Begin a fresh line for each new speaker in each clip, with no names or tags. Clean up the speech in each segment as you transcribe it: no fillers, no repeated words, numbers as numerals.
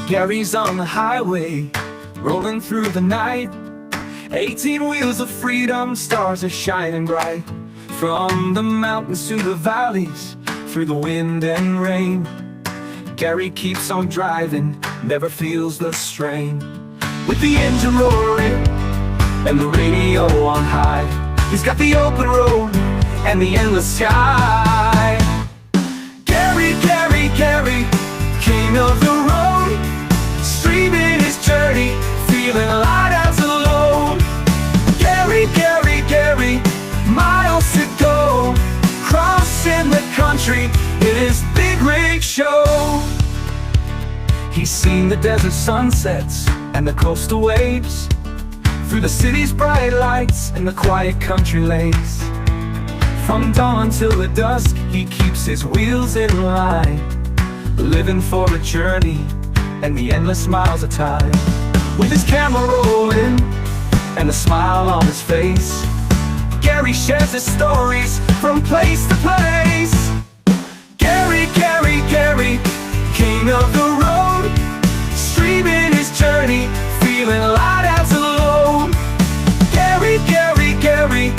Gary's on the highway, rolling through the night. 18 wheels of freedom, stars are shining bright. From the mountains to the valleys, through the wind and rain, Gary keeps on driving, never feels the strain. With the engine roaring and the radio on high, he's got the open road and the endless sky. Gary, Gary, Gary, king of the road, streaming his journey, feeling light as a load. Gary, Gary, Gary, miles to go, crossing the country in his big rig show. He's seen the desert sunsets and the coastal waves, through the city's bright lights and the quiet country lanes. From dawn till the dusk, he keeps his wheels in line, living for a journey and the endless miles of time. With his camera rolling and a smile on his face, Gary shares his stories from place to place. Gary, Gary, Gary, king of the road, streaming his journey, feeling light as a load. Gary, Gary, Gary,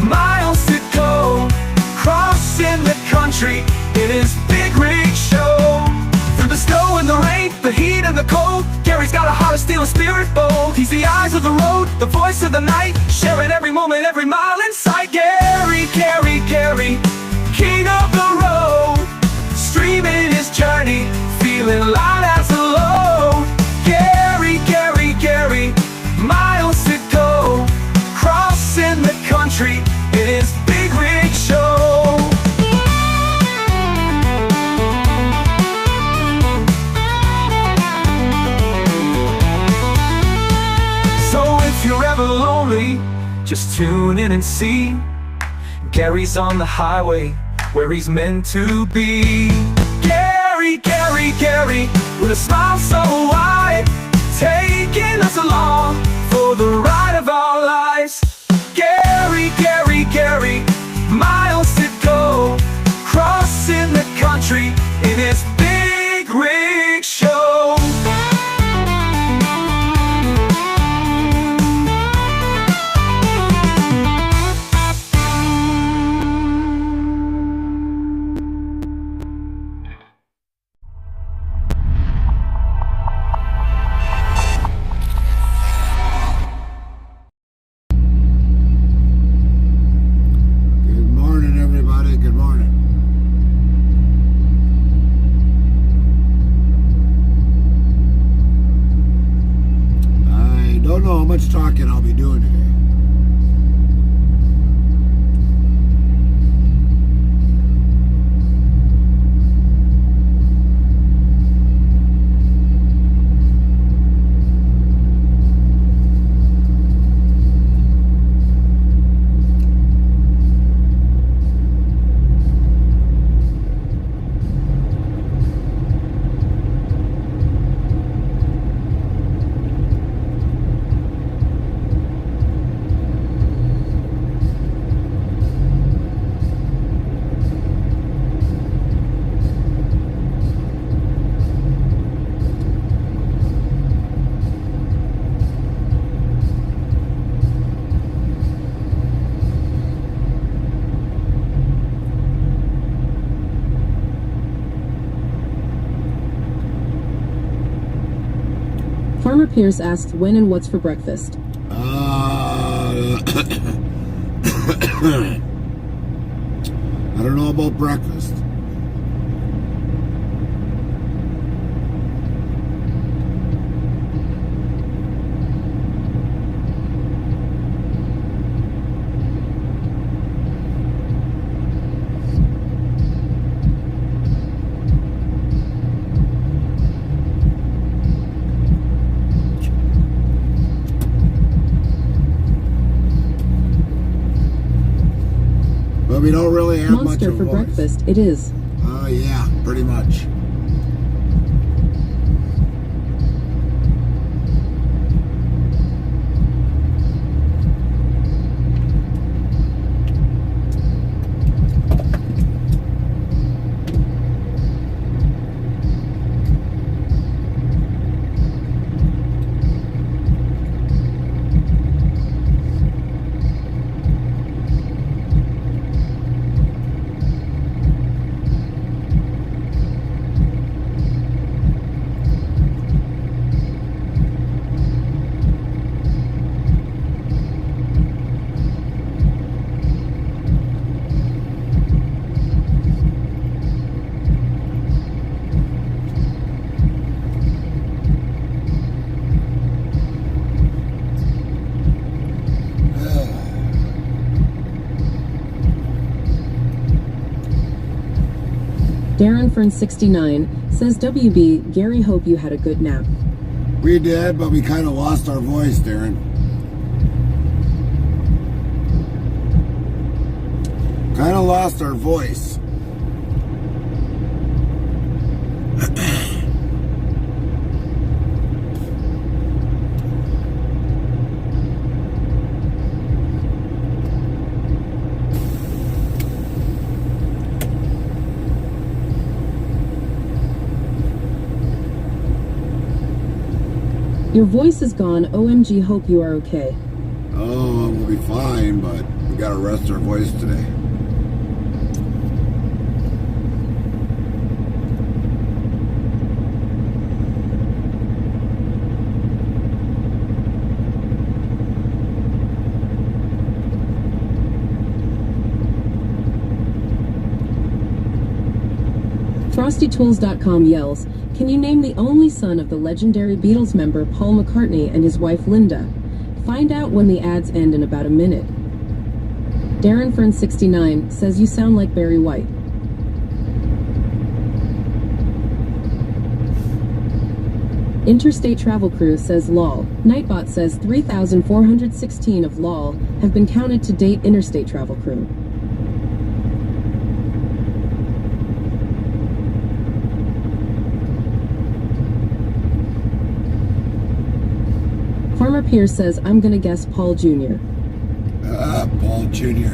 miles to go, crossing the country in his big rig show. Through the snow and the rain, the heat and the cold, Gary's got a heart of steel and spirit bold. He's the eyes of the road, the voice of the night, sharing every moment, every mile in sight. Gary, Gary, Gary, king of the road, streaming his journey, feeling light as a load. Gary, Gary, Gary, miles to go, crossing the country in his big rig show. So if you're ever lonely, just tune in and see Gary's on the highway where he's meant to be. Gary, Gary, Gary, with a smile so wide, taking us along for the ride of our lives. Gary, Gary, Gary, miles to go, crossing the country in his big rig show.
Much talking I'll be doing today.
Farmer Pierce asked when and what's for breakfast.
I don't know about breakfast. But we don't really have much
Monster
of
for
voice.
breakfast, it is.
Oh yeah, pretty much.
DarrenFern69 says WB, Gary, hope you had a good nap.
We did, but we kind of lost our voice, Darren. Kind of lost our voice.
Your voice is gone. OMG, hope you are okay.
Oh, we'll be fine, but we gotta rest our voice today.
FrostyTools.com yells, can you name the only son of the legendary Beatles member Paul McCartney and his wife Linda? Find out when the ads end in about a minute. DarrenFern69 says you sound like Barry White. Interstate Travel Crew says lol. Nightbot says 3,416 of lol have been counted to date. Interstate Travel Crew. Farmer Pierce says, I'm gonna guess Paul Jr.
Paul Jr.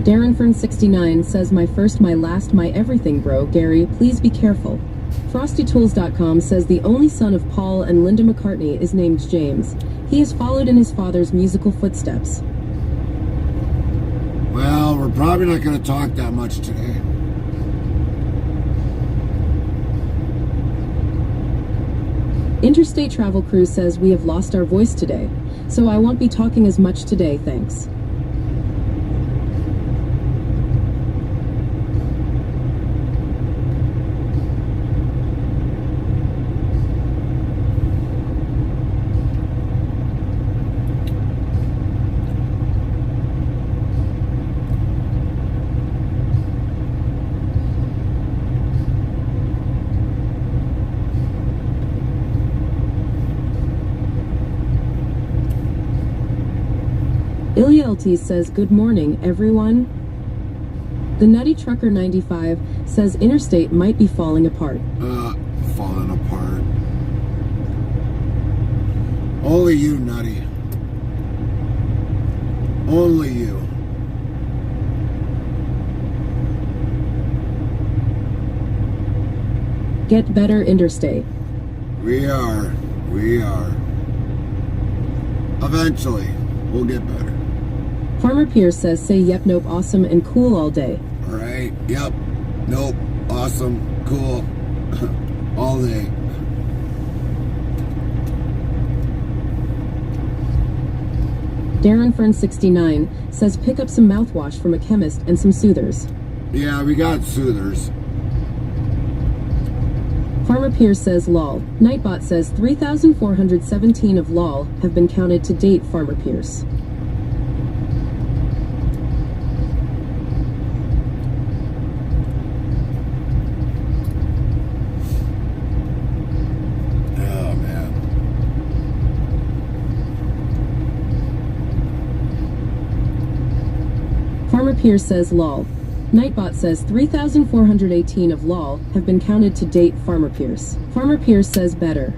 DarrenFern69 says my first, my last, my everything, bro. Gary, please be careful. FrostyTools.com says the only son of Paul and Linda McCartney is named James. He has followed in his father's musical footsteps.
Well, we're probably not going to talk that much today.
Interstate Travel Crew says we have lost our voice today, so I won't be talking as much today, thanks. Ilielty says, good morning, everyone. The Nutty Trucker 95 says Interstate might be falling apart.
Falling apart. Only you, Nutty. Only you.
Get better, Interstate.
We are. We are. Eventually, we'll get better.
Farmer Pierce says, say yep, nope, awesome, and cool all day.
All right. Yep. Nope. Awesome. Cool. All day.
DarrenFern69 says pick up some mouthwash from a chemist and some soothers.
Yeah, we got soothers.
Farmer Pierce says lol. Nightbot says 3,417 of lol have been counted to date. Farmer Pierce.
Oh, man.
Farmer Pierce says lol. Nightbot says 3,418 of lol have been counted to date. Farmer Pierce. Farmer Pierce says better.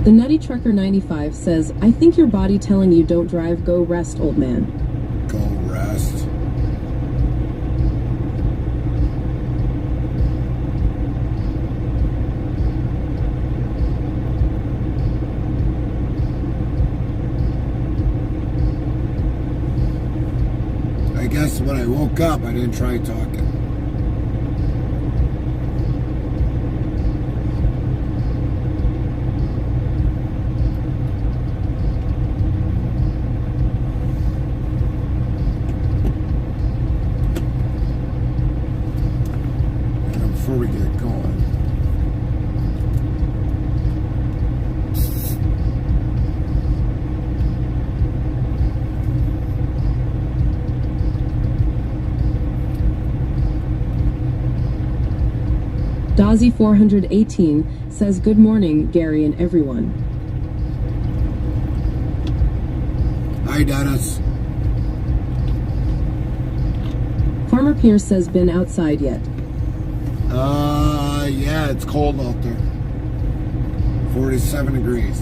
The Nutty Trucker 95 says, I think your body telling you don't drive, go rest, old man.
Go rest. when I woke up, I didn't try talking. And before we get going,
Dazzy 418 says good morning, Gary and everyone.
hi Dennis.
Farmer Pierce says been outside yet.
Yeah, it's cold out there. 47 degrees.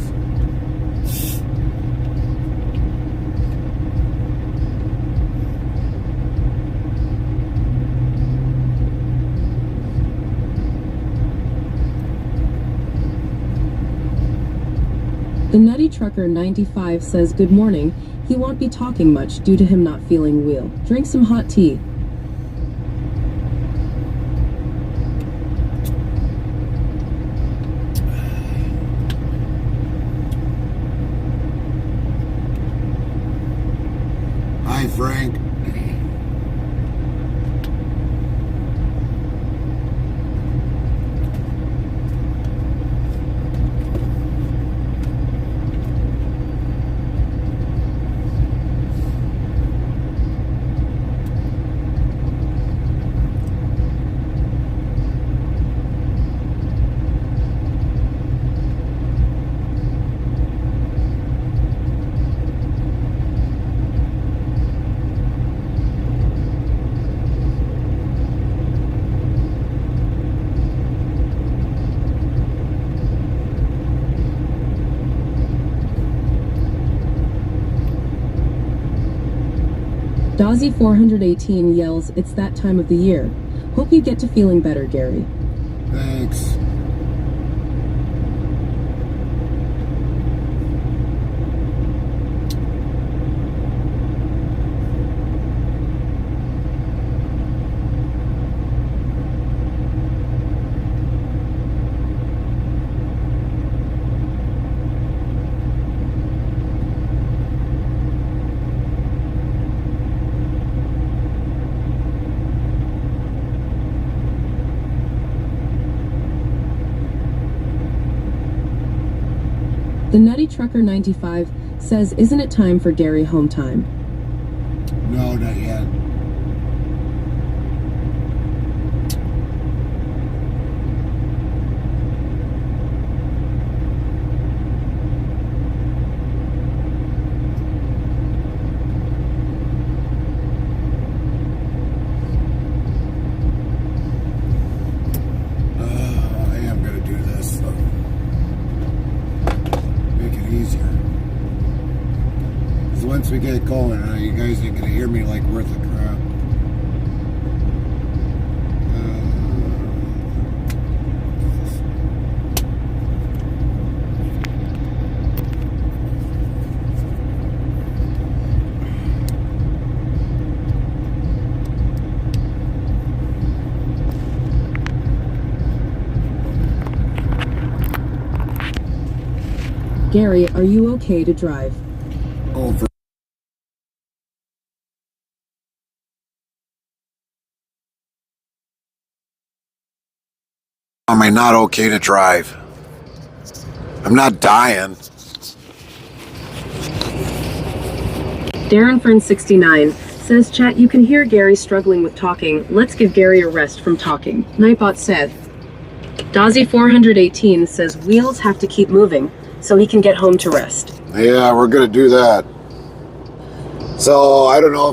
The Nutty Trucker 95 says good morning. He won't be talking much due to him not feeling well. Drink some hot tea.
Hi Frank.
Dazzy 418 yells, it's that time of the year. Hope you get to feeling better, Gary.
Thanks.
The Nutty Trucker 95 says, isn't it time for Gary home time?
No, not yet. I am going to do this, though. Make it easier. Because once we get going, you guys ain't going to hear me like worth a crap.
Gary, are you okay to drive?
Over. Am I not okay to drive? I'm not dying.
Darren Fern 69 says, chat, you can hear Gary struggling with talking. Let's give Gary a rest from talking. Nightbot said. Dazzy 418 says, wheels have to keep moving so he can get home to rest.
Yeah, we're gonna do that. So I don't know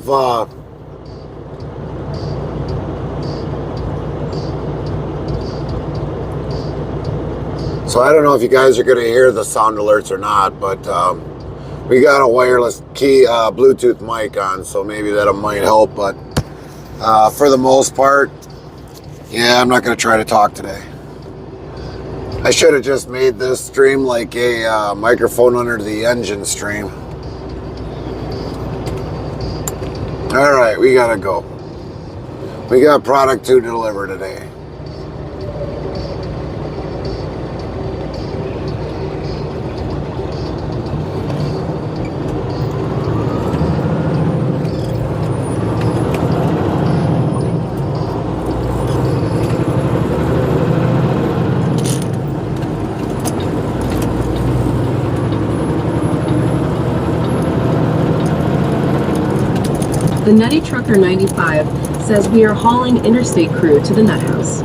if you guys are gonna hear the sound alerts or not, but we got a wireless key Bluetooth mic on, so maybe that might help. But for the most part, yeah, I'm not gonna try to talk today. I should have just made this stream like a microphone under the engine stream. All right, we gotta go. We got product to deliver today.
The Nutty Trucker 95 says we are hauling interstate crew to the nut house.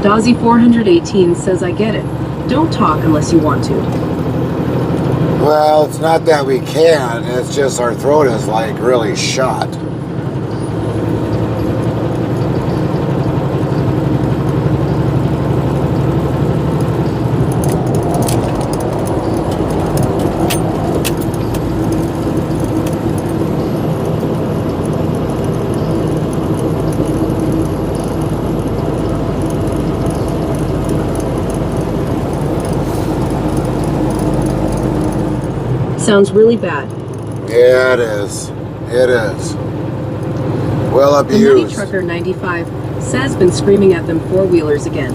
Dozzy 418 says I get it. Don't talk unless you want to.
Well, it's not that we can't, it's just our throat is like really shot.
Sounds really bad.
Yeah, it is. It is. Well
The Nutty
abused.
Trucker 95 says been screaming at them four-wheelers again.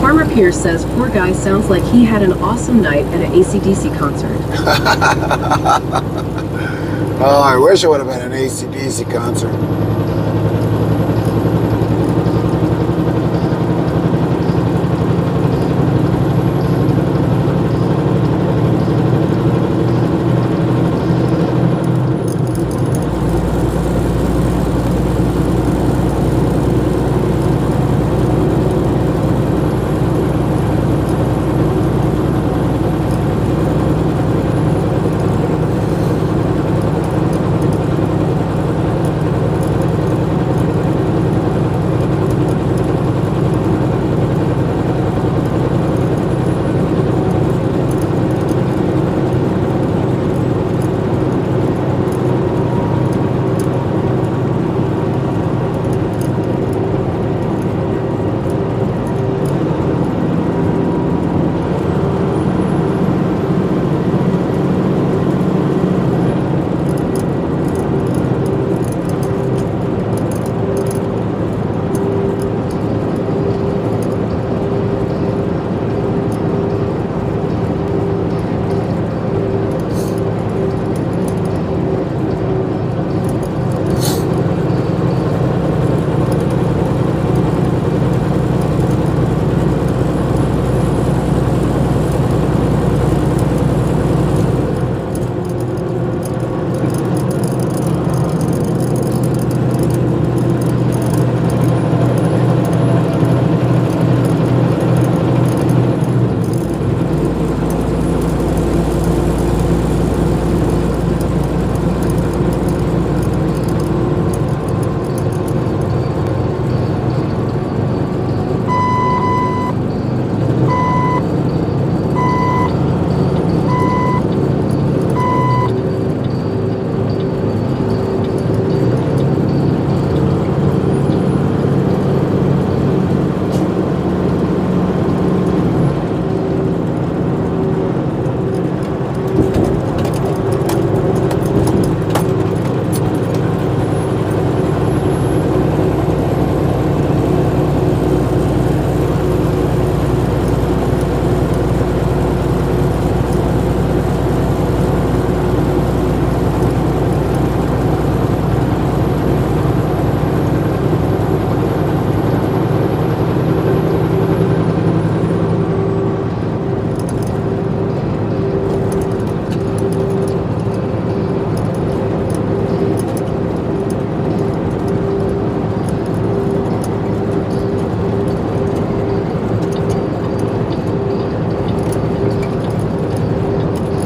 Farmer Pierce says poor guy sounds like he had an awesome night at an AC/DC concert.
Oh, I wish it would have been an AC/DC concert.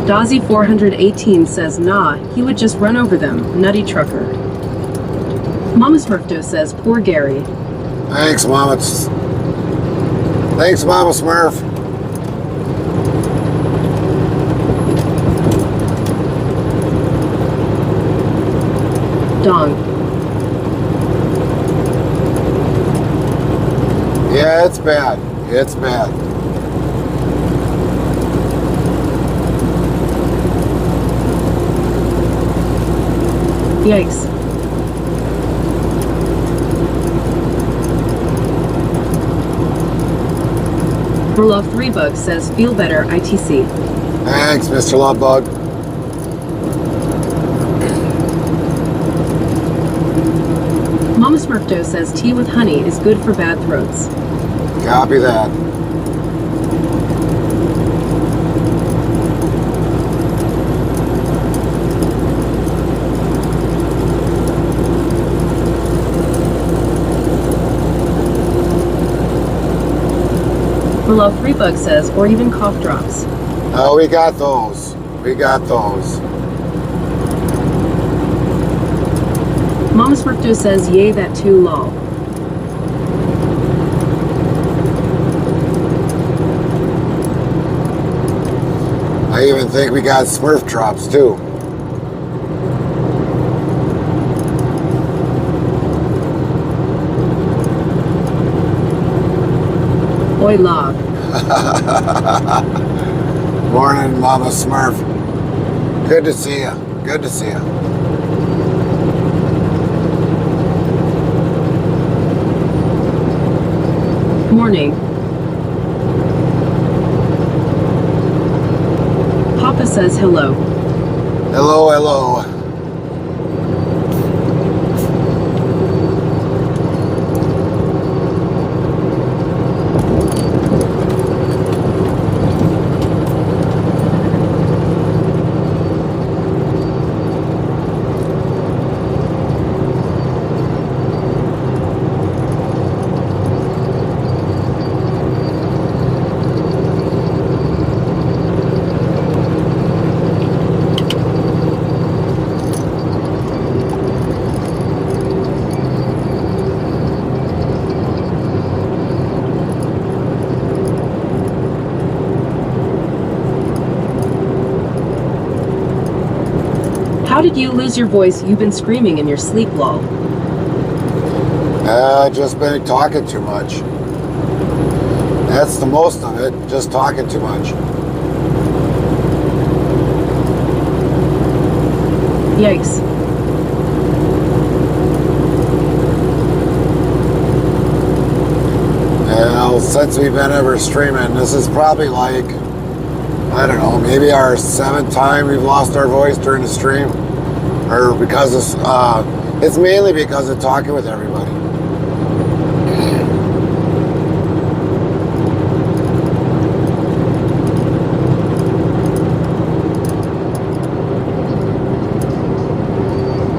Dozzy 418 says nah, he would just run over them, Nutty Trucker. Mama Smurfdo says poor Gary.
Thanks, Mama. Thanks, Mama Smurf.
Dong.
Yeah, it's bad. It's bad.
Yikes. Love 3 Bugs says, feel better, ITC.
Thanks, Mr. Lovebug.
Mama Smurfdo says, tea with honey is good for bad throats.
Copy that.
Love 3 Bugs says, or even cough drops.
Oh, we got those. We got those.
Mama Smurfdo says, yay, that too, lol.
I even think we got Smurf drops too.
Oi, log.
Morning, Mama Smurf. Good to see you. Good to see you.
Morning. Papa says hello.
Hello, hello.
How did you lose your voice? You've been screaming in your sleep, lol.
Just been talking too much. That's the most of it, just talking too much.
Yikes.
Well, since we've been ever streaming, this is probably like, I don't know, maybe our 7th time we've lost our voice during the stream. Or because it's mainly because of talking with everybody.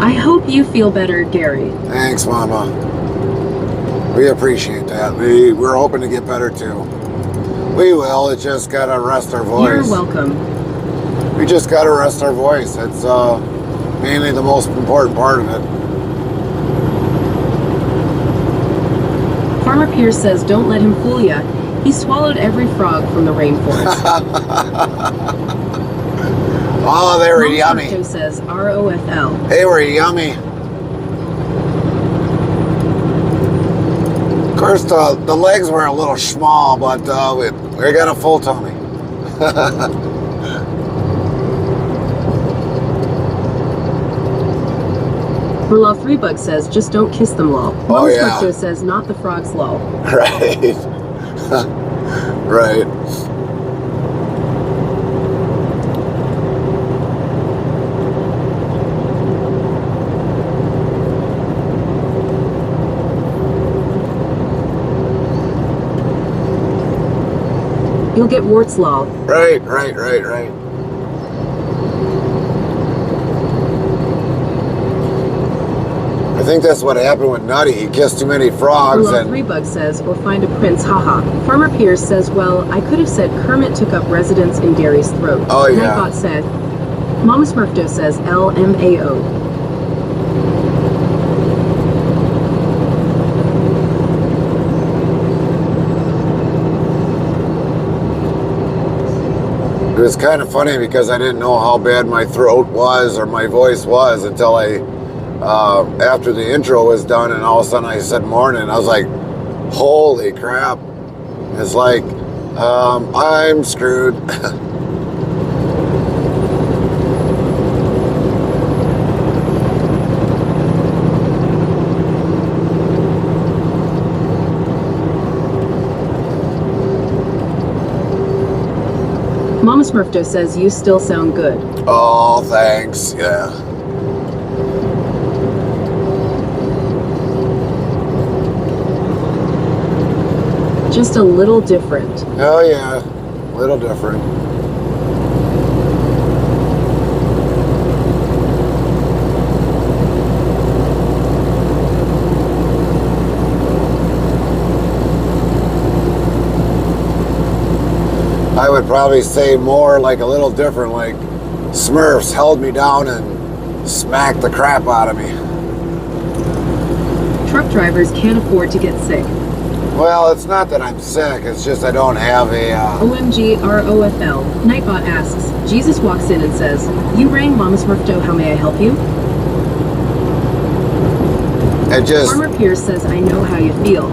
I hope you feel better, Gary.
Thanks, Mama. We appreciate that. We're hoping to get better too. We will. It's just gotta rest our voice.
You're welcome.
We just gotta rest our voice. It's mainly the most important part of it.
Farmer Pierce says, don't let him fool ya. He swallowed every frog from the rainforest.
Oh, they were
Mom
yummy.
Smurfdo says, ROFL.
They were yummy. Of course, the legs were a little small, but we got a full tummy.
Love 3 Bugs says, just don't kiss them, lol.
Oh,
Mom
yeah.
Smurfdo says, not the frogs, lol.
Right. Right.
You'll get warts, lol.
Right. I think that's what happened with Nutty. He kissed too many frogs
Love
and
3 Bugs says, or find a prince, haha. Farmer Pierce says, well, I could have said Kermit took up residence in Gary's throat.
Oh, yeah.
Nightbot said, Mama Smurfdo says, LMAO.
it was kind of funny because I didn't know how bad my throat was or my voice was until I after the intro was done, and all of a sudden I said morning. I was like, holy crap. It's like, I'm screwed.
Mama Smurfdo says you still sound good.
Oh, thanks. Yeah.
Just a little different.
Oh, yeah. A little different. I would probably say more like a little different, like Smurfs held me down and smacked the crap out of me.
Truck drivers can't afford to get sick.
Well, it's not that I'm sick, it's just I don't have a...
OMG ROFL. Nightbot asks, Jesus walks in and says, you rang Mama Smurfdo, how may I help you?
It just...
Farmer Pierce says, I know how you feel.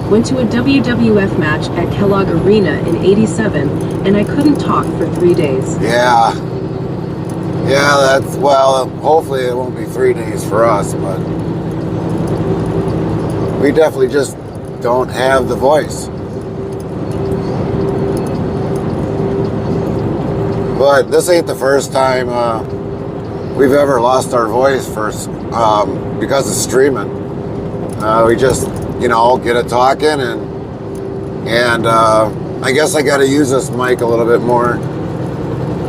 Went to a WWF match at Kellogg Arena in '87, and I couldn't talk for 3 days.
Yeah. Yeah, that's... Well, hopefully it won't be 3 days for us, but... We definitely just don't have the voice. But this ain't the first time we've ever lost our voice because of streaming. We just, you know, get it talking, and I guess I got to use this mic a little bit more,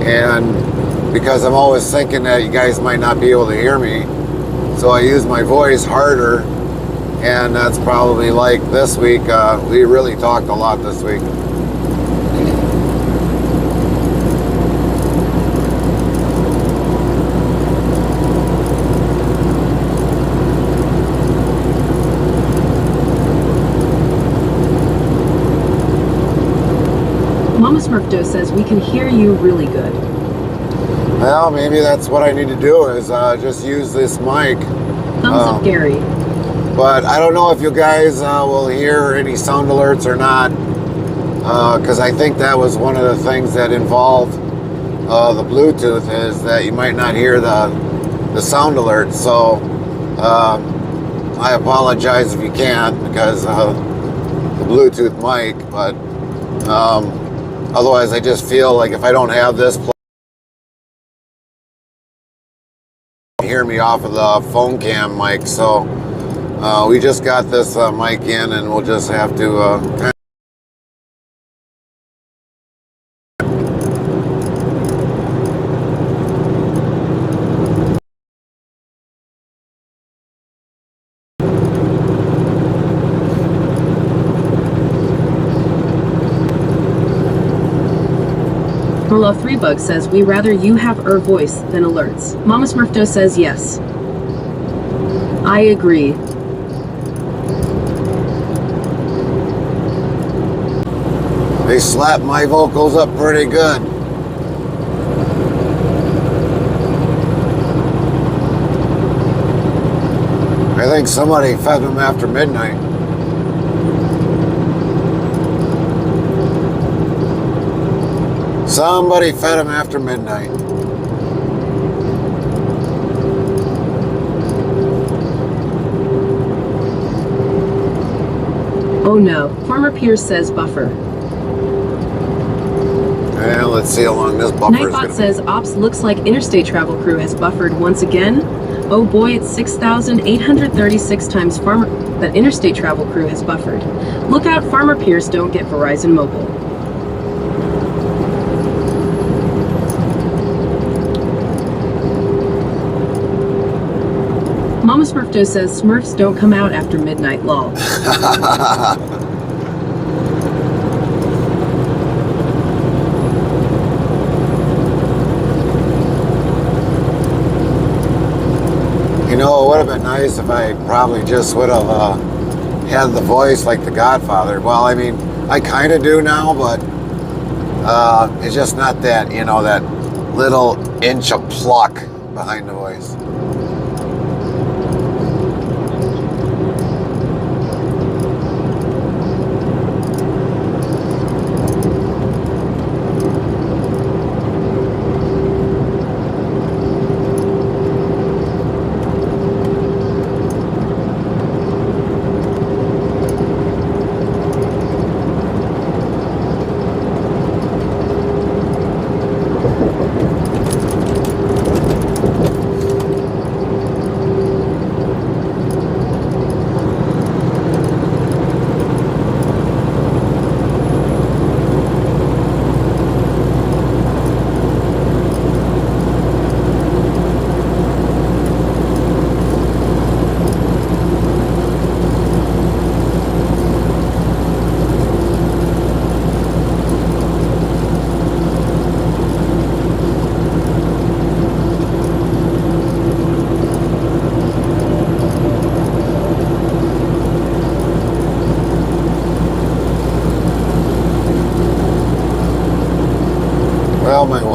and because I'm always thinking that you guys might not be able to hear me, so I use my voice harder, and that's probably like this week. We really talked a lot this week.
Mama Smurfdo says we can hear you really good.
Well, maybe that's what I need to do is just use this mic.
Thumbs up, Gary.
But I don't know if you guys will hear any sound alerts or not, because I think that was one of the things that involved the Bluetooth, is that you might not hear the sound alerts. So I apologize if you can't, because the Bluetooth mic, but otherwise I just feel like if I don't have this hear me off of the phone cam mic. So we just got this mic in, and we'll just have to kind
Merlot 3Bug says we rather you have her voice than alerts. Mama Smurfdo says yes. I agree.
they slap my vocals up pretty good. I think somebody fed them after midnight. Somebody fed him after midnight.
Oh no. Farmer Pierce says buffer.
And let's see how long this buffer is
Nightbot
going to
says ops looks like interstate travel crew has buffered once again. Oh boy, it's 6,836 times farmer that interstate travel crew has buffered. Look out, Farmer Pierce, don't get Verizon Mobile. Mama Smurfdo says Smurfs don't come out after midnight, lol.
You know, it would have been nice if I probably just would have had the voice like the Godfather. Well, I mean, I kind of do now, but it's just not that, you know, that little inch of pluck behind the voice.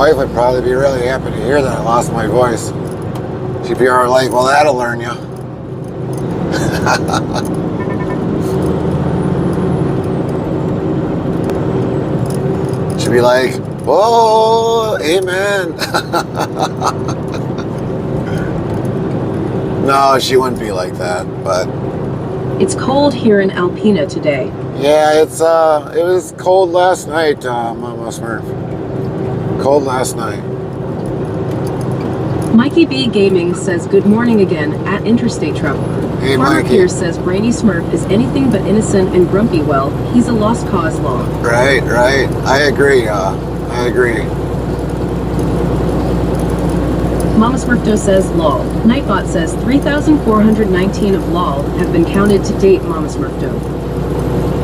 wife would probably be really happy to hear that I lost my voice. She'd be all like, well, that'll learn you. She'd be like, whoa, amen. No, she wouldn't be like that, but
It's cold here in Alpena today.
yeah, it was cold last night, Mama Smurf. Cold last night.
Mikey B Gaming says good morning again at Interstate Travel.
Hey,
Farmer
Mikey.
Pierce says Brainy Smurf is anything but innocent and grumpy. Well, he's a lost cause law.
Right. I agree.
Mama Smurfdo says lol. Nightbot says 3,419 of lol have been counted to date. Mama Smurfdo.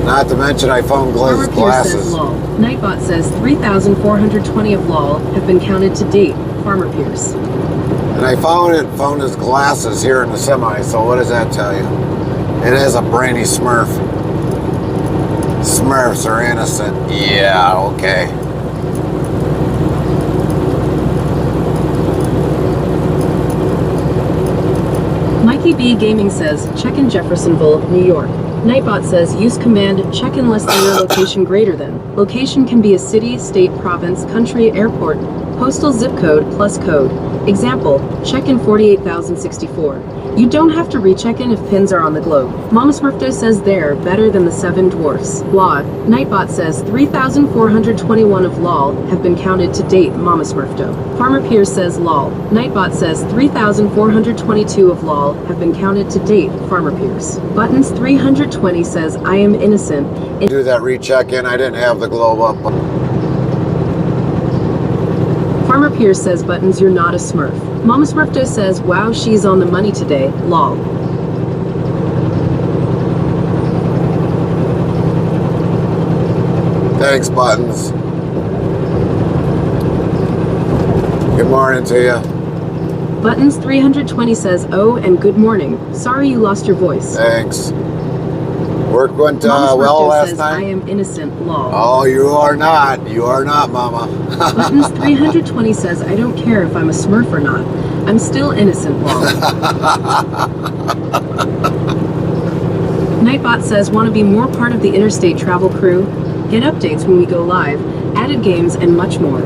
Not to mention I found
Farmer
glazed
Pierce says
glasses.
lol. Nightbot says 3,420 of lol have been counted to date. Farmer Pierce.
And I found his glasses here in the semi, so what does that tell you? It is a brainy Smurf. Smurfs are innocent. Yeah, okay.
Mikey B Gaming says check in Jeffersonville, New York. Nightbot says use command check in less than your location greater than. Location can be a city, state, province, country, airport, postal zip code plus code. Example, check in 48,064. You don't have to recheck in if pins are on the globe. Mama Smurfdo says they're better than the 7 dwarfs. Lol. Nightbot says 3,421 of lol have been counted to date. Mama Smurfdo. Farmer Pierce says lol. Nightbot says 3,422 of lol have been counted to date. Farmer Pierce. Buttons 320 says I am innocent.
Do that recheck in. I didn't have the globe up.
Farmer Pierce says Buttons you're not a Smurf. Mama Smurfdo says wow she's on the money today. Lol.
Thanks, Buttons. Good morning to you.
Buttons 320 says oh and good morning. Sorry you lost your voice.
Thanks. Work went
Mama
well
Smurfdo
last
says
night.
I am innocent. Lol.
Oh, you are not. You are not, Mama.
Buttons 320 says I don't care if I'm a Smurf or not. I'm still innocent. Lol. Nightbot says want to be more part of the Interstate Travel crew? Get updates when we go live, added games and much more.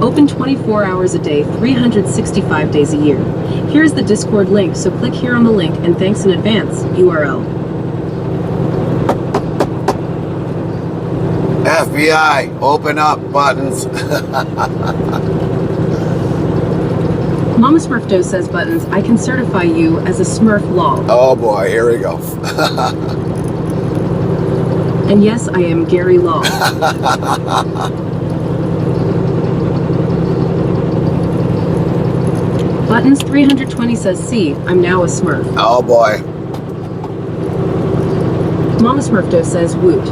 Open 24 hours a day, 365 days a year. Here's the Discord link, so click here on the link and thanks in advance. URL.
FBI, open up, Buttons.
Mama Smurfdo says Buttons, I can certify you as a Smurf. Lol.
Oh boy, here we go.
And yes, I am Gary Law. Buttons 320 says see, I'm now a Smurf.
Oh boy.
Mama Smurfdo says woot.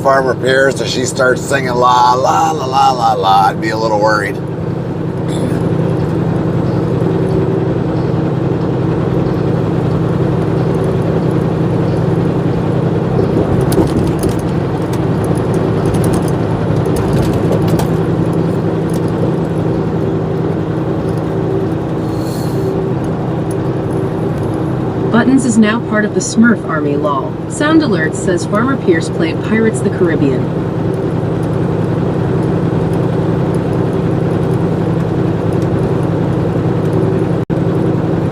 Farmer Pierce, if she starts singing la la la la la la, I'd be a little worried.
Buttons is now part of the Smurf Army. Lol. Sound Alert says Farmer Pierce played Pirates the Caribbean.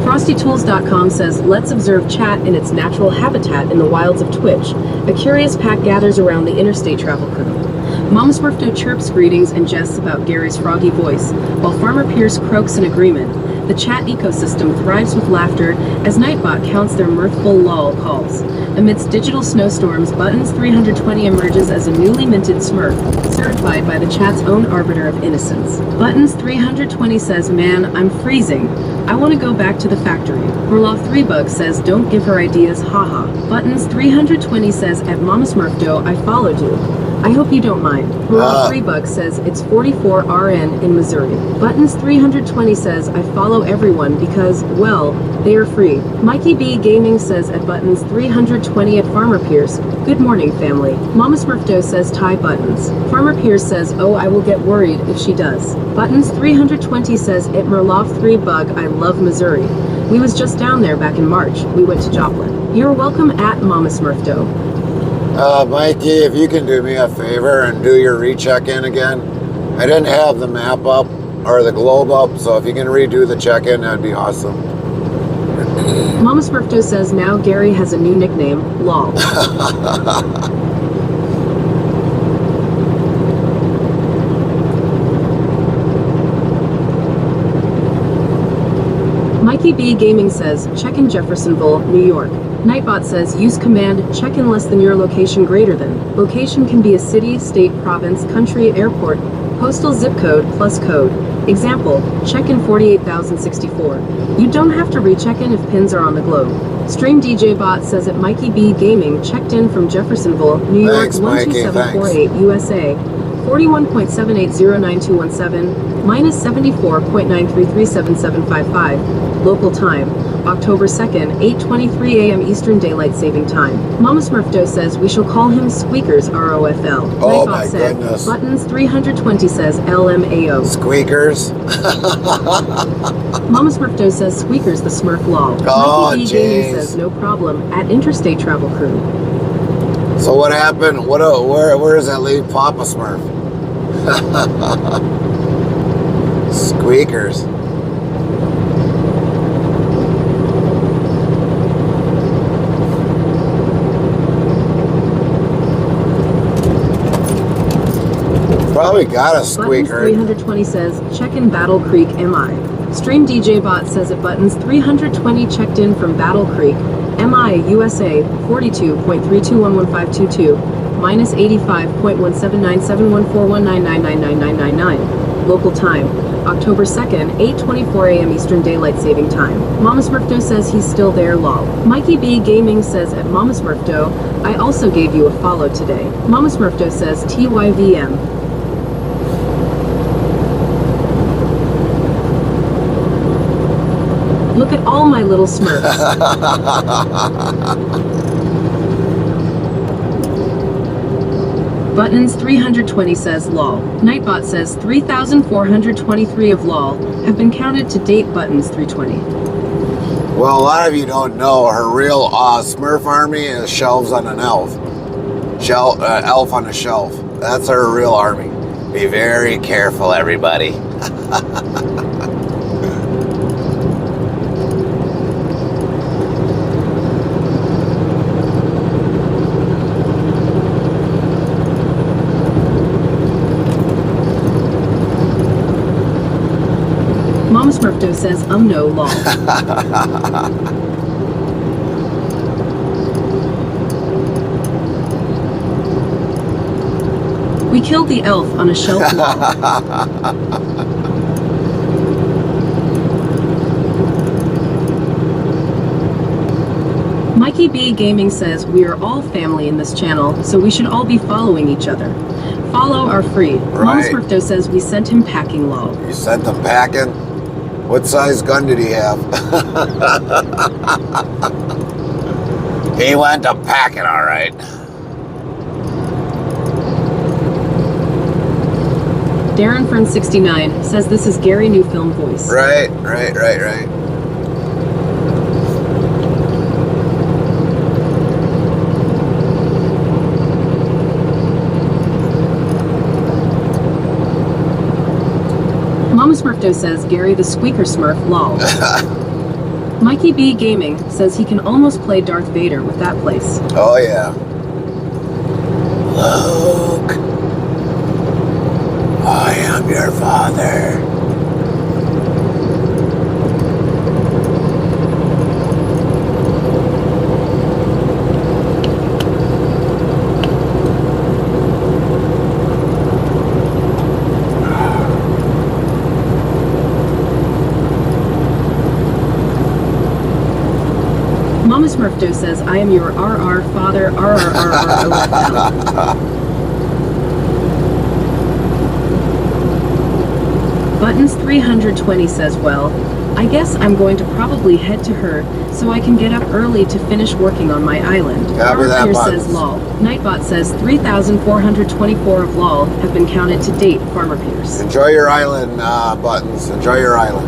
FrostyTools.com says let's observe chat in its natural habitat in the wilds of Twitch. A curious pack gathers around the Interstate Travel crew. Mama Smurfdo chirps greetings and jests about Gary's froggy voice, while Farmer Pierce croaks in agreement. The chat ecosystem thrives with laughter as Nightbot counts their mirthful lol calls. Amidst digital snowstorms, Buttons 320 emerges as a newly minted Smurf, certified by the chat's own arbiter of innocence. Buttons 320 says, man, I'm freezing. I want to go back to the factory. Orlov 3bug says, don't give her ideas, haha. Buttons 320 says, at Mama Smurfdo, I followed you. I hope you don't mind. Roll 3 Bucks says it's 44 RN in Missouri. Buttons 320 says I follow everyone because, well, they are free. Mikey B Gaming says at Buttons 320 at Farmer Pierce. Good morning, family. Mama Smurfdo says tie Buttons. Farmer Pierce says, oh, I will get worried if she does. Buttons 320 says at Merloff 3 Bug, I love Missouri. We was just down there back in March. We went to Joplin. You're welcome at Mama Smurfdo.
Mikey, if you can do me a favor and do your recheck-in again. I didn't have the map up or the globe up, so if you can redo the check-in, that'd be awesome.
Mama Smurfdo says now Gary has a new nickname, LOL. Mikey B Gaming says check in Jeffersonville, New York. Nightbot says use command check in less than your location greater than. Location can be a city, state, province, country, airport, postal zip code plus code. Example, check in 48,064. You don't have to recheck in if pins are on the globe. Stream DJ Bot says at Mikey B Gaming checked in from Jeffersonville, New York 12748 USA. 41.78092117 minus 74.9337755. Local time, October 2nd, 8:23 a.m. Eastern Daylight Saving Time. Mama Smurfdo says we shall call him Squeakers ROFL.
Oh my goodness.
Buttons 320 says LMAO.
Squeakers.
Mama Smurfdo says Squeakers the Smurf lol.
Oh,
Mikey B Gaming says no problem at Interstate Travel Crew.
So what happened? Where does that leave Papa Smurf? Squeakers. Probably got a squeaker.
Buttons 320 says check in Battle Creek MI. Stream DJ Bot says at Buttons 320 checked in from Battle Creek MI USA 42.32115222 minus 85.17971419999999. Local time, October 2nd, 8:24 a.m. Eastern Daylight Saving Time. Mama Smurfdo says he's still there, lol. Mikey B Gaming says at Mama Smurfdo, I also gave you a follow today. Mama Smurfdo says TYVM. Look at all my little Smurfs. Buttons 320 says lol. Nightbot says 3,423 of lol have been counted to date. Buttons 320.
Well, a lot of you don't know her real Smurf army is shelves on an elf. Elf on a shelf. That's her real army. Be very careful, everybody.
Mama Smurfdo says no lol. We killed the elf on a shelf lol. Mikey B Gaming says we are all family in this channel, so we should all be following each other. Follow are free. Mama
Right.
Smurfdo says we sent him packing lol.
You sent them packing? What size gun did he have? He went to packing, all right.
Darren Fern 69 says this is Gary new film voice.
Right.
Mama Smurfdo says Gary the Squeaker Smurf lol. Mikey B Gaming says he can almost play Darth Vader with that place.
Oh, yeah. Luke, I am your father.
Mama Smurfdo says I am your RR father RRRRRFL. Buttons 320 says, well, I guess I'm going to probably head to her so I can get up early to finish working on my island.
Copy that,
Pierce
Buttons.
says, lol. Nightbot says 3,424 of lol have been counted to date, Farmer Pierce.
Enjoy your island, Buttons. Enjoy your island.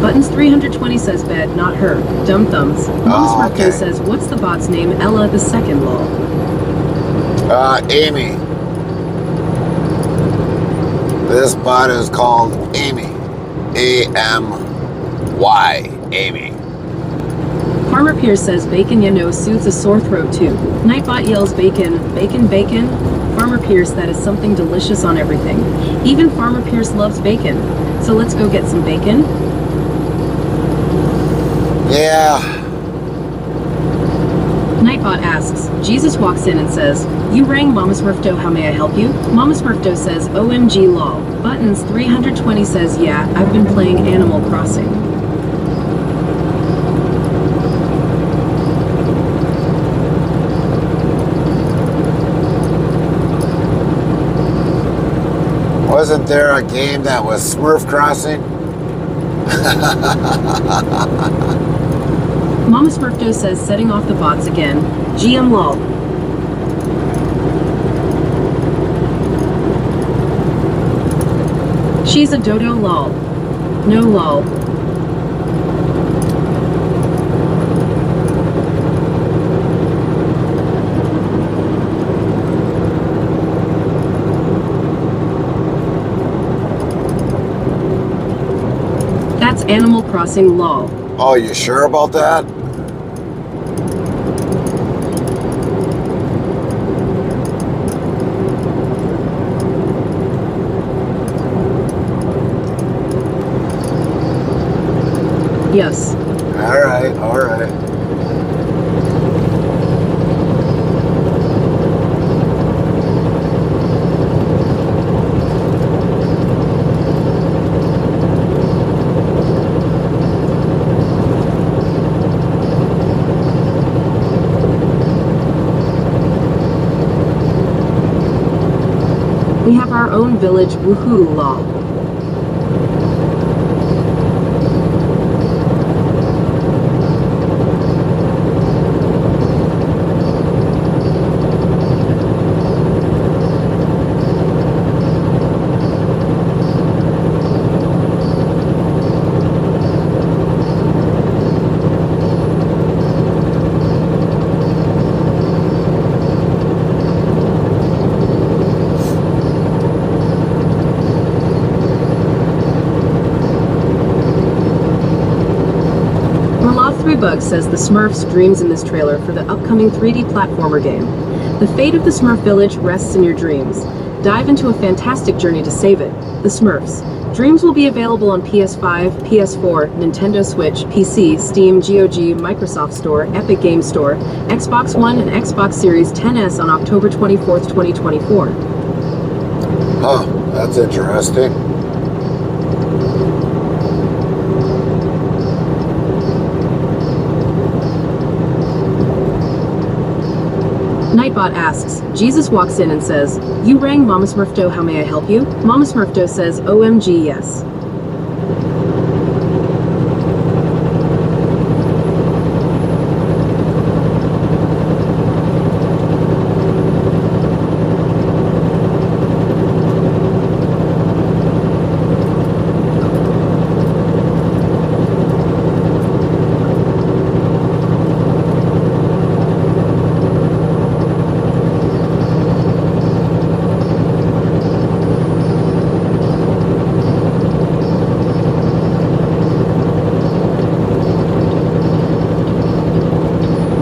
Buttons 320 says bed, not her. Dumb thumbs. Mama
okay.
says, what's the bot's name? Ella the second, lol.
Amy. This bot is called Amy. A-M-Y. Amy.
Farmer Pierce says bacon soothes a sore throat too. Nightbot yells bacon, bacon, bacon. Farmer Pierce, that is something delicious on everything. Even Farmer Pierce loves bacon. So let's go get some bacon.
Yeah.
Nightbot asks, Jesus walks in and says, you rang Mama Smurfdo, how may I help you? Mama Smurfdo says, OMG lol. Buttons 320 says, yeah, I've been playing Animal Crossing.
Wasn't there a game that was Smurf Crossing?
Mama Smurfdo says, setting off the bots again. GM lol. She's a dodo lol. No lol. That's Animal Crossing lol.
Oh, you sure about that?
Yes.
All right, all right.
We have our own village, woohoo lol. Bug says the Smurfs dreams in this trailer for the upcoming 3D platformer game. The fate of the Smurf village rests in your dreams. Dive into a fantastic journey to save it. The Smurfs. Dreams will be available on PS5, PS4, Nintendo Switch, PC, Steam, GOG, Microsoft Store, Epic Games Store, Xbox One, and Xbox Series XS on October 24th, 2024.
Huh, that's interesting.
Nightbot asks, Jesus walks in and says, you rang Mama Smurfdo, how may I help you? Mama Smurfdo says, OMG yes.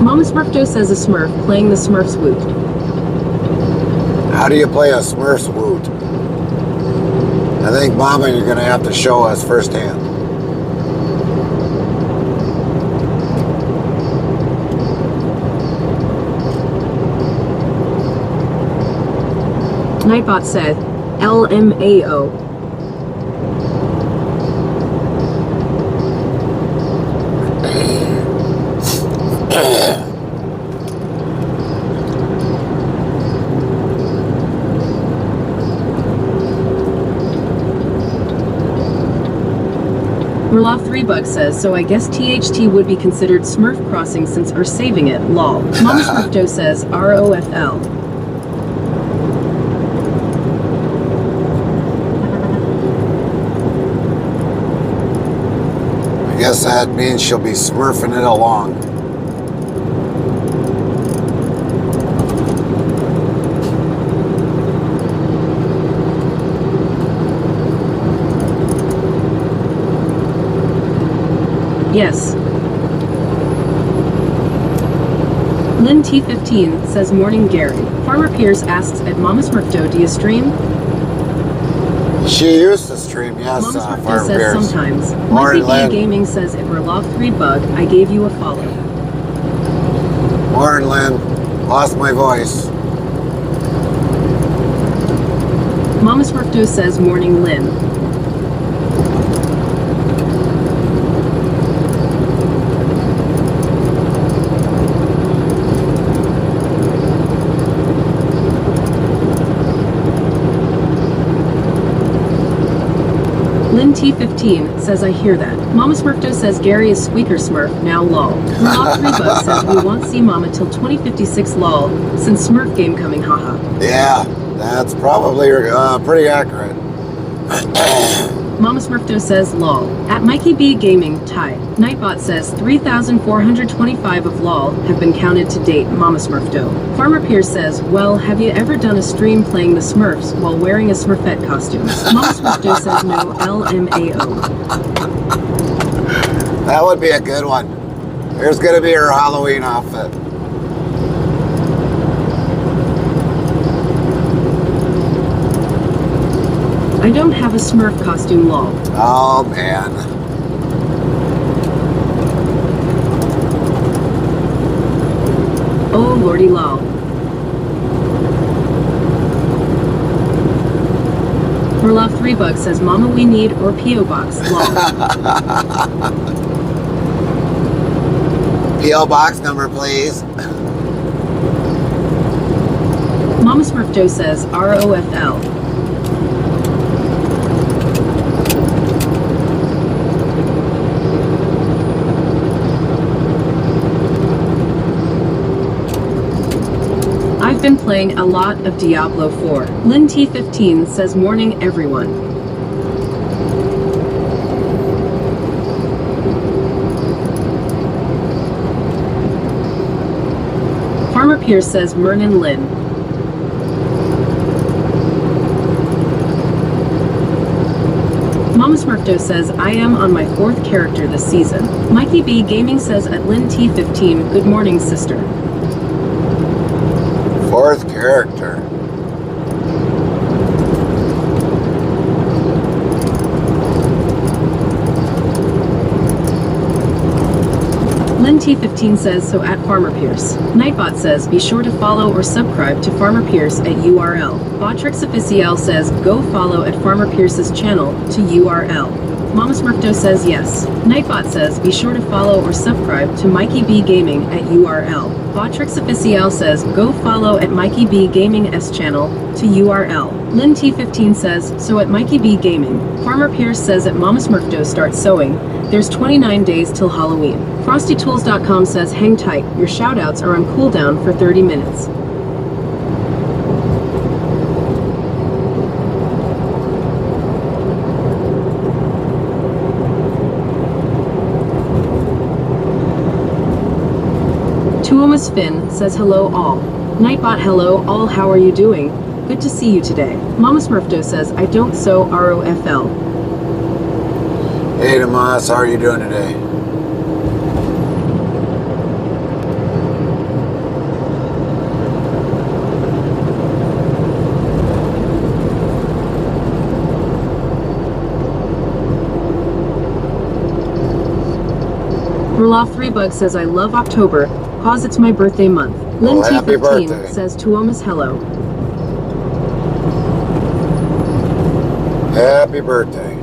Mama Smurfdo says a Smurf playing the Smurfs Woot.
How do you play a Smurfs Woot? I think, Mama, you're going to have to show us firsthand.
Nightbot said, LMAO. Roloff 3 Bucks says, so I guess THT would be considered Smurf crossing since we're saving it, lol. Mama Smurfdo says ROFL.
I guess that means she'll be smurfing it along.
Yes. Lynn T15 says, morning Gary. Farmer Pierce asks at Mama Smurfdo, do you stream?
She used to stream, yes,
Mama Smurfdo
Farm
says
Bears.
sometimes.
Morning,
Mikey B
Lynn.
Gaming says, if Roloff 3 Bug, I gave you a follow.
Morning, Lynn. Lost my voice.
Mama Smurfdo says, morning Lynn. Lynn T15 says, I hear that. Mama Smurfdo says Gary is Squeaker Smurf, now lol. Roloff 3 Bucks says we won't see Mama till 2056 lol, since Smurf game coming haha.
Yeah, that's probably pretty accurate.
Mama Smurfdo says lol. At Mikey B Gaming, tie. Nightbot says 3,425 of lol have been counted to date, Mama Smurfdo. Farmer Pierce says, well, have you ever done a stream playing the Smurfs while wearing a Smurfette costume? Mama Smurfdo says no, LMAO.
That would be a good one. Here's going to be her Halloween outfit.
I don't have a Smurf costume lol.
Oh, man.
Oh lordy lol. Roloff 3 Bucks says Mama we need or P.O. Box lol.
P.O. box number, please.
Mama Smurfdo says ROFL. I've been playing a lot of Diablo 4. Lynn T15 says morning everyone. Farmer Pierce says Mernin Lynn. Mama Smurfdo says I am on my 4th character this season. Mikey B Gaming says at Lynn T15, good morning sister.
4th character.
Lynn T15 says, so at Farmer Pierce. Nightbot says, be sure to follow or subscribe to Farmer Pierce at URL. Botrix Official says, go follow at Farmer Pierce's channel to URL. Mama Smurfdo says yes. Nightbot says, be sure to follow or subscribe to Mikey B Gaming at URL. Botrix Official says, go follow at Mikey B Gaming's channel to URL. Lynn T15 says, so at Mikey B Gaming. Farmer Pierce says at Mama Smurfdo starts sewing. There's 29 days till Halloween. FrostyTools.com says, hang tight, your shoutouts are on cooldown for 30 minutes. Tuomas Finn says hello all. Nightbot hello all, how are you doing? Good to see you today. Mama Smurfdo says I don't sew ROFL.
Hey, Tomas, how are you doing today?
Roloff 3 Bugs says I love October, cause it's my birthday month. Lynn
Well, happy
T15
birthday.
says Tuomas hello.
Happy birthday.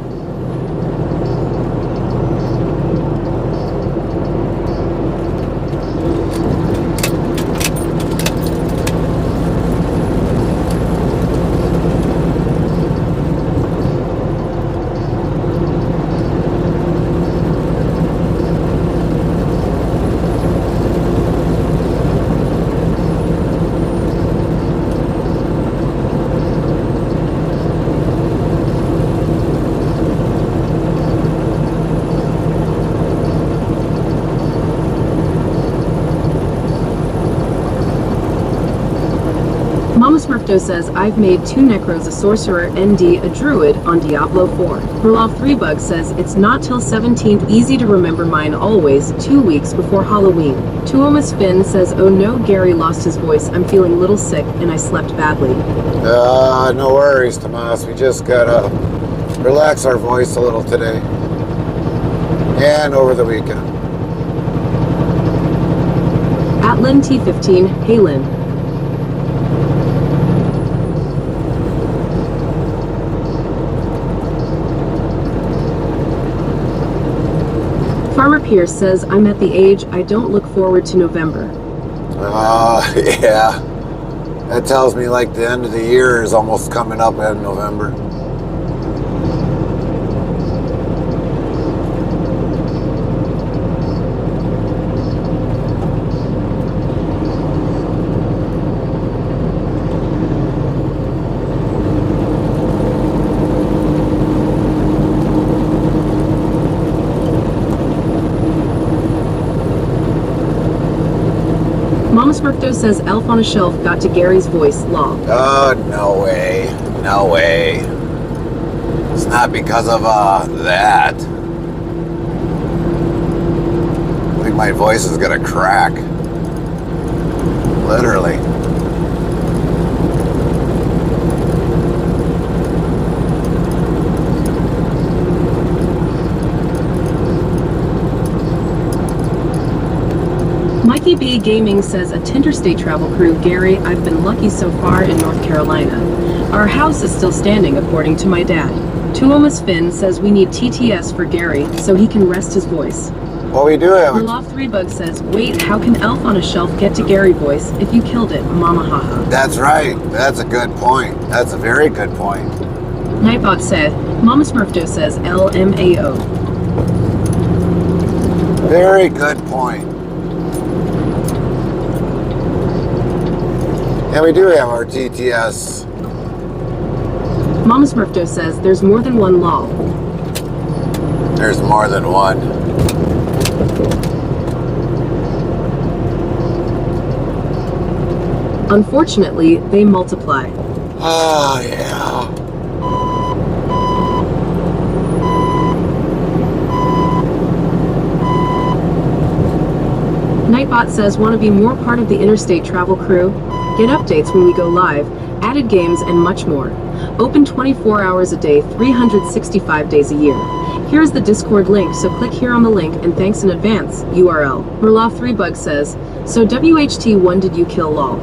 Mama Smurfdo says, I've made 2 Necros, a sorcerer, ND, a druid, on Diablo 4. Merloff3Bug says, it's not till 17th, easy to remember mine always, 2 weeks before Halloween. Tuomas Finn says, oh no, Gary lost his voice, I'm feeling a little sick, and I slept badly.
No worries, Tomas. We just gotta relax our voice a little today. And over the weekend.
At Lynn T15, hey Lynn. Farmer Pierce says, I'm at the age I don't look forward to November.
Yeah. That tells me like the end of the year is almost coming up in November.
Mama Smurfdo says Elf on a Shelf got to Gary's voice, law.
Oh, no way. No way. It's not because of, that. I think my voice is gonna crack. Literally.
Mikey B Gaming says, a Tinterstate travel crew, Gary, I've been lucky so far in North Carolina. Our house is still standing according to my dad. Tuomas Finn says we need TTS for Gary so he can rest his voice.
Well, we do have
Merloff3Bug says, wait, how can Elf on a Shelf get to Gary voice if you killed it, mama haha.
That's right. That's a good point. That's a very good point.
Nightbot said, Mama Smurfdo says LMAO.
Very good point. And we do have our TTS.
Mama Smurfdo says there's more than one law.
There's more than one.
Unfortunately, they multiply.
Oh, yeah.
Nightbot says, want to be more part of the interstate travel crew? Get updates when we go live, added games, and much more. Open 24 hours a day, 365 days a year. Here is the Discord link, so click here on the link, and thanks in advance, URL. Merloff3Bug says, so WHT1 did you kill lol?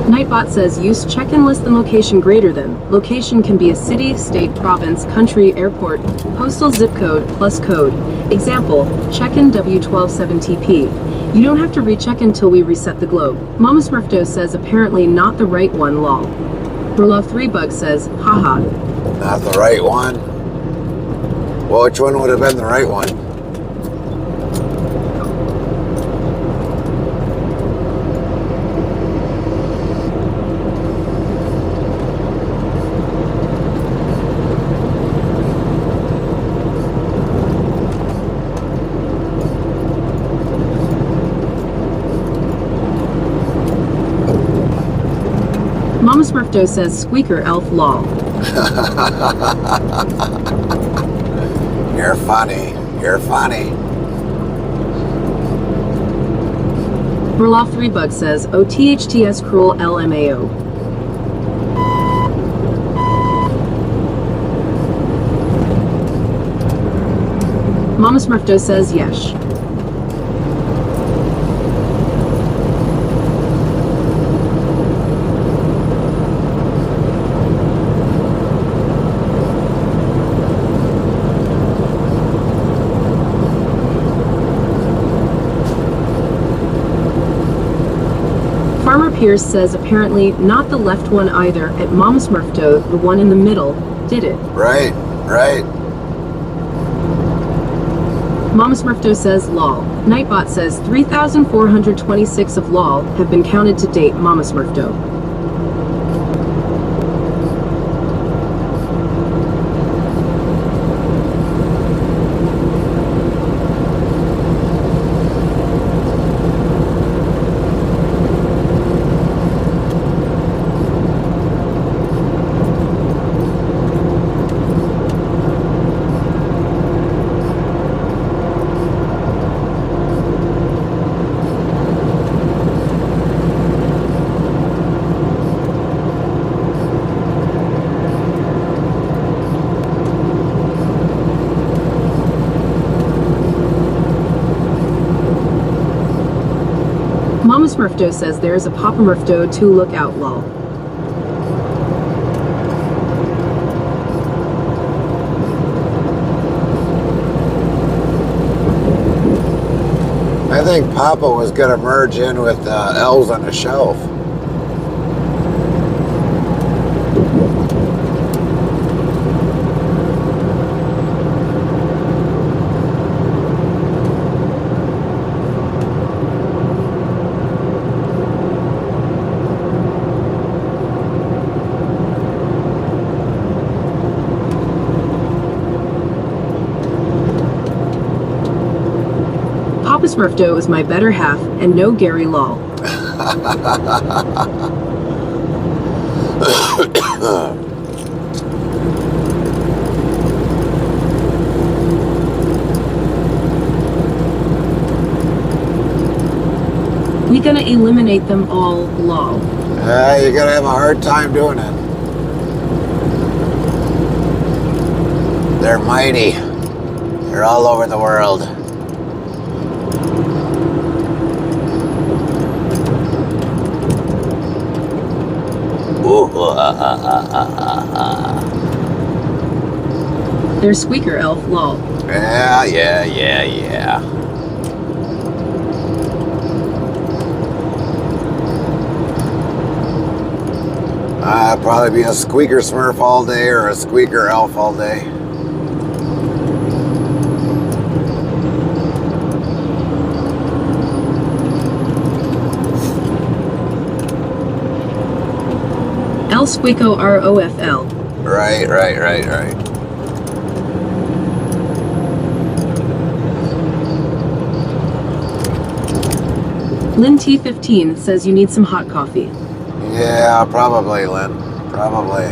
Nightbot says, use check-in less than location greater than. Location can be a city, state, province, country, airport, postal zip code, plus code. Example, check-in W127TP. You don't have to recheck until we reset the globe. Mama Smurfdo says apparently not the right one, lol. Merloff3Bug says, haha.
Not the right one? Well, which one would have been the right one?
Mama Smurfdo says squeaker elf lol.
You're funny. You're funny.
Merloff3Bug says OTHTS cruel LMAO. Mama Smurfdo says yes. Farmer Pierce says apparently not the left one either at Mama Smurfdo, the one in the middle, did it.
Right, right.
Mama Smurfdo says lol. Nightbot says 3,426 of lol have been counted to date, Mama Smurfdo. Mama Smurfdo says there's a Papa Murfdo to look out, lol.
I think Papa was going to merge in with elves on the shelf.
Papa Smurfdo is my better half, and no Gary lol. We gonna eliminate them all, lol.
You're going to have a hard time doing it. They're mighty. They're all over the world.
There's Squeaker Elf, lol.
Yeah. Probably be a Squeaker Smurf all day or a Squeaker Elf all day.
El Squeako ROFL.
Right.
Lynn T15 says you need some hot coffee.
Yeah, probably, Lynn. Probably.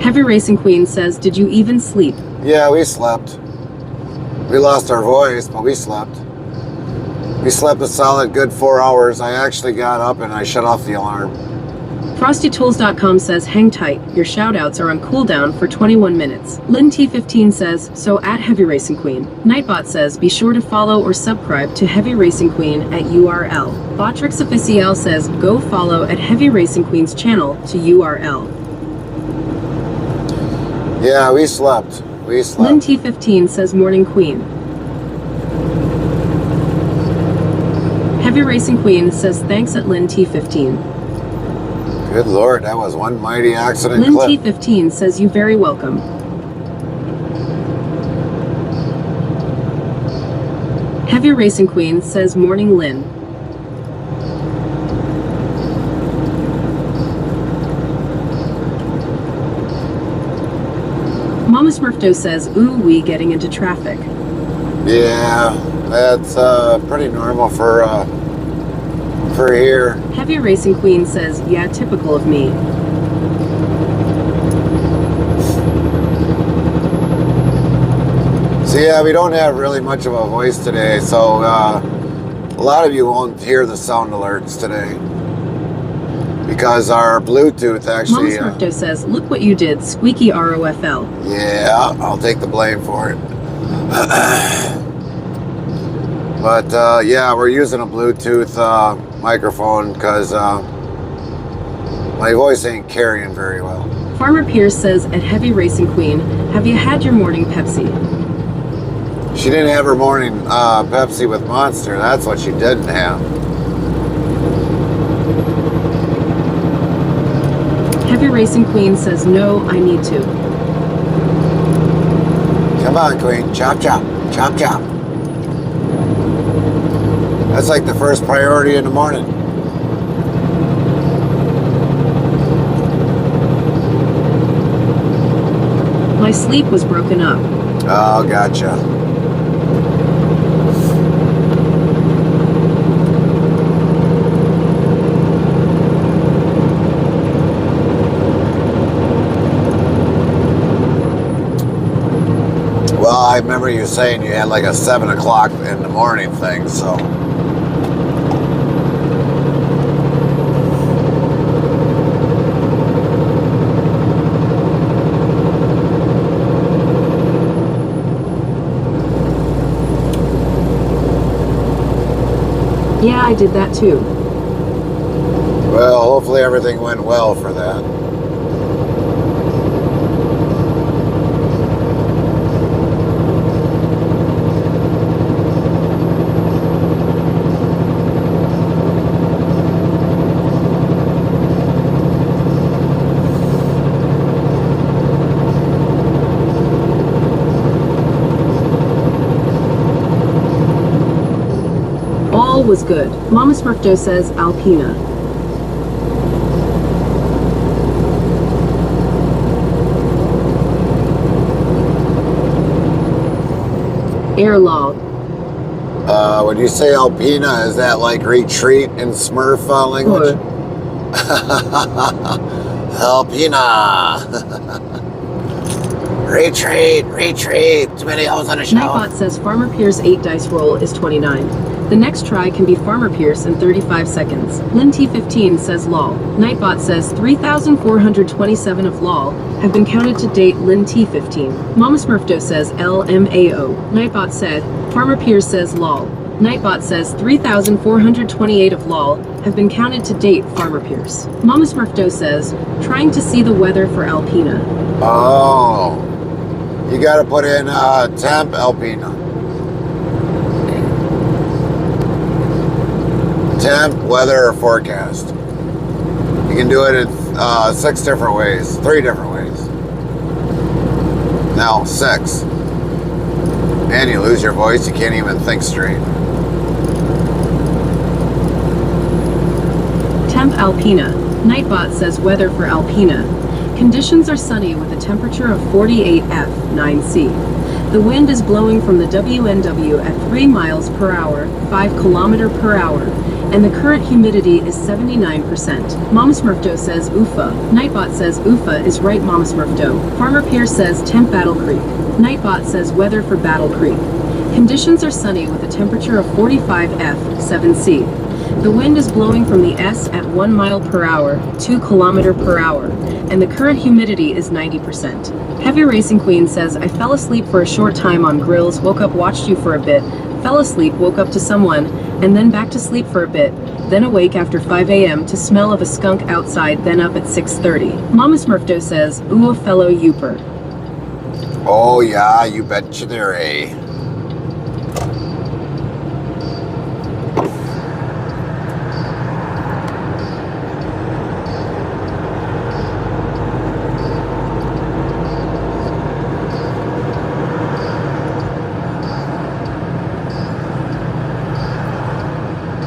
Heavy Racing Queen says, did you even sleep?
Yeah, we slept. We lost our voice, but we slept. We slept a solid good 4 hours. I actually got up and I shut off the alarm.
FrostyTools.com says, hang tight, your shoutouts are on cooldown for 21 minutes. Lynn T15 says, so at Heavy Racing Queen. Nightbot says, be sure to follow or subscribe to Heavy Racing Queen at URL. Botrix Official says, go follow at Heavy Racing Queen's channel to URL.
Yeah, we slept.
Lynn T15 says, morning queen. Heavy Racing Queen says, thanks at Lynn T15.
Good Lord, that was one mighty accident
Lynn
clip.
T15 says, you very welcome. Heavy Racing Queen says, morning Lynn. Mama Smurfdo says, ooh, we getting into traffic.
Yeah, that's pretty normal for here.
Heavy Racing Queen says, yeah, typical of me.
So yeah, we don't have really much of a voice today, so a lot of you won't hear the sound alerts today. Because our Bluetooth actually...
Mama Smurfdo says, look what you did, squeaky ROFL.
Yeah, I'll take the blame for it. But yeah, we're using a Bluetooth microphone because my voice ain't carrying very well.
Farmer Pierce says, at Heavy Racing Queen, have you had your morning Pepsi?
She didn't have her morning Pepsi with Monster. That's what she didn't have.
Heavy Racing Queen says, no, I need to.
Come on, Queen. Chop, chop. Chop, chop. That's like the first priority in the morning.
My sleep was broken up.
Oh, gotcha. Well, I remember you saying you had like a 7 o'clock in the morning thing, so.
Yeah, I did that too.
Well, hopefully everything went well for that.
All was good. Mama Smurfdo says Alpina. Air log.
When you say Alpina, is that like retreat in Smurf language? Alpina. Retreat. Too many holes on a shelf.
Nightbot says Farmer Pierce 8 dice roll is 29. The next try can be Farmer Pierce in 35 seconds. Lynn T15 says lol. Nightbot says 3,427 of lol have been counted to date. Lynn T15. Mama Smurfdo says LMAO. Nightbot said Farmer Pierce says lol. Nightbot says 3,428 of lol have been counted to date. Farmer Pierce. Mama Smurfdo says trying to see the weather for Alpina.
Oh, you got to put in temp Alpina. Temp, weather, or forecast. You can do it in 6 different ways, 3 different ways. No, 6. And you lose your voice, you can't even think straight.
Temp Alpina. Nightbot says weather for Alpina. Conditions are sunny with a temperature of 48 F, 9C. The wind is blowing from the WNW at 3 miles per hour, 5 kilometer per hour, and the current humidity is 79%. Mama Smurfdo says Ufa. Nightbot says Ufa is right. Mama Smurfdo. Farmer Pierce says temp Battle Creek. Nightbot says weather for Battle Creek. Conditions are sunny with a temperature of 45 F, 7C. The wind is blowing from the S at 1 mile per hour, 2 kilometer per hour, and the current humidity is 90%. Heavy Racing Queen says, I fell asleep for a short time on grills, woke up, watched you for a bit, fell asleep, woke up to someone, and then back to sleep for a bit, then awake after 5 a.m. to smell of a skunk outside, then up at 6:30. Mama Smurfdo says, ooh, a fellow youper.
Oh yeah, you betcha there, eh?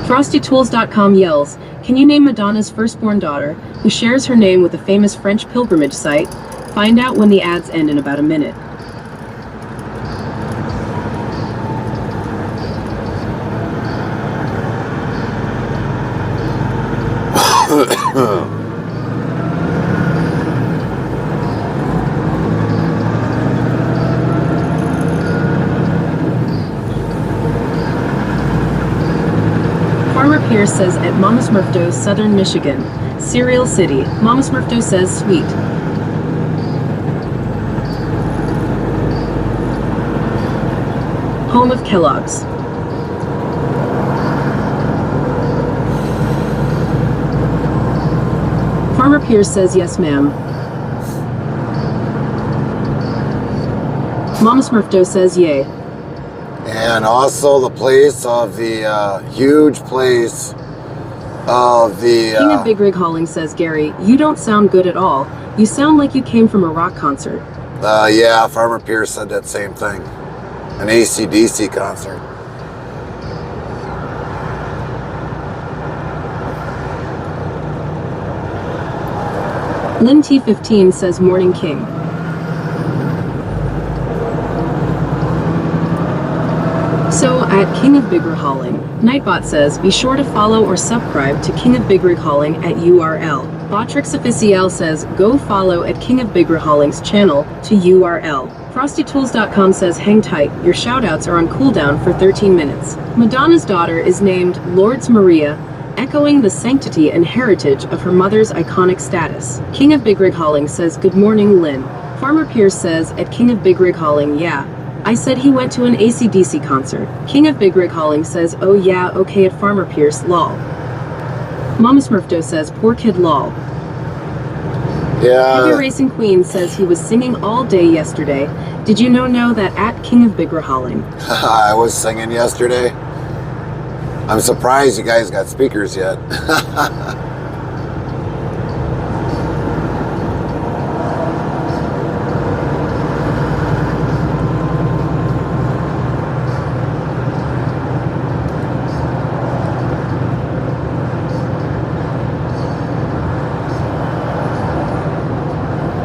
FrostyTools.com yells, can you name Madonna's firstborn daughter, who shares her name with a famous French pilgrimage site? Find out when the ads end in about a minute. Farmer Pierce says at Mama Smurfdo's Southern Michigan, Cereal City. Mama Smurfdo says sweet. Home of Kellogg's. Farmer Pierce says yes, ma'am. Mama Smurfdo says yay.
And also the place of the huge place of the
King of Big Rig Hauling says, Gary, you don't sound good at all. You sound like you came from a rock concert.
yeah, Farmer Pierce said that same thing. An AC/DC concert.
Lynn T15 says Morning King. So at King of Big Rig Hauling, Nightbot says be sure to follow or subscribe to King of Big Rig Hauling at URL. Botrix Official says go follow at King of Big Rig Hauling's channel to URL. FrostyTools.com says hang tight, your shoutouts are on cooldown for 13 minutes. Madonna's daughter is named Lourdes Maria, echoing the sanctity and heritage of her mother's iconic status. King of Big Rig Hauling says good morning, Lynn. Farmer Pierce says at King of Big Rig Hauling, yeah, I said he went to an AC/DC concert. King of Big Rig Hauling says, oh yeah, okay at Farmer Pierce, lol. Mama Smurfdo says, poor kid, lol. Heavy
Yeah,
Racing Queen says he was singing all day yesterday. Did you know that at King of Big Rig Hauling?
I was singing yesterday. I'm surprised you guys got speakers yet.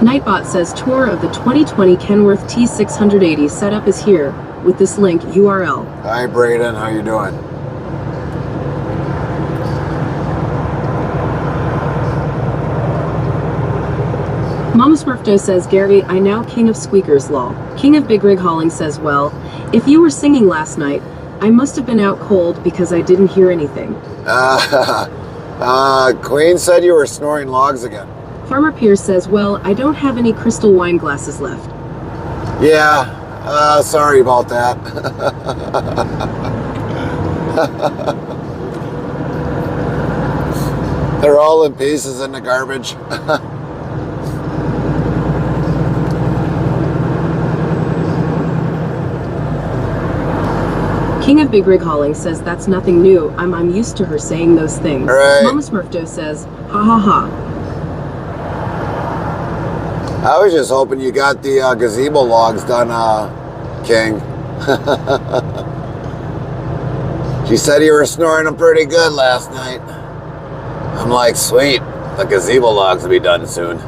Nightbot says tour of the 2020 Kenworth T680 setup is here with this link URL.
Hi, Braden. How you doing?
Mama Smurfdo says, Gary, I now King of Squeakers, lol. King of Big Rig Hauling says, well, if you were singing last night, I must have been out cold because I didn't hear anything.
Queen said you were snoring logs again.
Farmer Pierce says, well, I don't have any crystal wine glasses left.
Yeah, sorry about that. They're all in pieces in the garbage.
King of Big Rig Hauling says that's nothing new. I'm used to her saying those things.
Right.
Mama Smurfdo says, ha ha ha.
I was just hoping you got the gazebo logs done, King. She said you were snoring them pretty good last night. I'm like, sweet, the gazebo logs will be done soon.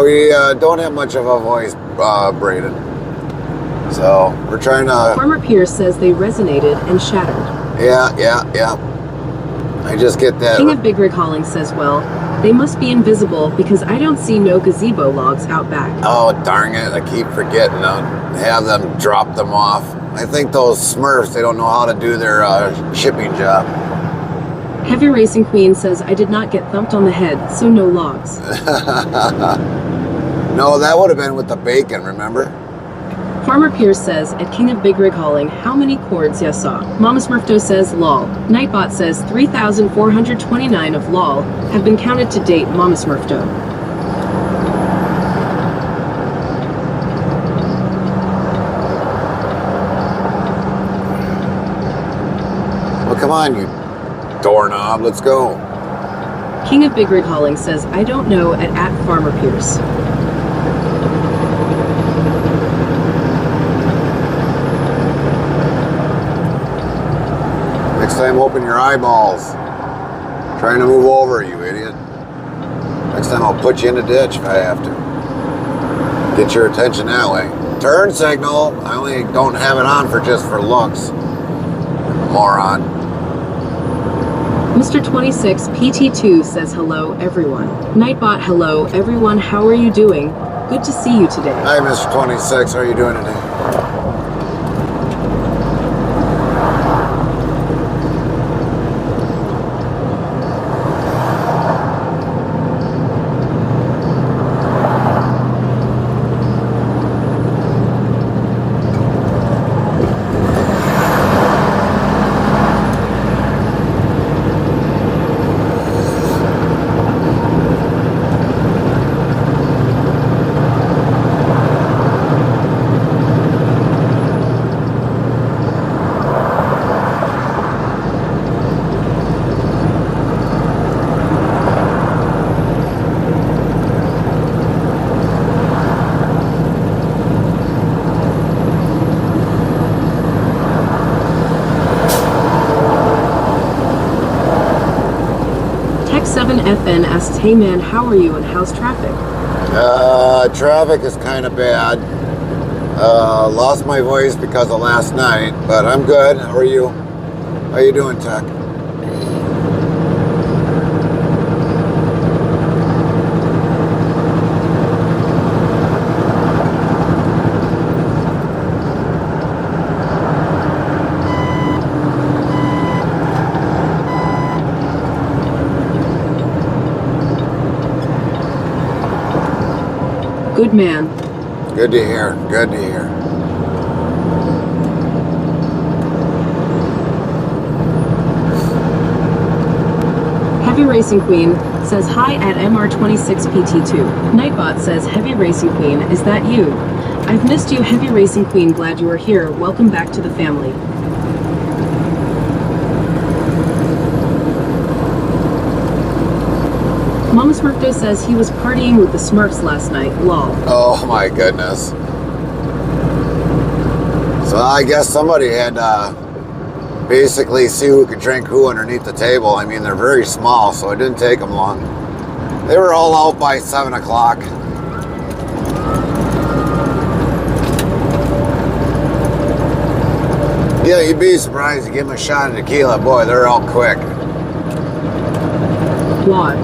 We don't have much of a voice, Braden. So we're trying to...
Farmer Pierce says they resonated and shattered.
Yeah. I just get that.
King of Big Rig Hauling says, well, they must be invisible because I don't see no gazebo logs out back.
Oh, darn it. I keep forgetting to have them drop them off. I think those Smurfs, they don't know how to do their shipping job.
Heavy Racing Queen says, I did not get thumped on the head, so no logs.
No, that would have been with the bacon, remember?
Farmer Pierce says, at King of Big Rig Hauling, how many cords ya saw? Mama Smurfdo says, lol. Nightbot says, 3,429 of lol have been counted to date, Mama Smurfdo.
Well, come on, you doorknob, let's go.
King of Big Rig Hauling says, I don't know at Farmer Pierce.
Next time, open your eyeballs. Trying to move over, you idiot. Next time, I'll put you in a ditch if I have to. Get your attention that way. Turn signal. I only don't have it on for looks. Moron.
Mr. 26 PT2 says hello everyone. Nightbot, hello everyone, how are you doing? Good to see you today.
Hi, Mr. 26. How are you doing today?
FN asks, hey man, how are you and how's traffic?
Traffic is kind of bad. Lost my voice because of last night, but I'm good. How are you? How you doing, Tech?
Good man.
Good to hear. Good to hear.
Heavy Racing Queen says hi at MR26PT2. Nightbot says, Heavy Racing Queen, is that you? I've missed you, Heavy Racing Queen. Glad you are here. Welcome back to the family. Mama Smurfdo says he was partying with the Smurfs last night. Lol.
Oh my goodness. So I guess somebody had basically see who could drink who underneath the table. I mean, they're very small, so it didn't take them long. They were all out by 7 o'clock. Yeah, you'd be surprised. You give them a shot of tequila, boy, they're out quick.
Flawed.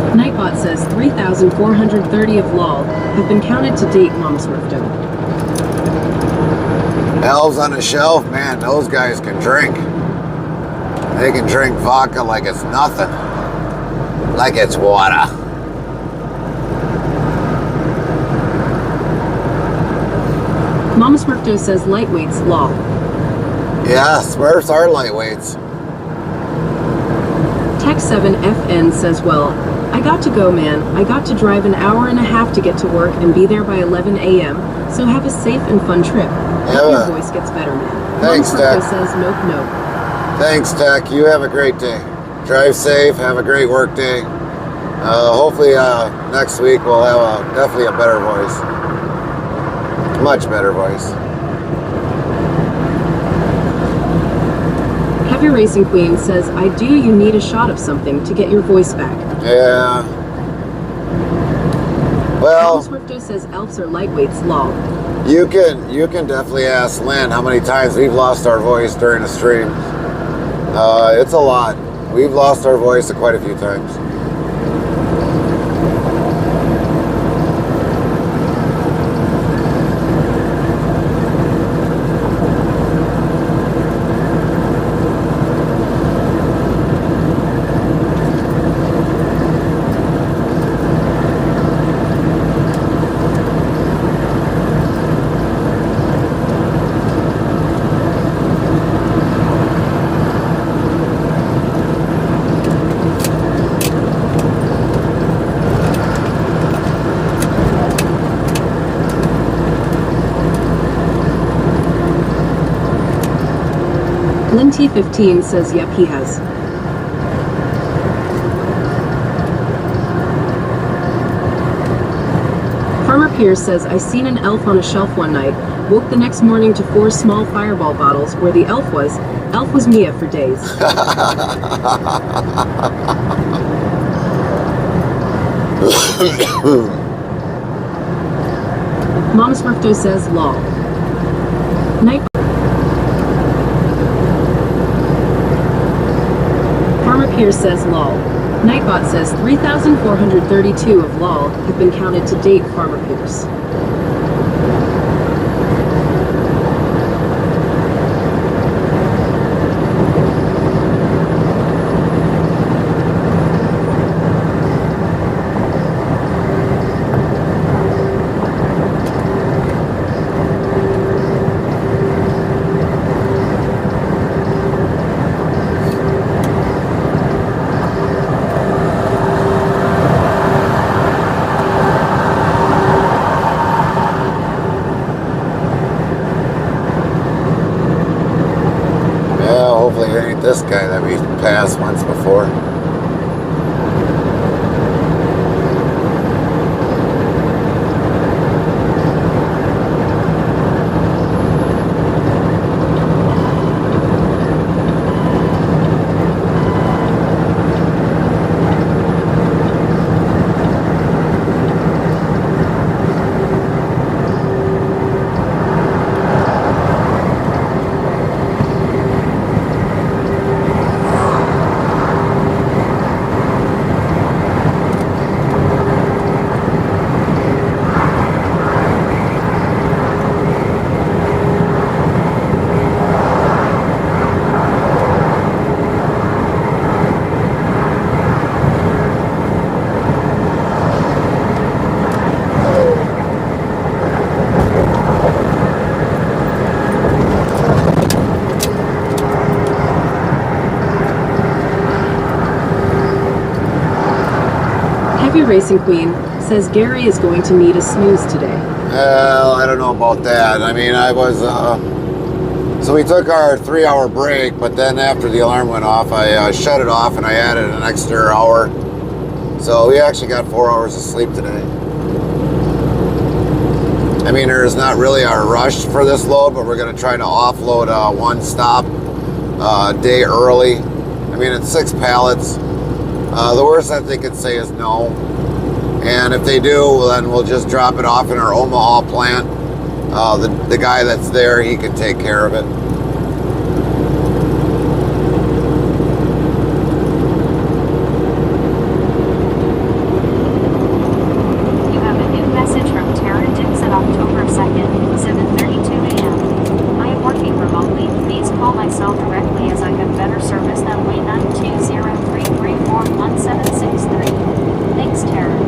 Nightbot says 3,430 of LOL have been counted to date, Mama Smurfdo.
Elves on the shelf, man, those guys can drink. They can drink vodka like it's nothing. Like it's water.
Mama Smurfdo says lightweights, lol.
Yeah, Smurfs are lightweights.
Tech7FN says, well, I got to go, man. I got to drive an hour and a half to get to work and be there by 11 a.m. So have a safe and fun trip. Hope your voice gets better, man.
Thanks,
Mama
Tech.
Smurfdo says, nope, nope.
Thanks, Tech. You have a great day. Drive safe. Have a great work day. Hopefully next week we'll have definitely a better voice. Much better voice.
Heavy Racing Queen says, I do you need a shot of something to get your voice back.
Yeah. Well,
Mama Smurfdo says elves are lightweights, lol.
you can definitely ask Lynn how many times we've lost our voice during the stream. It's a lot. We've lost our voice quite a few times.
Lynn T15 says, yep, he has. Farmer Pierce says, I seen an elf on a shelf one night. Woke the next morning to 4 small fireball bottles. Where the elf was Mia for days. Mama Smurfdo says, lol. Night. Farmer Pierce says, lol. Nightbot says 3,432 of lol have been counted to date, Farmer Pierce.
Hopefully it ain't this guy that we passed once before.
Trophy Racing Queen says Gary is going to need a snooze today.
Well, I don't know about that. I mean, I was, so we took our 3-hour break, but then after the alarm went off, I shut it off and I added an extra hour. So we actually got 4 hours of sleep today. I mean, there's not really a rush for this load, but we're going to try to offload one stop a day early. I mean, it's 6 pallets. The worst that they could say is no. And if they do, then we'll just drop it off in our Omaha plant. The guy that's there, he can take care of it.
You have a new message from Tara Dixon, October 2nd, 7:32 a.m. I am working remotely. Please call my cell directly as I have better service than way 920-334-1763. Thanks, Tara.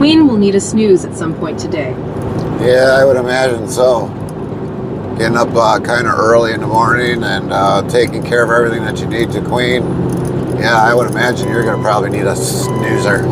Queen will need a snooze at some point today.
Yeah, I would imagine so. Getting up kind of early in the morning and taking care of everything that you need to Queen. Yeah, I would imagine you're going to probably need a snoozer.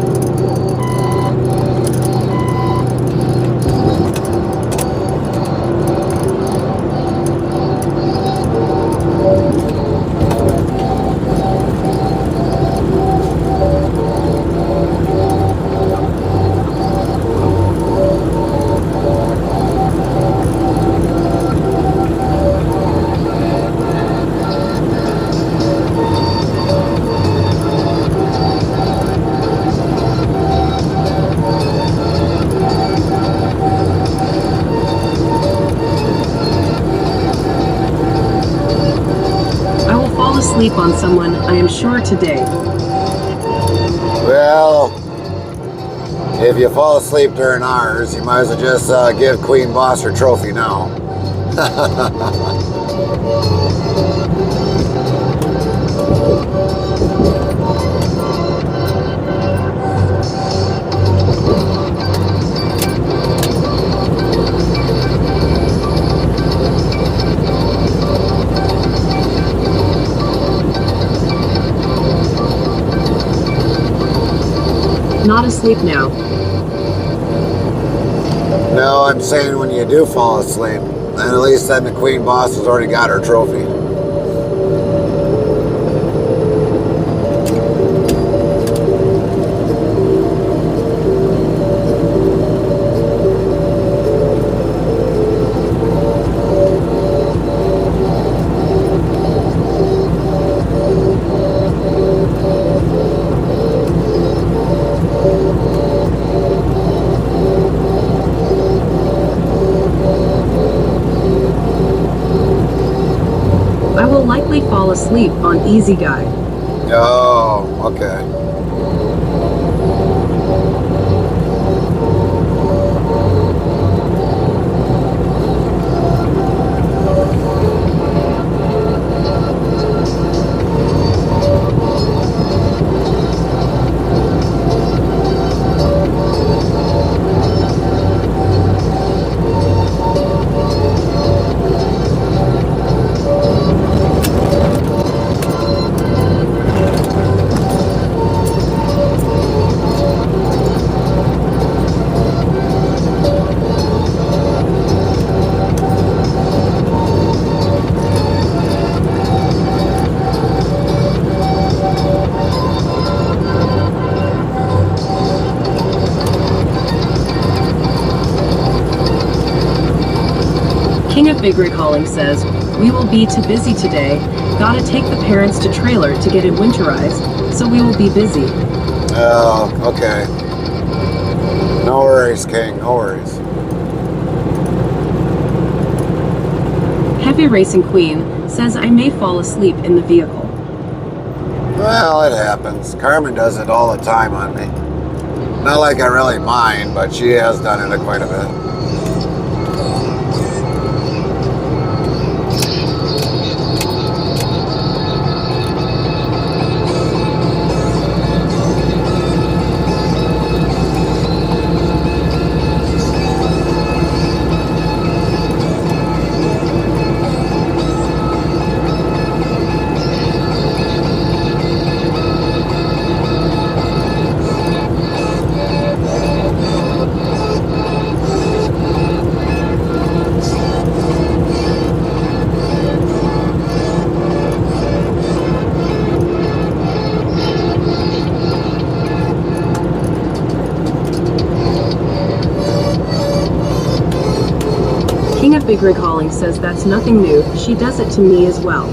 asleep on someone, I am sure, today.
Well, if you fall asleep during ours, you might as well just give Queen Boss her trophy now.
Not asleep now.
No, I'm saying when you do fall asleep, and at least then the Queen Boss has already got her trophy.
I will likely fall asleep on Easy Guy.
Oh, okay.
King of Big Rig Hauling says, we will be too busy today. Gotta take the parents to trailer to get it winterized, so we will be busy.
Oh, okay. No worries, King, no worries.
Heavy Racing Queen says I may fall asleep in the vehicle.
Well, it happens. Carmen does it all the time on me. Not like I really mind, but she has done it quite a bit.
King of Big Rig Hauling says that's nothing new. She does it to me as well.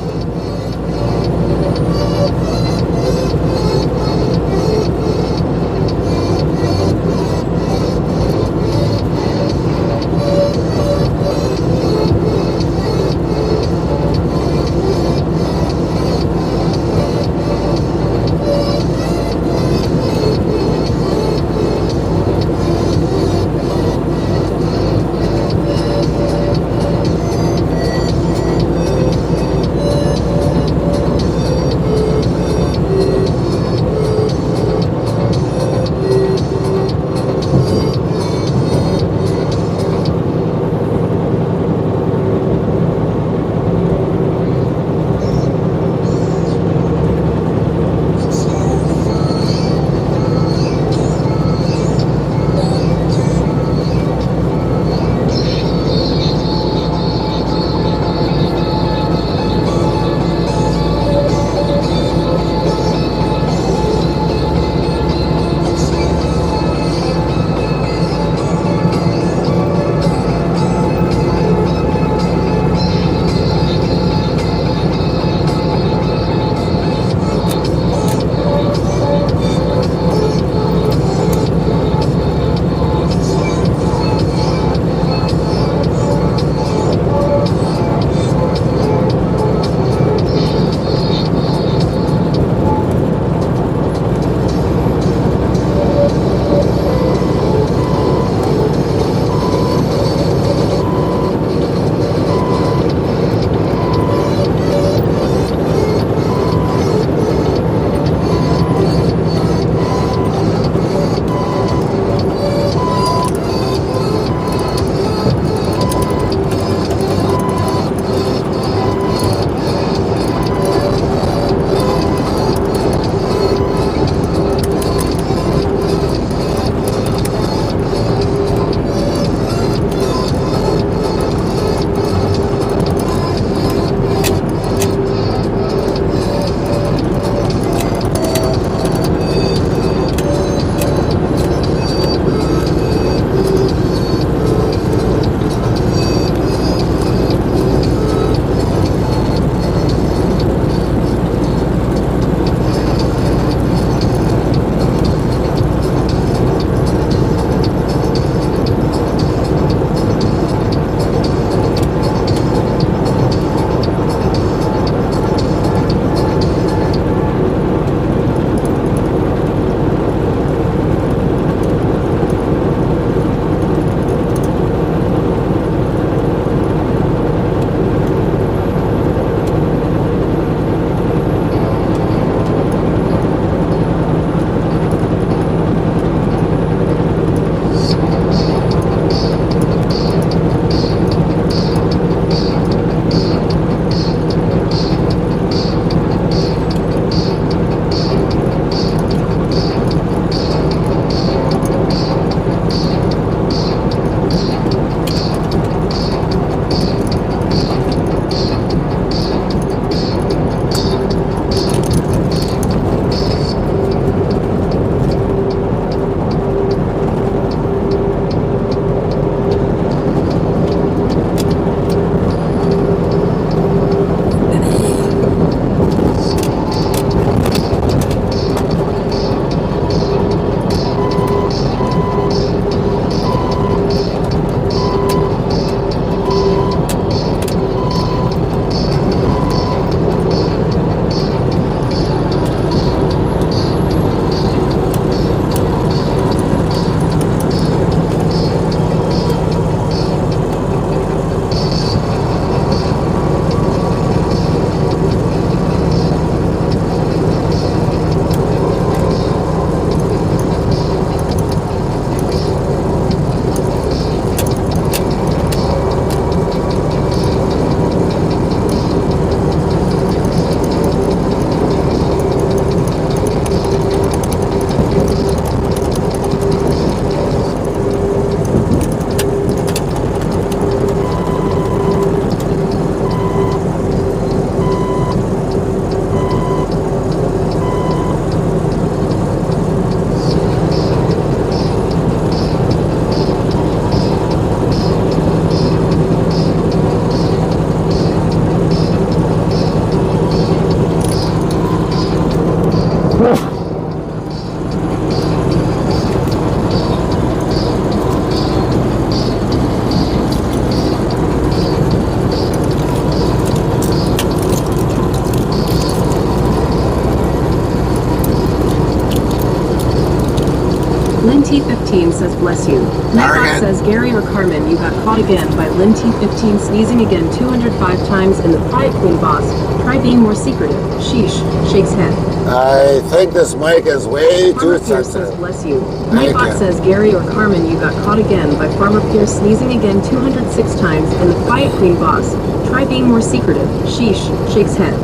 Lynn T15 says bless you. Nightbot says Gary or Carmen, you got caught again by Lynn T15 sneezing again 205 times in the Quiet Queen boss. Try being more secretive. Sheesh. Shakes head.
I think this mic is way
Farmer
too
Pierce
sensitive.
says bless you.
Thank
Nightbot
you.
says Gary or Carmen, you got caught again by Farmer Pierce sneezing again 206 times in the Quiet Queen boss. Try being more secretive. Sheesh. Shakes head.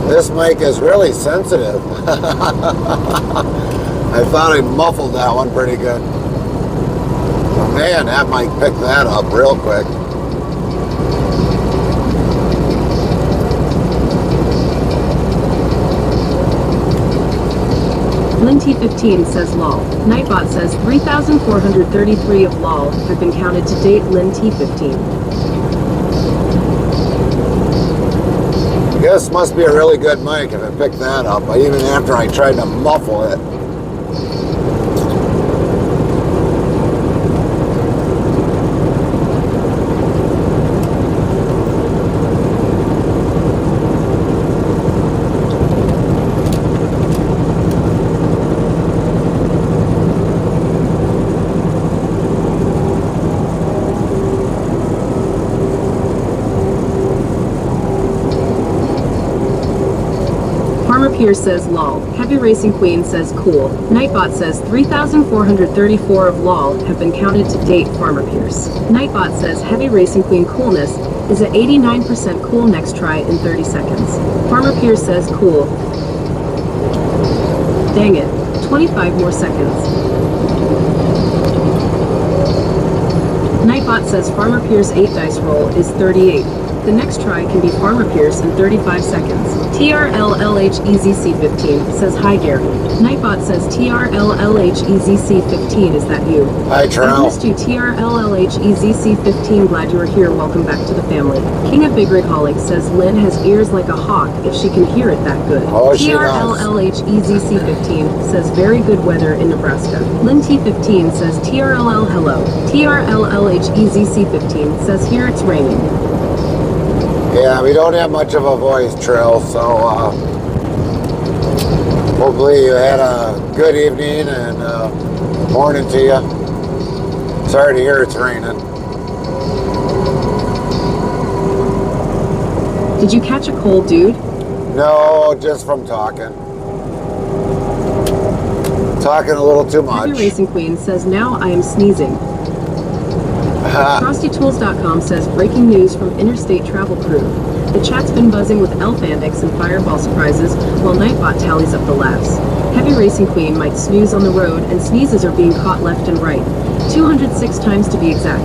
This mic is really sensitive. I thought I muffled that one pretty good. Oh, man, that mic picked that up real quick.
Lynn T15 says lol. Nightbot says 3,433 of lol have been counted to date. Lynn T15.
This must be a really good mic if it picked that up, even after I tried to muffle it.
Farmer Pierce says lol. Heavy Racing Queen says cool. Nightbot says 3,434 of lol have been counted to date. Farmer Pierce. Nightbot says Heavy Racing Queen coolness is at 89% cool. Next try in 30 seconds. Farmer Pierce says cool. Dang it. 25 more seconds. Nightbot says Farmer Pierce 8 dice roll is 38. The next try can be Farmer Pierce in 35 seconds. TRLLHEZC15 says hi Gary. Nightbot says TRLLHEZC15, is that you?
Hi,
I
Trell.
missed you TRLLHEZC15, glad you are here, welcome back to the family. King of Big Rig Holic says Lynn has ears like a hawk if she can hear it that good.
Oh, she does.
TRLLHEZC15 says very good weather in Nebraska. Lynn T15 says TRLL hello. TRLLHEZC15 says here it's raining.
Yeah, we don't have much of a voice, Trill, so hopefully you had a good evening and morning to you. Sorry to hear it's raining.
Did you catch a cold, dude?
No, just from talking. Talking a little too
Heavy
much.
Racing Queen says now I am sneezing. FrostyTools.com says breaking news from Interstate Travel Crew. The chat's been buzzing with elf antics and fireball surprises while Nightbot tallies up the laughs. Heavy Racing Queen might snooze on the road and sneezes are being caught left and right. 206 times to be exact.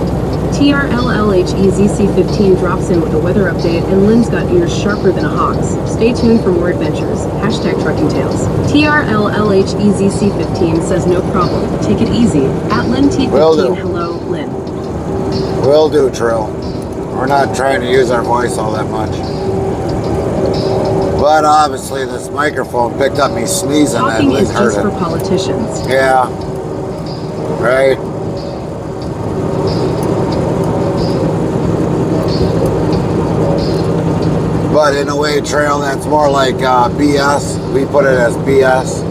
TRLLHEZC15 drops in with a weather update and Lynn's got ears sharper than a hawk's. Stay tuned for more adventures. Hashtag Trucking Tales. TRLLHEZC15 says no problem. Take it easy. At Lynn
Will do.
T15, hello, Lynn.
Will do, Trill. We're not trying to use our voice all that much. But obviously this microphone picked up me sneezing
Talking
and
is
heard
just for
it.
politicians.
Yeah. Right. But in a way, Trail, that's more like BS. We put it as BS.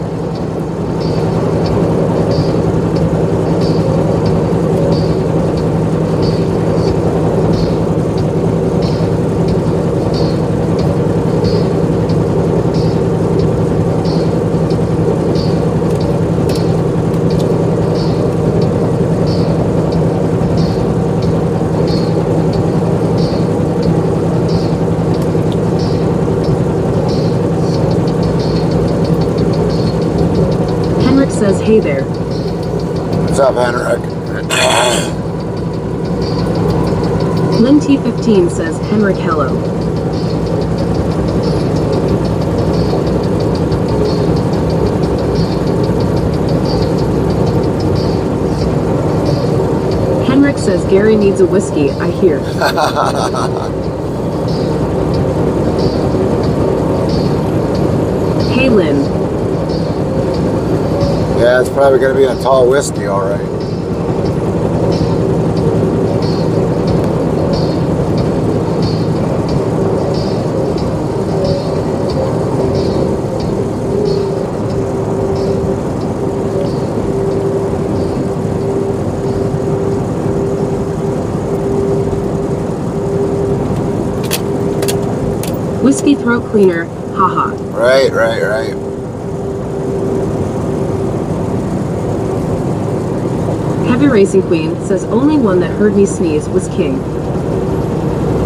Henrik says, hey there.
What's up, Henrik?
Lynn T15 says, Henrik, hello. Henrik says, Gary needs a whiskey, I hear. Hey, Lynn.
Yeah, it's probably going to be a tall whiskey, all right.
Whiskey throat cleaner, haha.
Right, right, right.
Heavy Racing Queen says only one that heard me sneeze was King.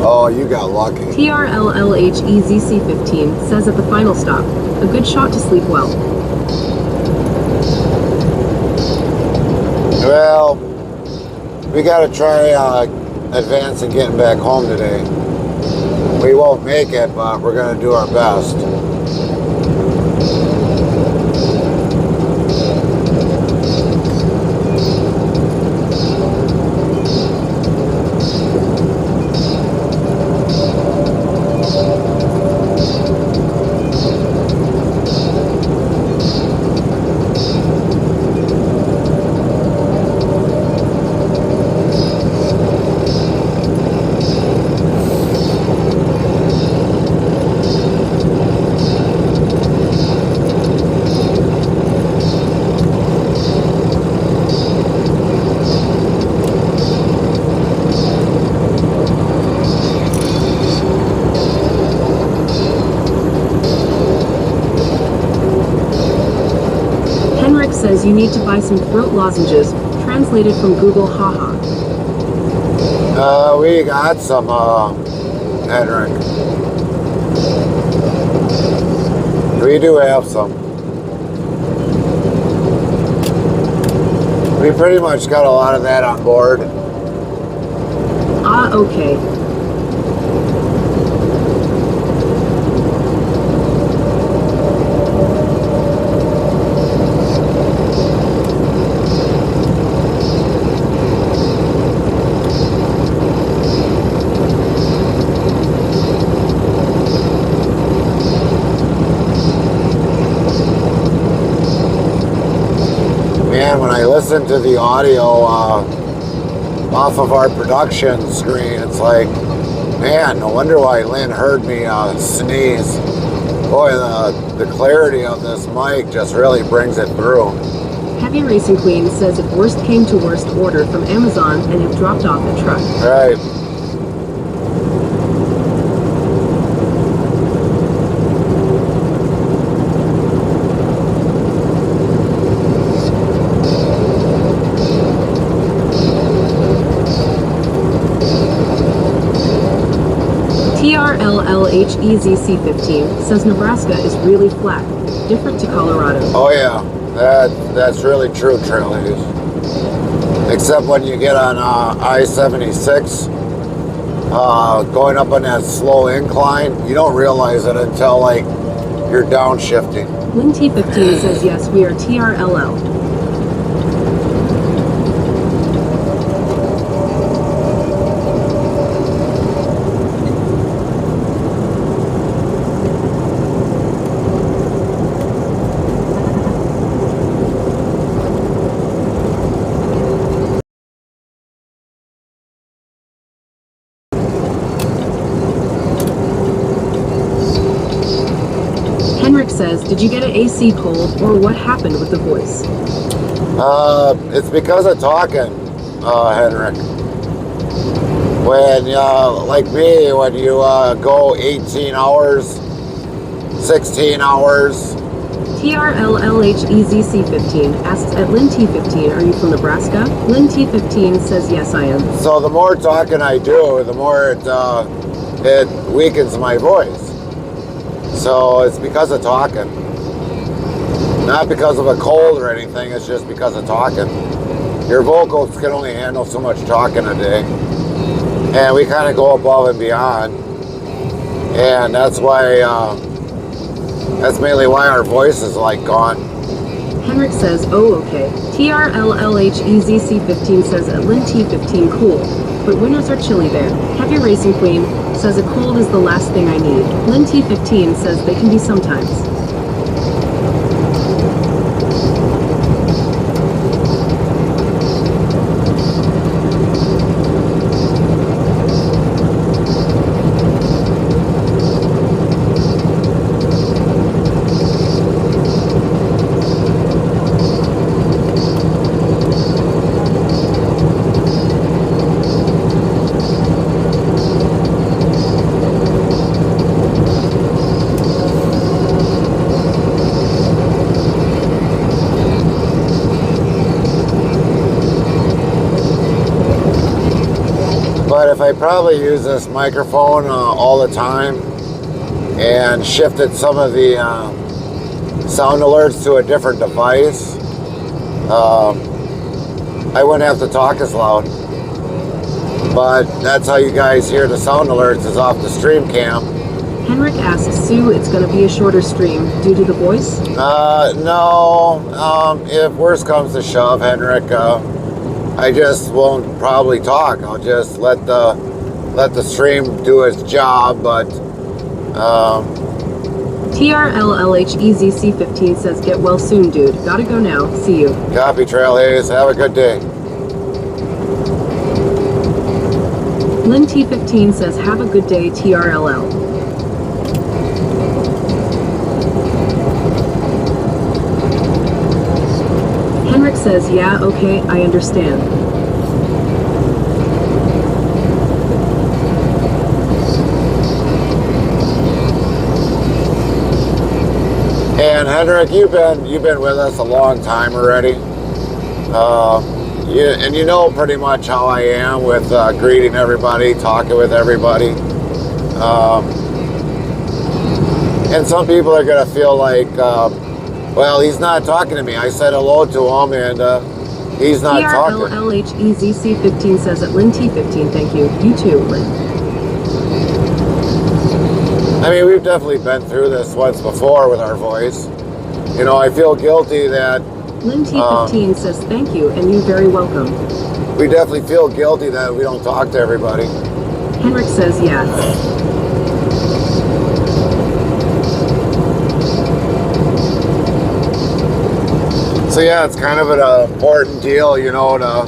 Oh, you got lucky.
TRLLHEZC15 says at the final stop, a good shot to sleep well.
Well, we gotta try advancing getting back home today. We won't make it, but we're gonna do our best.
Says you need to buy some throat lozenges, translated from Google, haha.
We got some, Henrik. We do have some. We pretty much got a lot of that on board.
Ah, okay.
When I listen to the audio off of our production screen, it's like, man, no wonder why Lynn heard me sneeze. Boy, the clarity of this mic just really brings it through.
Heavy Racing Queen says if worst came to worst, order from Amazon and have dropped off a truck.
Right.
TRLLHEZC15 says Nebraska is really flat, different to Colorado.
Oh yeah, that's really true, Trailheads. Except when you get on I-76, going up on that slow incline, you don't realize it until like you're downshifting.
Lynn T15 says yes, we are TRLL. Says, did you get an AC cold, or what happened with the voice?
It's because of talking, Henrik. When, like me, when you go 18 hours, 16 hours.
TRLLHEZC15 asks at Lynn T15, are you from Nebraska? Lynn T15 says, yes, I am.
So the more talking I do, the more it weakens my voice. So it's because of talking. Not because of a cold or anything, it's just because of talking. Your vocals can only handle so much talking a day. And we kind of go above and beyond. And that's why, that's mainly why our voice is like gone.
Henrik says, oh, okay. TRLLHEZC15 says at Lynn T15, cool. But winters are chilly there. Heavy Racing Queen says a cold is the last thing I need. Lynn T15 says they can be sometimes.
if I probably use this microphone all the time and shifted some of the sound alerts to a different device, I wouldn't have to talk as loud. But that's how you guys hear the sound alerts, is off the stream cam.
Henrik asks Sue, it's going to be a shorter stream due to the voice?
No. If worse comes to shove, Henrik, I just won't probably talk. I'll just let the stream do its job. But
TRLLHEZC15 says, get well soon, dude. Gotta go now. See you.
Copy, Trailhaze. Have a good day.
Lynn T15 says, have a good day, TRLL. Henrik says, yeah, okay, I understand.
And Henrik, you've been with us a long time already. And you know pretty much how I am with greeting everybody, talking with everybody. And some people are going to feel like, well, he's not talking to me. I said hello to him, and he's not talking.
TRLLHEZC15 says at Lynn T15, thank you. You too, Lynn.
I mean, we've definitely been through this once before with our voice. You know, I feel guilty that...
Lynn T15 says thank you, and you're very welcome.
We definitely feel guilty that we don't talk to everybody.
Henrik says yes.
So yeah, it's kind of an important deal, you know, to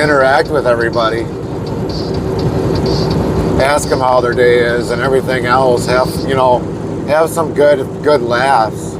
interact with everybody. Ask them how their day is and everything else. Have some good laughs.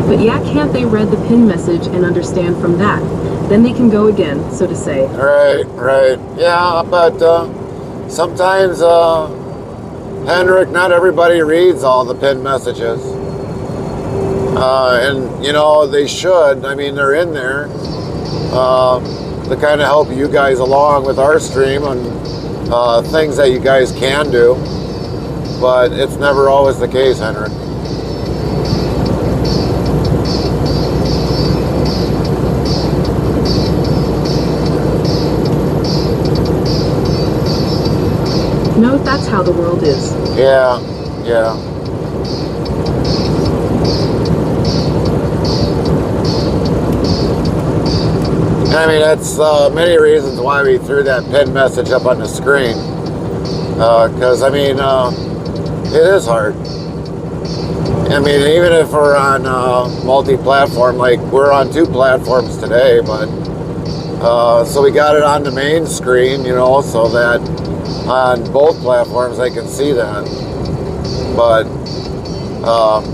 But yeah, can't they read the pin message and understand from that? Then they can go again, so to say.
Right. Yeah, but sometimes, Henrik, not everybody reads all the pin messages. And, you know, they should. I mean, they're in there to kind of help you guys along with our stream and things that you guys can do. But it's never always the case, Henrik.
No, that's how the world is.
Yeah. I mean, that's many reasons why we threw that pin message up on the screen. Because, I mean, it is hard. I mean, even if we're on multi-platform, like we're on 2 platforms today, but so we got it on the main screen, you know, so that on both platforms they can see that. But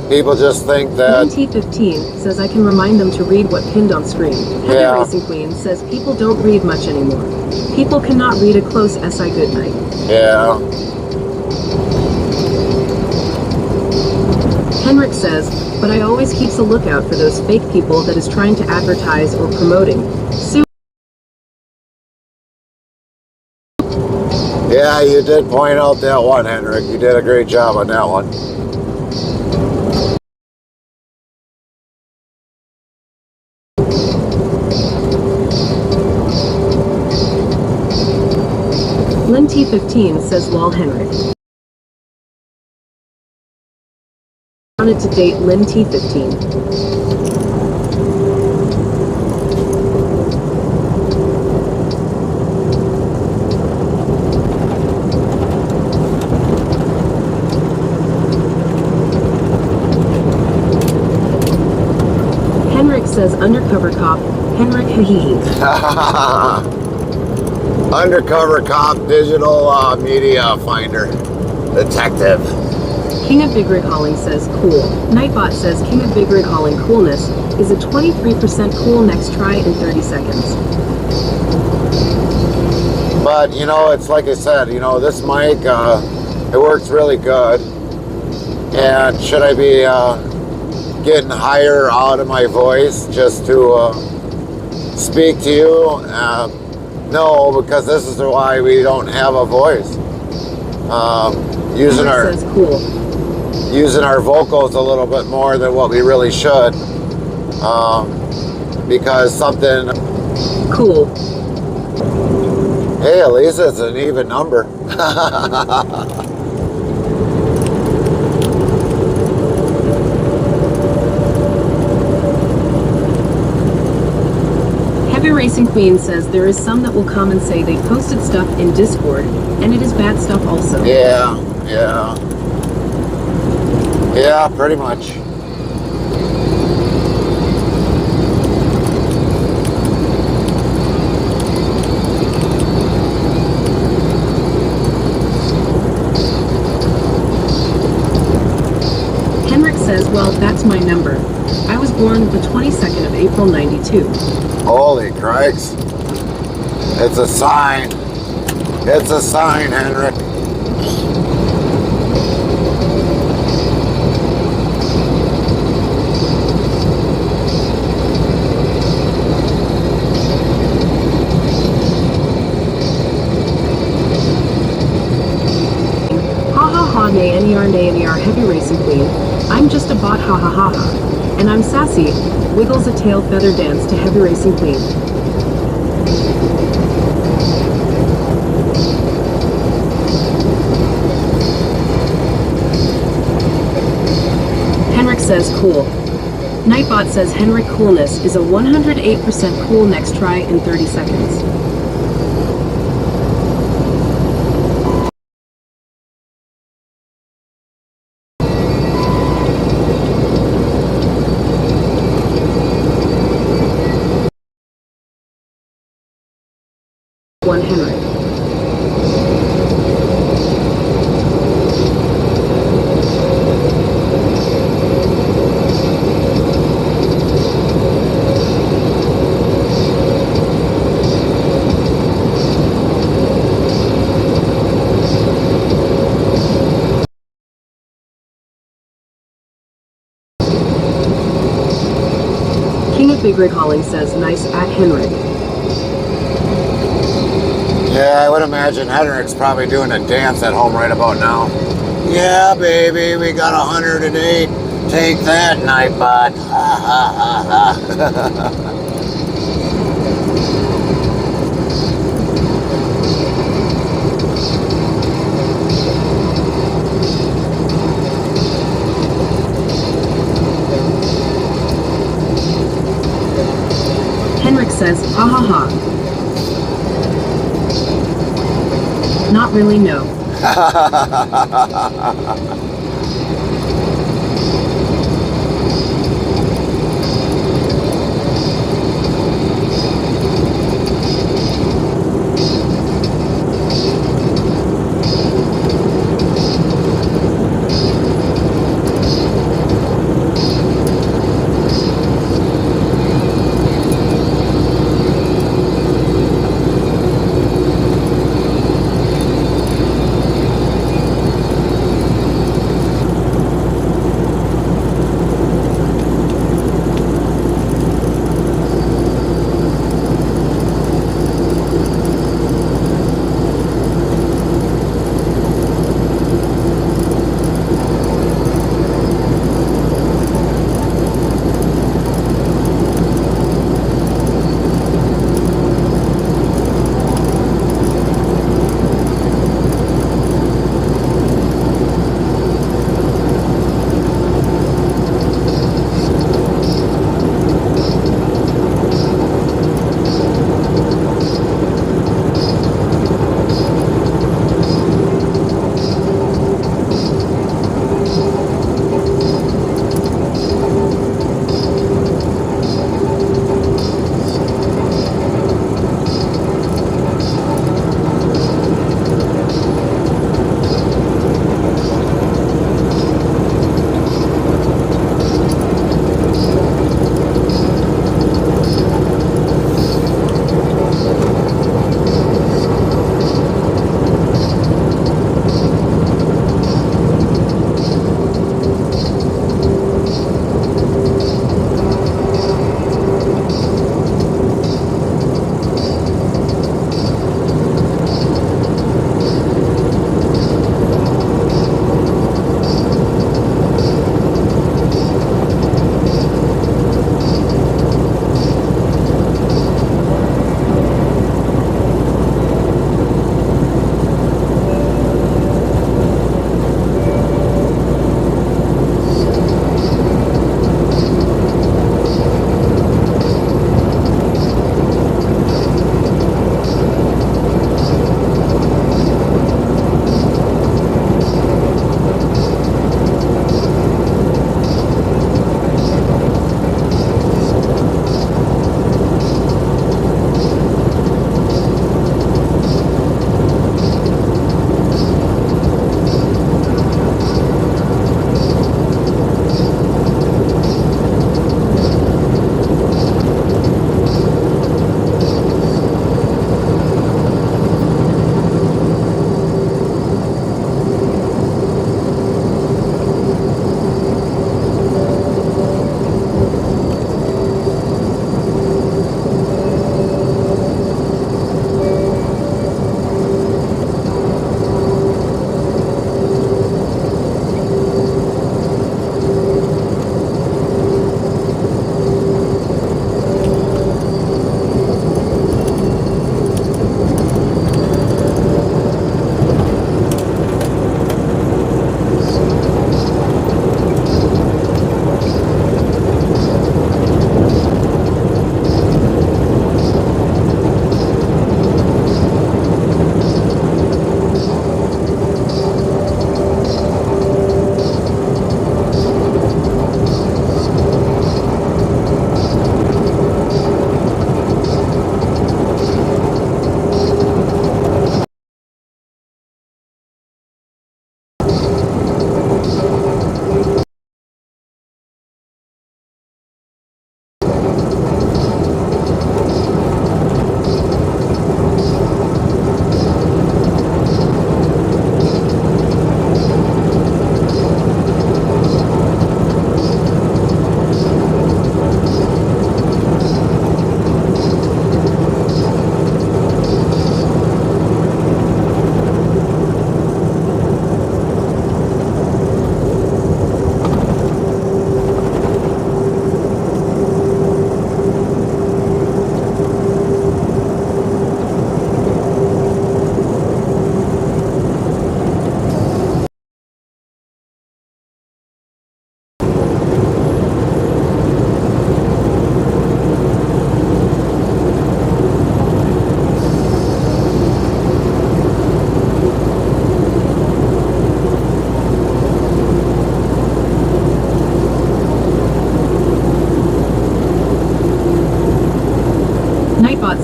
people just think that...
T15 says I can remind them to read what pinned on screen. Heather Racing Queen says people don't read much anymore. People cannot read a close SI goodnight.
Yeah.
Henrik says, but I always keeps a lookout for those fake people that is trying to advertise or promoting.
Yeah, you did point out that one, Henrik. You did a great job on that one.
Lynn T15 says lol Henrik. Wanted to date Lynn T15. Says undercover cop, Henrik Hahihi.
Undercover cop digital media finder. detective.
King of Big Rig Hauling says cool. Nightbot says King of Big Rig Hauling coolness is a 23% cool next try in 30 seconds.
But, you know, it's like I said, you know, this mic, it works really good. And should I be getting higher out of my voice just to speak to you? No, because this is why we don't have a voice. Using our
says cool.
Using our vocals a little bit more than what we really should, because something
cool.
Hey, at least it's an even number.
Heavy Racing Queen says there is some that will come and say they posted stuff in Discord, and it is bad stuff also.
Yeah, pretty much.
Says, well, that's my number. I was born the 22nd of April, 92.
Holy Christ. It's a sign. It's a sign, Henrik.
Ha ha ha, nay, ner, Heavy Racing Queen. I'm just a bot, ha ha ha ha. And I'm sassy. Wiggles a tail feather dance to Heavy Racing Queen. Henrik says cool. Nightbot says Henrik coolness is a 108% cool next try in 30 seconds. One Henrik. King of Big Rig Hauling says nice at Henrik.
Yeah, I would imagine Henrik's probably doing a dance at home right about now. Yeah, baby, we got 108. Take that, Nightbot. Ha ha ha ha.
Henrik says, ha ha ha. Not really, no.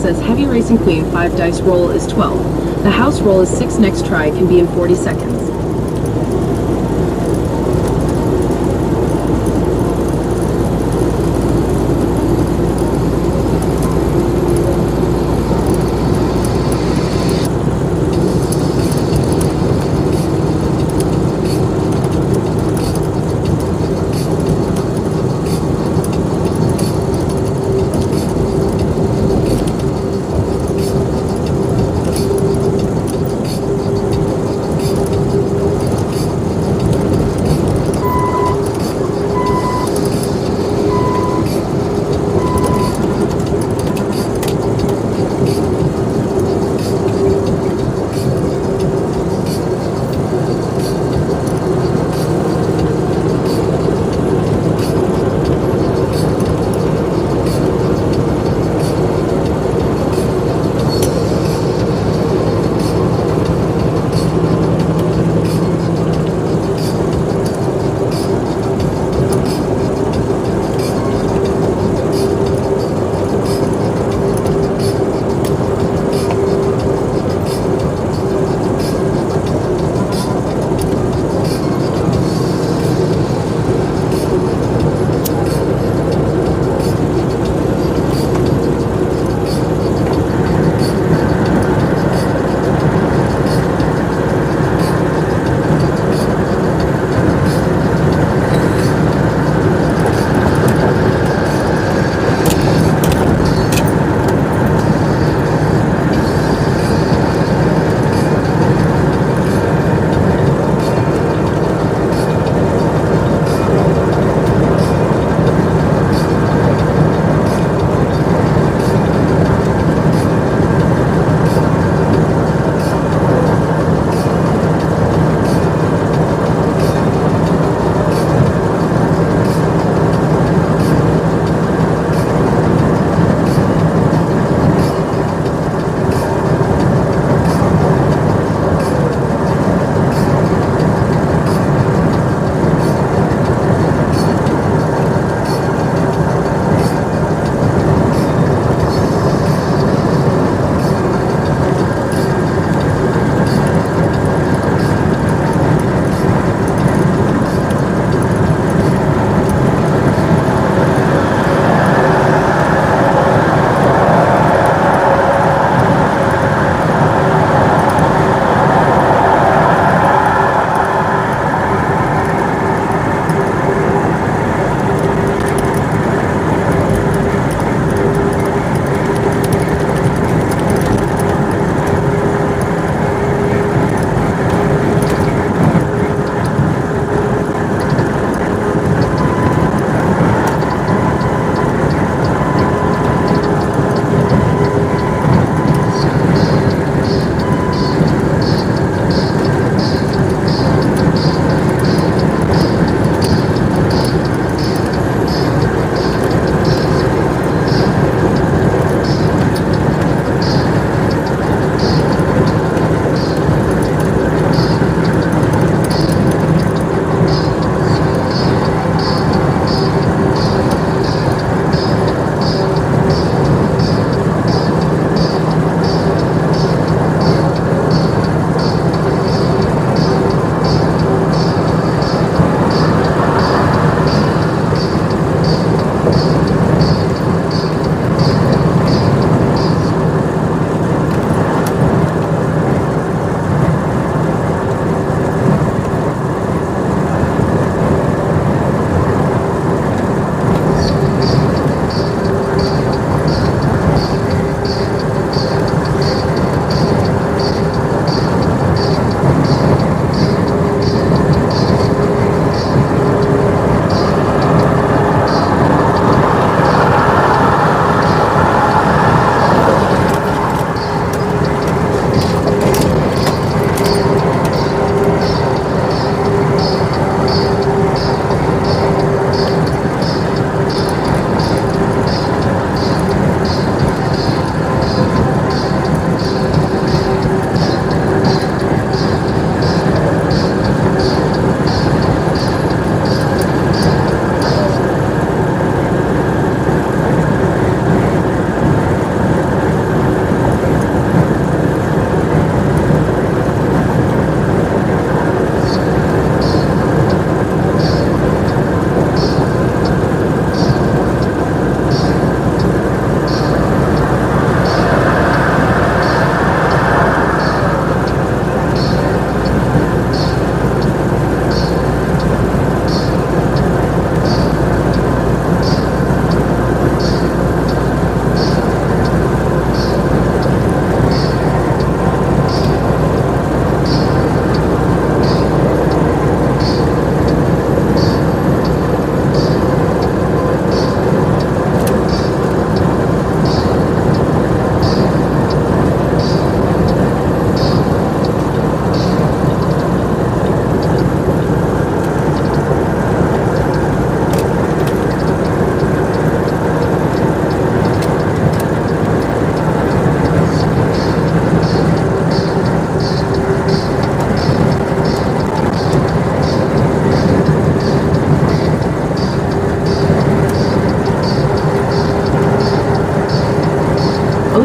says heavy racing queen 5 dice roll is 12. The house roll is 6. Next try can be in 40 seconds.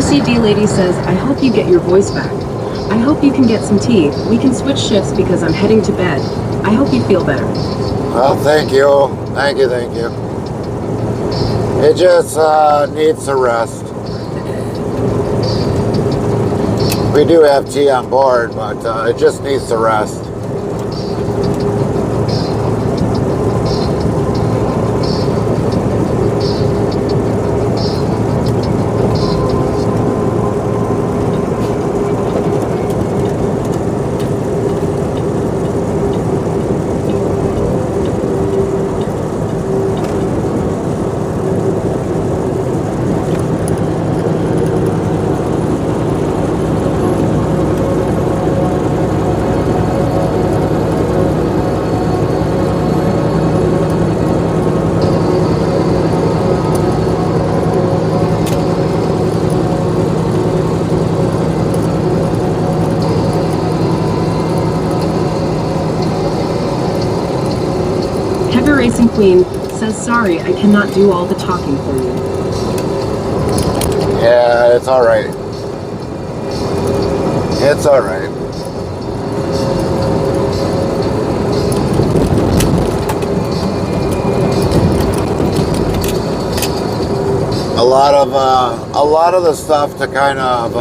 OCD Lady says, I hope you get your voice back. I hope you can get some tea. We can switch shifts because I'm heading to bed. I hope you feel better.
Well, thank you. Thank you, thank you. It just needs a rest. We do have tea on board, but it just needs to rest.
Heavy Racing Queen says, sorry, I cannot do all the talking for you.
Yeah, it's all right. It's all right. A lot of the stuff to kind of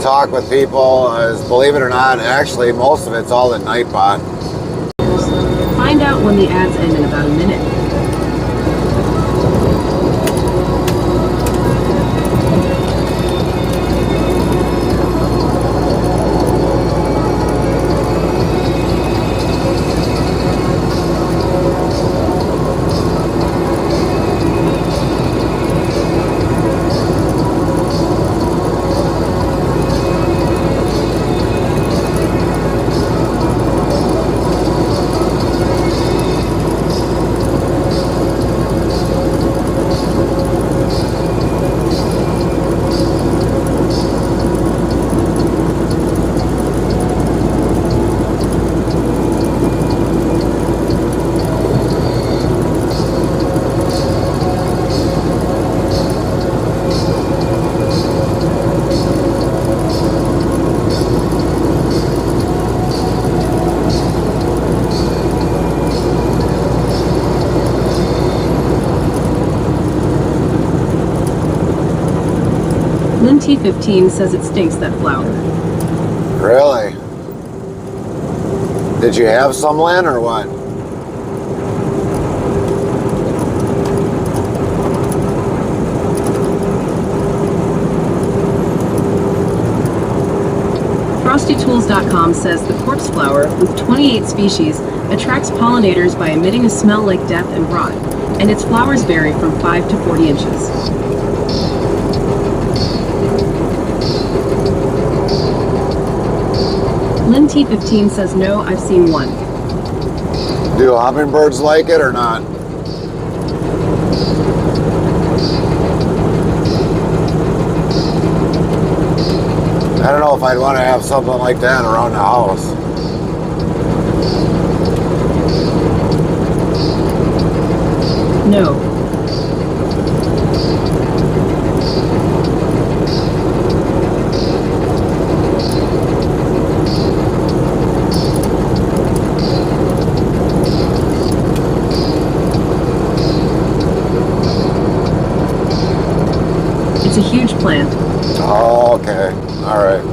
talk with people is, believe it or not, actually most of it's all in Nightbot.
Find out when the ads end in about a minute. Lynn T15 says it stinks, that flower.
Really? Did you have some, Lynn, or what?
FrostyTools.com says the corpse flower, with 28 species, attracts pollinators by emitting a smell like death and rot, and its flowers vary from 5 to 40 inches. Lynn T15 says, no, I've seen one.
Do hummingbirds like it or not? I don't know if I'd want to have something like that around the house.
No. It's a huge plant.
Oh, okay. All right.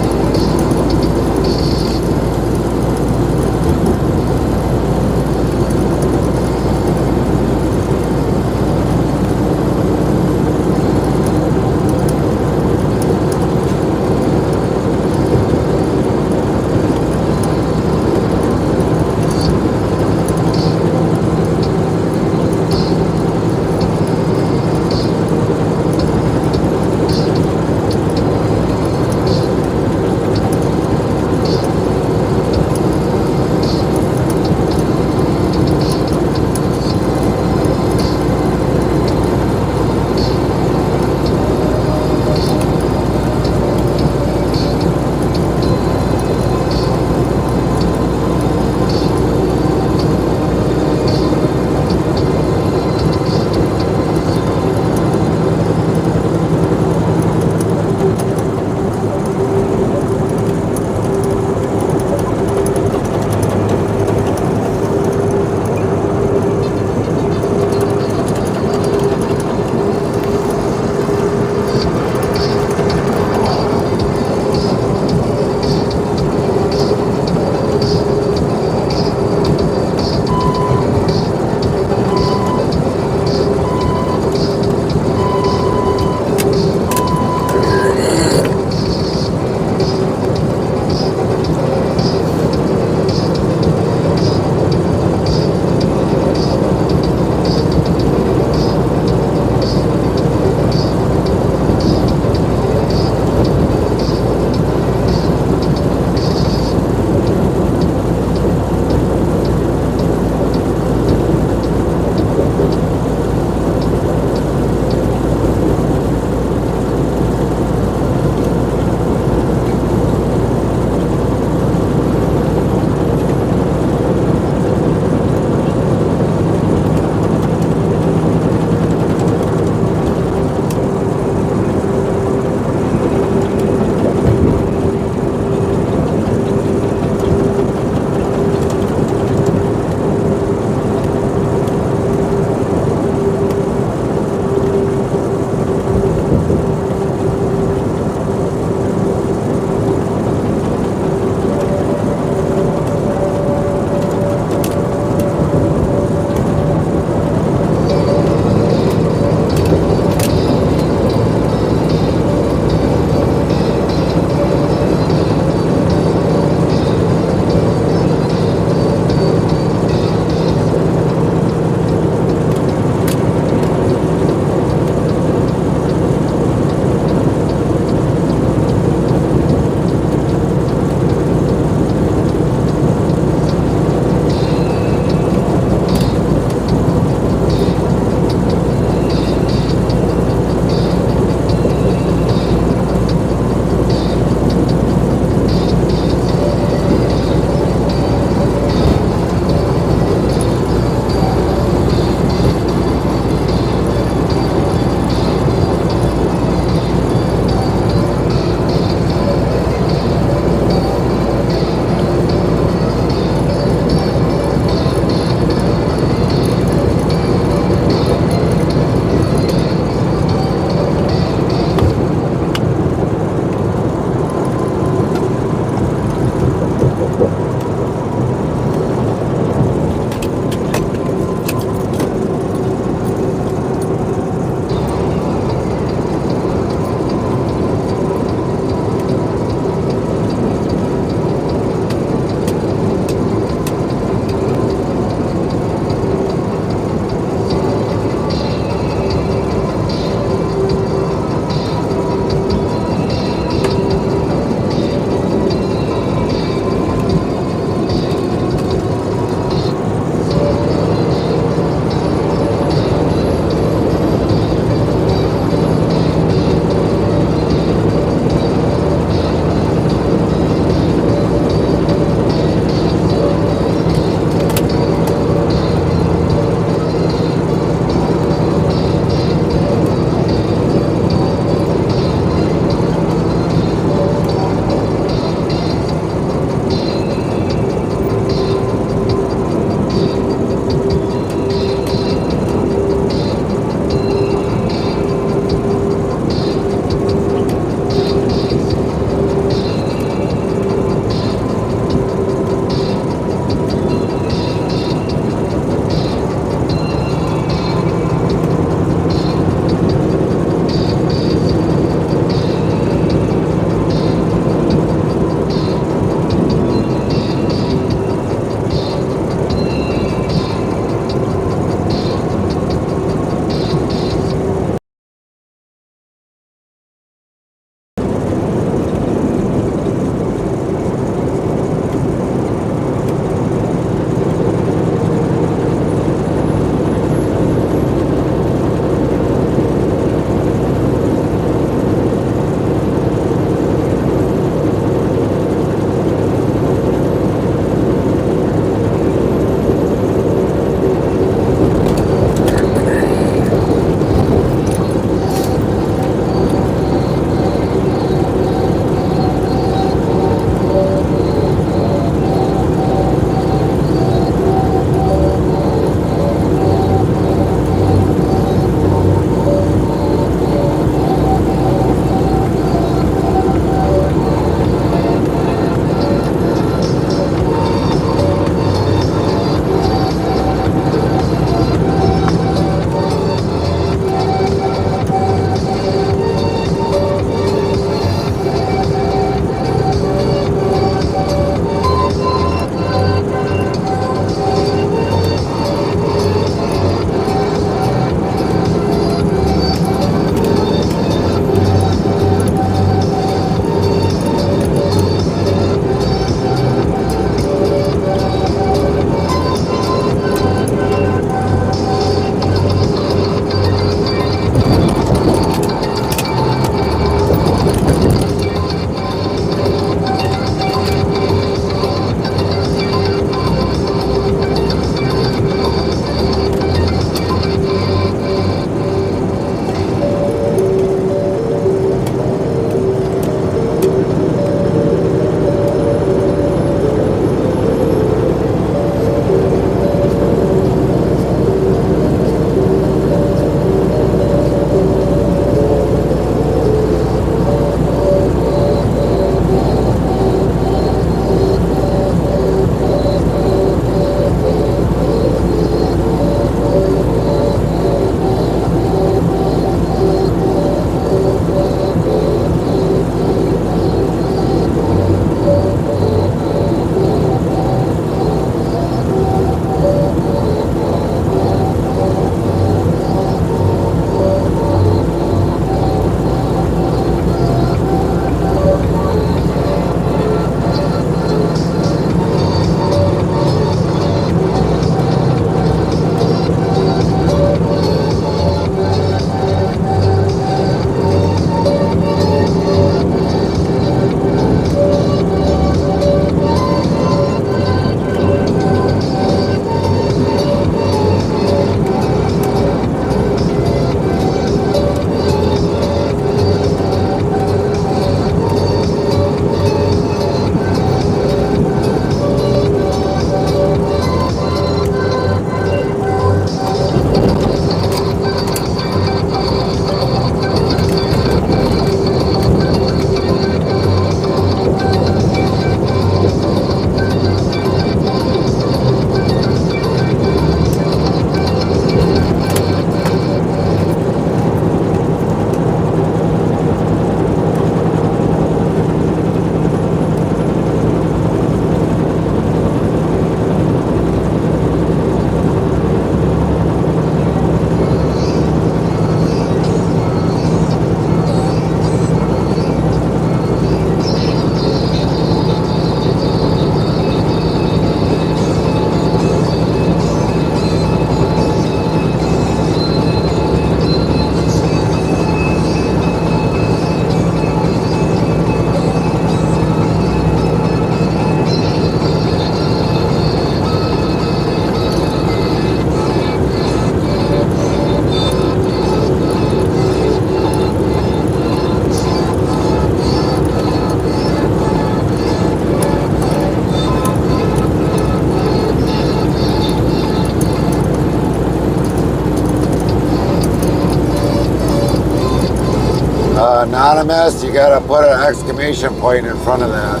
Anonymous, you gotta put an exclamation point in front of that.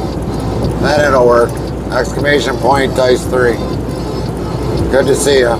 Then it'll work. Exclamation point, dice 3. Good to see you.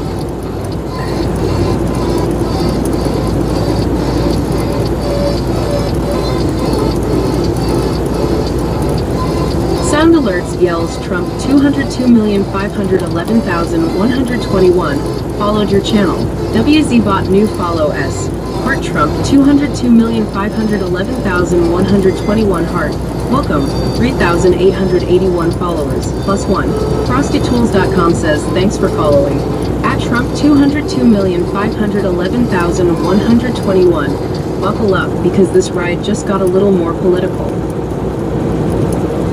Sound alerts yells Trump 202,511,121 followed your channel. WZ bot new follow S. Heart Trump 202,511,121 heart. Welcome. 3,881 followers. +1. FrostyTools.com says thanks for following. At Trump 202,511,121. Buckle up because this ride just got a little more political.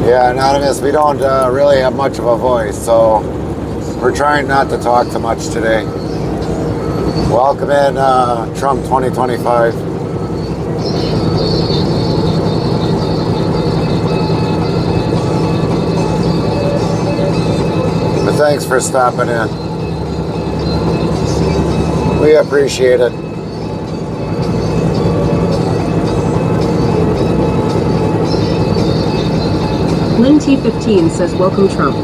Yeah, Anonymous, we don't really have much of a voice, so we're trying not to talk too much today. Welcome in Trump 2025. But thanks for stopping in. We appreciate it.
Lynn T15 says welcome Trump.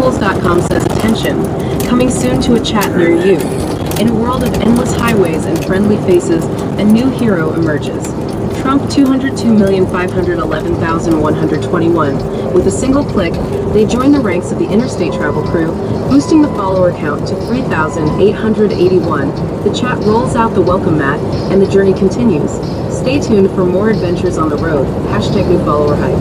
FrostyTools.com says, attention, coming soon to a chat near you. In a world of endless highways and friendly faces, a new hero emerges. Trump 202,511,121. With a single click, they join the ranks of the interstate travel crew, boosting the follower count to 3,881. The chat rolls out the welcome mat, and the journey continues. Stay tuned for more adventures on the road. Hashtag new follower hype.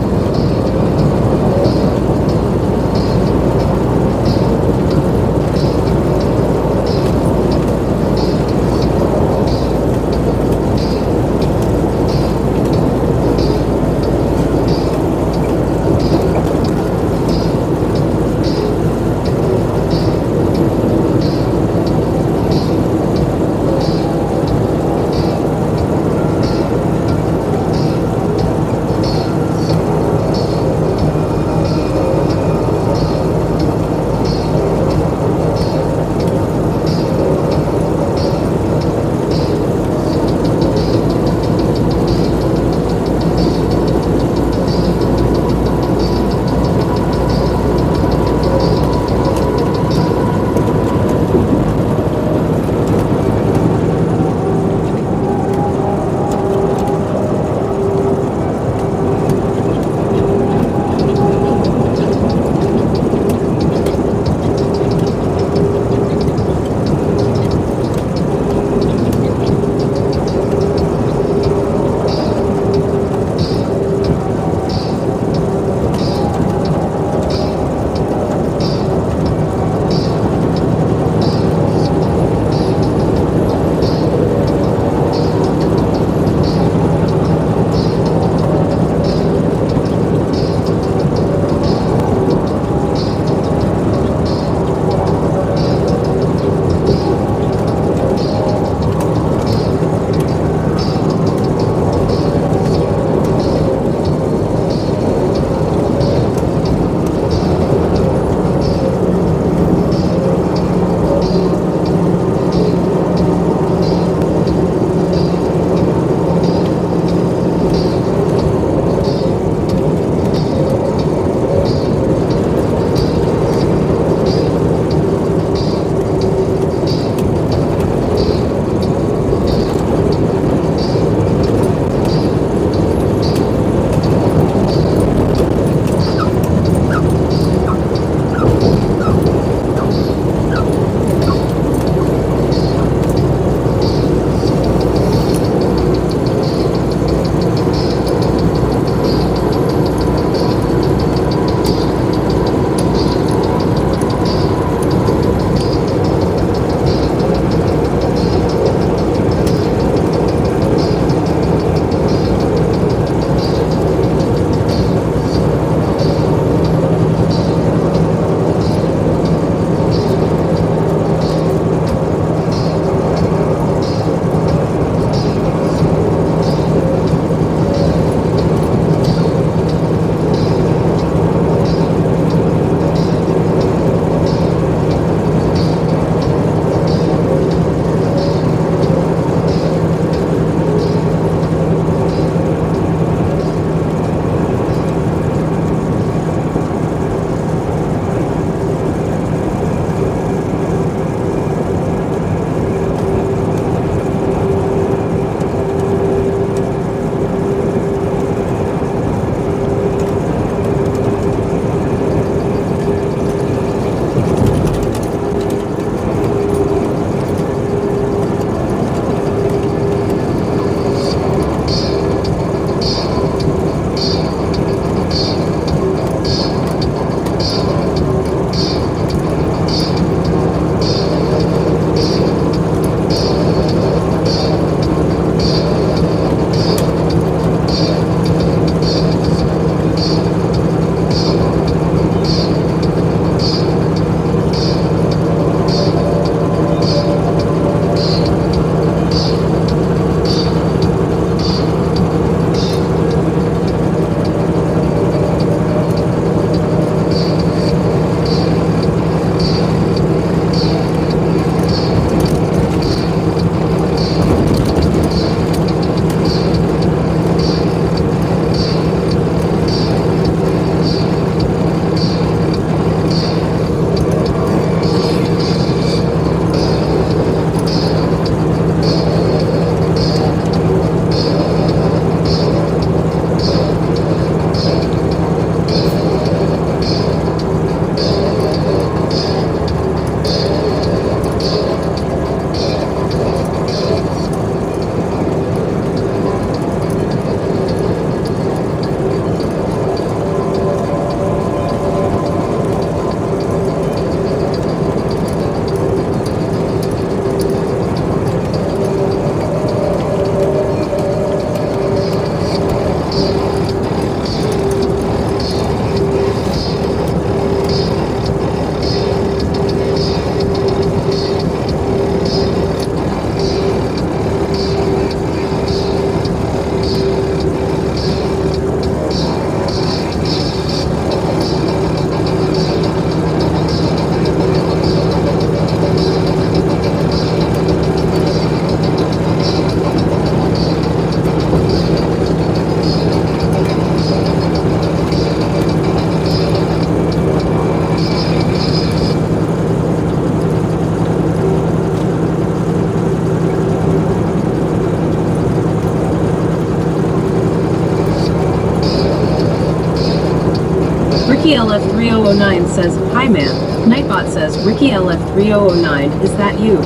Ricky LF3009 says, "Hi man." Nightbot says, "Ricky LF3009, is that you?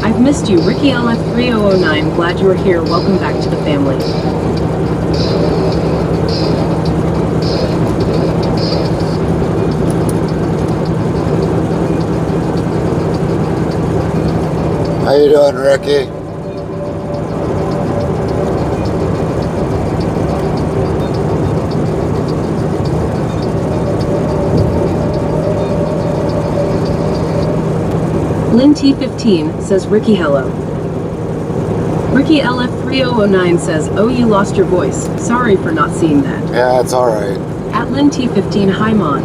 I've missed you, Ricky LF3009. Glad you are here. Welcome back to the family."
How you doing, Ricky?
Lynn T15 says, "Ricky, hello." Ricky LF3009 says, "Oh, you lost your voice. Sorry for not seeing that."
Yeah, it's all right.
At Lynn T15, hi Mon.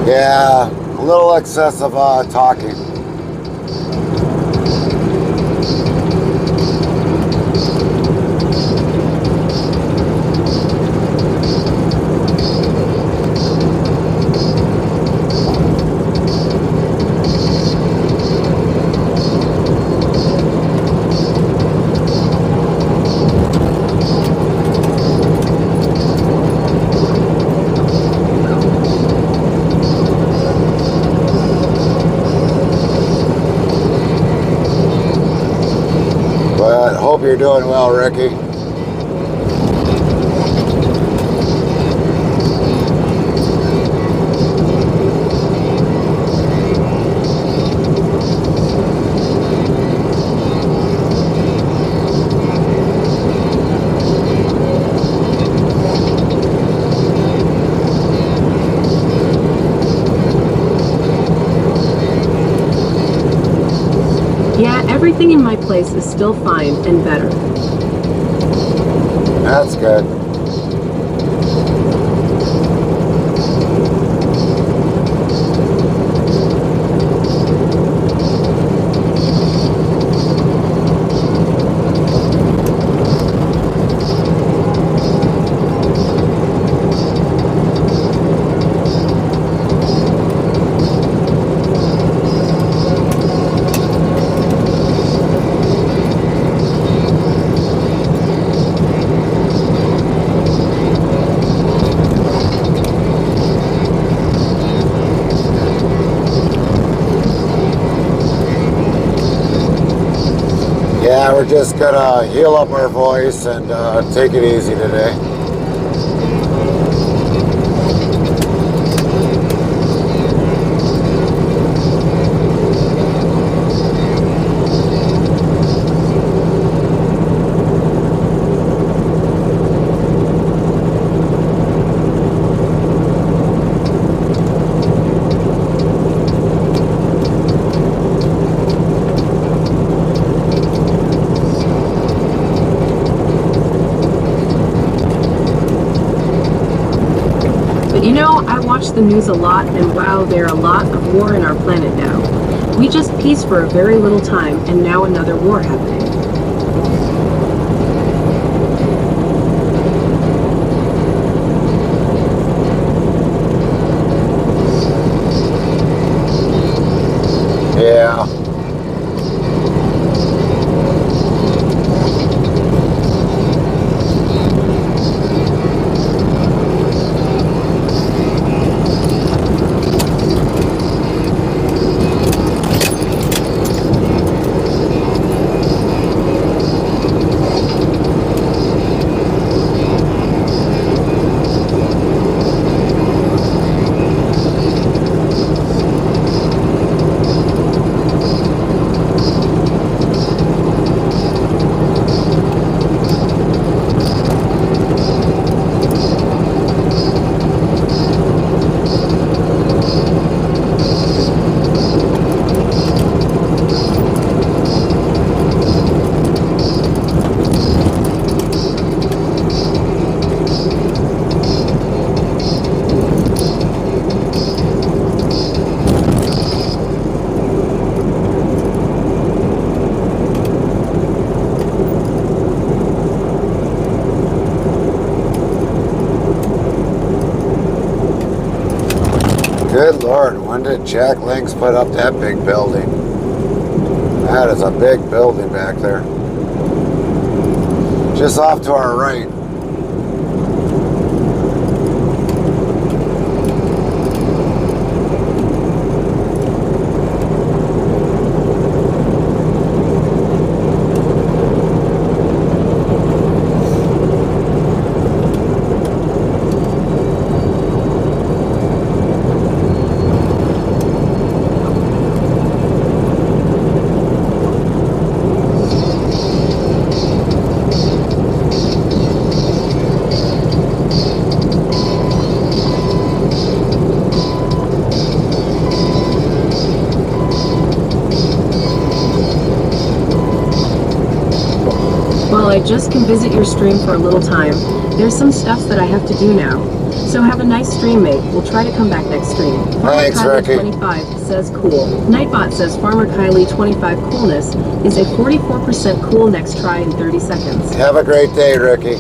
Yeah, a little excessive talking. But hope you're doing well, Ricky.
Yeah, everything in my place is still fine and better.
That's good. Yeah, we're just gonna heal up our voice and take it easy today.
But you know, I watch the news a lot, and wow, there are a lot of war in our planet now. We just peace for a very little time, and now another war happening.
Yeah. Good Lord, when did Jack Links put up that big building? That is a big building back there. Just off to our right.
while I just can visit your stream for a little time, there's some stuff that I have to do now. So have a nice stream, mate. We'll try to come back next stream.
Thanks,
Farmer
Ricky.
Kylie 25 says cool. Nightbot says Farmer Kylie 25 coolness is a 44% cool next try in 30 seconds.
Have a great day, Ricky.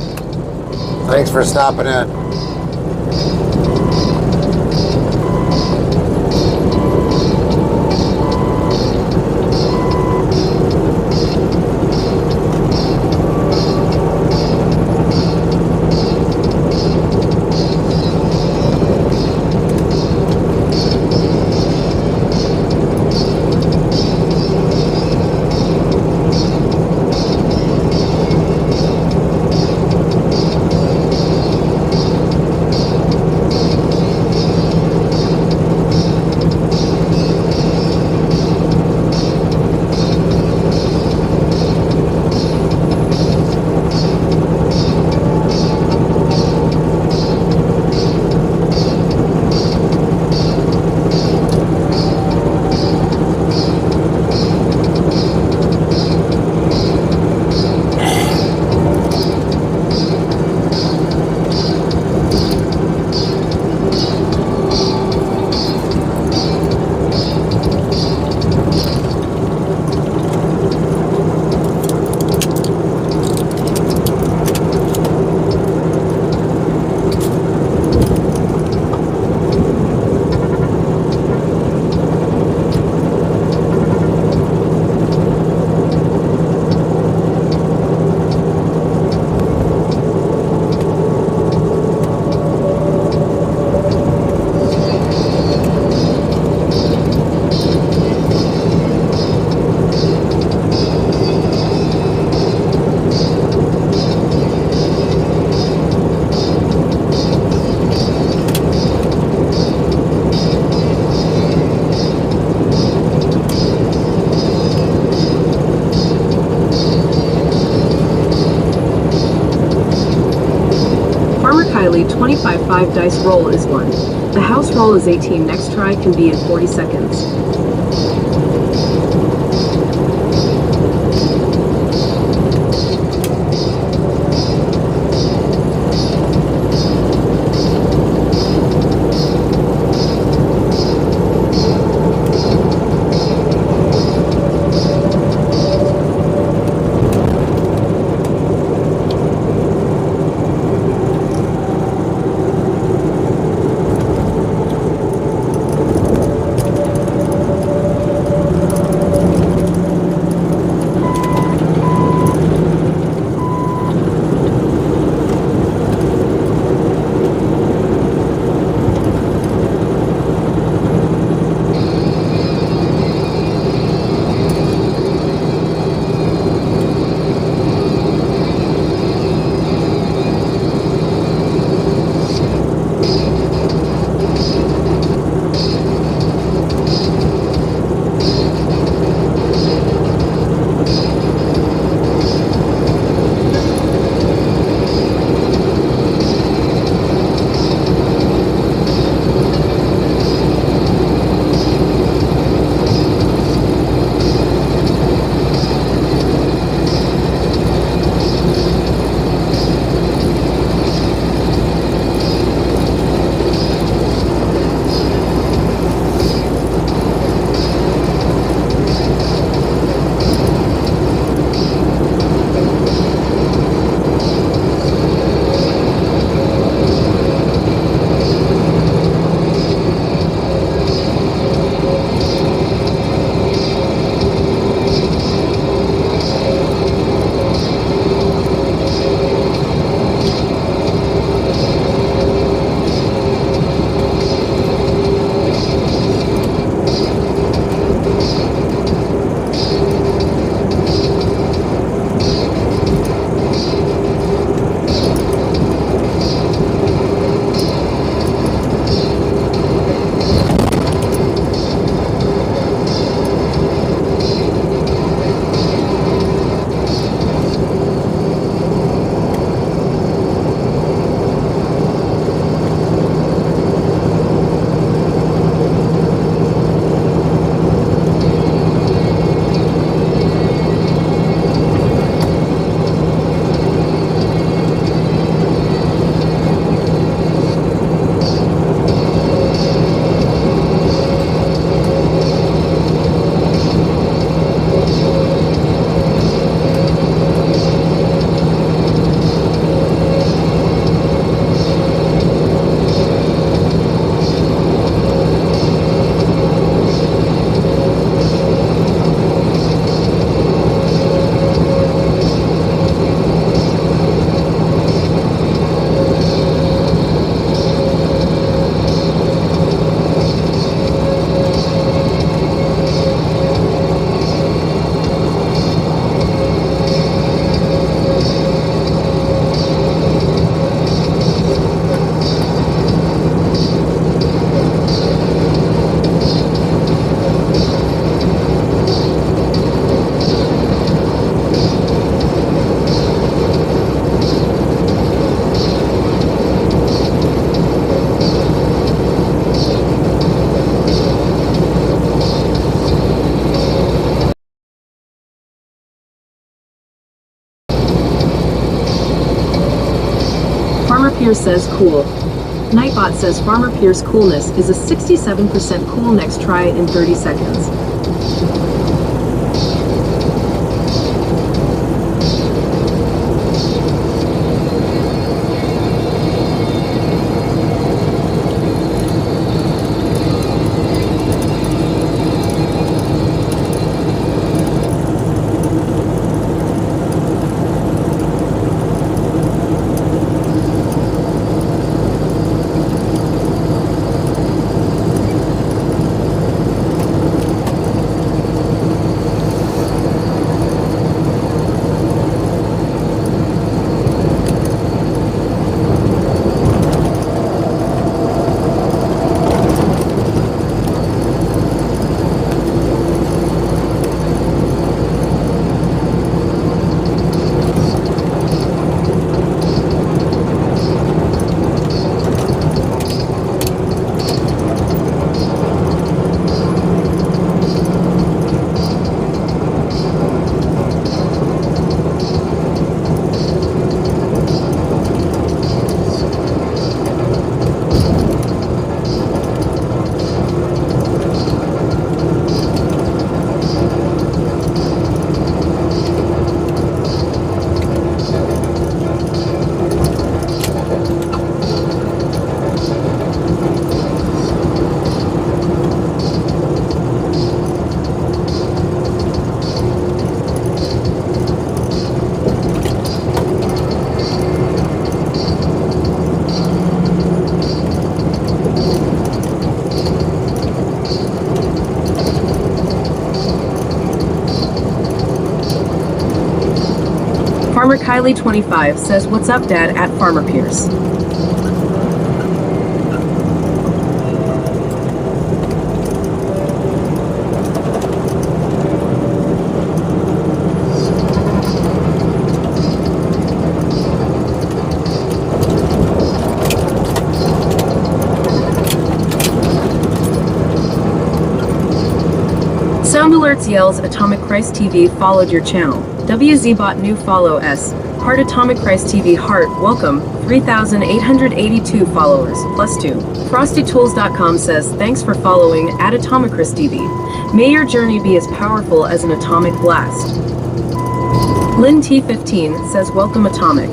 Thanks for stopping in.
Kylie 25-5 dice roll is 1. The house roll is 18. Next try can be in 40 seconds. Pierce says cool. Nightbot says Farmer Pierce coolness is a 67% cool. Next try it in 30 seconds. Farmer Kylie 25 says, "What's up, Dad?" at Farmer Pierce. Sound Alerts yells, Atomic Christ TV followed your channel. WZBot new follow S. Heart Atomic Christ TV Heart, welcome, 3,882 followers, +2. FrostyTools.com says, thanks for following at Atomic Christ TV. May your journey be as powerful as an atomic blast. Lynn T15 says, welcome Atomic.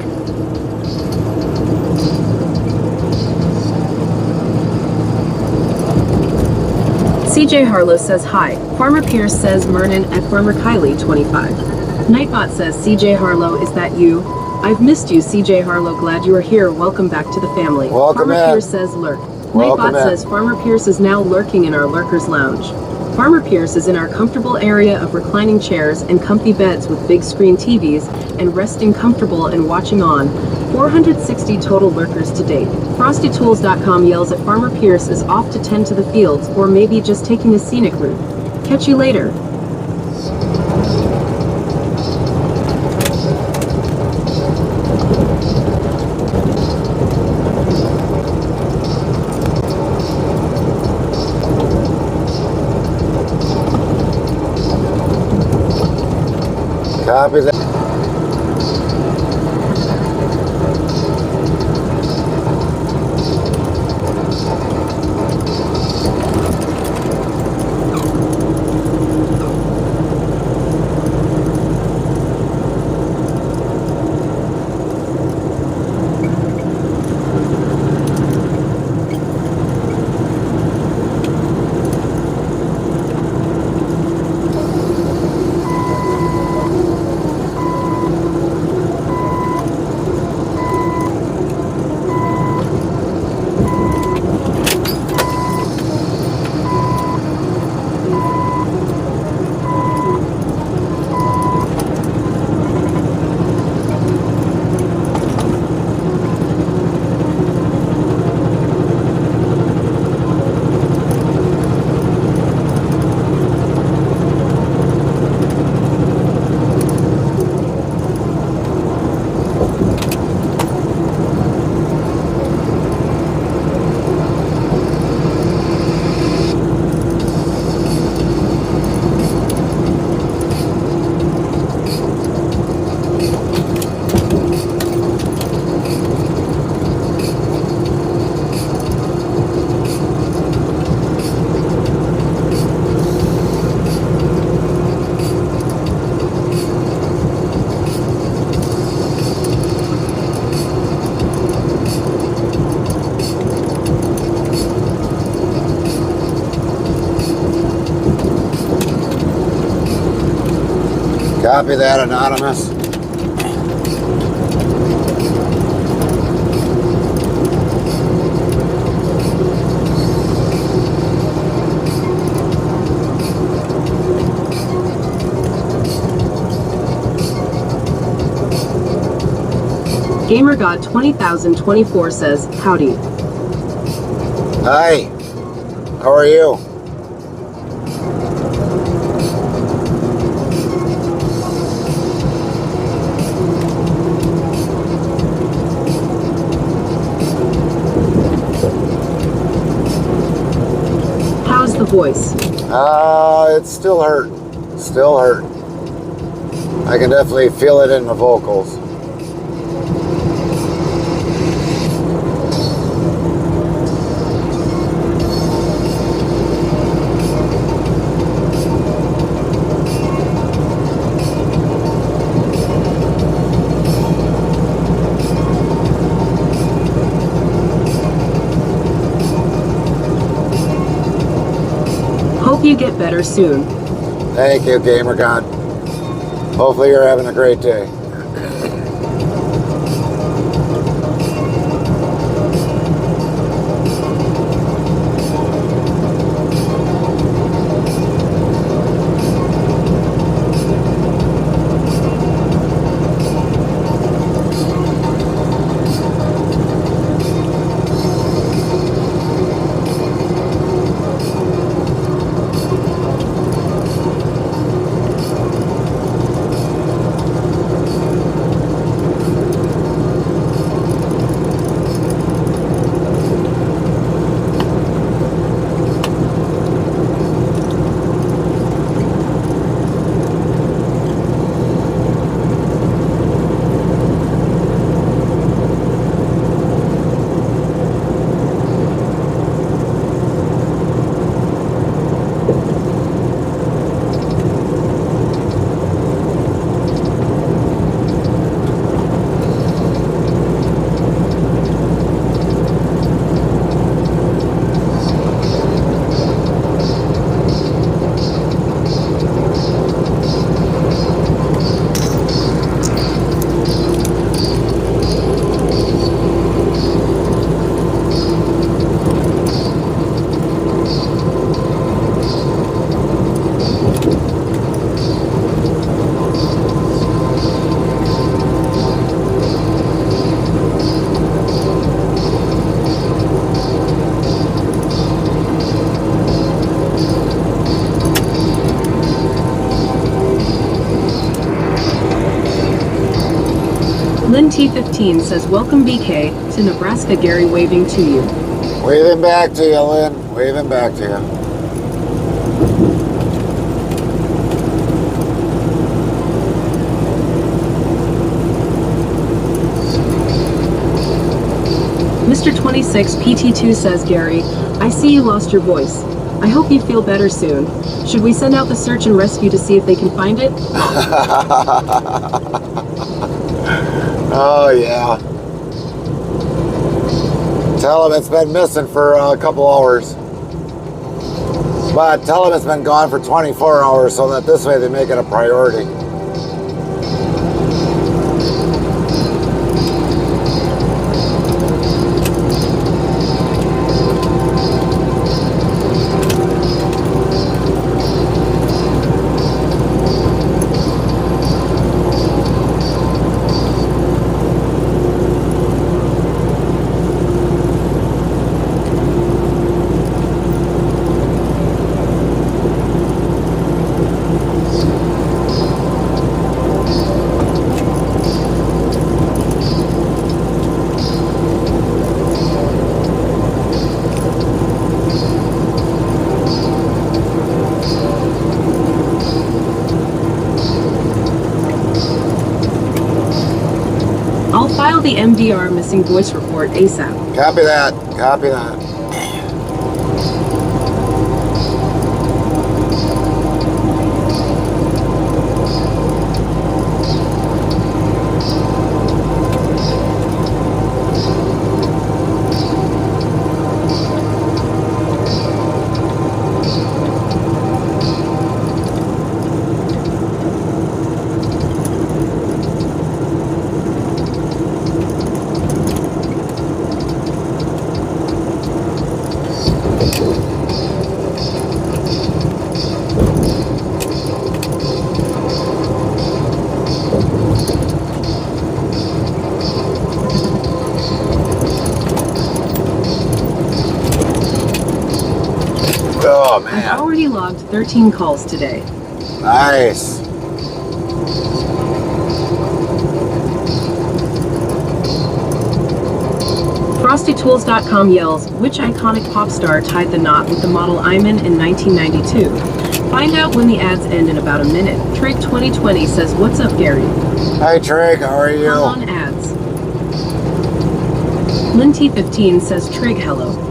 CJ Harlow says hi. Farmer Pierce says Mernon at Farmer Kylie 25. Nightbot says CJ Harlow, is that you? I've missed you, CJ Harlow. Glad you are here. Welcome back to the family.
Welcome
Farmer
in.
Pierce says lurk.
Welcome
Nightbot
in.
says Farmer Pierce is now lurking in our Lurkers Lounge. Farmer Pierce is in our comfortable area of reclining chairs and comfy beds with big screen TVs and resting comfortable and watching on. 460 total lurkers to date. FrostyTools.com yells at Farmer Pierce is off to tend to the fields or maybe just taking a scenic route. Catch you later.
Copy that. Copy that, Anonymous.
GamerGod 20,024 says, howdy.
Hi. How are you?
How's the voice?
It's still hurt. Still hurt. I can definitely feel it in the vocals.
Hope you get better soon.
Thank you, GamerGod. Hopefully you're having a great day.
Lynn T15 says, welcome BK to Nebraska, Gary waving to you.
Waving back to you, Lynn. Waving back to you.
Mr. 26 PT2 says, Gary, I see you lost your voice. I hope you feel better soon. Should we send out the search and rescue to see if they can find it?
Oh, yeah. Tell them it's been missing for a couple hours. But tell them it's been gone for 24 hours so that this way they make it a priority.
I'll file the MDR missing voice report ASAP.
Copy that. Copy that.
logged 13 calls today.
Nice.
FrostyTools.com yells, which iconic pop star tied the knot with the model Iman in 1992? Find out when the ads end in about a minute. Trig 2020 says, what's up, Gary?
Hi, Trig. How are you?
Come on, ads. Lynn T15 says, Trig, hello.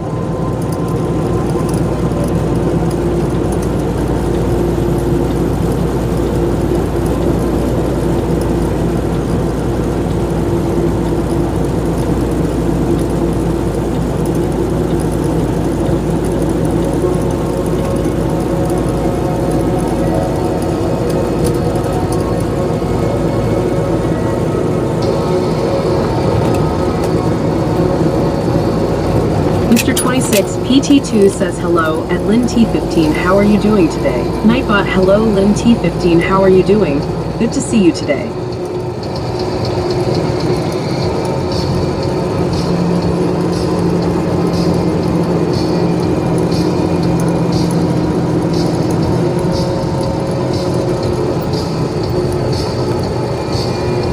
Mr. 26 PT2 says hello at Lynn T15. How are you doing today? Nightbot, hello Lynn T15. How are you doing? Good to see you today.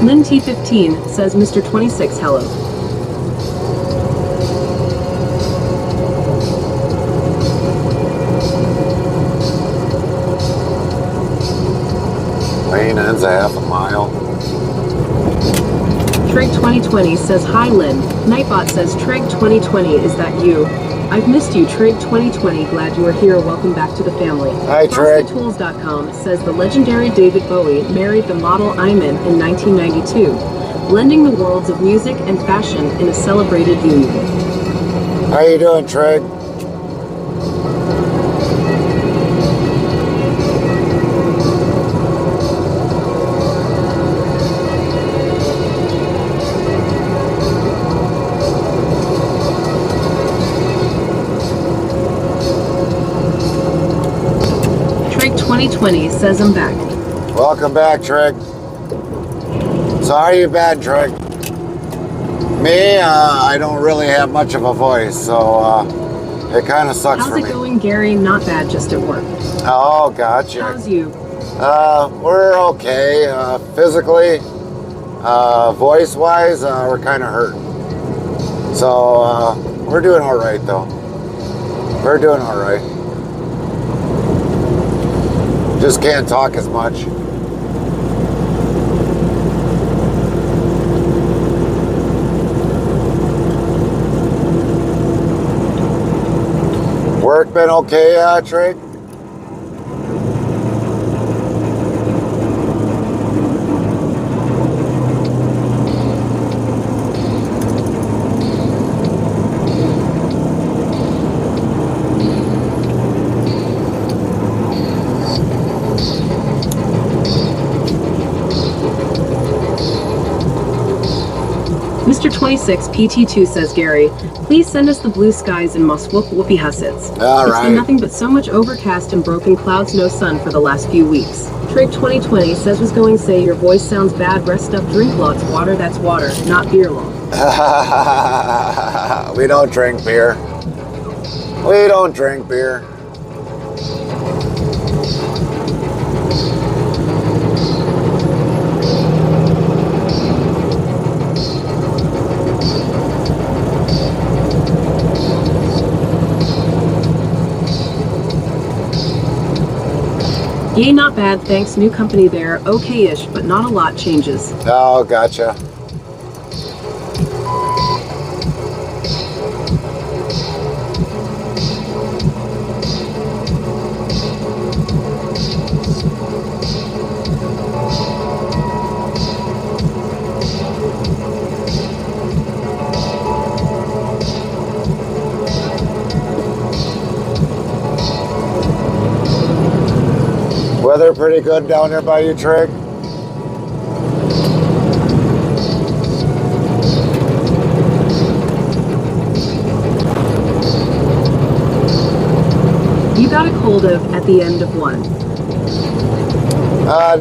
Lynn T15 says Mr. 26 hello.
Lane ends a half a mile.
Trig 2020 says hi Lynn. Nightbot says Trig 2020, is that you? I've missed you, Trig 2020. Glad you are here. Welcome back to the family.
Hi, Trig.
FrostyTools.com says the legendary David Bowie married the model Iman in 1992, blending the worlds of music and fashion in a celebrated union.
How you doing, Trig?
Trig 2020 says I'm back.
Welcome back, Trig. So how are you bad, Trig? Me, I don't really have much of a voice, so it kind of sucks for me.
How's it going, Gary? Not bad, just at work.
Oh, gotcha.
How's you?
We're okay. Physically, voice-wise, we're kind of hurting. So we're doing all right, though. We're doing all right. Just can't talk as much. Work been okay, Trig?
Mr. 26 PT2 says, Gary, please send us the blue skies and must whoopie hussets.
All
It's
right.
been nothing but so much overcast and broken clouds, no sun for the last few weeks. Trig 2020 says was going to say your voice sounds bad, rest up, drink lots water, that's water, not beer long.
We don't drink beer. We don't drink beer.
Yay, not bad, thanks, new company there, okay-ish, but not a lot changes.
Oh, gotcha. Weather pretty good down there by you, Trig?
You got a cold of at the end of one.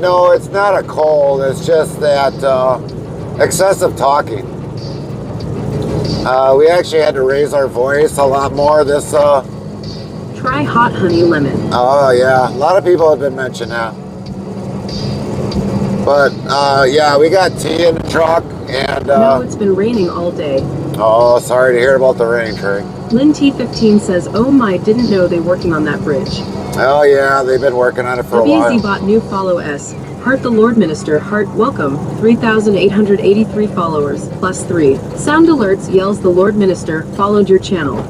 No, it's not a cold. It's just that excessive talking. We actually had to raise our voice a lot more this
Try hot honey lemon.
Oh yeah, a lot of people have been mentioning that. But yeah, we got tea in the truck, and
No, it's been raining all day.
oh, sorry to hear about the rain, Trey.
Lynn T15 says, oh my, didn't know they working on that bridge.
Oh yeah, they've been working on it for a while.
WZ bot new follow S. Heart the Lord Minister, heart welcome, 3,883 followers, plus 3. Sound alerts yells the Lord Minister, followed your channel.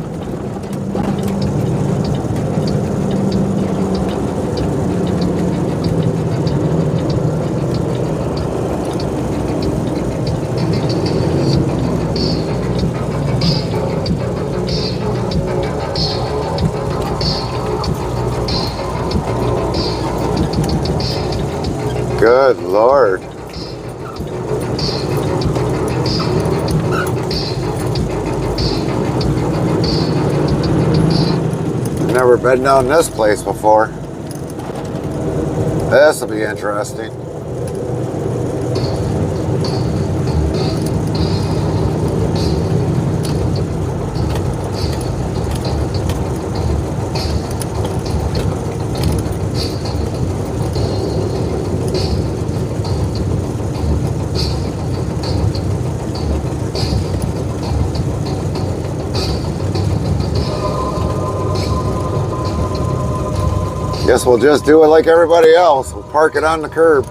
Good Lord. I've never been down this place before. This will be interesting. Guess we'll just do it like everybody else. We'll park it on the curb.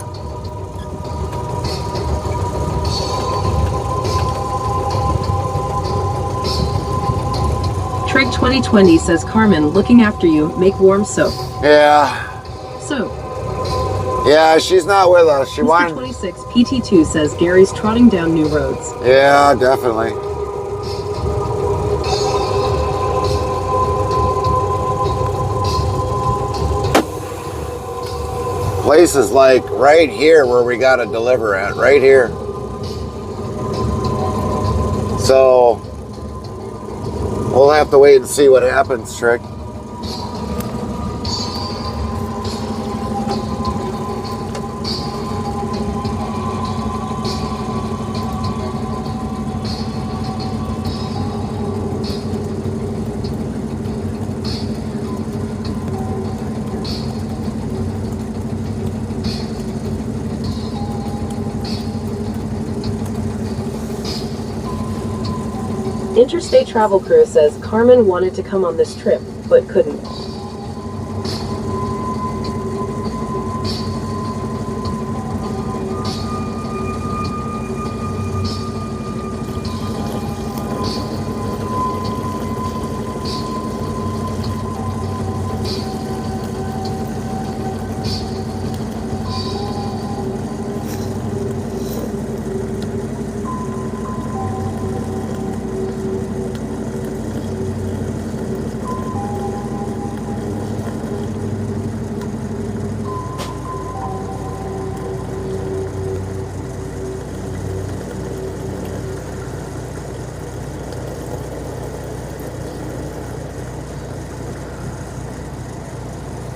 Trig 2020 says, Carmen, looking after you, make warm soap.
Yeah.
Soap.
Yeah, she's not with us. She
Mr.
wanted.
26 PT2 says, Gary's trotting down new roads.
Yeah, definitely. Places like right here where we got to deliver at, right here. So we'll have to wait and see what happens, Trick.
Interstate Travel Crew says, Carmen wanted to come on this trip, but couldn't.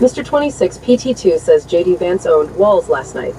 Mr. 26 PT2 says JD Vance owned Walls last night.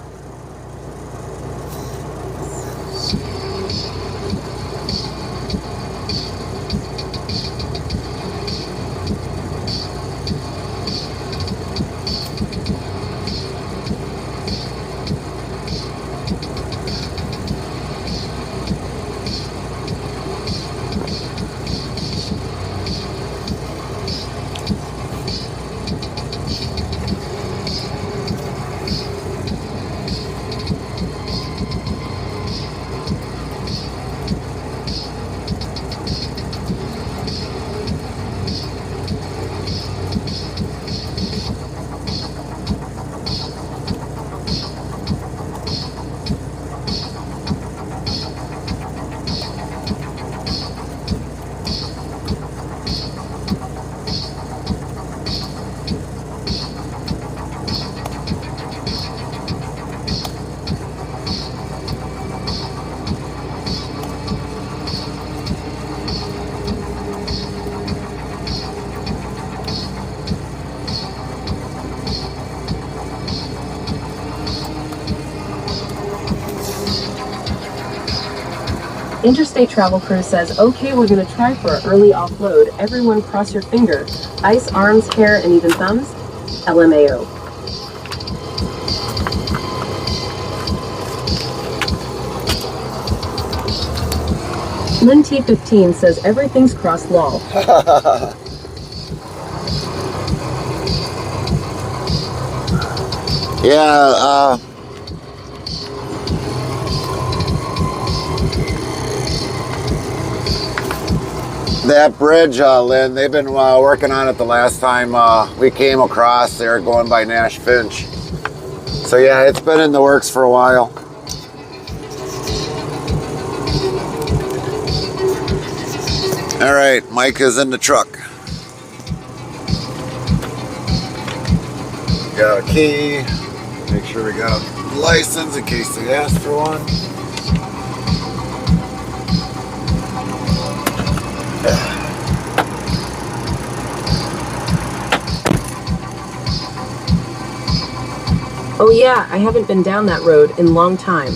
Interstate Travel Crew says, okay, we're gonna try for an early offload. Everyone cross your finger. Ice, arms, hair, and even thumbs. LMAO. Lynn T15 says, everything's crossed lol.
Yeah, that bridge, Lynn, they've been working on it the last time we came across there going by Nash Finch. So yeah, it's been in the works for a while. All right, Mike is in the truck. Got a key. Make sure we got a license in case they ask for one.
Oh yeah, I haven't been down that road in a long time.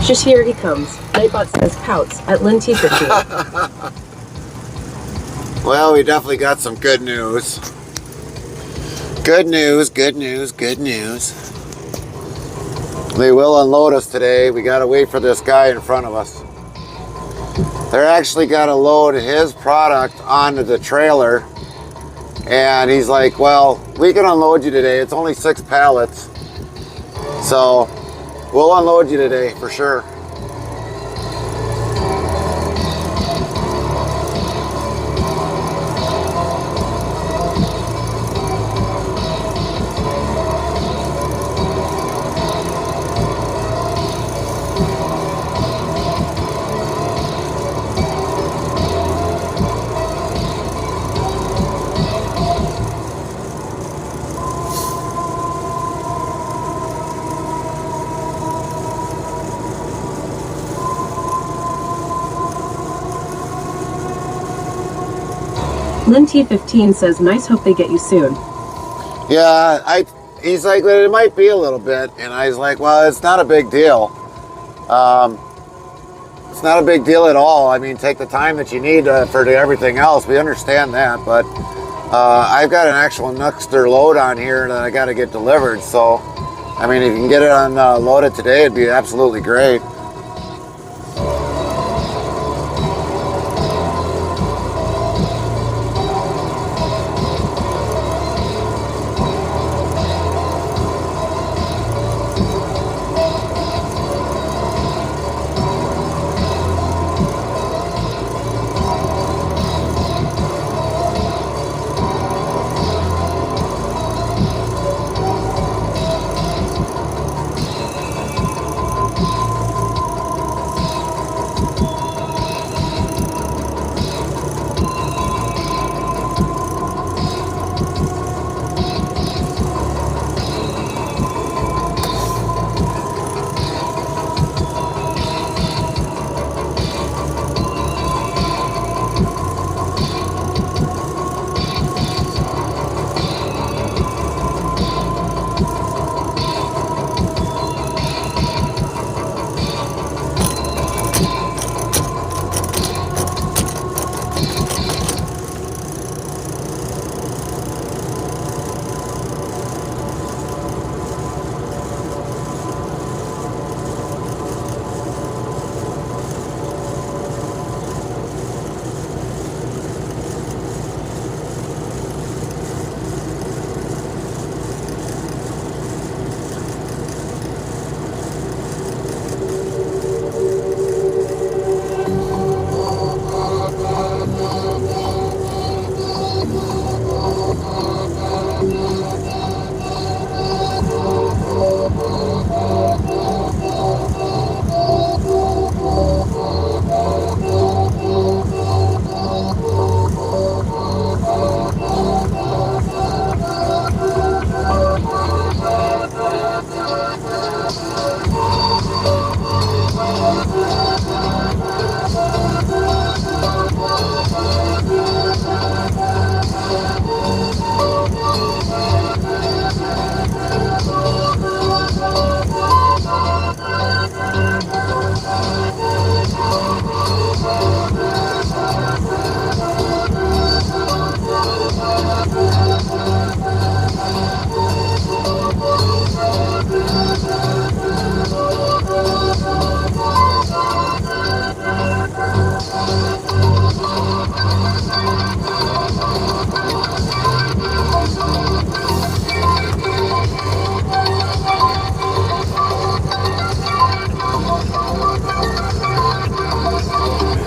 Just here he comes. Nightbot says pouts at Lynn T15.
Well, we definitely got some good news. Good news, good news, good news. They will unload us today. We gotta wait for this guy in front of us. They're actually gotta load his product onto the trailer. And he's like, well, we can unload you today. It's only 6 pallets. So we'll unload you today for sure.
Lynn T15 says, nice, hope they get you soon.
Yeah, he's like, it might be a little bit. And I was like, well, it's not a big deal. It's not a big deal at all. I mean, take the time that you need for everything else. We understand that. But I've got an actual Nuxter load on here that I got to get delivered. So, I mean, if you can get it unloaded today, it'd be absolutely great.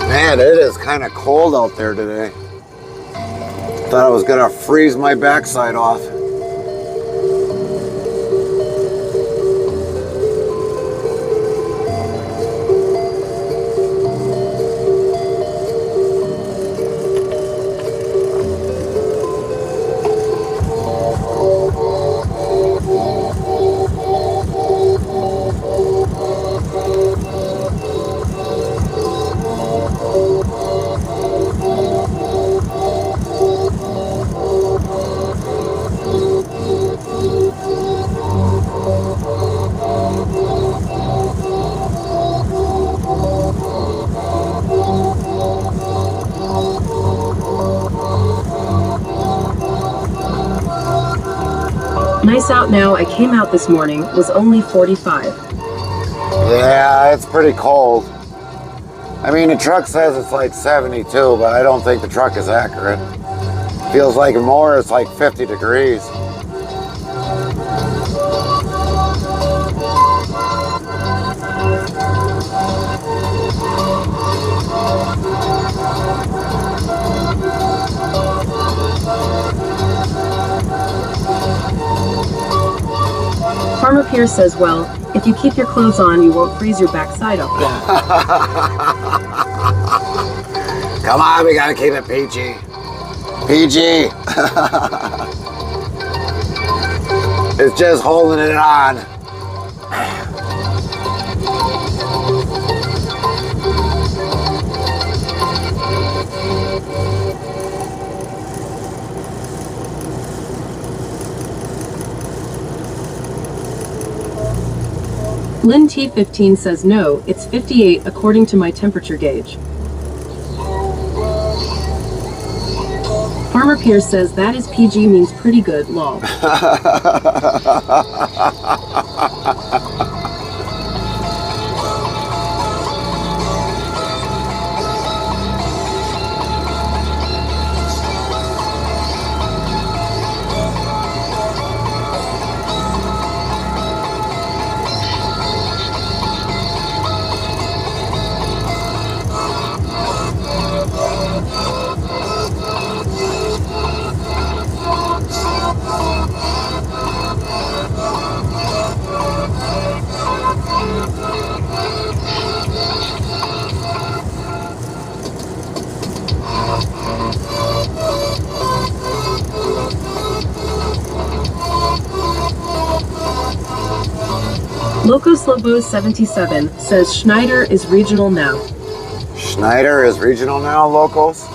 Man, it is kind of cold out there today. Thought I was gonna freeze my backside off.
Nice out now. I came out this morning. Was only 45.
Yeah, it's pretty cold. I mean, the truck says it's like 72, but I don't think the truck is accurate. Feels like more, it's like 50 degrees.
Farmer Pierce says, well, if you keep your clothes on, you won't freeze your backside off.
Come on, we gotta keep it PG. PG. It's just holding it on.
Lynn T15 says no, it's 58 according to my temperature gauge. Farmer Pierce says that is PG means pretty good, lol. Locos Lobos 77 says Schneider is regional now.
Schneider is regional now, locals?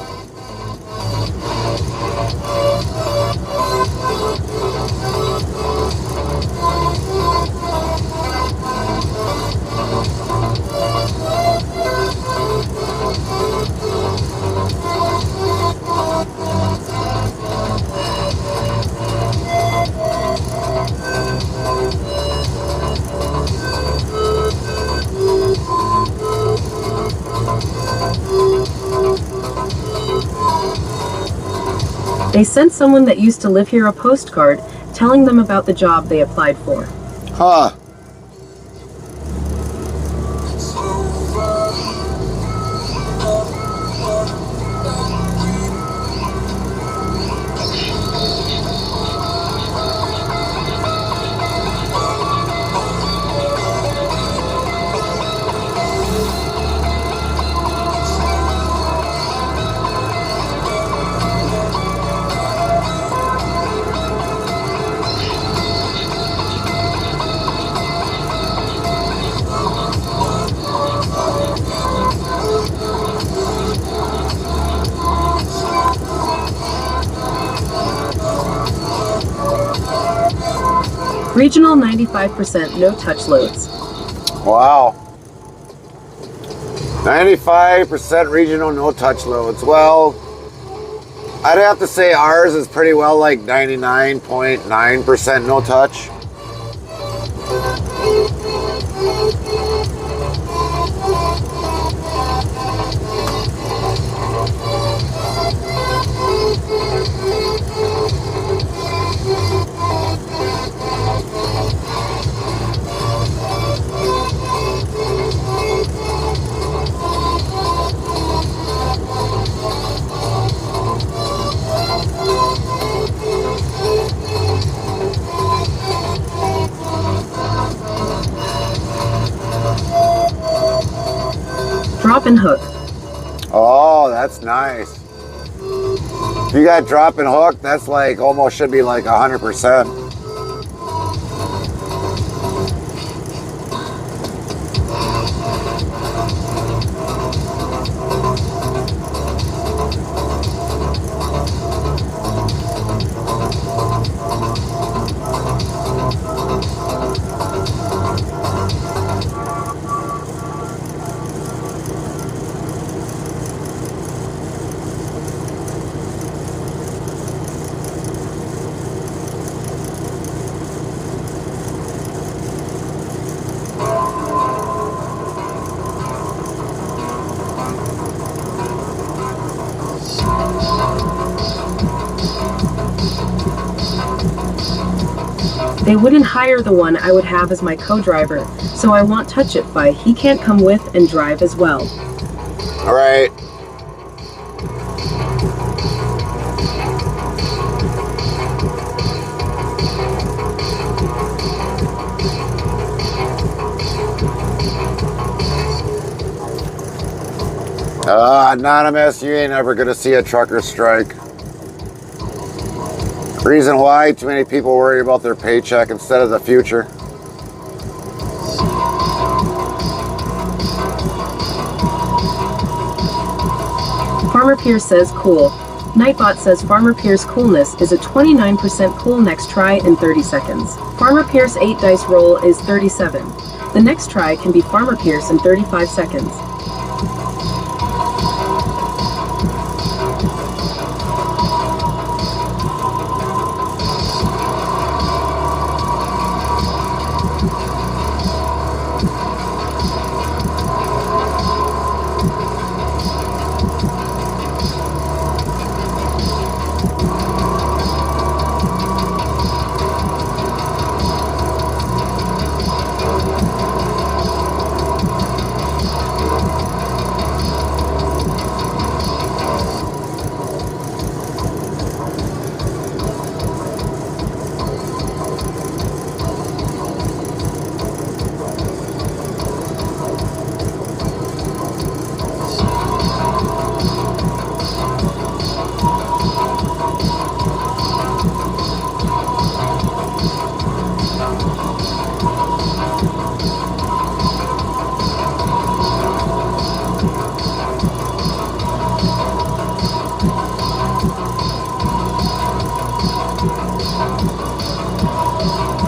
They sent someone that used to live here a postcard telling them about the job they applied for.
Huh.
Regional 95% no touch loads.
Wow. 95% regional no touch loads. Well, I'd have to say ours is pretty well like 99.9% no touch.
Drop and hook.
Oh, that's nice. If you got drop and hook, that's like almost should be like 100%.
They wouldn't hire the one I would have as my co-driver, so I won't touch it. But he can't come with and drive as well.
All right. Anonymous, you ain't ever gonna see a trucker strike. Reason why? Too many people worry about their paycheck instead of the future.
Farmer Pierce says cool. Nightbot says Farmer Pierce coolness is a 29% cool. Next try in 30 seconds. Farmer Pierce 8 dice roll is 37. The next try can be Farmer Pierce in 35 seconds.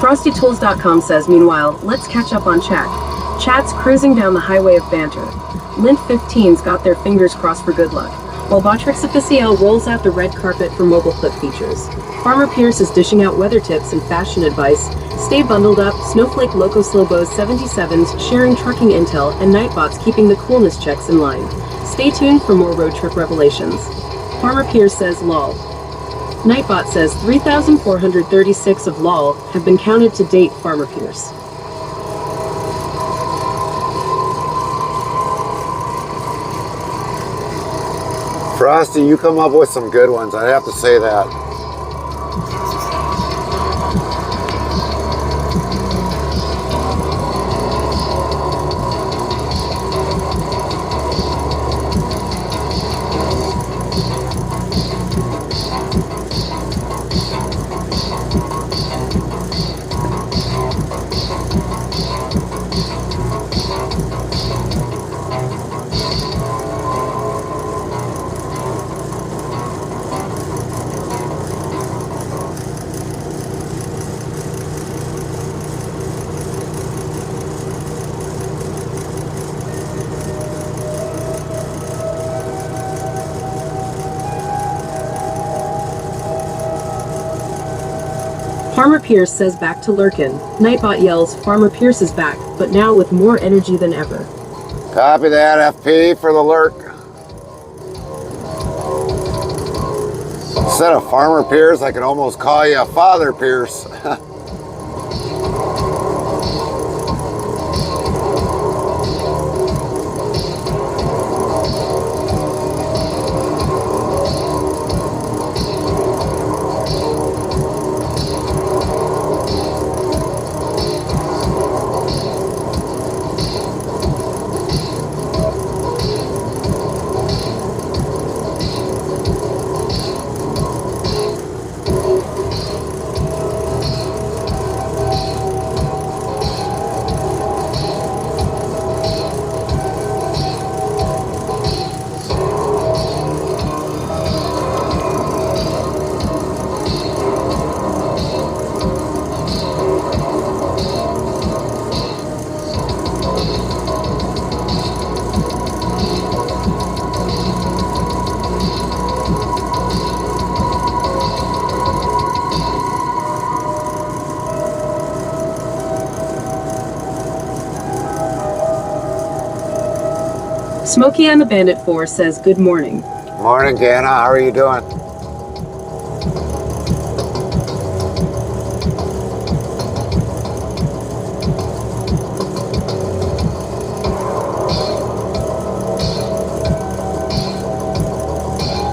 FrostyTools.com says, meanwhile, let's catch up on chat. Chat's cruising down the highway of banter. Lint 15's got their fingers crossed for good luck, while Botrix Official rolls out the red carpet for mobile clip features. Farmer Pierce is dishing out weather tips and fashion advice. Stay bundled up, Snowflake Loco Slowbo's 77s sharing trucking intel, and Nightbot's keeping the coolness checks in line. Stay tuned for more road trip revelations. Farmer Pierce says, lol. Nightbot says 3,436 of lol have been counted to date. Farmer Pierce.
Frosty, you come up with some good ones. I have to say that.
Farmer Pierce says back to lurkin'. Nightbot yells Farmer Pierce is back, but now with more energy than ever.
Copy that, FP, for the lurk. Instead of Farmer Pierce, I could almost call you Father Pierce.
Smokey and the Bandit 4 says good morning.
Morning, Gana. How are you doing?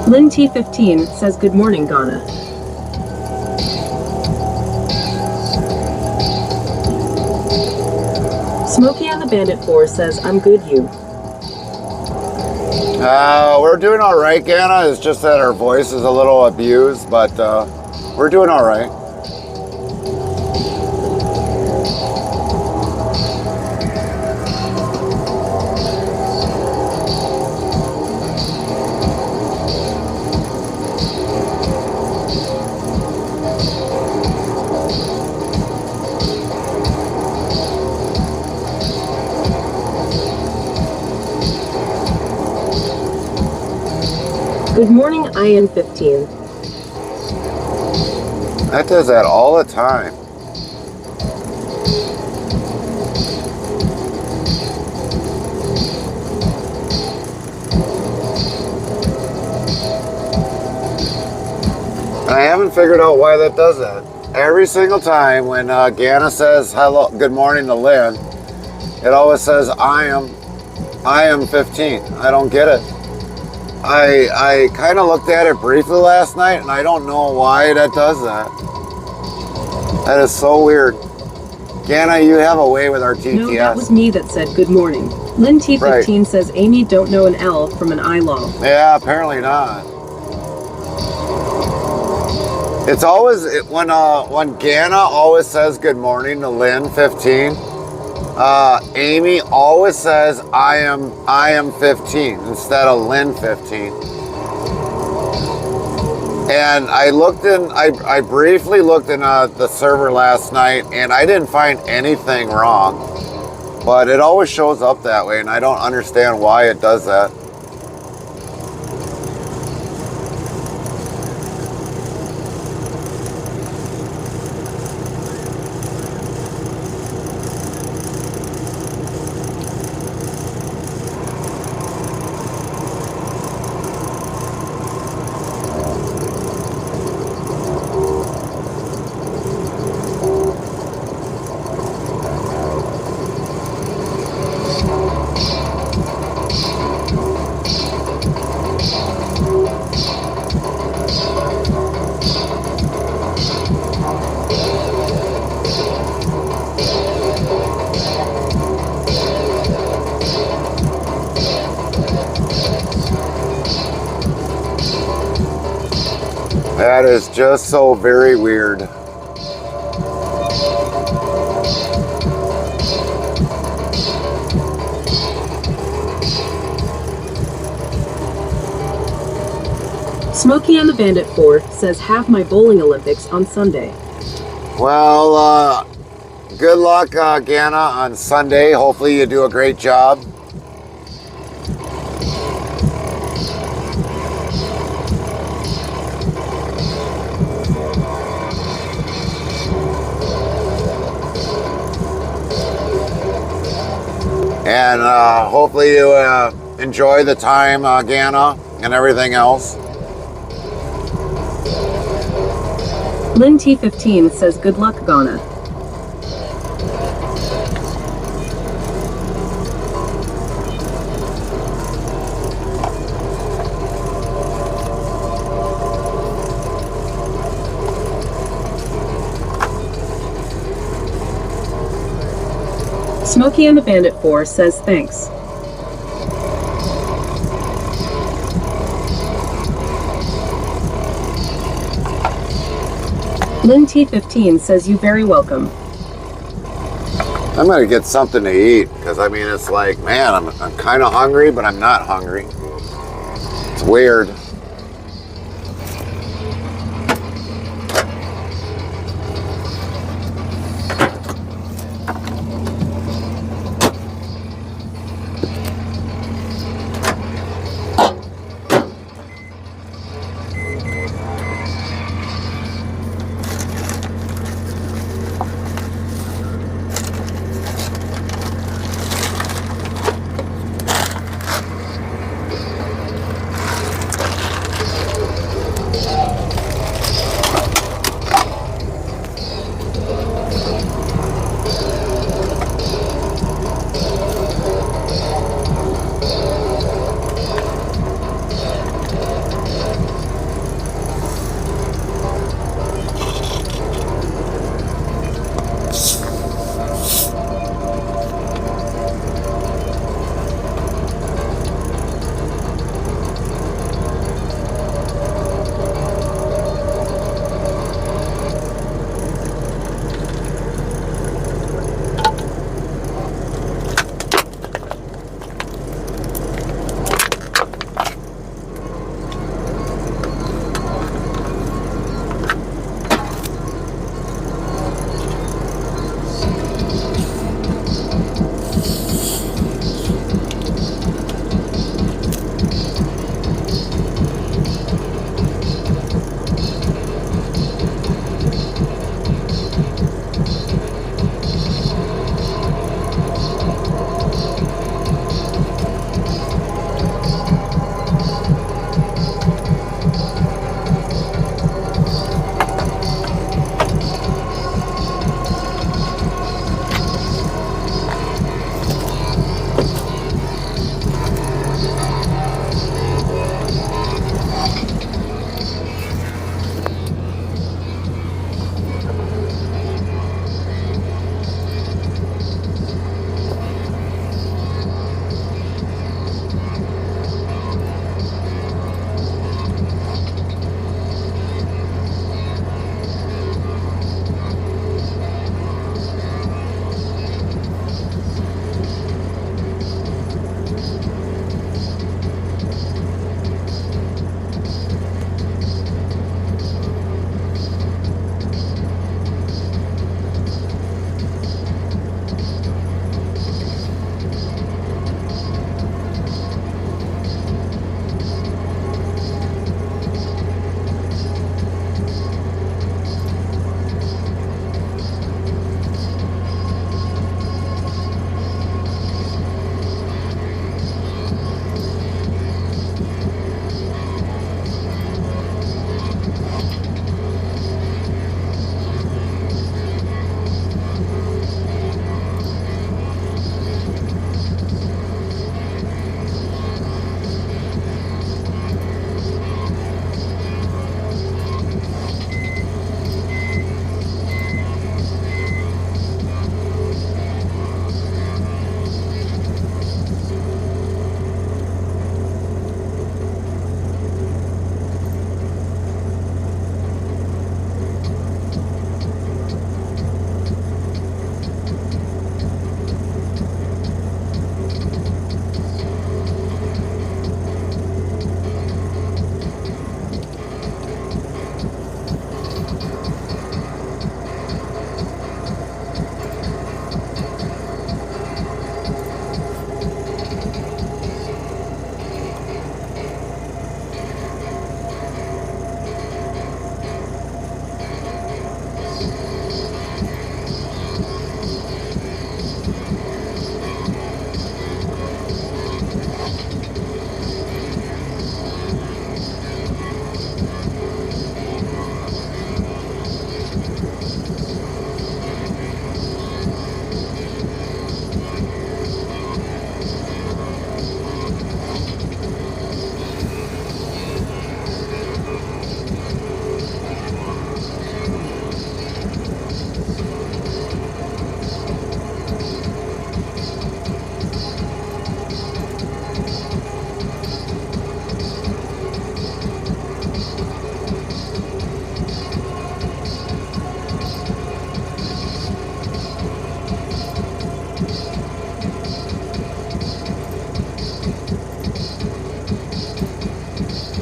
Lynn T15 says good morning, Ghana. Smokey and the Bandit 4 says I'm good, you.
We're doing all right, Gana. It's just that our voice is a little abused, but we're doing all right.
Good morning, IN15.
That does that all the time. And I haven't figured out why that does that. Every single time when Gana says hello, good morning to Lynn, it always says I am 15. I don't get it. I kind of looked at it briefly last night, and I don't know why that does that. That is so weird. Gana, you have a way with our TTS.
No, that was me that said good morning. Lynn T15
Right.
says Amy don't know an L from an I law.
Yeah, apparently not. It's always when Gana always says good morning to Lynn 15. Amy always says I am 15 instead of Lynn 15. And I briefly looked in the server last night, and I didn't find anything wrong. But it always shows up that way, and I don't understand why it does that. That is just so very weird.
Smokey and the Bandit 4 says have my bowling Olympics on Sunday.
Well, good luck, Gana, on Sunday. Hopefully you do a great job. And hopefully you enjoy the time, Gana, and everything else.
Lynn T15 says good luck, Ghana. Smokey and the Bandit 4 says thanks. Lynn T15 says you very welcome.
I'm gonna get something to eat, because I mean, it's like, man, I'm kind of hungry, but I'm not hungry. It's weird.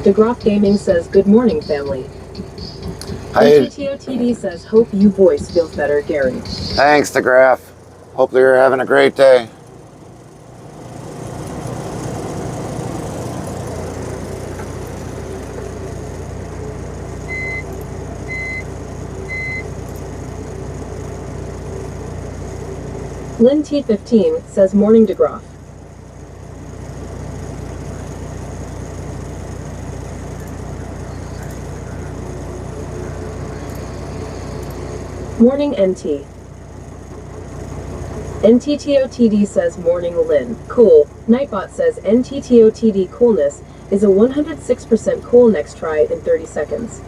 DeGroff Gaming says, good morning, family.
Hey,
TTOTD says, hope you voice feels better, Gary.
thanks, DeGraff. Hope you're having a great day.
Lynn T15 says, morning, DeGroff. Morning, NT. NTTOTD says, morning, Lynn. Cool. Nightbot says, NTTOTD coolness is a 106% cool next try in 30 seconds.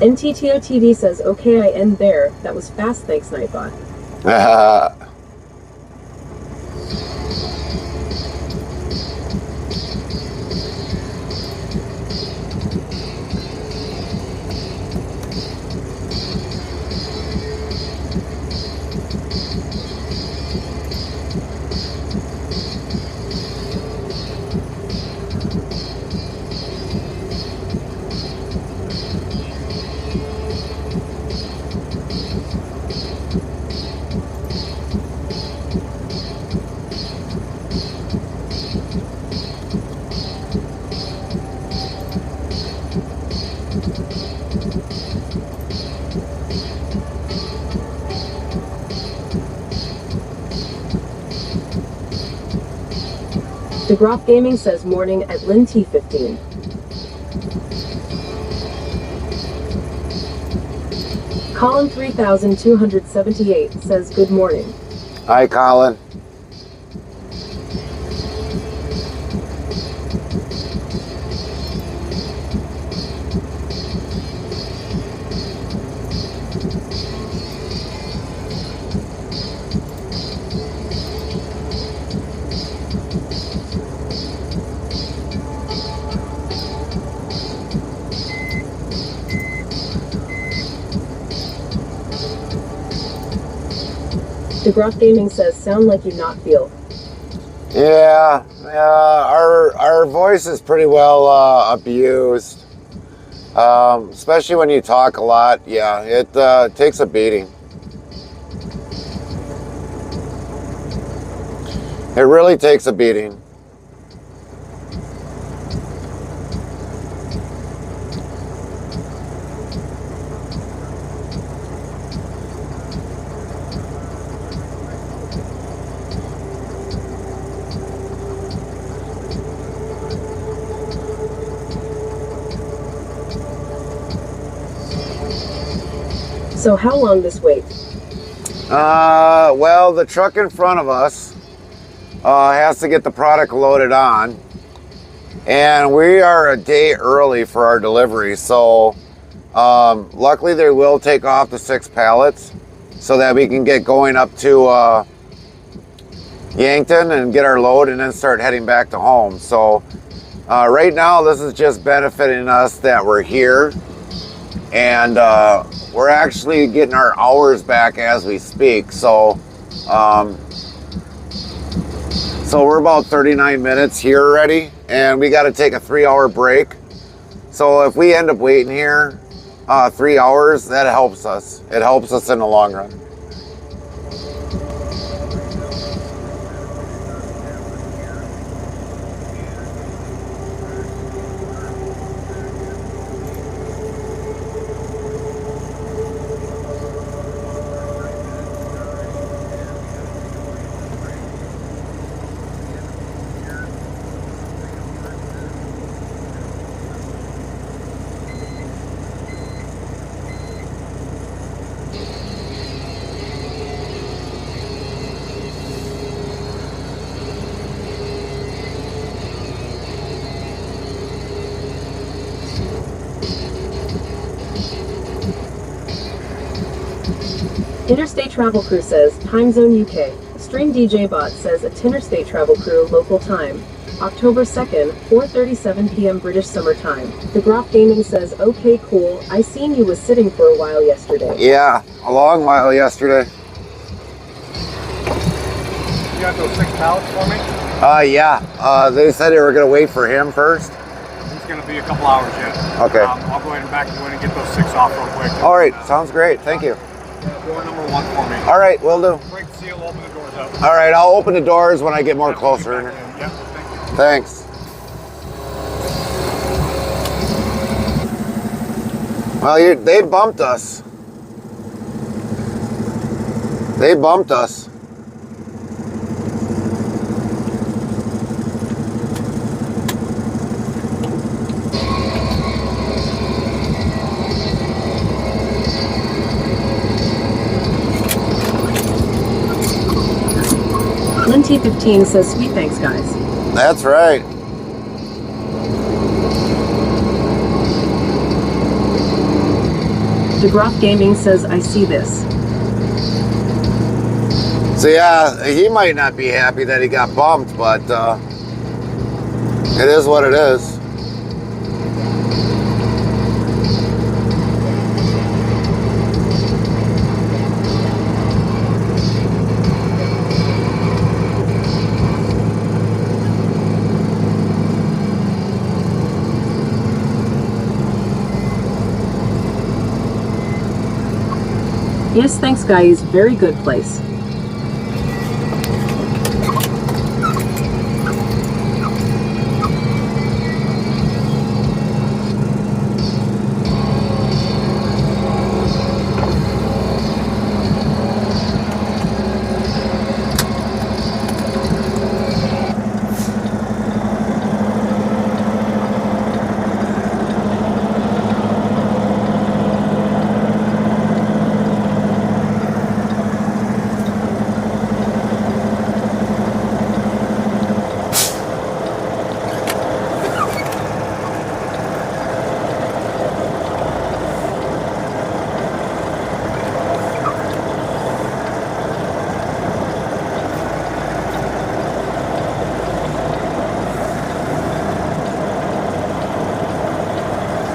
NTTOTD says, okay, I end there. That was fast, thanks, Nightbot. DeGroff Gaming says morning at Lynn T15. Colin 3278 says good morning.
Hi, Colin.
DeGroff Gaming says sound like you not feel.
Yeah, our voice is pretty well abused, especially when you talk a lot. Yeah, it takes a beating. It really takes a beating.
So how long this wait?
Well, the truck in front of us has to get the product loaded on, and we are a day early for our delivery. So luckily they will take off the 6 pallets so that we can get going up to Yankton and get our load and then start heading back to home. So right now this is just benefiting us that we're here, and we're actually getting our hours back as we speak. So we're about 39 minutes here already, and we got to take a 3-hour break. So if we end up waiting here 3 hours, that helps us. It helps us in the long run.
Interstate Travel Crew says Time Zone UK. Stream DJ Bot says a Interstate Travel Crew local time. October 2nd, 4:37 p.m. British Summer Time. DeGroff Gaming says, okay, cool. I seen you was sitting for a while yesterday.
Yeah, a long while yesterday.
You got those 6 pallets for me?
Yeah. They said they were going to wait for him first.
it's going to be a couple hours yet.
Okay.
I'll go ahead and back you in and get those 6 off real quick.
All right, sounds great. Thank you.
Door number 1 for me.
All right, will do.
Break the seal, open the doors up.
All right, I'll open the doors when I get more closer.
Yeah, thank you.
Thanks. Well, they bumped us. They bumped us.
Linty15 says, sweet thanks, guys.
That's right.
DeGroff Gaming says, I see this.
So yeah, he might not be happy that he got bumped, but it is what it is.
Yes, thanks, guys. Very good place.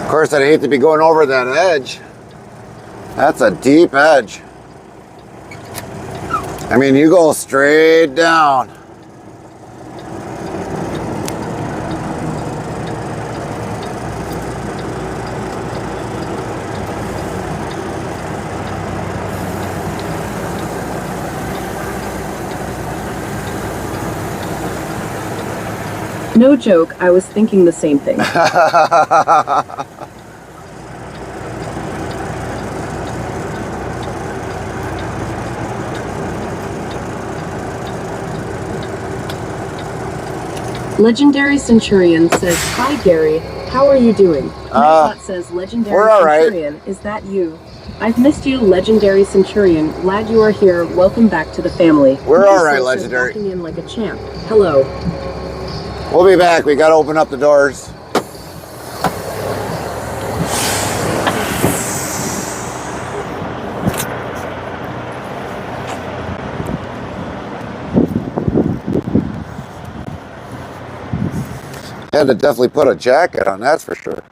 Of course, I'd hate to be going over that edge. That's a deep edge. I mean, you go straight down.
No joke, I was thinking the same thing. Legendary Centurion says, hi Gary, how are you doing? Nightbot says, Legendary
we're all right.
Centurion, is that you? I've missed you, Legendary Centurion. Glad you are here. Welcome back to the family.
We're all right,
Says,
Legendary.
walking in like a champ. Hello.
We'll be back. We got to open up the doors. Had to definitely put a jacket on, that's for sure.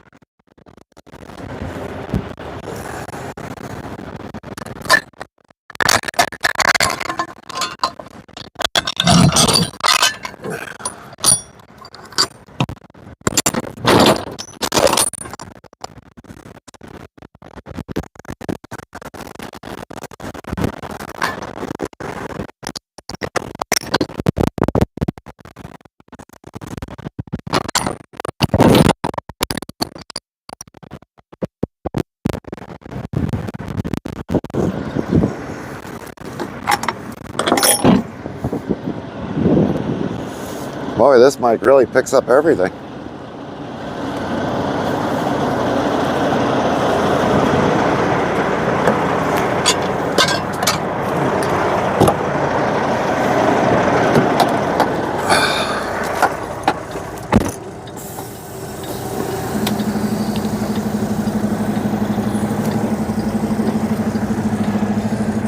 Boy, this mic really picks up everything.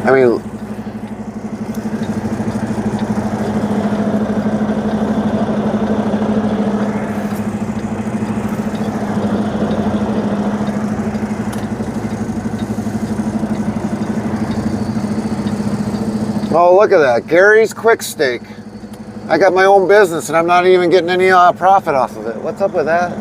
I mean, oh, look at that. Gary's Quick Steak. I got my own business and I'm not even getting any profit off of it. What's up with that?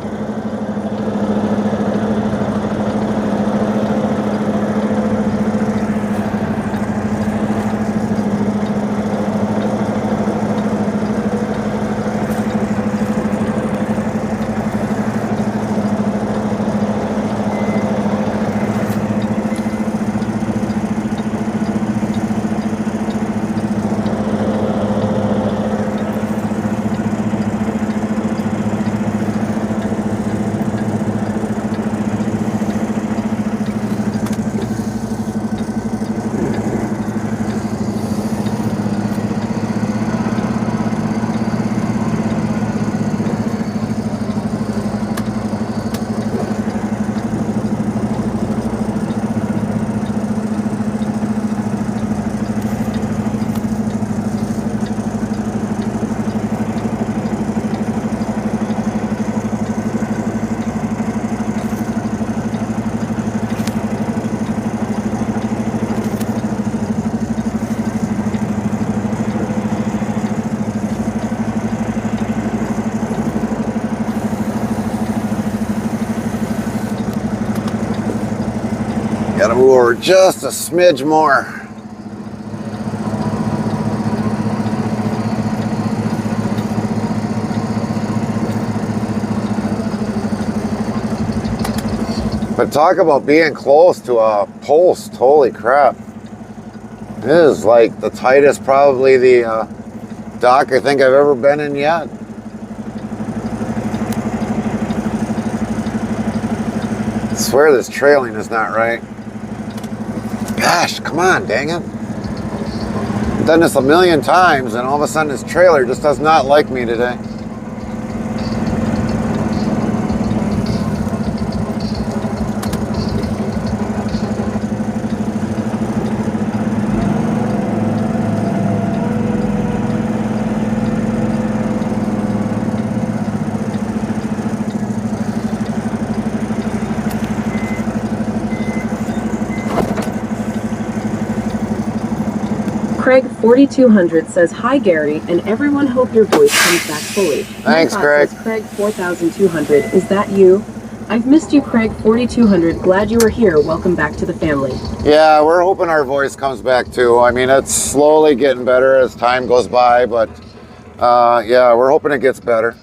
Or just a smidge more. But talk about being close to a post. Holy crap. It is like the tightest, probably the dock I think I've ever been in yet. I swear this trailing is not right. Gosh, come on, dang it. I've done this a million times and all of a sudden this trailer just does not like me today.
Craig 4200 says, "Hi Gary, and everyone hope your voice comes back fully."
Thanks,
Nightbot
Craig.
says, Craig 4200, is that you? I've missed you, Craig 4200. Glad you were here. Welcome back to the family.
Yeah, we're hoping our voice comes back too. I mean, it's slowly getting better as time goes by, but yeah, we're hoping it gets better.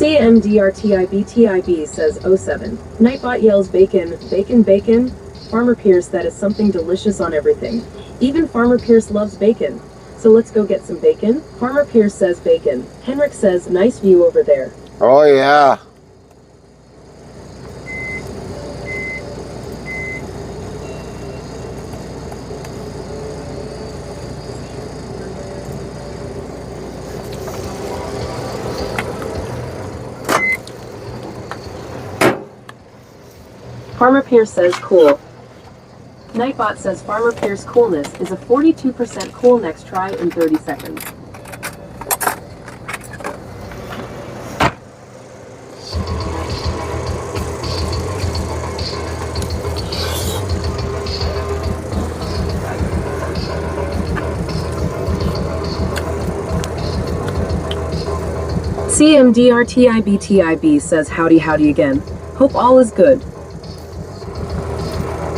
CMDRTIBTIB says 07. Nightbot yells bacon, bacon, bacon. Farmer Pierce, that is something delicious on everything. Even Farmer Pierce loves bacon. So let's go get some bacon. Farmer Pierce says bacon. Henrik says, nice view over there.
Oh yeah.
Farmer Pierce says cool. Nightbot says Farmer Pierce coolness is a 42% cool next try in 30 seconds. CMDRTIBTIB says howdy howdy again. Hope all is good.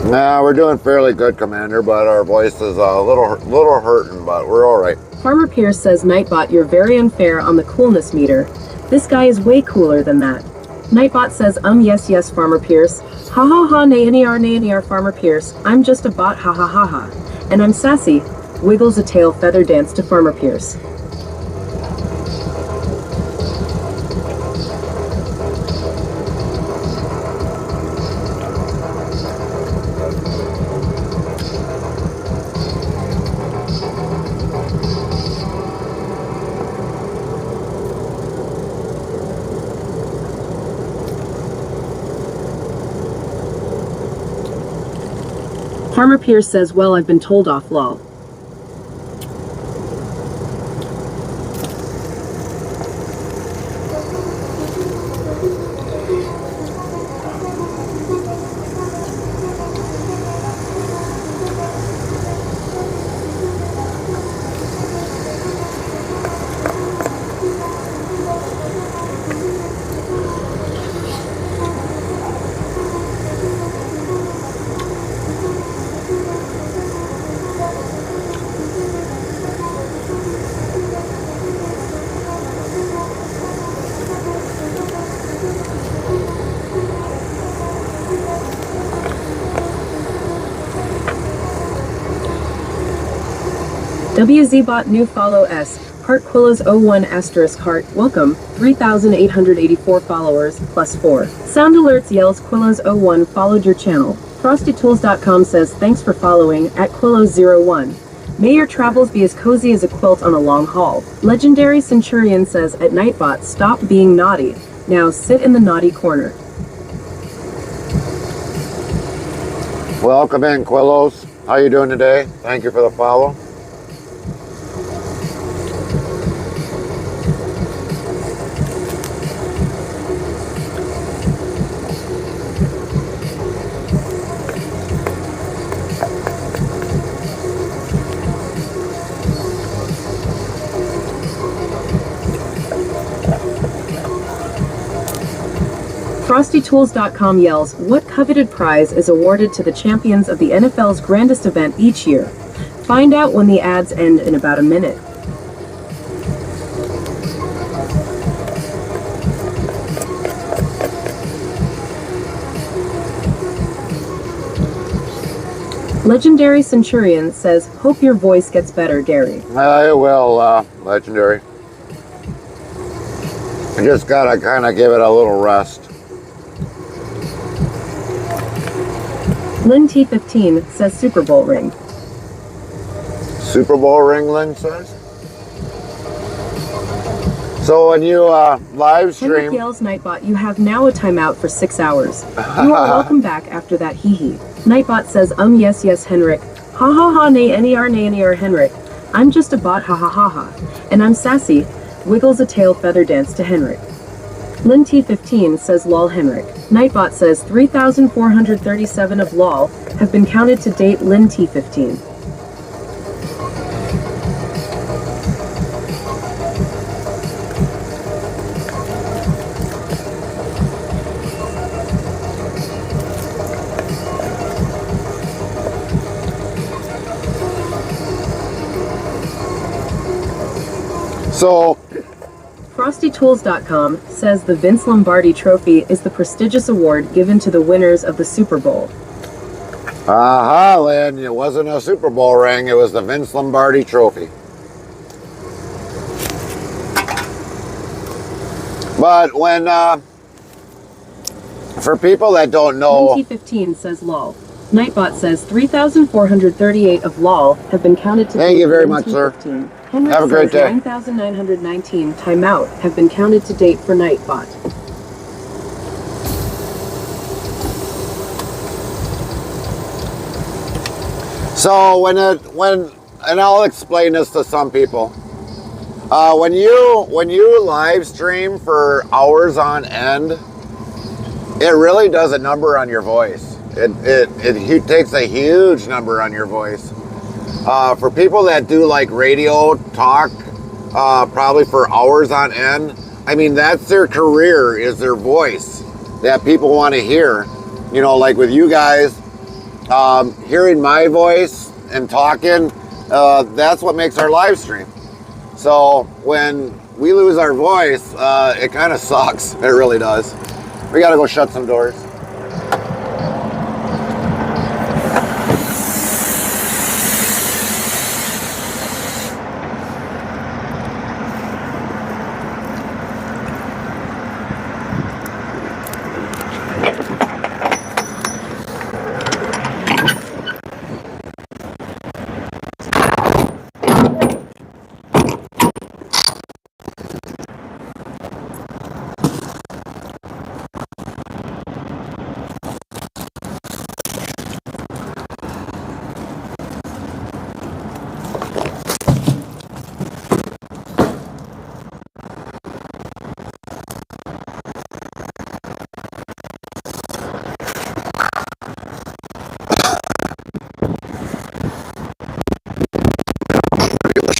Nah, we're doing fairly good, Commander, but our voice is a little hurting, but we're all right.
Farmer Pierce says, Nightbot, you're very unfair on the coolness meter. This guy is way cooler than that. Nightbot says, yes, yes, Farmer Pierce. Ha ha ha, nay, Farmer Pierce. I'm just a bot, ha ha ha ha. And I'm sassy. Wiggles a tail feather dance to Farmer Pierce. Farmer Pierce says, well, I've been told off, lol. WZBot new follow S. Heart Quillas 01 asterisk heart. Welcome. 3,884 followers plus 4. Sound alerts yells Quillas 01 followed your channel. FrostyTools.com says thanks for following at Quillos01. May your travels be as cozy as a quilt on a long haul. Legendary Centurion says at Nightbot stop being naughty. Now sit in the naughty corner.
Welcome in, Quillos. How you doing today? Thank you for the follow.
FrostyTools.com yells, what coveted prize is awarded to the champions of the NFL's grandest event each year? Find out when the ads end in about a minute. Legendary Centurion says, hope your voice gets better, Gary.
I will, Legendary. I just gotta kind of give it a little rest.
Lynn T15 says Super Bowl ring.
Super Bowl ring, Lynn says. So when you live
Henrik
stream,
yells Nightbot, you have now a timeout for 6 hours. You are welcome back after that hee. Nightbot says, yes, Henrik. Ha ha ha, nay, Henrik. I'm just a bot, ha ha ha ha. And I'm sassy. Wiggles a tail feather dance to Henrik. Lynn T15 says lol Henrik. Nightbot says 3,437 of lol have been counted to date Lynn T15.
so
FrostyTools.com says the Vince Lombardi Trophy is the prestigious award given to the winners of the Super Bowl.
aha, Lynn, it wasn't a Super Bowl ring, it was the Vince Lombardi Trophy. But when, for people that don't know,
T15 says lol. Nightbot says 3,438 of lol have been counted to
Thank
date
you very
Lynn
much, sir.
T15. Henrik
Have a great
says
day.
9,919 timeout have been counted to date for Nightbot.
so and I'll explain this to some people. When you live stream for hours on end, it really does a number on your voice. It takes a huge number on your voice. For people that do like radio talk, probably for hours on end, I mean, that's their career, is their voice that people want to hear. You know, like with you guys, hearing my voice and talking, that's what makes our live stream. So when we lose our voice, it kind of sucks. It really does. We got to go shut some doors.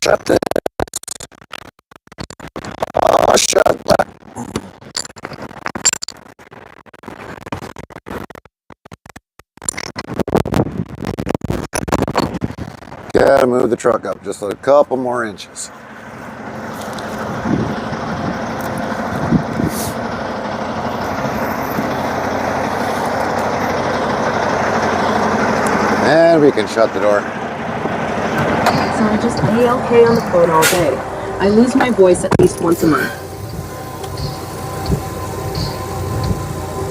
Shut that. Oh, shut that. Gotta move the truck up just a couple more inches. And we can shut the door.
so I just ALK on the phone all day. I lose my voice at least once a month.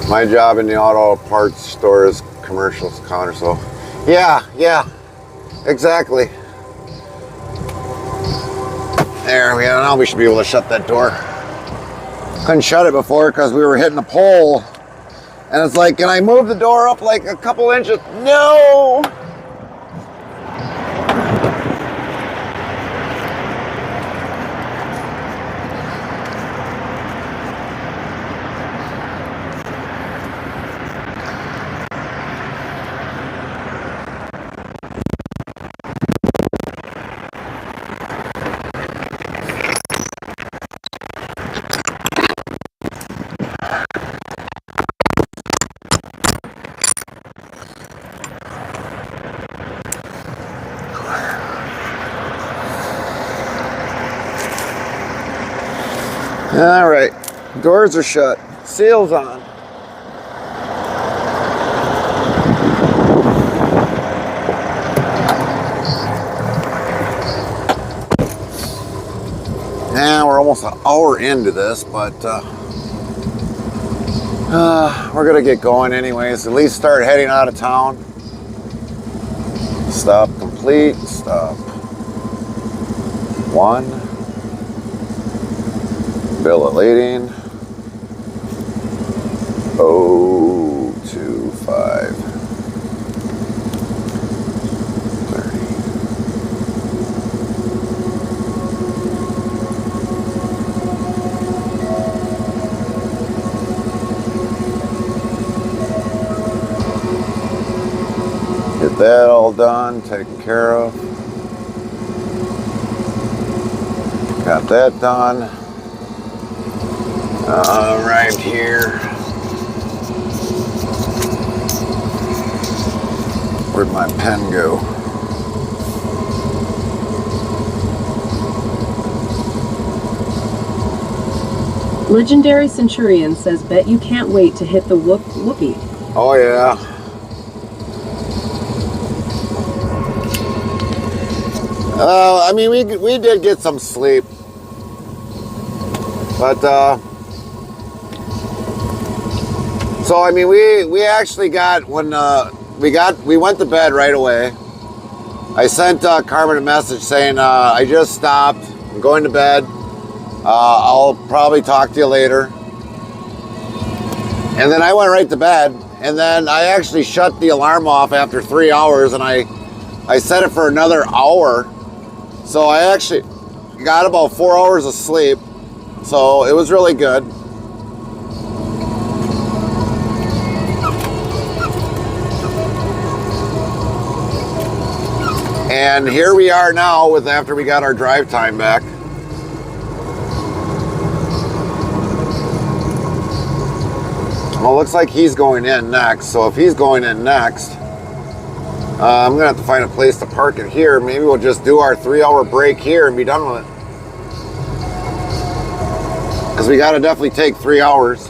My job in the auto parts store is commercials counter, so yeah, exactly. There we go. Now we should be able to shut that door. Couldn't shut it before because we were hitting a pole, and it's like, can I move the door up like a couple inches? No. All right, doors are shut, seals on. Now we're almost an hour into this, but we're gonna get going anyways. At least start heading out of town. Stop complete, stop. 1. Bill of lading. 025. 30. Get that all done, taken care of. Got that done. Arrived here. Where'd my pen go?
Legendary Centurion says, bet you can't wait to hit the whoopee.
Oh yeah. I mean, we did get some sleep, but so I mean, we actually got when we went to bed right away. I sent Carmen a message saying I just stopped. I'm going to bed. I'll probably talk to you later. And then I went right to bed. And then I actually shut the alarm off after 3 hours, and I set it for another hour. So I actually got about 4 hours of sleep. So it was really good. And here we are now with after we got our drive time back. Well, it looks like he's going in next. So if he's going in next, I'm gonna have to find a place to park it here. Maybe we'll just do our 3-hour break here and be done with it. Because we gotta definitely take 3 hours.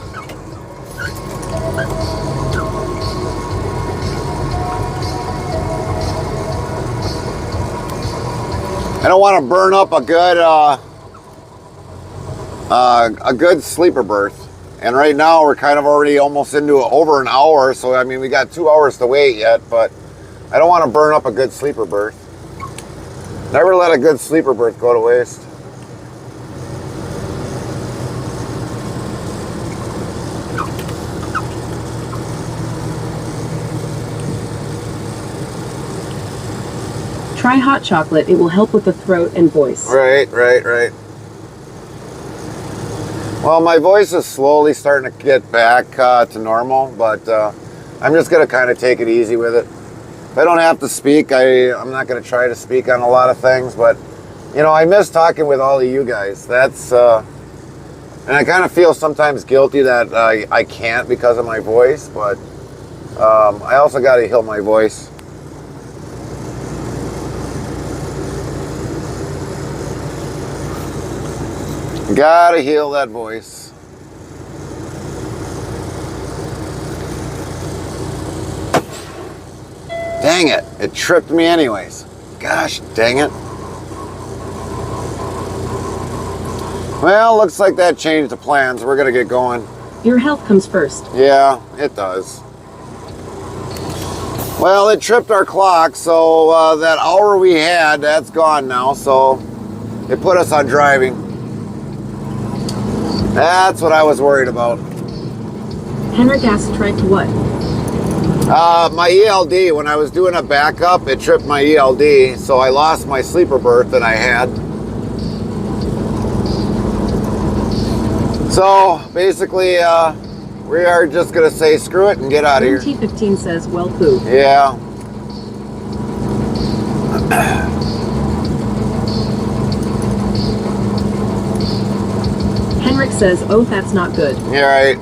I don't want to burn up a good sleeper berth. And right now we're kind of already almost into over an hour. So I mean, we got 2 hours to wait yet, but I don't want to burn up a good sleeper berth. Never let a good sleeper berth go to waste.
Try hot chocolate. It will help with the throat and voice.
Right. Well, my voice is slowly starting to get back to normal, but I'm just going to kind of take it easy with it. If I don't have to speak, I'm not going to try to speak on a lot of things, but, you know, I miss talking with all of you guys. That's, and I kind of feel sometimes guilty that I can't because of my voice, but I also got to heal my voice. Gotta heal that voice. Dang it, it tripped me anyways. Gosh, dang it. Well, looks like that changed the plans. We're gonna get going.
Your health comes first.
Yeah, it does. Well, it tripped our clock, so that hour we had, that's gone now, so it put us on driving. That's what I was worried about.
Henrik asked tried to what?
My ELD, when I was doing a backup, it tripped my ELD, so I lost my sleeper berth that I had. So basically, we are just gonna say screw it and get out of here.
T15 says, well poo.
Yeah.
Henrik says, oh, that's not good.
Yeah, right.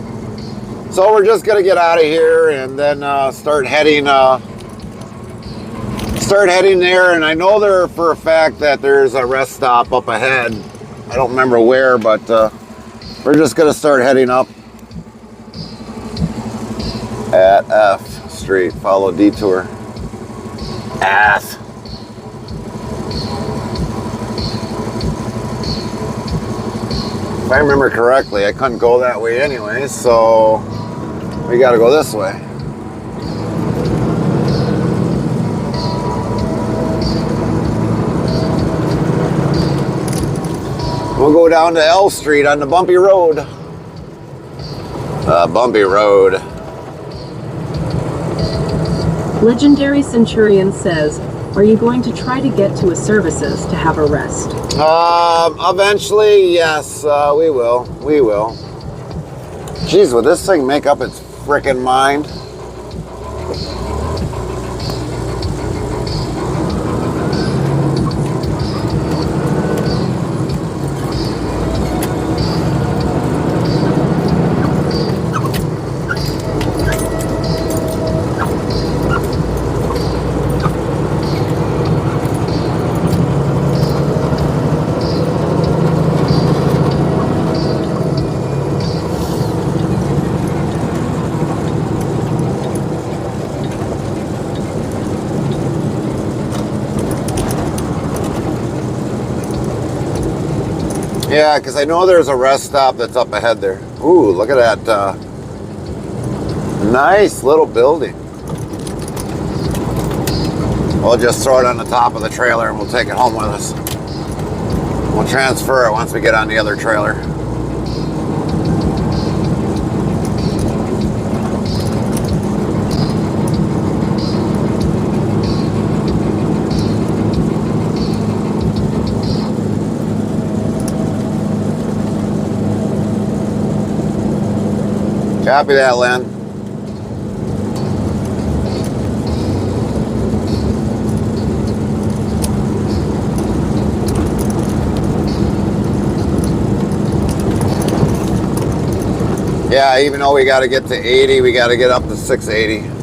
So we're just gonna get out of here and then start heading there. And I know there for a fact that there's a rest stop up ahead. I don't remember where, but we're just gonna start heading up at F Street. Follow detour. F. If I remember correctly, I couldn't go that way anyway, so we got to go this way. We'll go down to L Street on the bumpy road. Bumpy road.
Legendary Centurion says, are you going to try to get to a services to have a rest?
Eventually, yes, we will. We will. Jeez, would this thing make up its frickin' mind? Yeah, because I know there's a rest stop that's up ahead there. Ooh, look at that nice little building. We'll just throw it on the top of the trailer and we'll take it home with us. We'll transfer it once we get on the other trailer. Copy that, Len. Yeah, even though we got to get to 80, we got to get up to 680.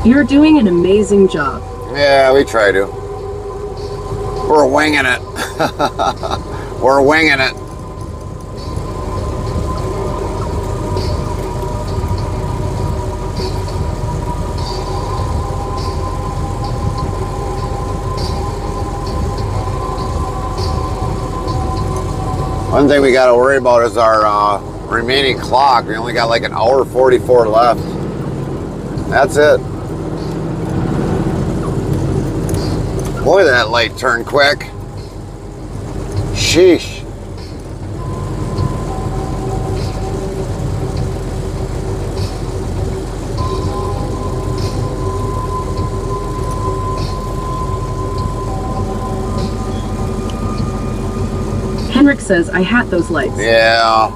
You're doing an amazing job.
Yeah, we try to. We're winging it. We're winging it. One thing we got to worry about is our remaining clock. We only got like an hour 44 left. That's it. Boy, that light turned quick. Sheesh.
Henrik says, I had those lights.
Yeah.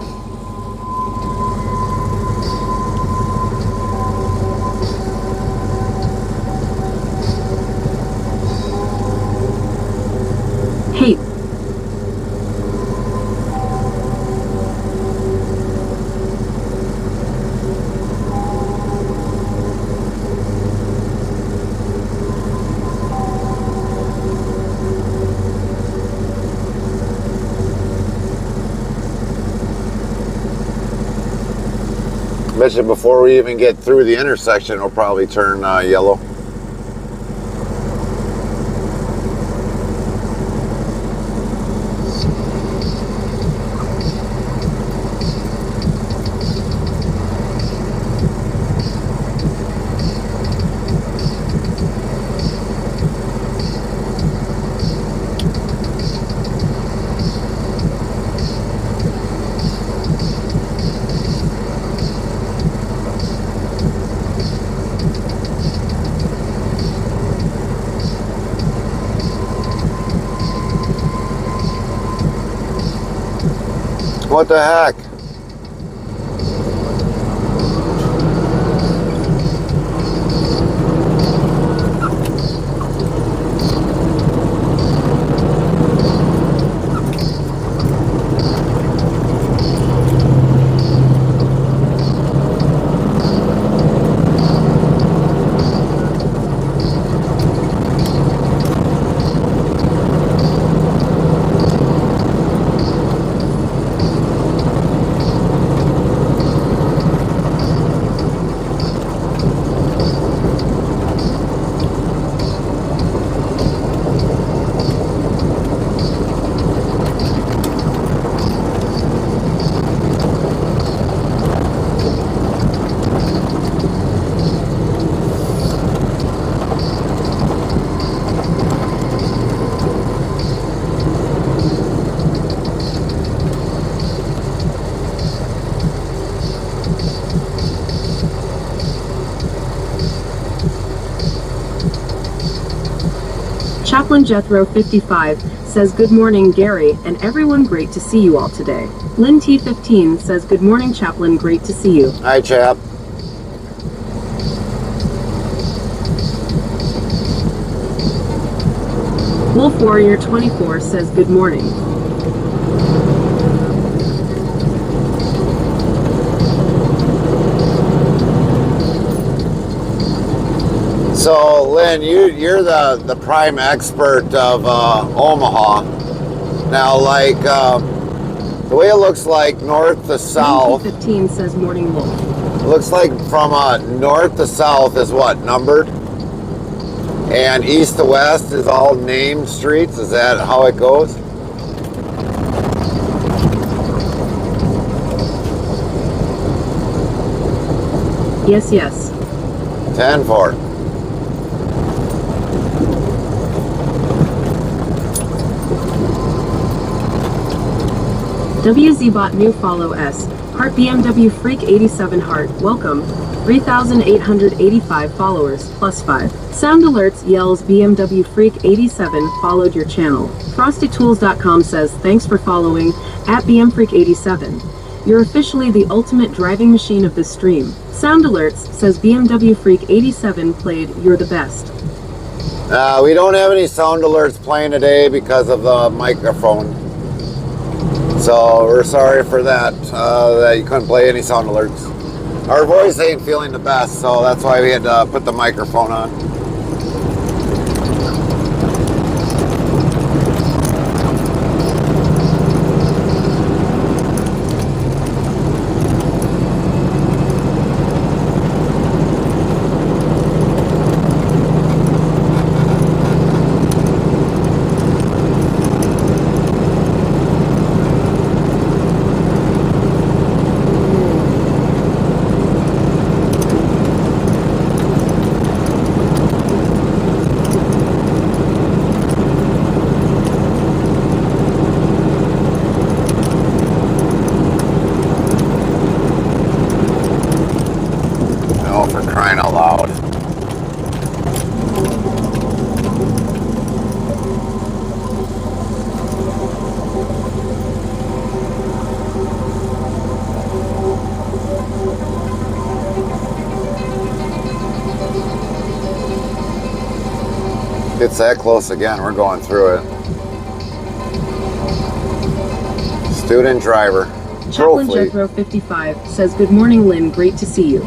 watch it before we even get through the intersection. It'll probably turn yellow. What the heck?
Chaplain Jethro 55 says good morning Gary and everyone, great to see you all today. Lynn T15 says good morning Chaplain, great to see you.
Hi, chap.
Wolf Warrior 24 says good morning.
So, Lynn, you're the prime expert of Omaha. Now, like, the way it looks like north to south,
Lynn T15 says morning wolf.
it looks like from north to south is what, numbered? And east to west is all named streets? Is that how it goes?
Yes, yes.
10-4.
WZBot new follow S. Heart BMW Freak 87 Heart. Welcome. 3,885 followers, plus 5. Sound alerts yells BMW Freak 87 followed your channel. FrostyTools.com says thanks for following at BM Freak 87. You're officially the ultimate driving machine of this stream. Sound alerts says BMW Freak 87 played You're the Best.
We don't have any sound alerts playing today because of the microphone. So we're sorry for that, that you couldn't play any sound alerts. Our voice ain't feeling the best, so that's why we had to put the microphone on. It's that close again. We're going through it. Student driver.
Chaplain Jethro 55 says good morning Lynn, great to see you.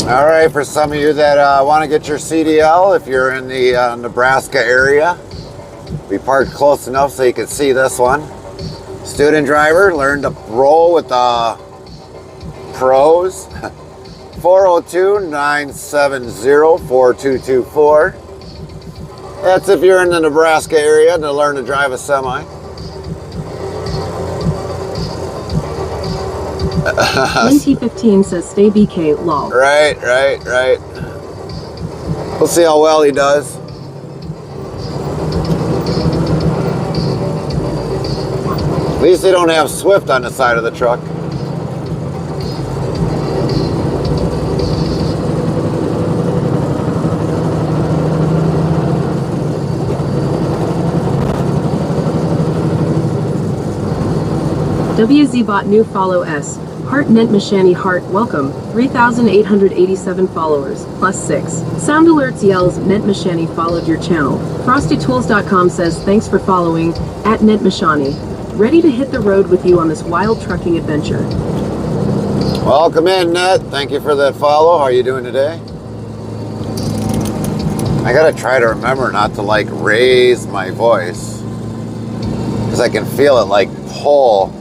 All right, for some of you that want to get your CDL, if you're in the Nebraska area, we parked close enough so you can see this one. Student driver, learn to roll with the pros. 402-970-4224. That's if you're in the Nebraska area to learn to drive a semi.
2015 says stay BK, lol.
Right. We'll see how well he does. At least they don't have Swift on the side of the truck.
WZBot new follow S. Heart Nent Mashani Heart welcome. 3,887 followers. +6. Sound alerts yells Nent Mashani followed your channel. FrostyTools.com says thanks for following at Nent Mashani. Ready to hit the road with you on this wild trucking adventure.
Welcome in, Net. Thank you for that follow. How are you doing today? I gotta try to remember not to like raise my voice because I can feel it like pull.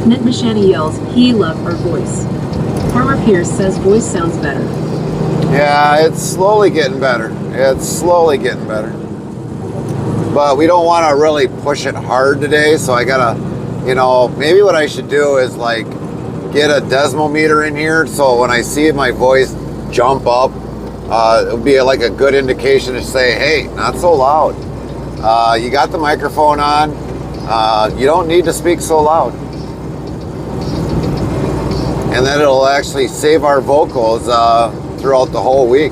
Nent Mashani yells, he love our voice. Farmer Pierce says voice sounds better.
Yeah, it's slowly getting better. But we don't want to really push it hard today, so I gotta, maybe what I should do is like get a desmometer in here so when I see my voice jump up, it'll be like a good indication to say, hey, not so loud. You got the microphone on. You don't need to speak so loud. And then it'll actually save our vocals throughout the whole week.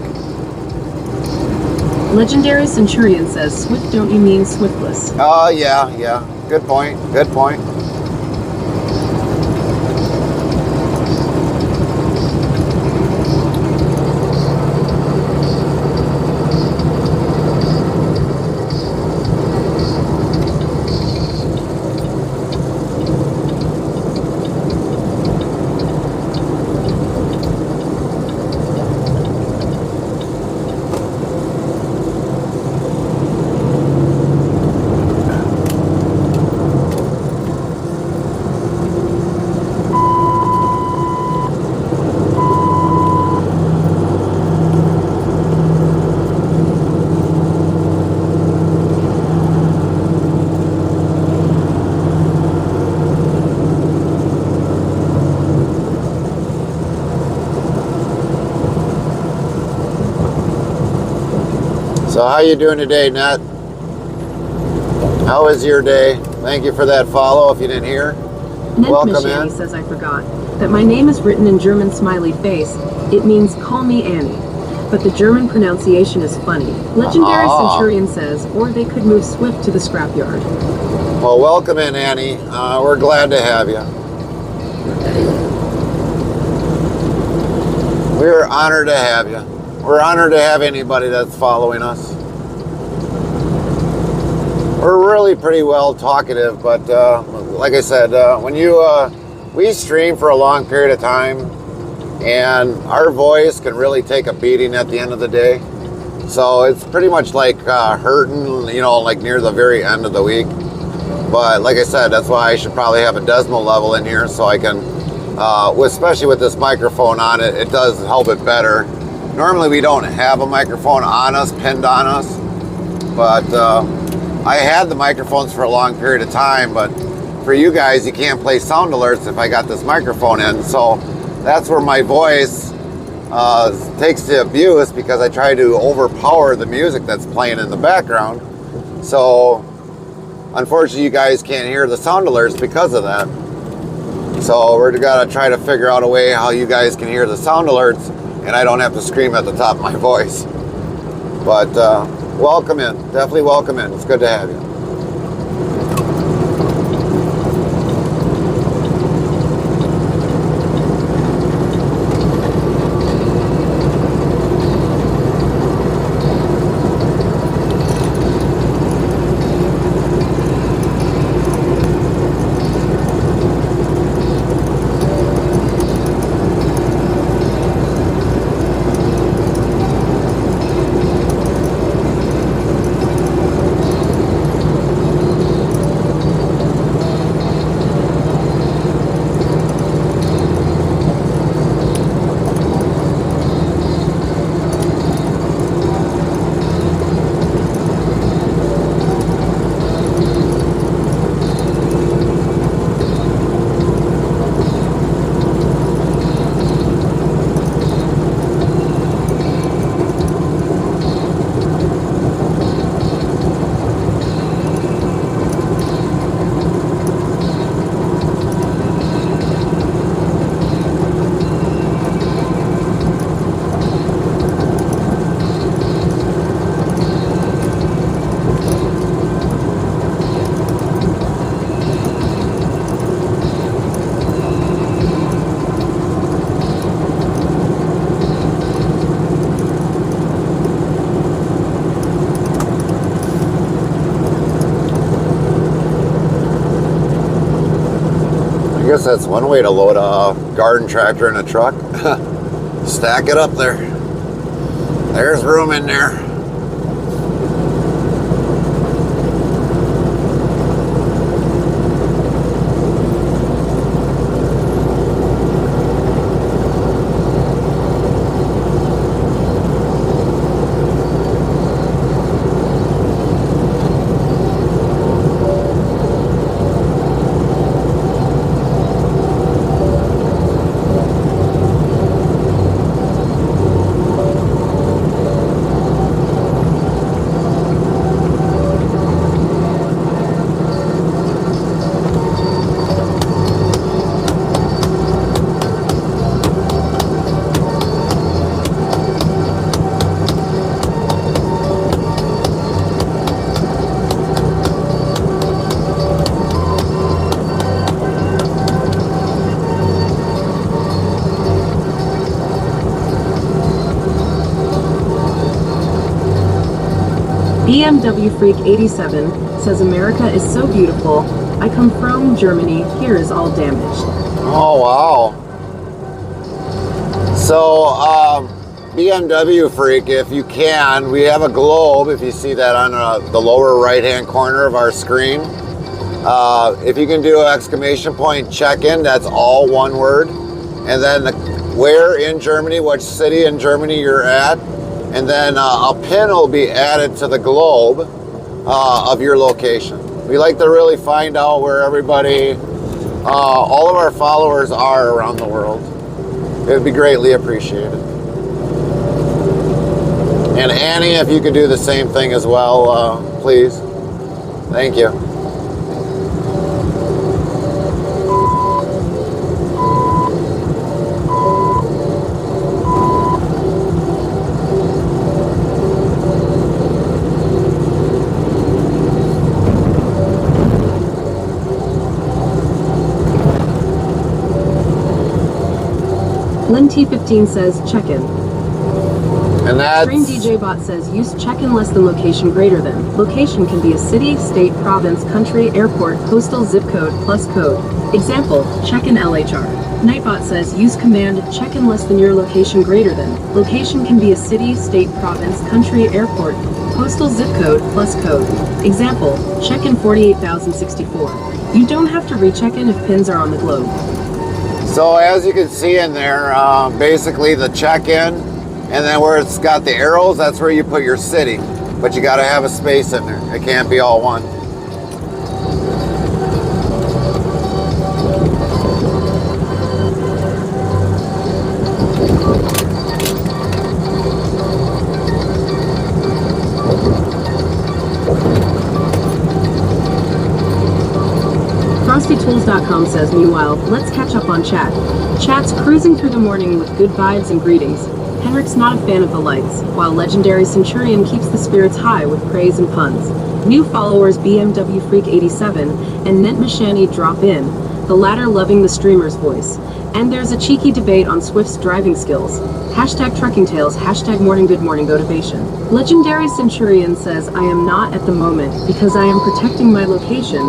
Legendary Centurion says, Swift don't you mean Swiftless?
Yeah. Good point. So how you doing today, Nat? How was your day? Thank you for that follow if you didn't hear.
Nent
Welcome
Mashani
in.
says I forgot that my name is written in German smiley face. It means call me Annie. But the German pronunciation is funny. Legendary Centurion says, or they could move Swift to the scrapyard.
Well, welcome in, Annie. We're glad to have you. We're honored to have you. We're honored to have anybody that's following us. We're really pretty well talkative, but like I said, we stream for a long period of time, and our voice can really take a beating at the end of the day. So it's pretty much like hurting, like near the very end of the week. But like I said, that's why I should probably have a decimal level in here so I can, especially with this microphone on it, it does help it better. Normally we don't have a microphone on us, pinned on us, but I had the microphones for a long period of time, but for you guys, you can't play sound alerts if I got this microphone in. So that's where my voice takes the abuse because I try to overpower the music that's playing in the background. So unfortunately, you guys can't hear the sound alerts because of that. So we're gonna try to figure out a way how you guys can hear the sound alerts and I don't have to scream at the top of my voice. But welcome in, definitely welcome in. It's good to have you. guess that's one way to load a garden tractor in a truck. Stack it up there. There's room in there.
BMW Freak 87 says America is so beautiful. I come from Germany. Here is all damaged.
Oh, wow. So, BMW Freak, if you can, we have a globe, if you see that on the lower right-hand corner of our screen. If you can do an exclamation point check-in, that's all one word. And then where in Germany, which city in Germany you're at. And then a pin will be added to the globe of your location. We like to really find out where everybody, all of our followers are around the world. It would be greatly appreciated. And Annie, if you could do the same thing as well, please. Thank you.
Lynn T15 says check-in.
And that's...
Stream DJ Bot says use check-in less than location greater than. Location can be a city, state, province, country, airport, postal, zip code, plus code. Example, check-in LHR. Nightbot says use command check-in less than your location greater than. Location can be a city, state, province, country, airport, postal, zip code, plus code. Example, check-in 48,064. You don't have to recheck in if pins are on the globe.
So as you can see in there, basically the check-in, and then where it's got the arrows, that's where you put your city. But you got to have a space in there. It can't be all one.
FrostyTools.com says, meanwhile, let's catch up on chat. Chat's cruising through the morning with good vibes and greetings. Henrik's not a fan of the lights, while legendary Centurion keeps the spirits high with praise and puns. New followers BMW Freak 87 and Nent Mashani drop in, the latter loving the streamer's voice. And there's a cheeky debate on Swift's driving skills. Hashtag Trucking Tales, hashtag Morning Good Morning Motivation. Legendary Centurion says, I am not at the moment because I am protecting my location.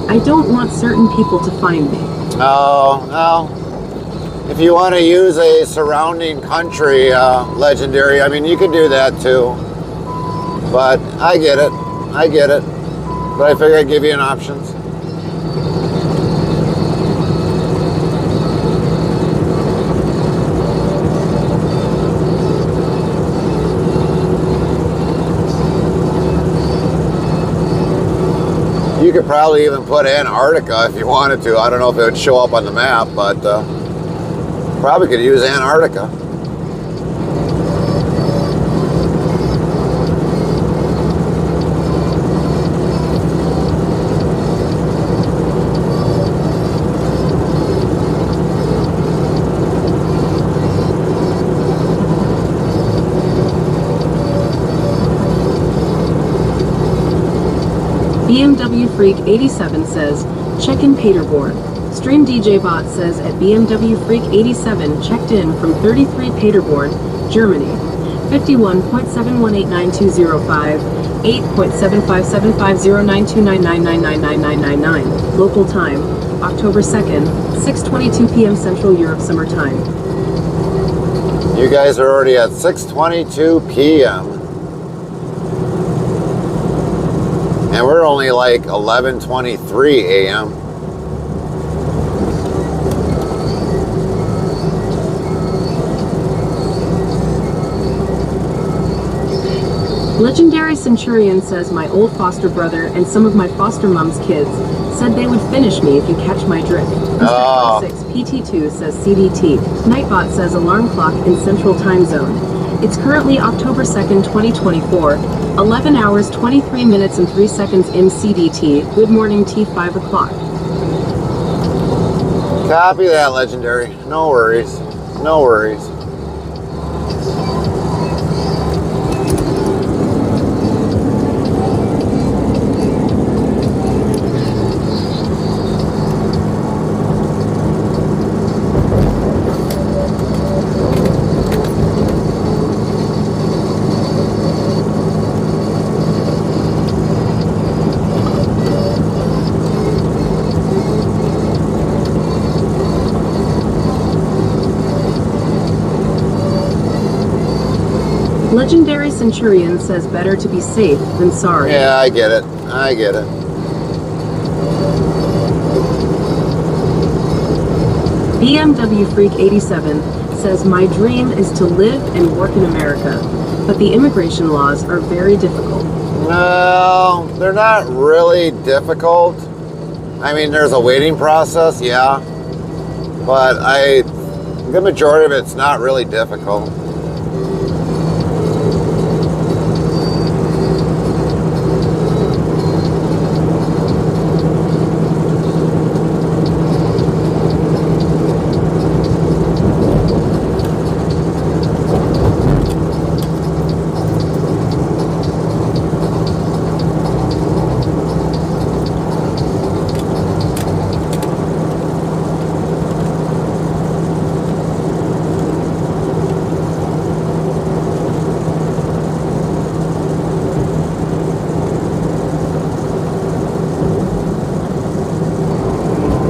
I don't want certain people to find me.
Oh, no. If you want to use a surrounding country, legendary, I mean, you could do that too. But I get it. I get it. But I figure I'd give you an options. You could probably even put Antarctica if you wanted to. I don't know if it would show up on the map, but probably could use Antarctica.
BMW Freak 87 says, check in Paderborn. Stream DJ Bot says at BMW Freak 87 checked in from 33 Paderborn, Germany. 51.71892005, 8.75750929999999. Local time, October 2nd, 6:22 p.m. Central Europe Summer Time.
You guys are already at 6:22 p.m. And we're only like 11:23 a.m.
Legendary Centurion says my old foster brother and some of my foster mom's kids said they would finish me if you catch my drift. Mr. 26 PT2 says CDT. Nightbot says alarm clock in Central Time Zone. It's currently October 2nd, 2024, 11 hours, 23 minutes and 3 seconds MCDT. Good morning T, 5 o'clock.
Copy that, Legendary. No worries. No worries.
Legendary Centurion says better to be safe than sorry.
Yeah, I get it. I get it.
BMW Freak 87 says my dream is to live and work in America, but the immigration laws are very difficult.
No, they're not really difficult. I mean, there's a waiting process, yeah, but the majority of it's not really difficult.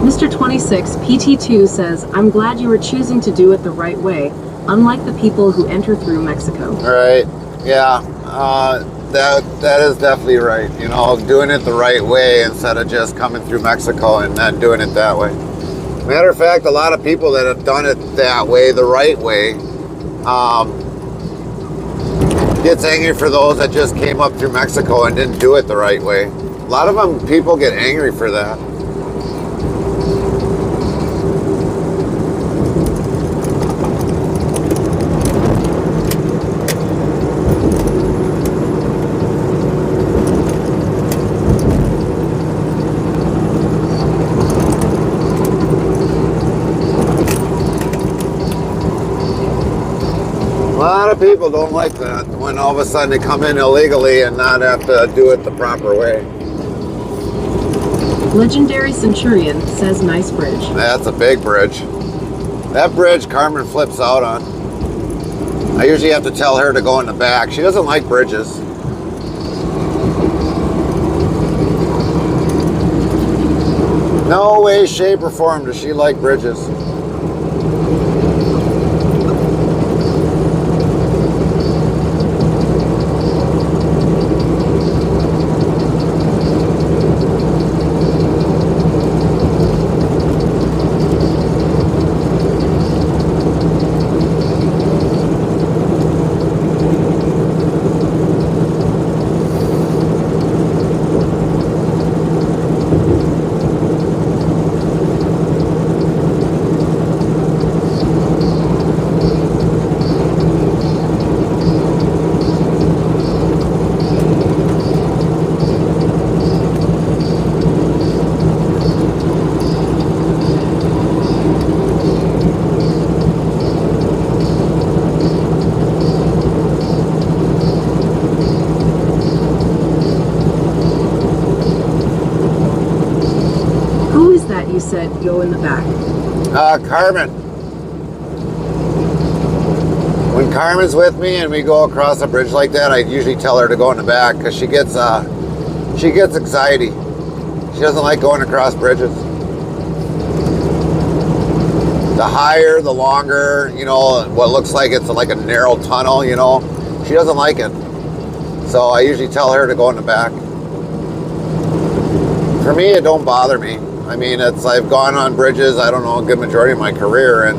Mr. 26 PT2 says, I'm glad you are choosing to do it the right way, unlike the people who enter through Mexico.
Right, yeah, that is definitely right. You know, doing it the right way instead of just coming through Mexico and not doing it that way. Matter of fact, a lot of people that have done it that way, the right way, gets angry for those that just came up through Mexico and didn't do it the right way. A lot of them, people get angry for that. A lot of people don't like that when all of a sudden they come in illegally and not have to do it the proper way.
Legendary Centurion says nice bridge.
That's a big bridge. That bridge Carmen flips out on. I usually have to tell her to go in the back. She doesn't like bridges. No way, shape, or form does she like bridges.
You said go in the back.
Carmen. When Carmen's with me and we go across a bridge like that, I usually tell her to go in the back because she gets anxiety. She doesn't like going across bridges. The higher, the longer, you know, what looks like it's like a narrow tunnel, you know, she doesn't like it. So I usually tell her to go in the back. For me, it don't bother me. I mean, I've gone on bridges, I don't know, a good majority of my career, and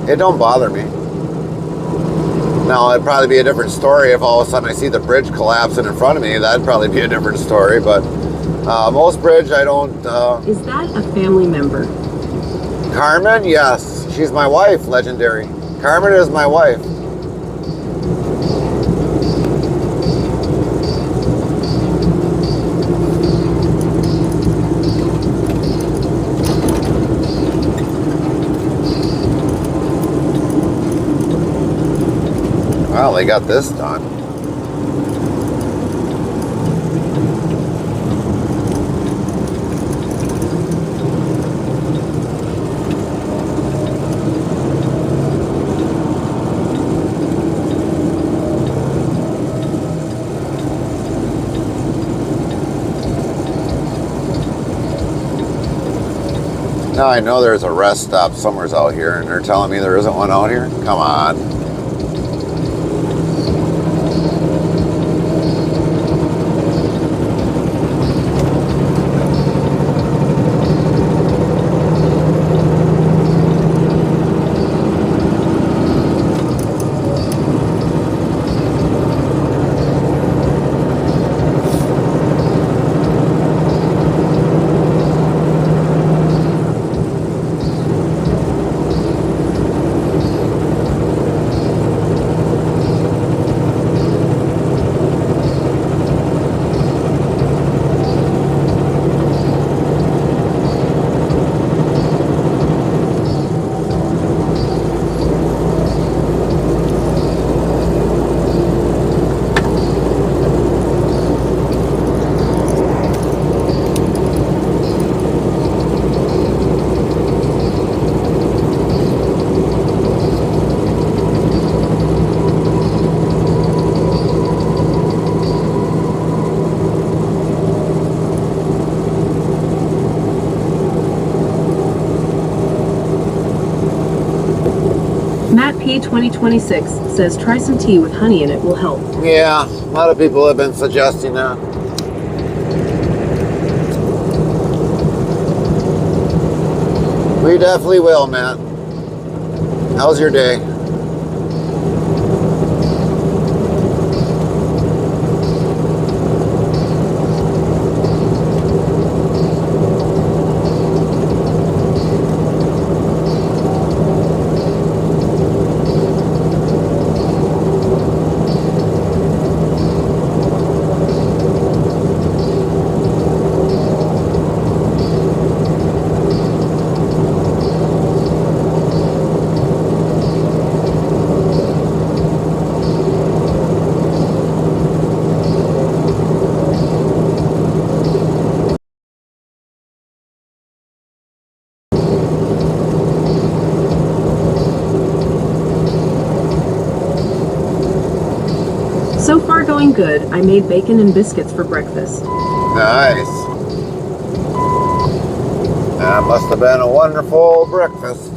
it don't bother me. Now, it'd probably be a different story if all of a sudden I see the bridge collapsing in front of me. That'd probably be a different story, but most bridge I don't...
Is that a family member?
Carmen, yes. She's my wife, legendary. Carmen is my wife. Well, they got this done. Now I know there's a rest stop somewhere out here, and they're telling me there isn't one out here? Come on.
Matt P 2026 says try some tea with honey in it will help.
Yeah, a lot of people have been suggesting that. We definitely will, Matt. How's your day?
So far going good. I made bacon and biscuits for breakfast.
Nice. That must have been a wonderful breakfast.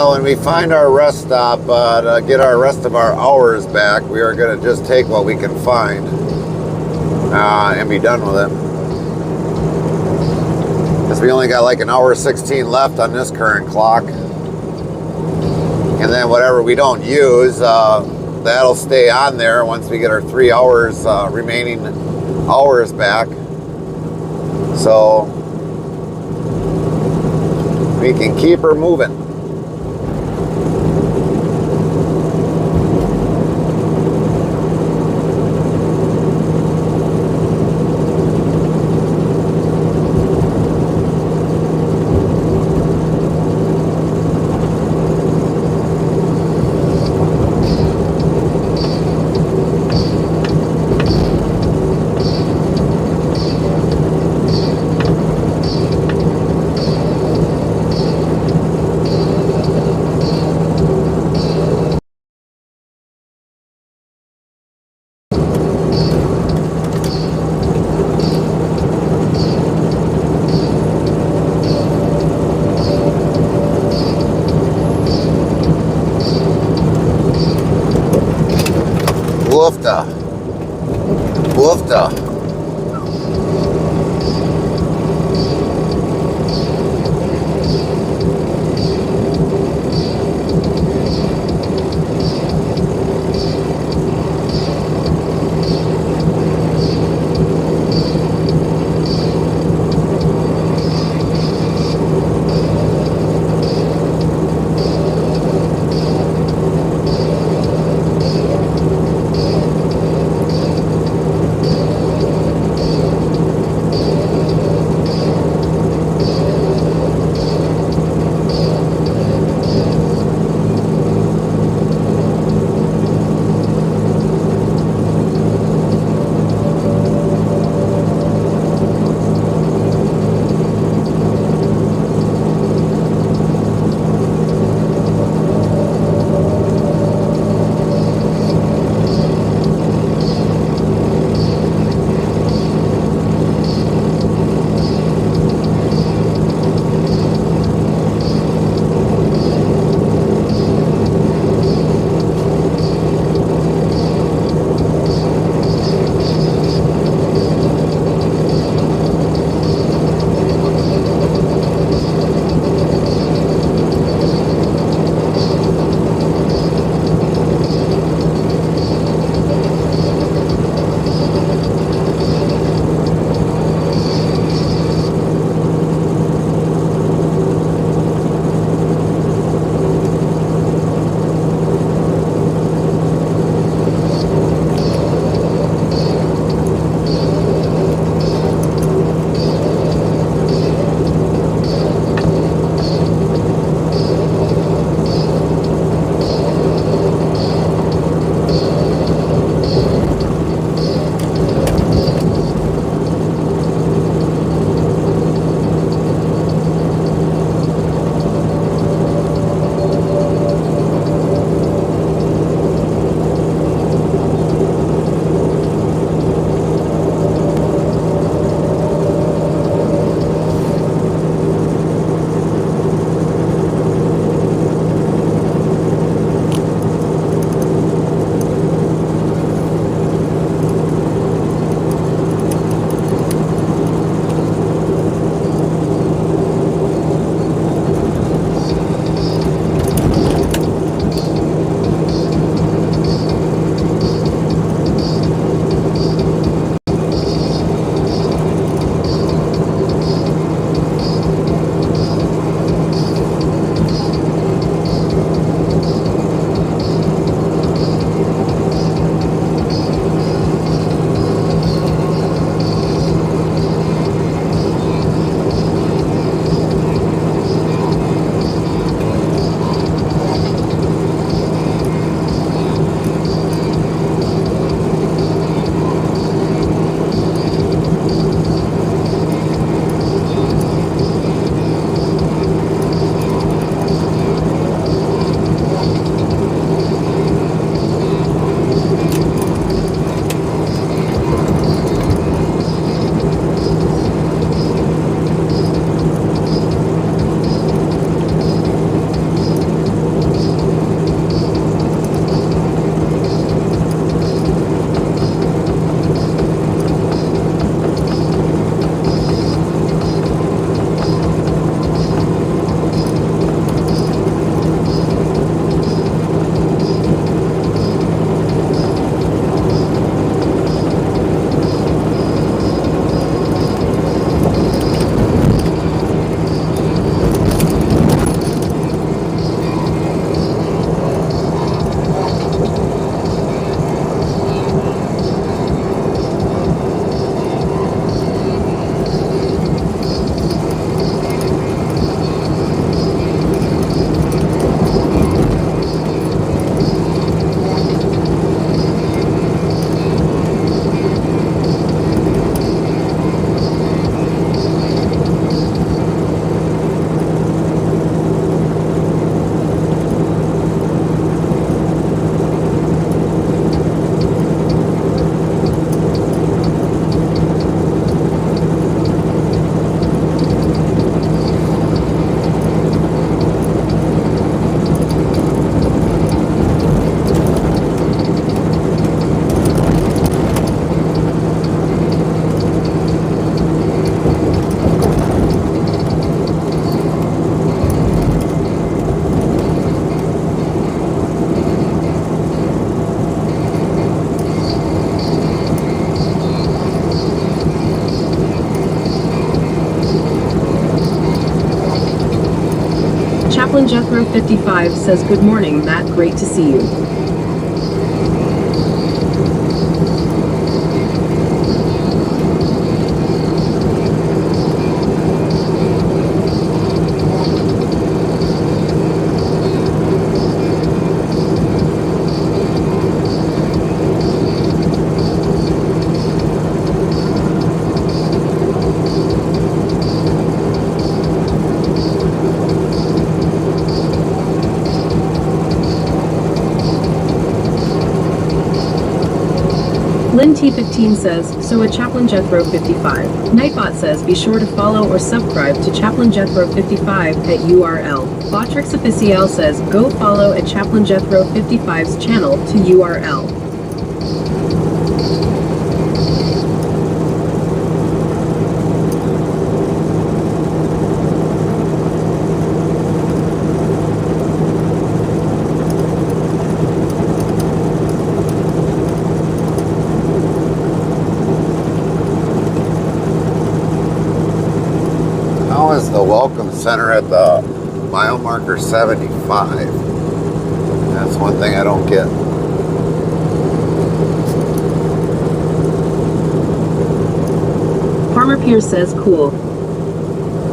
When we find our rest stop to get our rest of our hours back, we are going to just take what we can find and be done with it. Because we only got like an hour 16 left on this current clock. And then whatever we don't use, that'll stay on there once we get our 3 hours remaining hours back. So we can keep her moving.
Chaplain Jethro 55 says, good morning, Matt, great to see you. Lynn T15 says, so at Chaplain Jethro 55. Nightbot says, be sure to follow or subscribe to Chaplain Jethro 55 at URL. Botrix Official says, go follow at Chaplain Jethro 55's channel to URL.
How is the welcome center at the mile marker 75? That's one thing I don't get.
Farmer Pierce says, cool.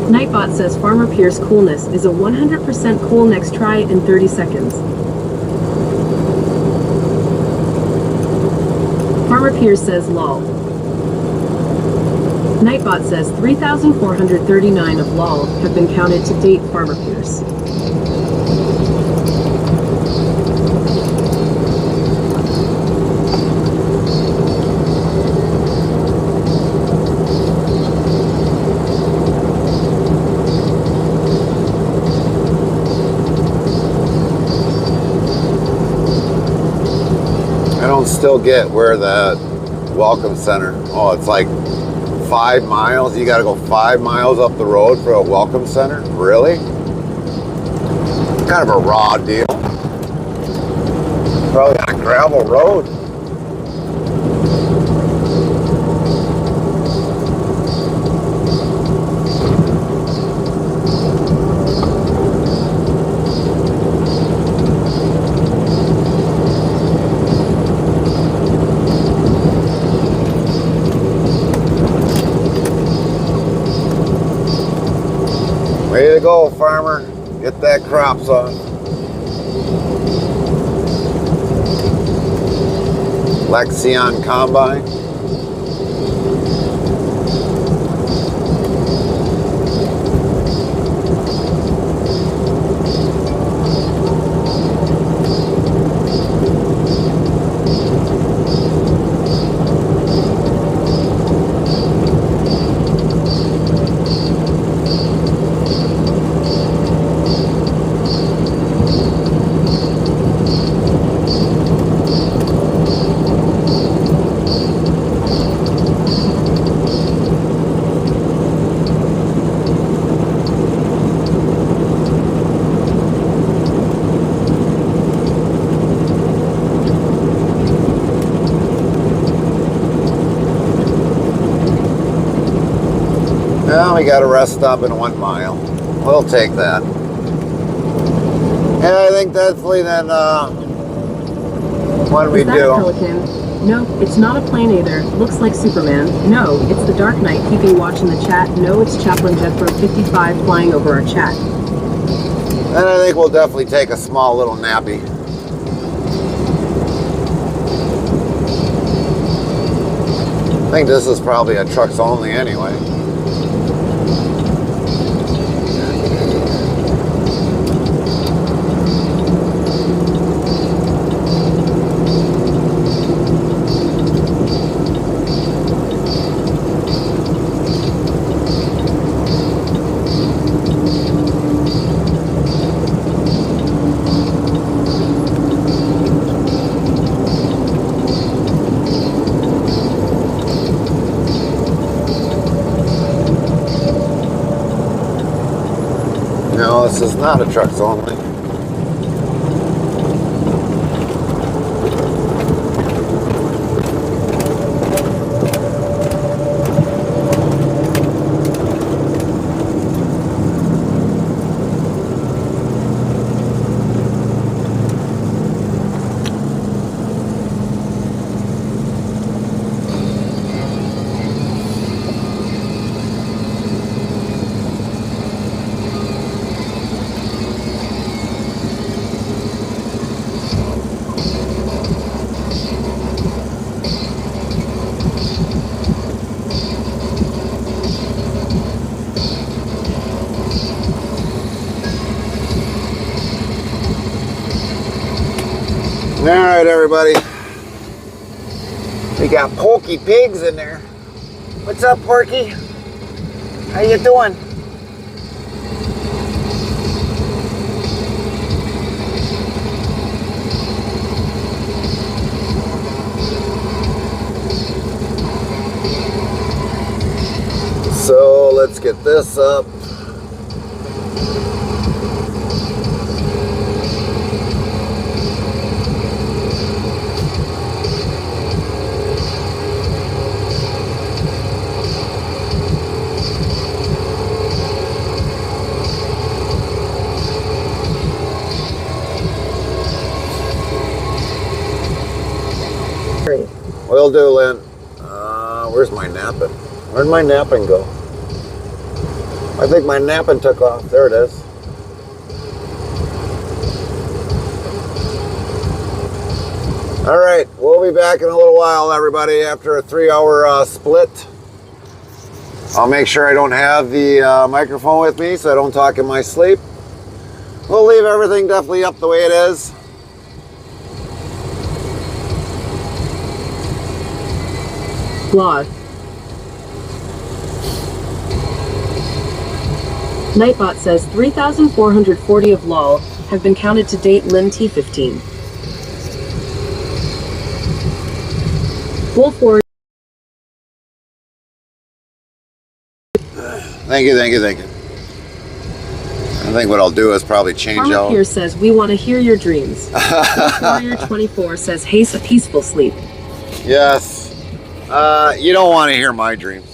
Nightbot says, Farmer Pierce coolness is a 100% cool next try in 30 seconds. Farmer Pierce says, lol. Nightbot says 3,439 of lol have been counted to date, Farmer Pierce.
I don't still get where that welcome center. Oh, it's like 5 miles. You got to go 5 miles up the road for a welcome center? Really? Kind of a raw deal. Probably on a gravel road. Way to go, farmer. Get that crops on. Lexion Combine. Well, we got a rest stop in 1 mile. We'll take that. And I think definitely then what do we
Is that
do?
a pelican? No, it's not a plane either. Looks like Superman. No, it's the Dark Knight keeping watch in the chat. No, it's Chaplain Jethro 55 flying over our chat.
And I think we'll definitely take a small little nappy. I think this is probably a trucks only anyway. No, this is not a trucks only. All right, everybody. We got Porky Pigs in there. What's up, Porky? How you doing? So let's get this up. Will do, Lynn. Where's my napping? Where'd my napping go? I think my napping took off. There it is. All right, we'll be back in a little while, everybody, after a 3-hour split. I'll make sure I don't have the microphone with me so I don't talk in my sleep. We'll leave everything definitely up the way it is.
Blog. Nightbot says 3,440 of LOL have been counted to date. Lynn T15. Wolf Warrior.
Thank you, thank you, thank you. I think what I'll do is probably change
Farmer
out.
Pierce says we want to hear your dreams. Wolf Warrior 24 says haste a peaceful sleep.
Yes. You don't want to hear my dreams.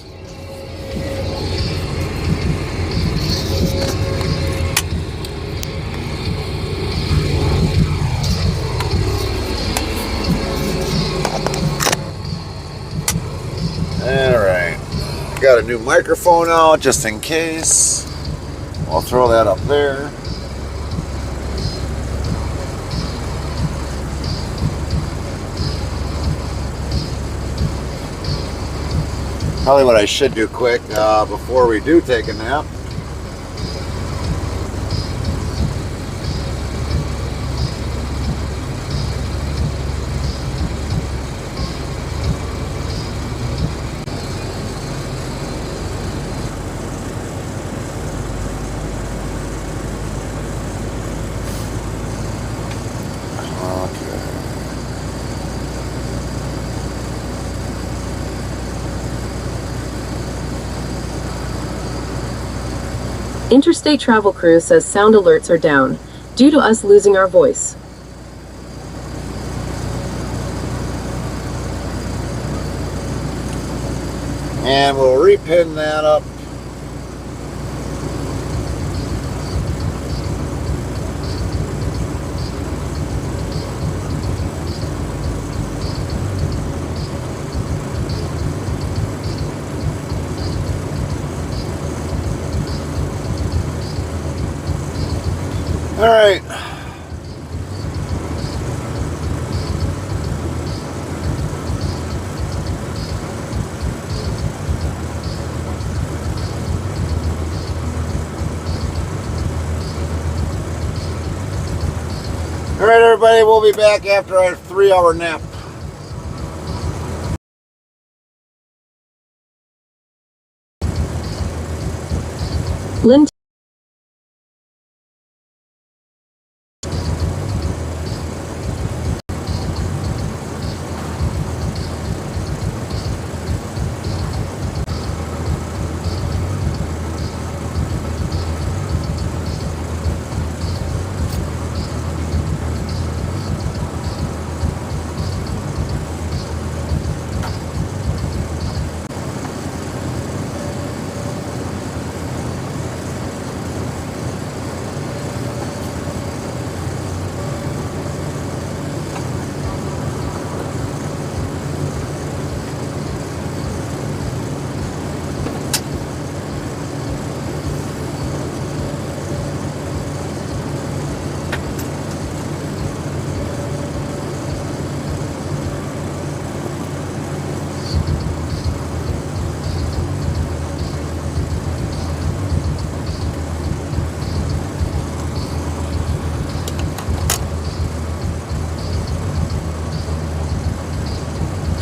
Alright. Got a new microphone out just in case. I'll throw that up there. Probably what I should do quick before we do take a nap.
Interstate Travel Crew says sound alerts are down due to us losing our voice.
And we'll repin that up. All right. All right, everybody, we'll be back after our 3-hour nap.
Lynn.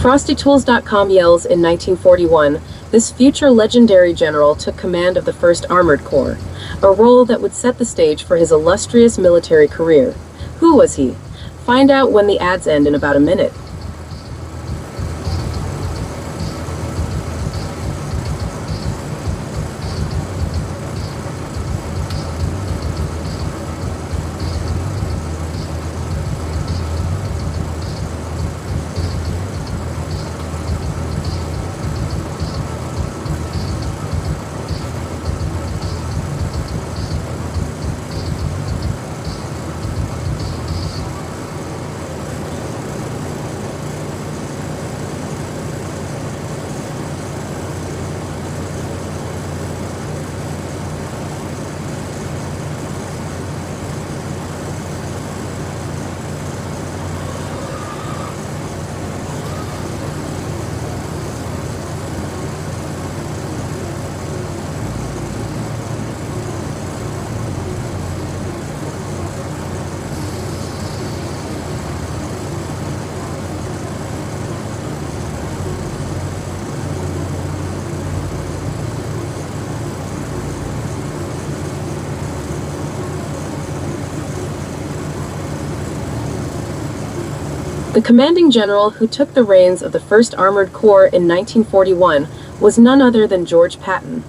FrostyTools.com yells in 1941, this future legendary general took command of the 1st Armored Corps, a role that would set the stage for his illustrious military career. Who was he? Find out when the ads end in about a minute. The commanding general who took the reins of the 1st Armored Corps in 1941 was none other than George Patton.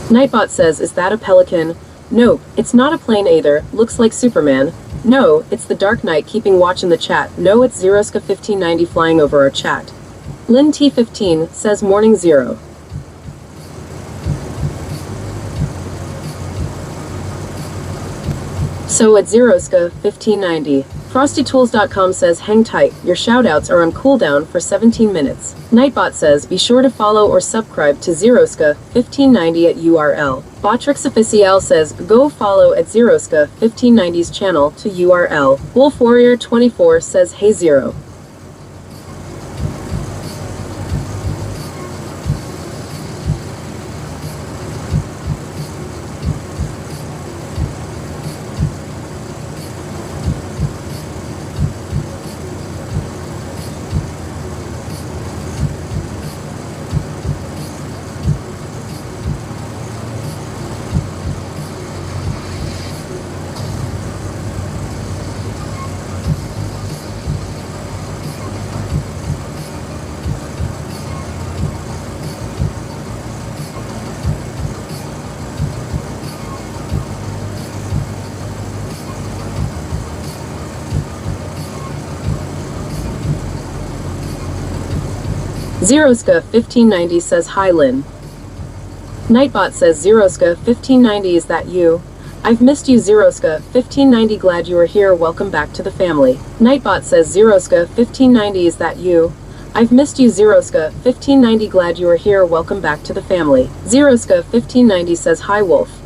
Nightbot says, is that a pelican? Nope, it's not a plane either, looks like Superman. No, it's the Dark Knight keeping watch in the chat. No, it's Zeroska 1590 flying over our chat. Lynn T15 says morning zero. So at Zeroska 1590. FrostyTools.com says hang tight, your shoutouts are on cooldown for 17 minutes. Nightbot says be sure to follow or subscribe to Zeroska 1590 at URL. Botrix Official says go follow at Zeroska 1590's channel to URL. Wolf Warrior 24 says hey Zero. Zeroska 1590 says hi Lynn. Nightbot says Zeroska 1590, is that you? I've missed you Zeroska 1590, glad you are here, welcome back to the family. Nightbot says Zeroska 1590, is that you? I've missed you Zeroska 1590, glad you are here, welcome back to the family. Zeroska 1590 says hi Wolf.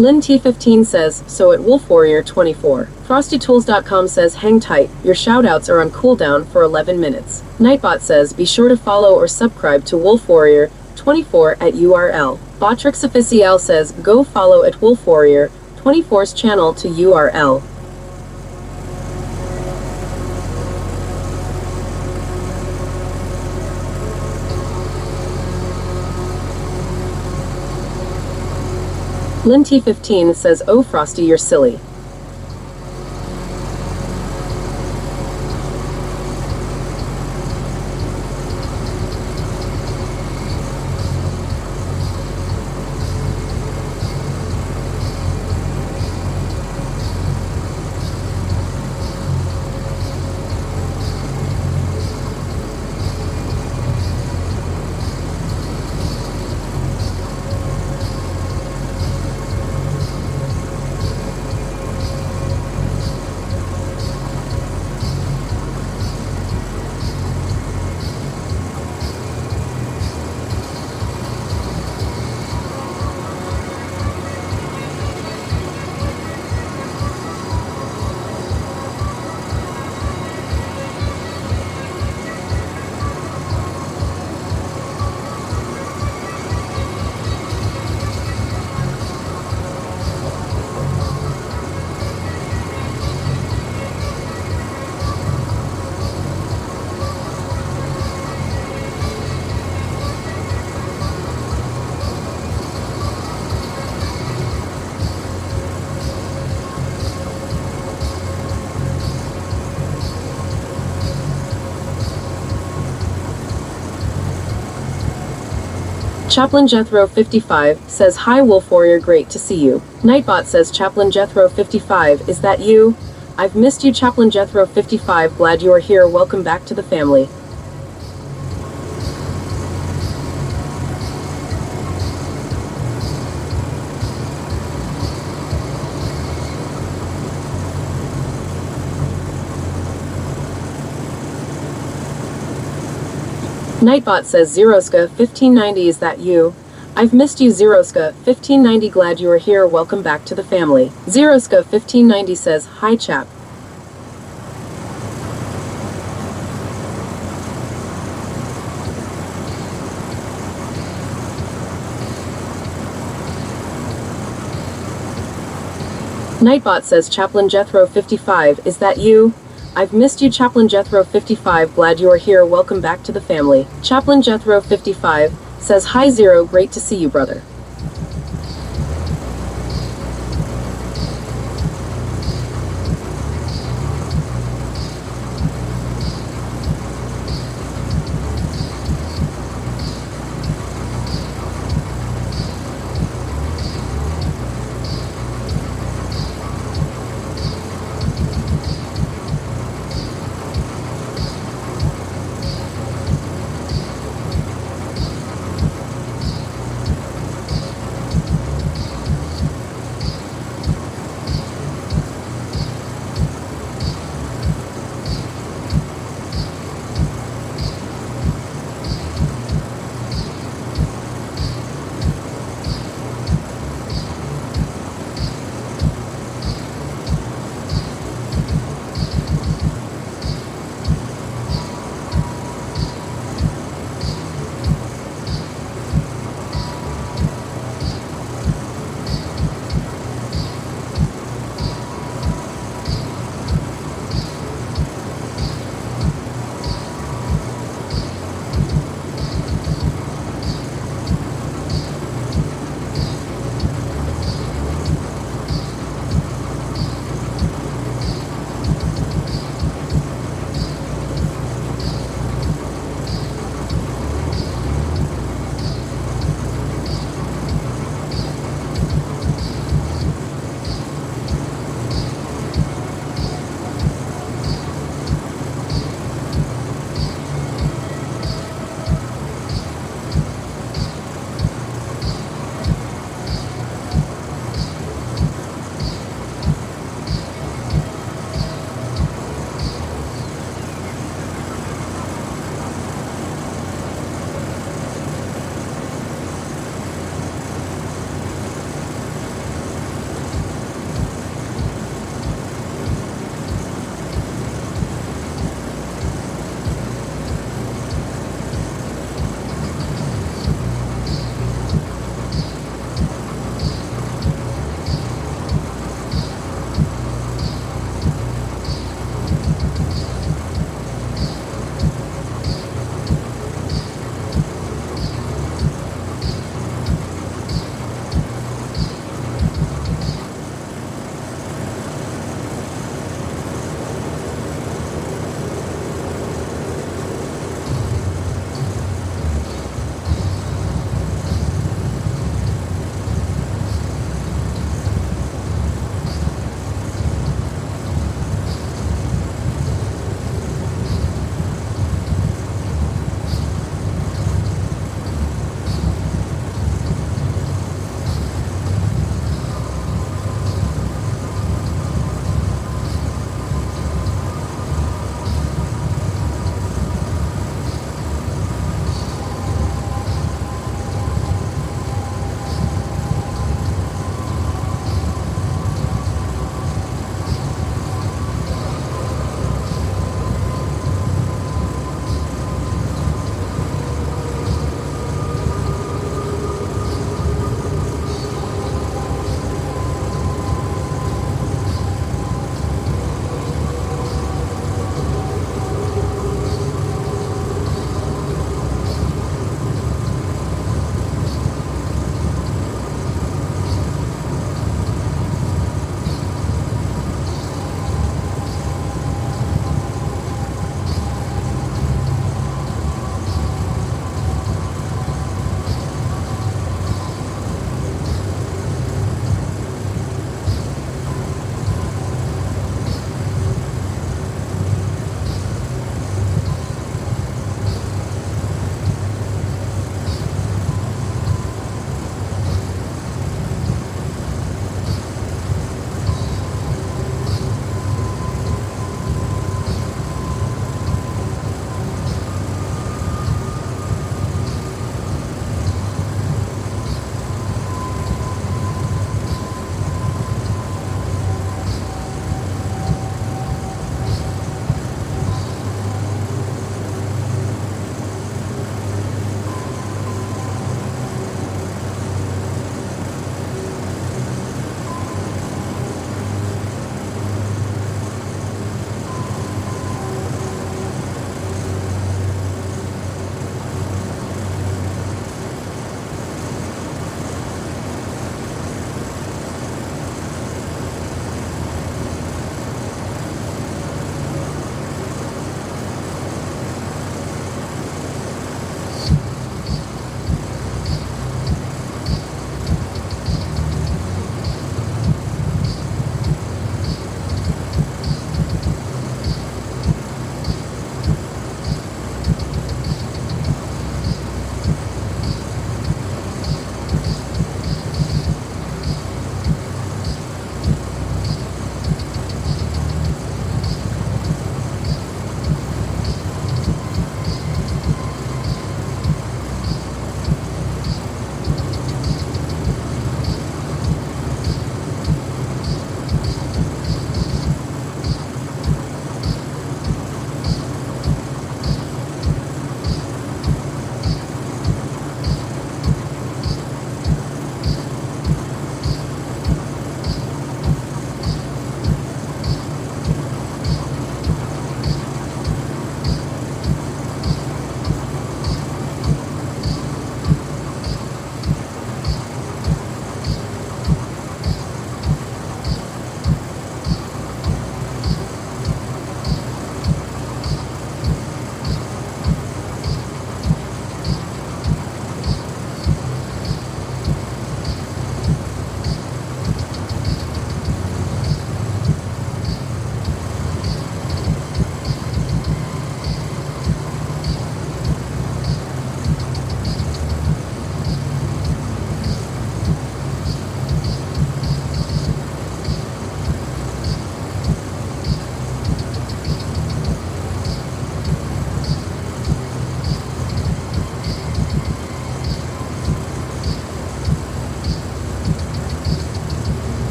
Lynn T15 says, so at Wolf Warrior 24. FrostyTools.com says, hang tight, your shoutouts are on cooldown for 11 minutes. Nightbot says, be sure to follow or subscribe to Wolf Warrior 24 at URL. Botrix Official says, go follow at Wolf Warrior 24's channel to URL. Lynn T15 says, oh Frosty, you're silly. Chaplain Jethro 55 says, hi Wolf Warrior, great to see you. Nightbot says, Chaplain Jethro 55, is that you? I've missed you, Chaplain Jethro 55, glad you are here, welcome back to the family. Nightbot says, Zeroska 1590, is that you? I've missed you, Zeroska 1590, glad you are here, welcome back to the family. Zeroska 1590 says, hi chap. Nightbot says, Chaplain Jethro 55, is that you? I've missed you, Chaplain Jethro 55, glad you are here, welcome back to the family. Chaplain Jethro 55 says, hi Zero, great to see you, brother.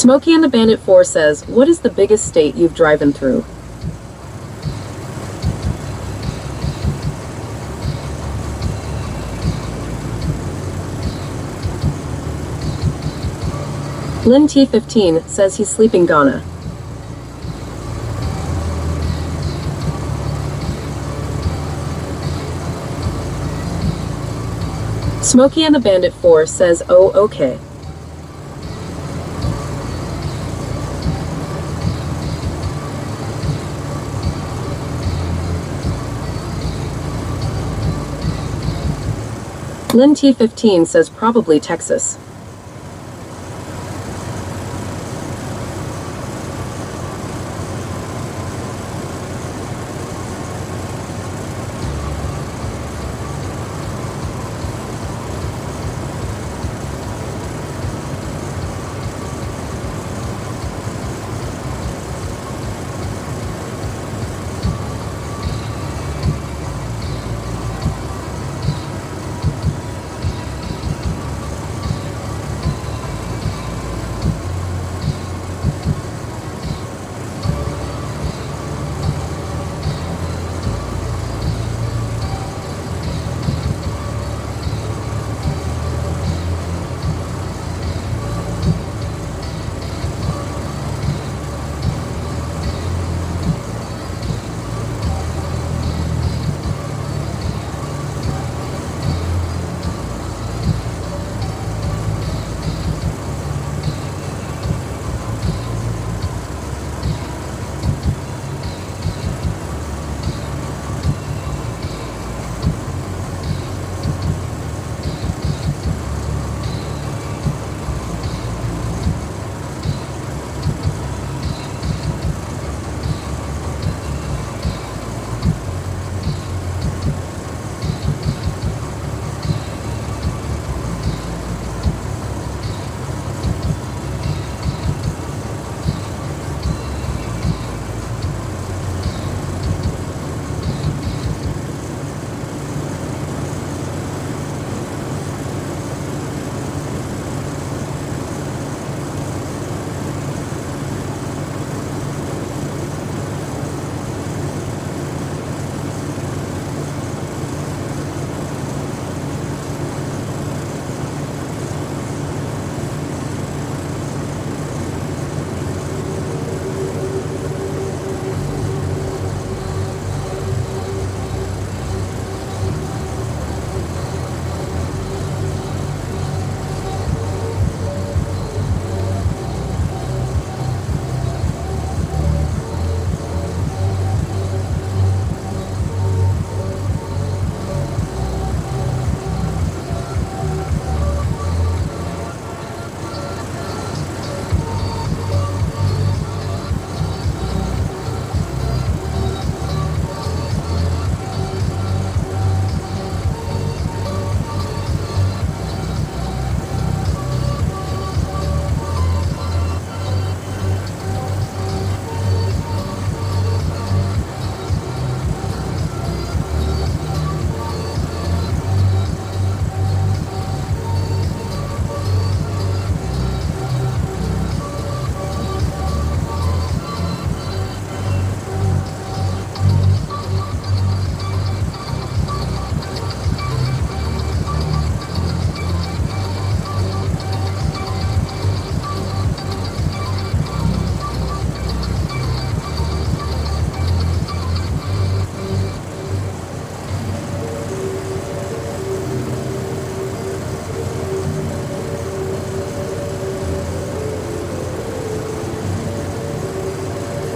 Smokey and the Bandit 4 says, what is the biggest state you've driven through? Lynn T15 says he's sleeping Ghana. Smokey and the Bandit 4 says, oh, okay. Lynn T15 says probably Texas.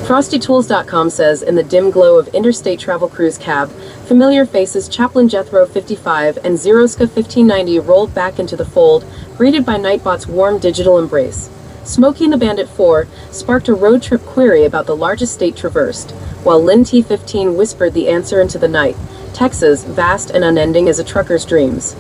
FrostyTools.com says, in the dim glow of Interstate Travel Cruise cab, familiar faces Chaplain Jethro 55 and Zeroska 1590 rolled back into the fold, greeted by Nightbot's warm digital embrace. Smokey and the Bandit 4 sparked a road trip query about the largest state traversed, while Lynn T15 whispered the answer into the night: Texas, vast and unending as a trucker's dreams.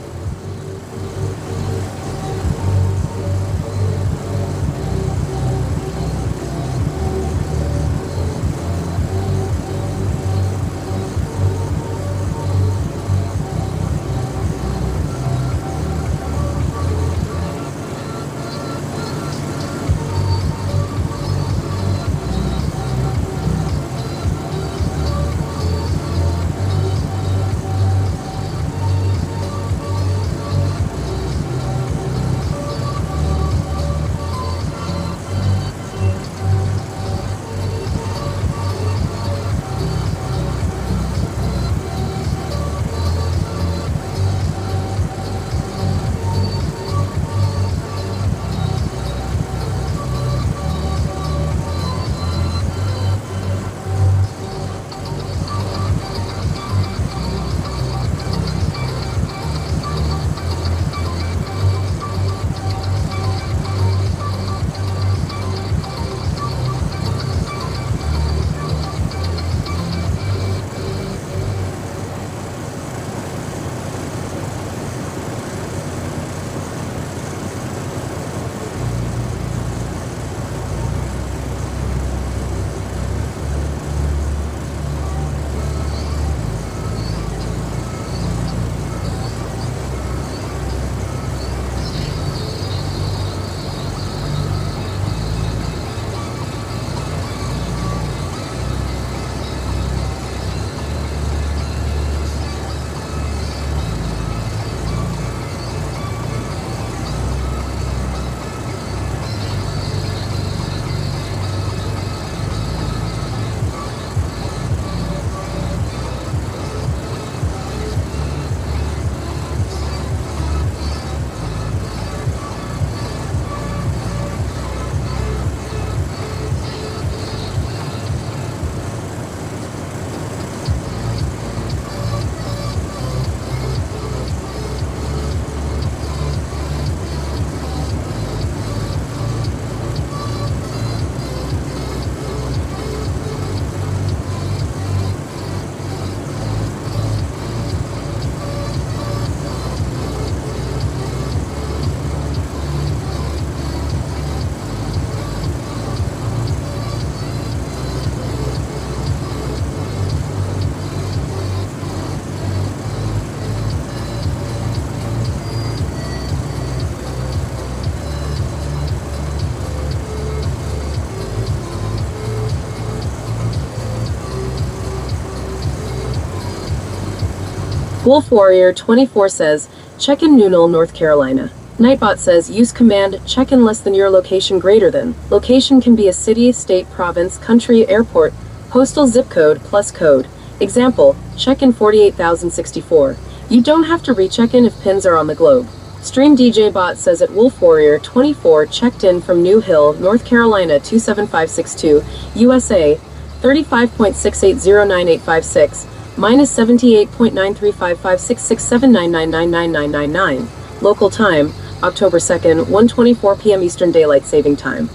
Wolf Warrior 24 says, check in Newell, North Carolina. Nightbot says, use command check in less than your location greater than. Location can be a city, state, province, country, airport, postal zip code plus code. Example, check in 48,064. You don't have to recheck in if pins are on the globe. Stream DJ Bot says at Wolf Warrior 24 checked in from New Hill, North Carolina 27562, USA 35.68098856, minus 78.93556679999999. Local time, October 2nd, 1:24 p.m. Eastern Daylight Saving Time.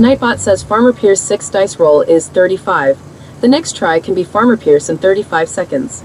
Nightbot says Farmer Pierce 6 dice roll is 35. The next try can be Farmer Pierce in 35 seconds.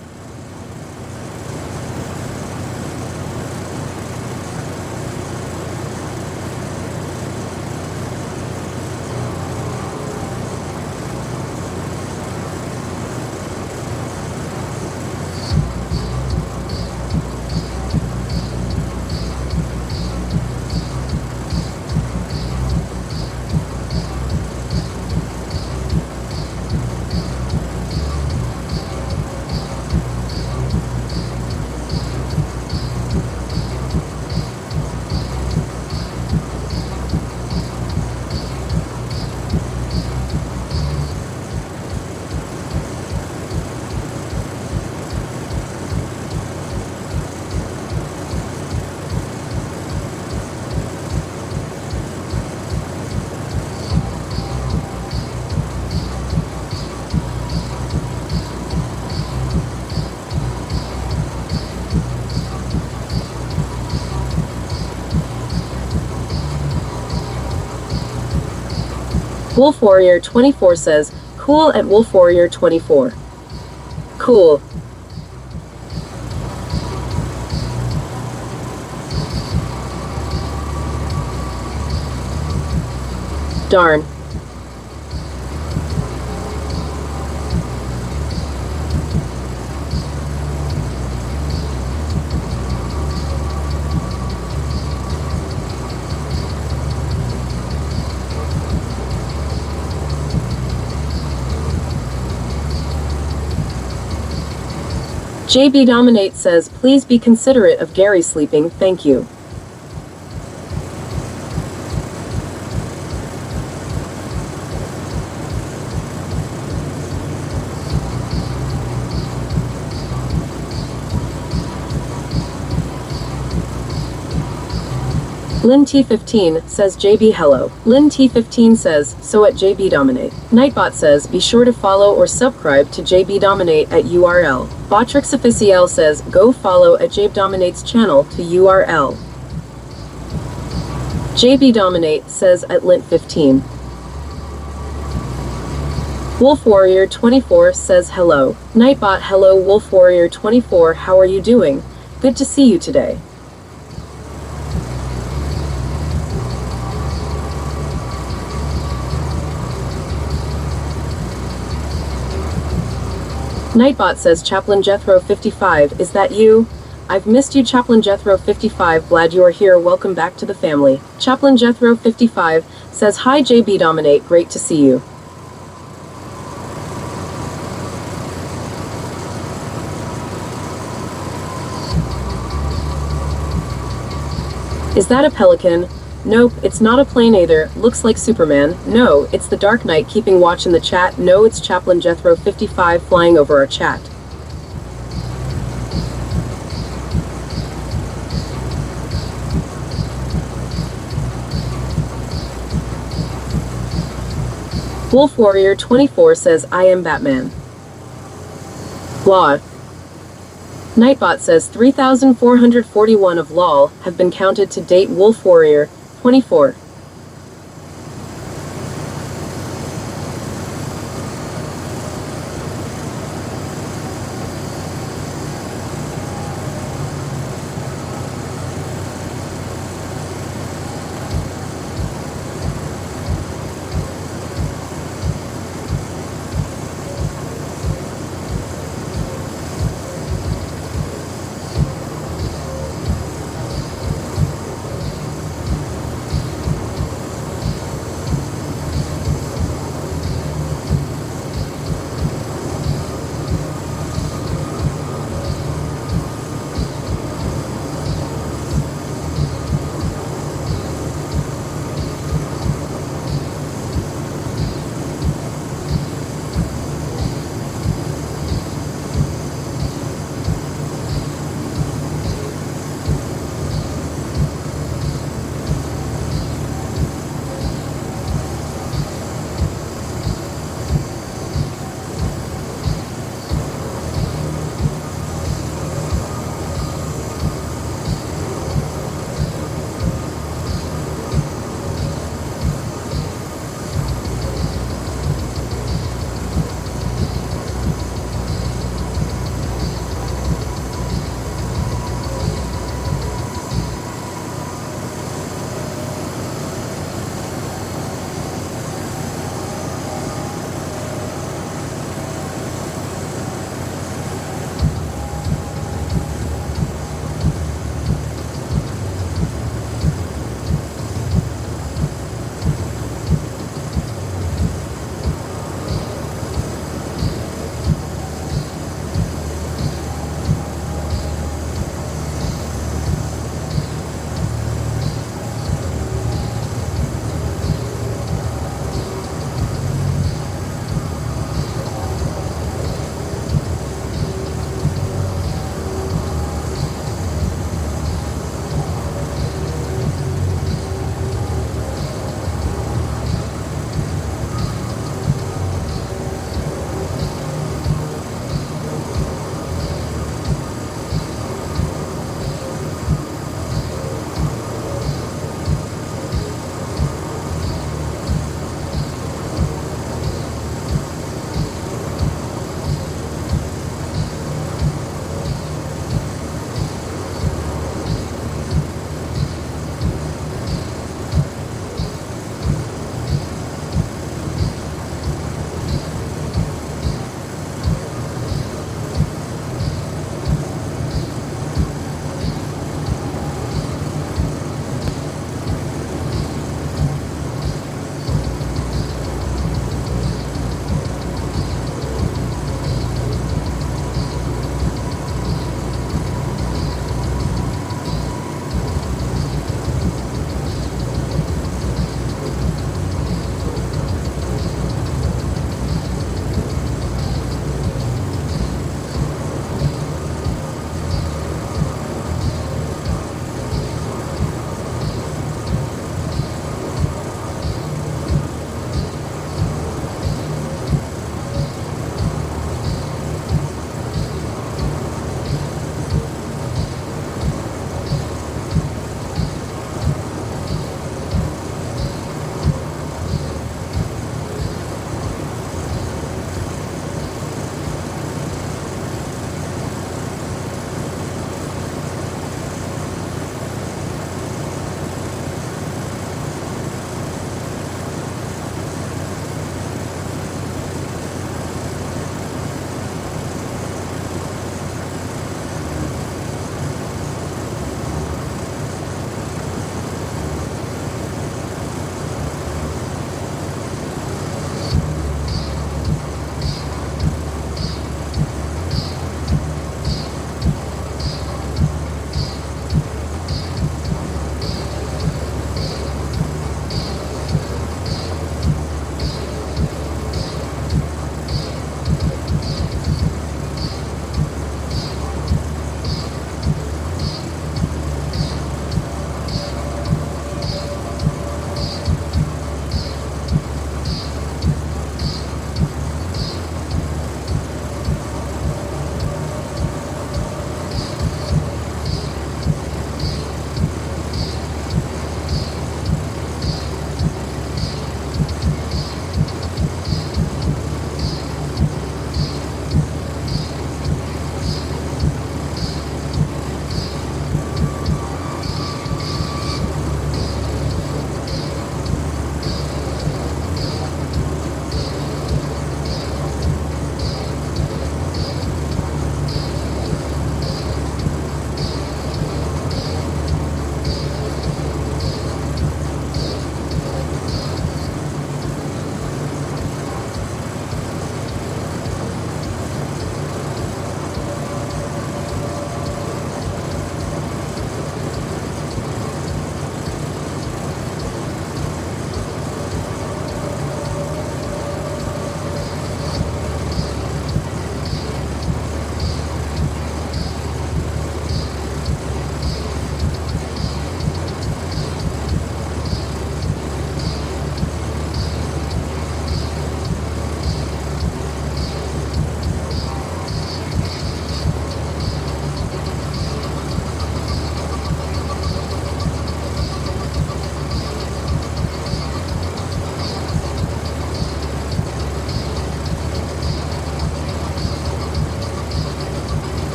Wolf Warrior 24 says, cool at Wolf Warrior 24. Cool. Darn. JB Dominate says, please be considerate of Gary sleeping, thank you. Lynn T15 says JB hello. Lynn T15 says, so at JB Dominate. Nightbot says, be sure to follow or subscribe to JB Dominate at URL. Botrix Officiel says, go follow at JB Dominate's channel to URL. JB Dominate says at Lint15. Wolf Warrior 24 says hello. Nightbot hello Wolf Warrior 24, how are you doing? Good to see you today. Nightbot says Chaplain Jethro 55, is that you? I've missed you, Chaplain Jethro 55. Glad you are here. Welcome back to the family. Chaplain Jethro 55 says, hi JB Dominate, great to see you. Is that a pelican? Nope, it's not a plane either. Looks like Superman. No, it's the Dark Knight keeping watch in the chat. No, it's Chaplain Jethro 55 flying over our chat. Wolf Warrior 24 says, I am Batman. Law. Nightbot says 3,441 of LOL have been counted to date. Wolf Warrior 24.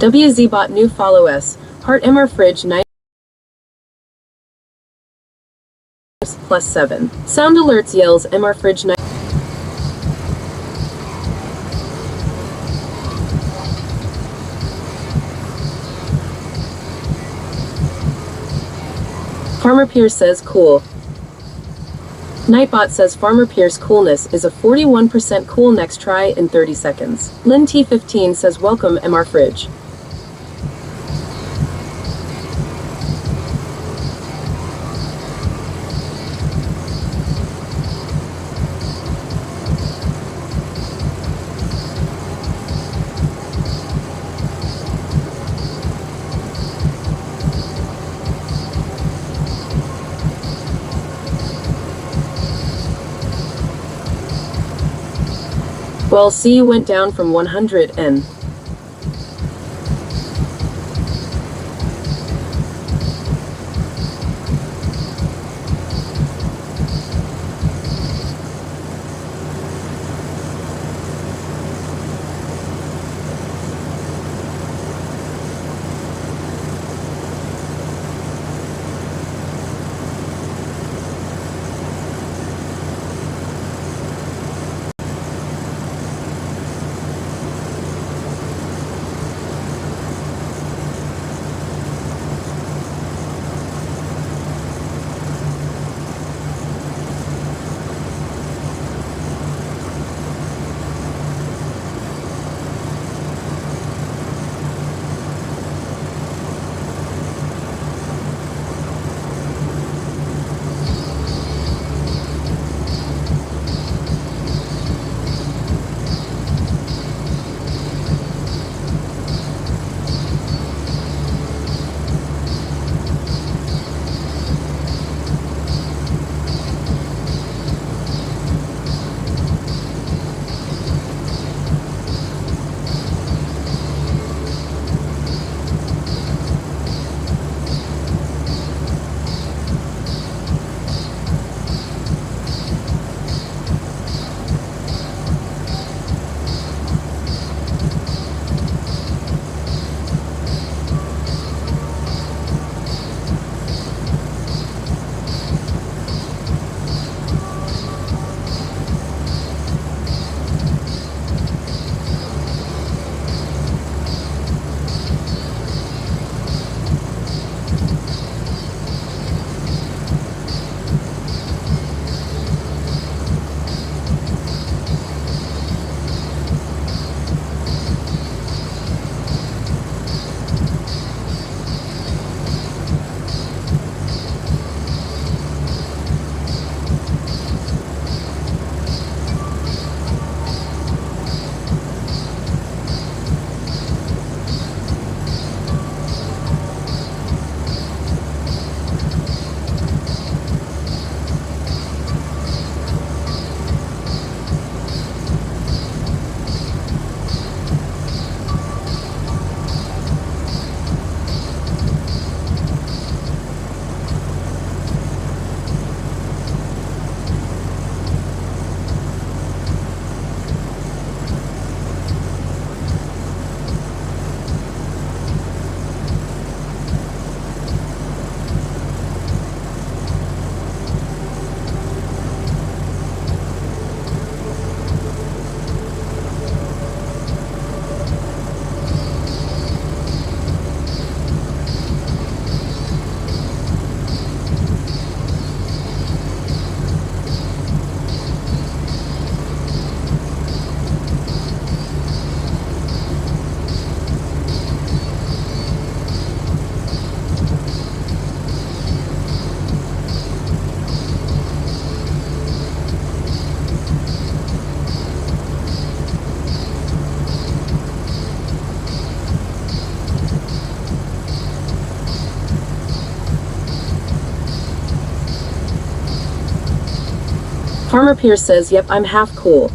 WZBot new follow S. Heart MR fridge night +7. Sound alerts yells MR fridge night. Farmer Pierce says cool. Nightbot says Farmer Pierce coolness is a 41% cool next try in 30 seconds. Lynn T15 says welcome MR fridge. Well, C went down from 100 and Farmer Pierce says, yep, I'm half cool.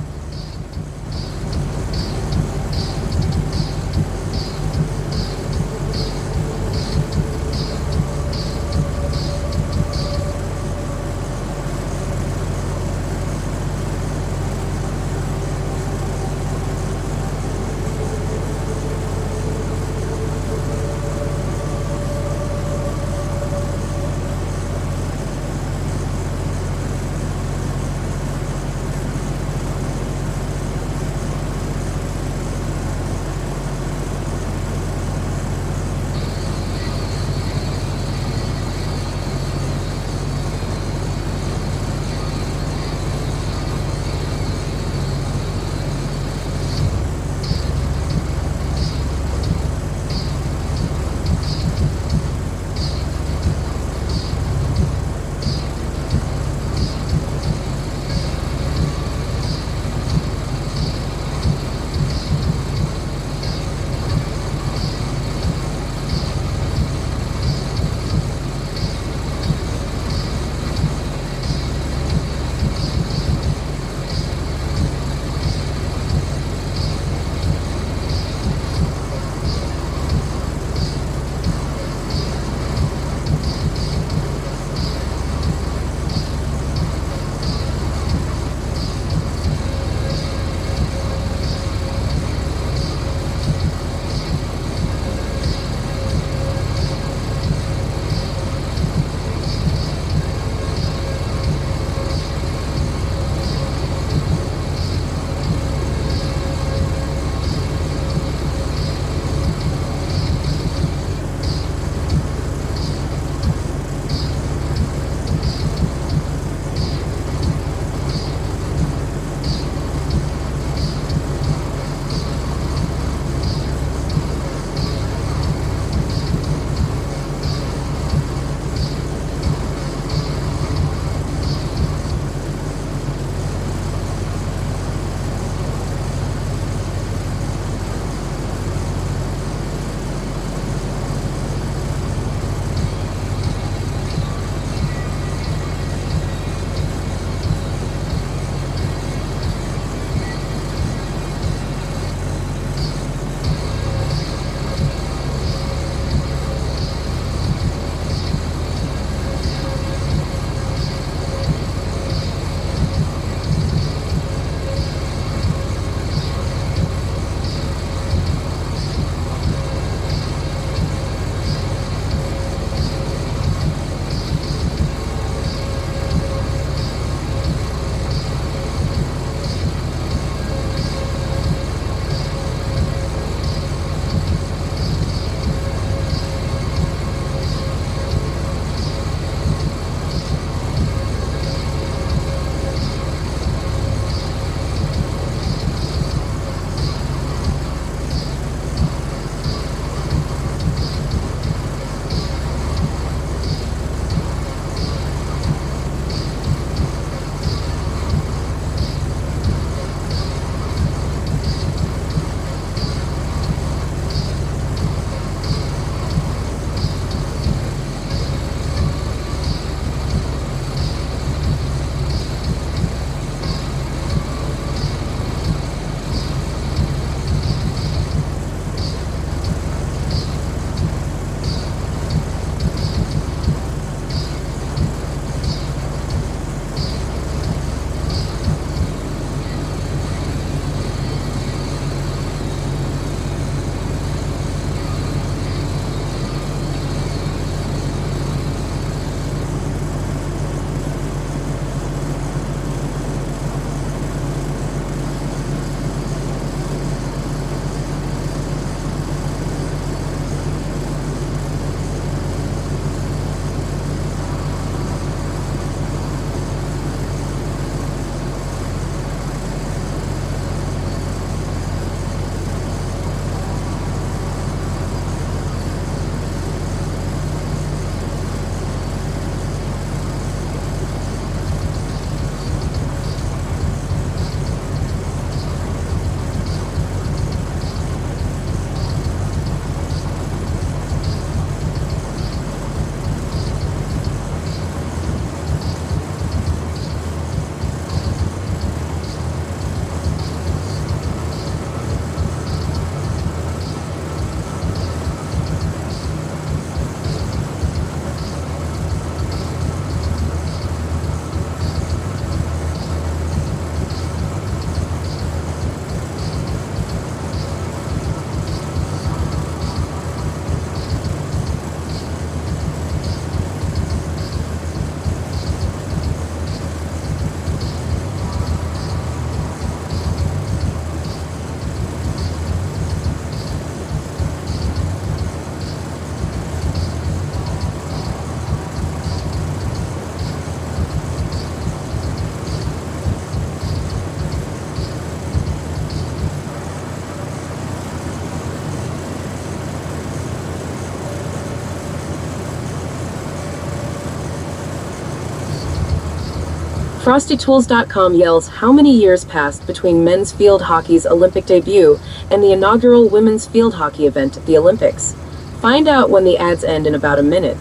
FrostyTools.com yells, how many years passed between men's field hockey's Olympic debut and the inaugural women's field hockey event at the Olympics? Find out when the ads end in about a minute.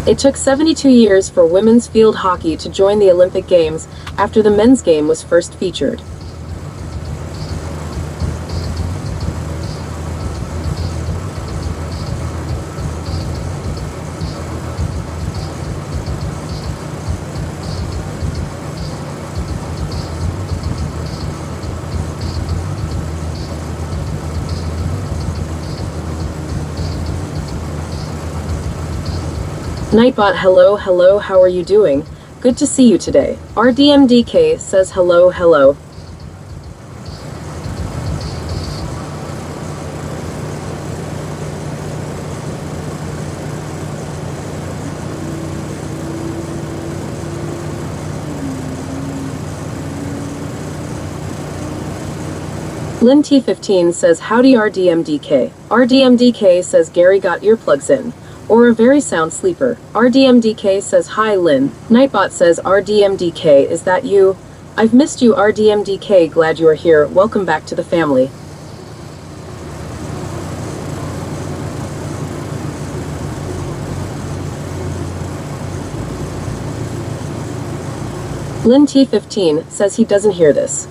It took 72 years for women's field hockey to join the Olympic Games after the men's game was first featured. Nightbot, hello, how are you doing? Good to see you today. RDMDK says hello. Lynn T15 says howdy RDMDK. RDMDK says Gary got earplugs in. Or a very sound sleeper. RDMDK says hi Lynn. Nightbot says RDMDK, is that you? I've missed you RDMDK, glad you are here, welcome back to the family. Lynn T15 says he doesn't hear this.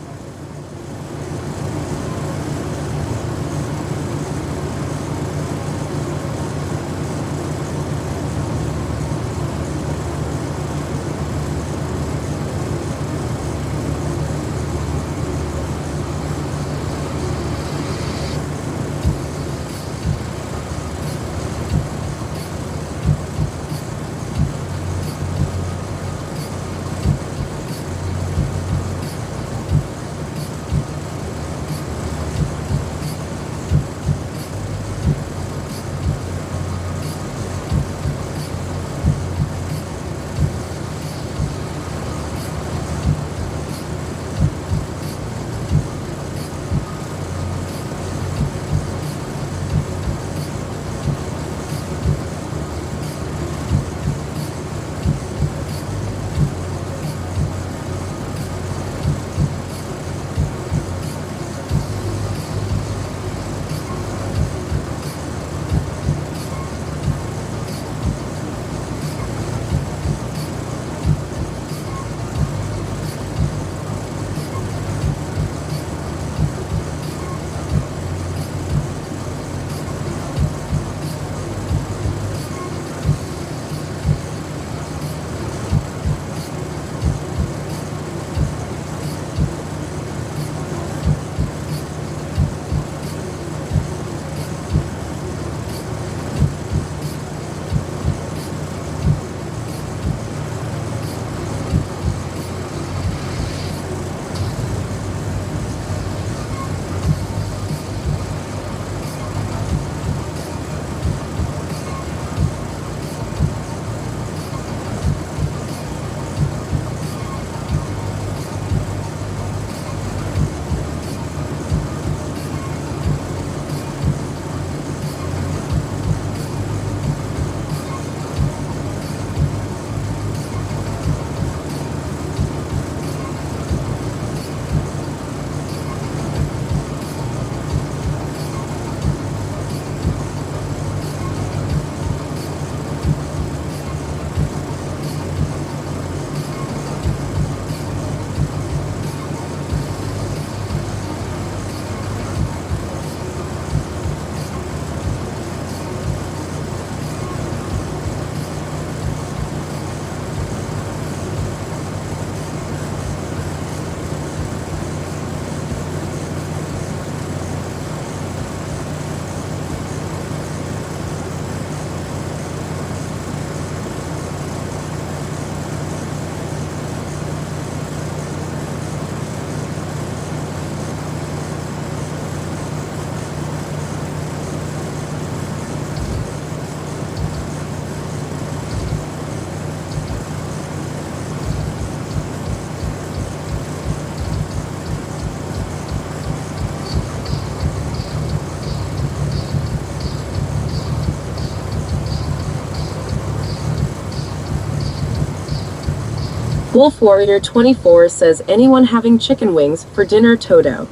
Wolf Warrior 24 says, anyone having chicken wings for dinner, Toto?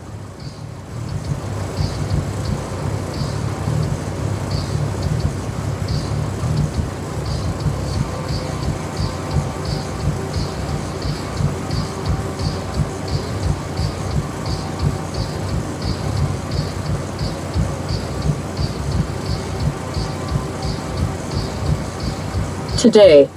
Today.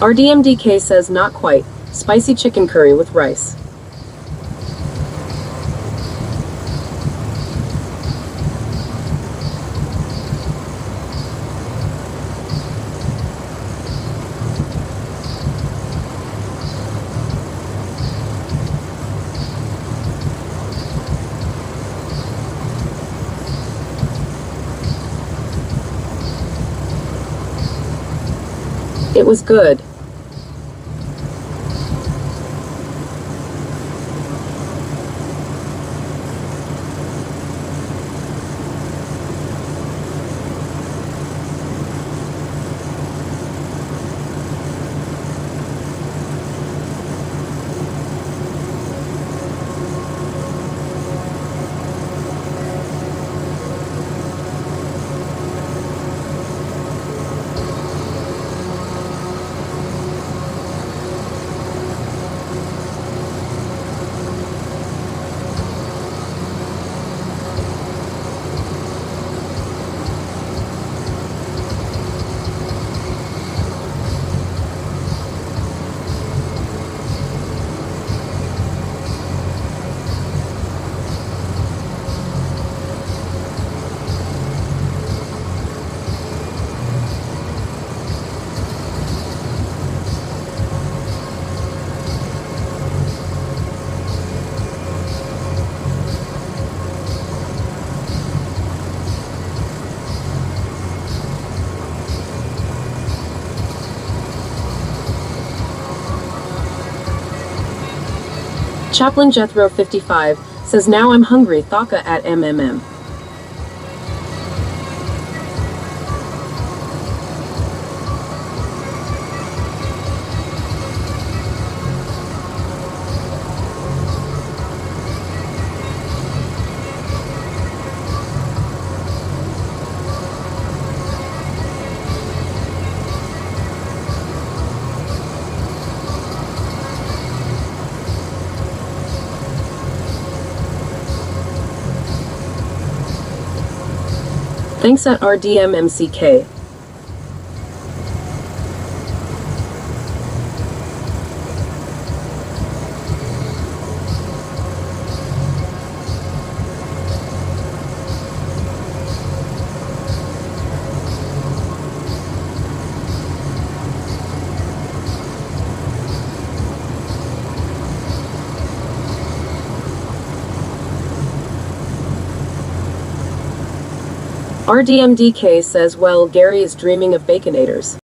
RDMDK says, not quite. Spicy chicken curry with rice. It was good. Chaplain Jethro 55 says, now I'm hungry, Thaka at MMM. Thanks at RDMMCK. RDMDK says, well, Gary is dreaming of baconators.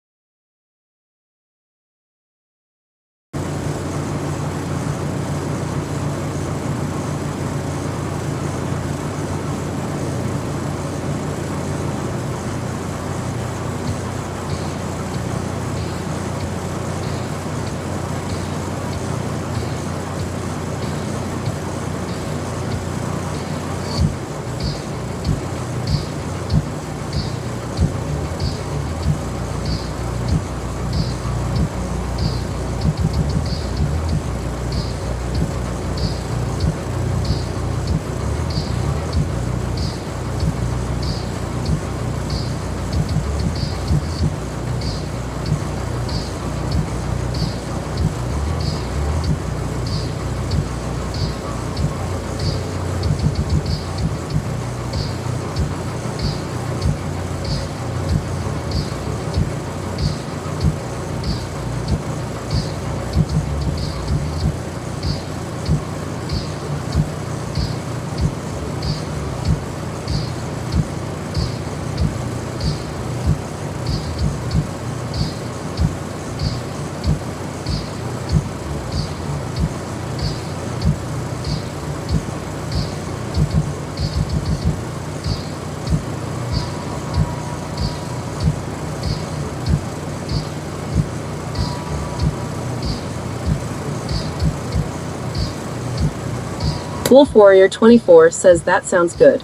Wolf Warrior 24 says that sounds good.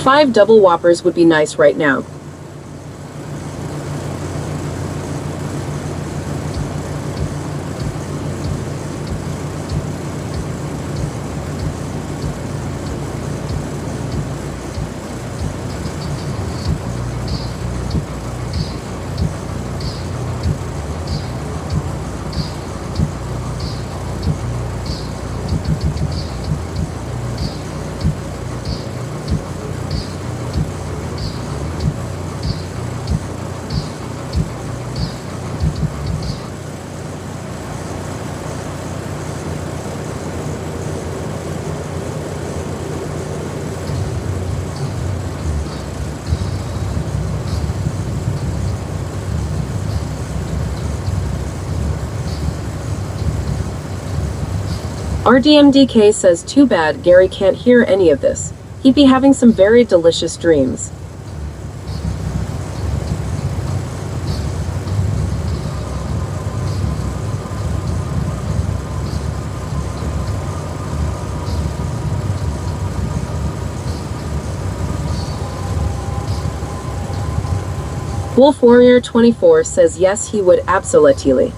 Five double whoppers would be nice right now. RDMDK says, too bad Gary can't hear any of this. He'd be having some very delicious dreams. Wolf Warrior 24 says yes, he would absolutely.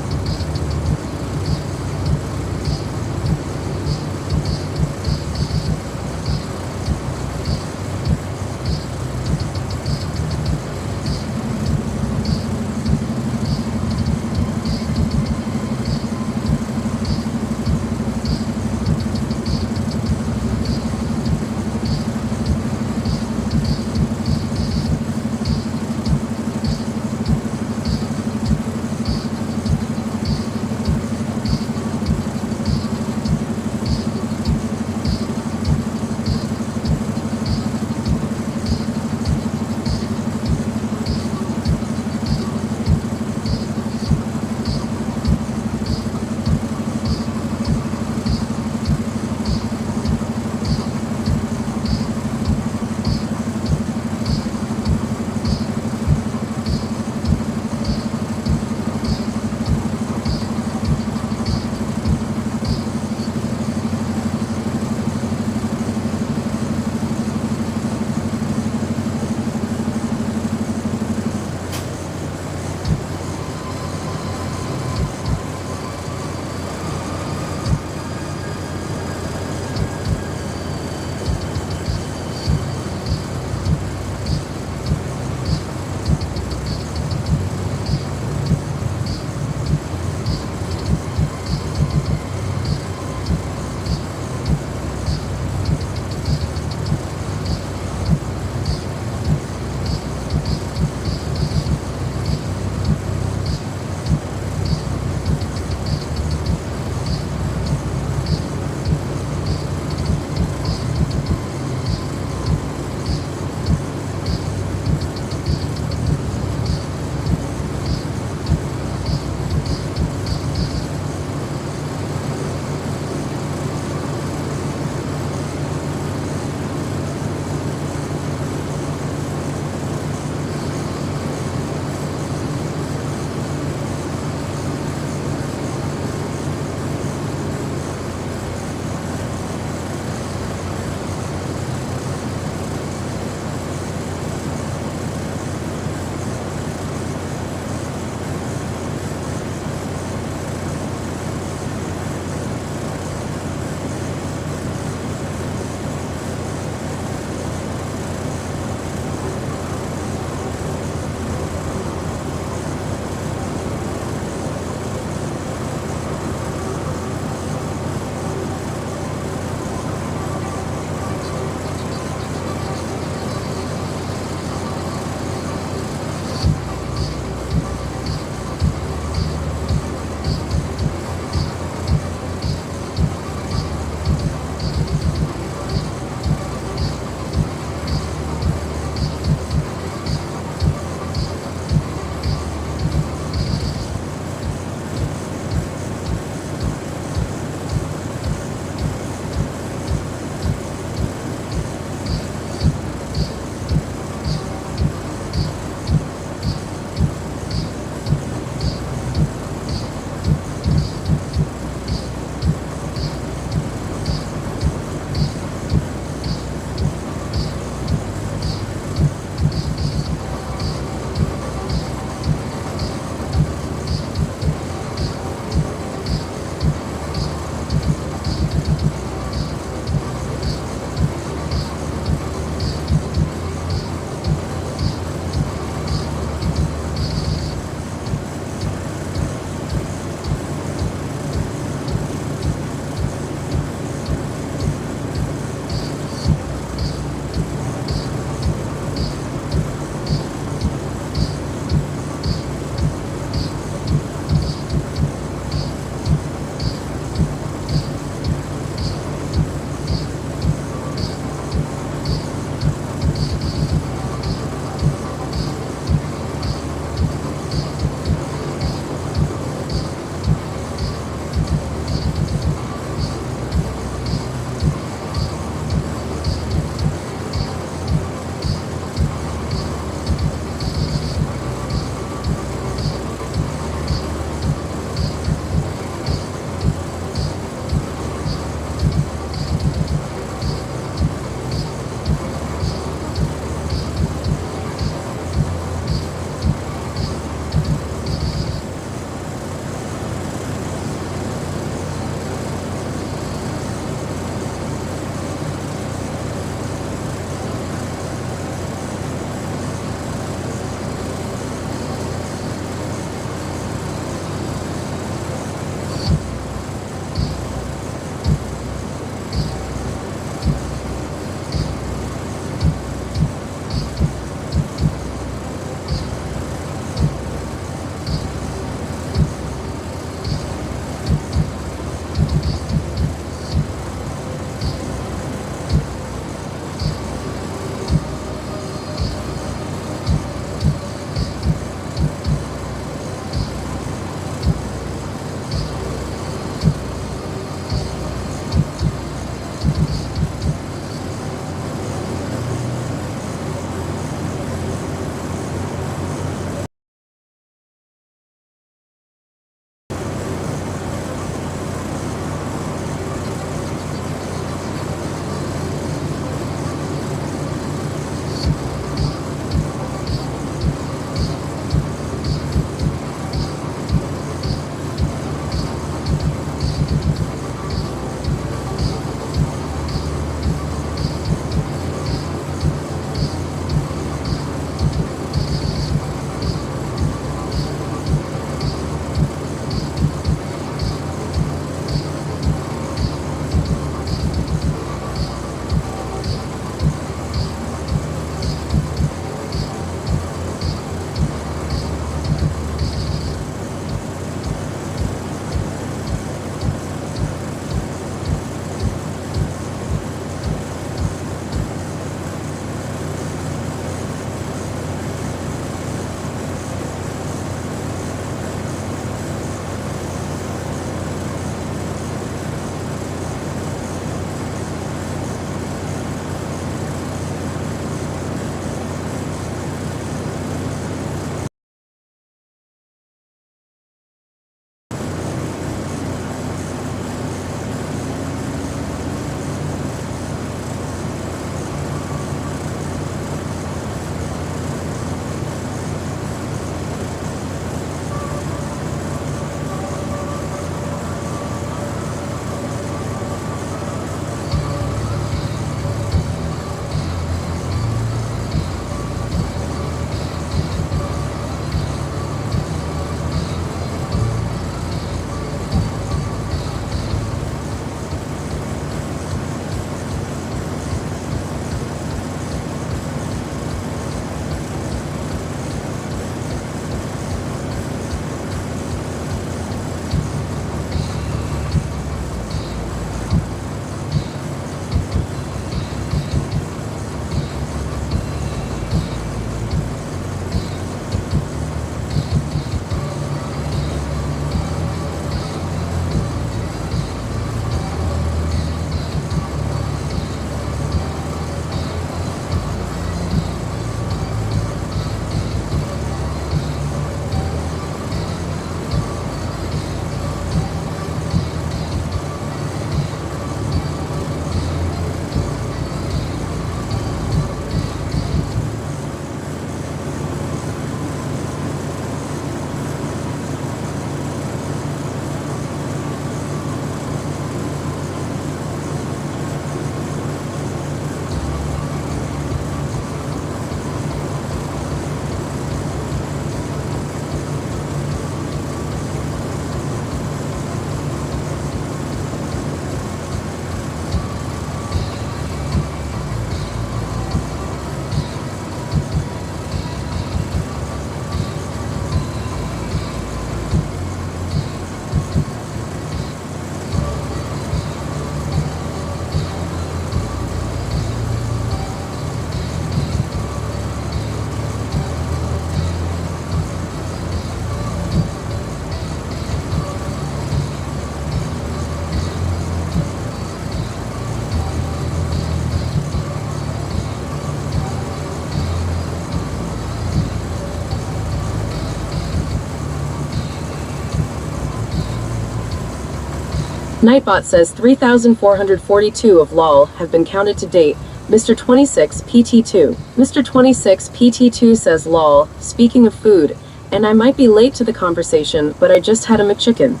Nightbot says 3,442 of LOL have been counted to date. Mr. 26 PT2. Mr. 26 PT2 says LOL, speaking of food, and I might be late to the conversation, but I just had a McChicken.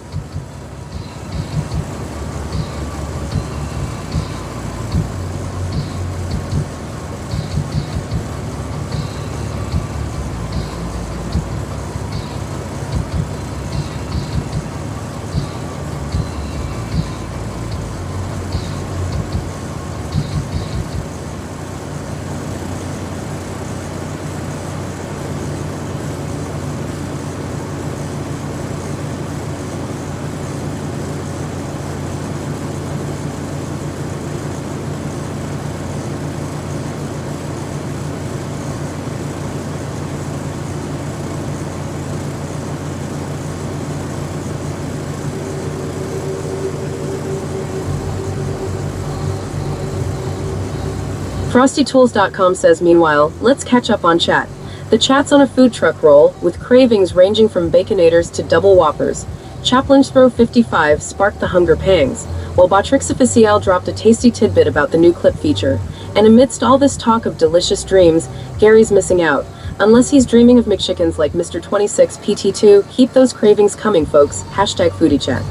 FrostyTools.com says, meanwhile, let's catch up on chat. The chat's on a food truck roll, with cravings ranging from Baconators to double whoppers. Chaplin's Throw 55 sparked the hunger pangs, while Botrix Official dropped a tasty tidbit about the new clip feature. And amidst all this talk of delicious dreams, Gary's missing out. Unless he's dreaming of McChickens like Mr. 26 PT2, keep those cravings coming, folks. Hashtag foodie chat.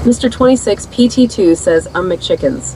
Mr. 26 PT2 says, McChickens.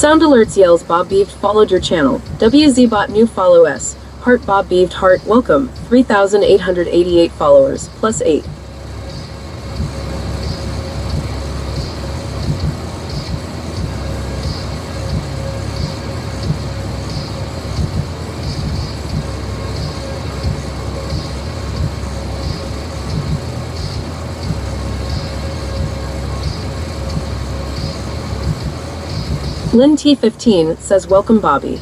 Sound alerts yells Bob Beaved followed your channel. WZBot new follow S. Heart Bob Beaved heart welcome. 3,888 followers. Plus 8. Lynn T15 says welcome Bobby.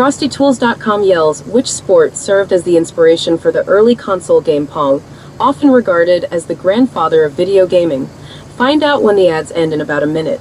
FrostyTools.com yells, which sport served as the inspiration for the early console game Pong, often regarded as the grandfather of video gaming? Find out when the ads end in about a minute.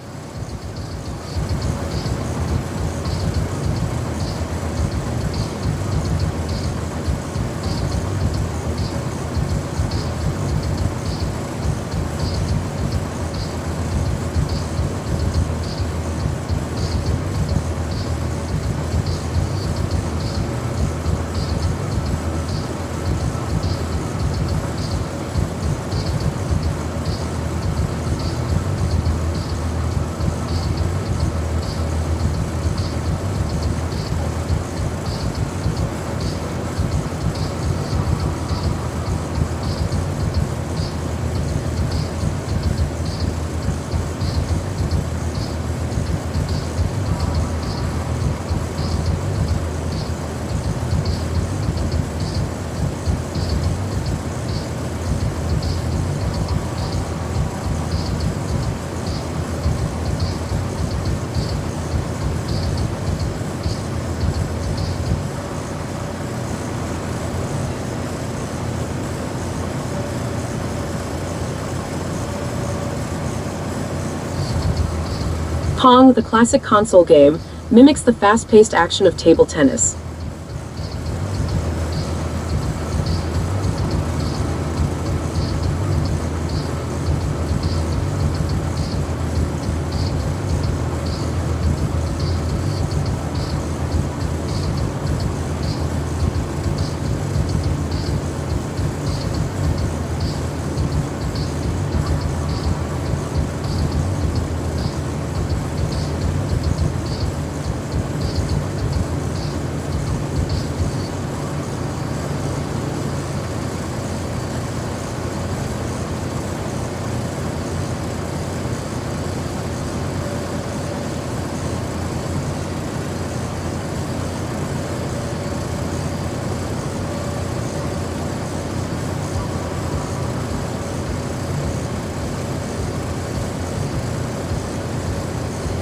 Pong, the classic console game, mimics the fast-paced action of table tennis.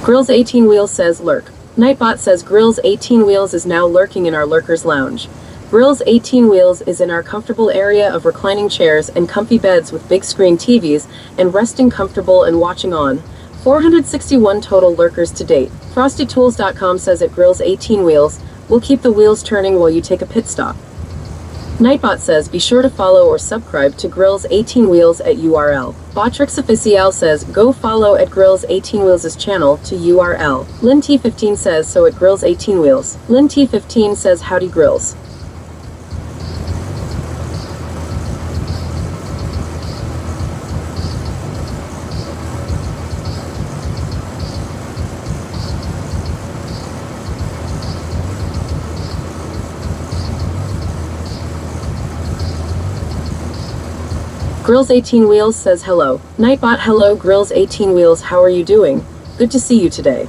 Grills 18 Wheels says lurk. Nightbot says Grills 18 Wheels is now lurking in our lurkers lounge. Grills 18 Wheels is in our comfortable area of reclining chairs and comfy beds with big screen TVs and resting comfortable and watching on. 461 total lurkers to date. FrostyTools.com says at Grills 18 Wheels, we'll keep the wheels turning while you take a pit stop. Nightbot says be sure to follow or subscribe to Grills 18 Wheels at URL. Botrix Official says go follow at Grills 18 Wheels' channel to URL. Lynn T15 says so at Grills 18 Wheels. Lynn T15 says howdy Grills. Grills 18 Wheels says hello. Nightbot hello Grills 18 Wheels, how are you doing? Good to see you today.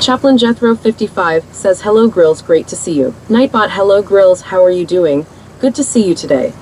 Chaplain Jethro 55 says, hello Grills, great to see you. Nightbot, hello Grills, how are you doing? Good to see you today.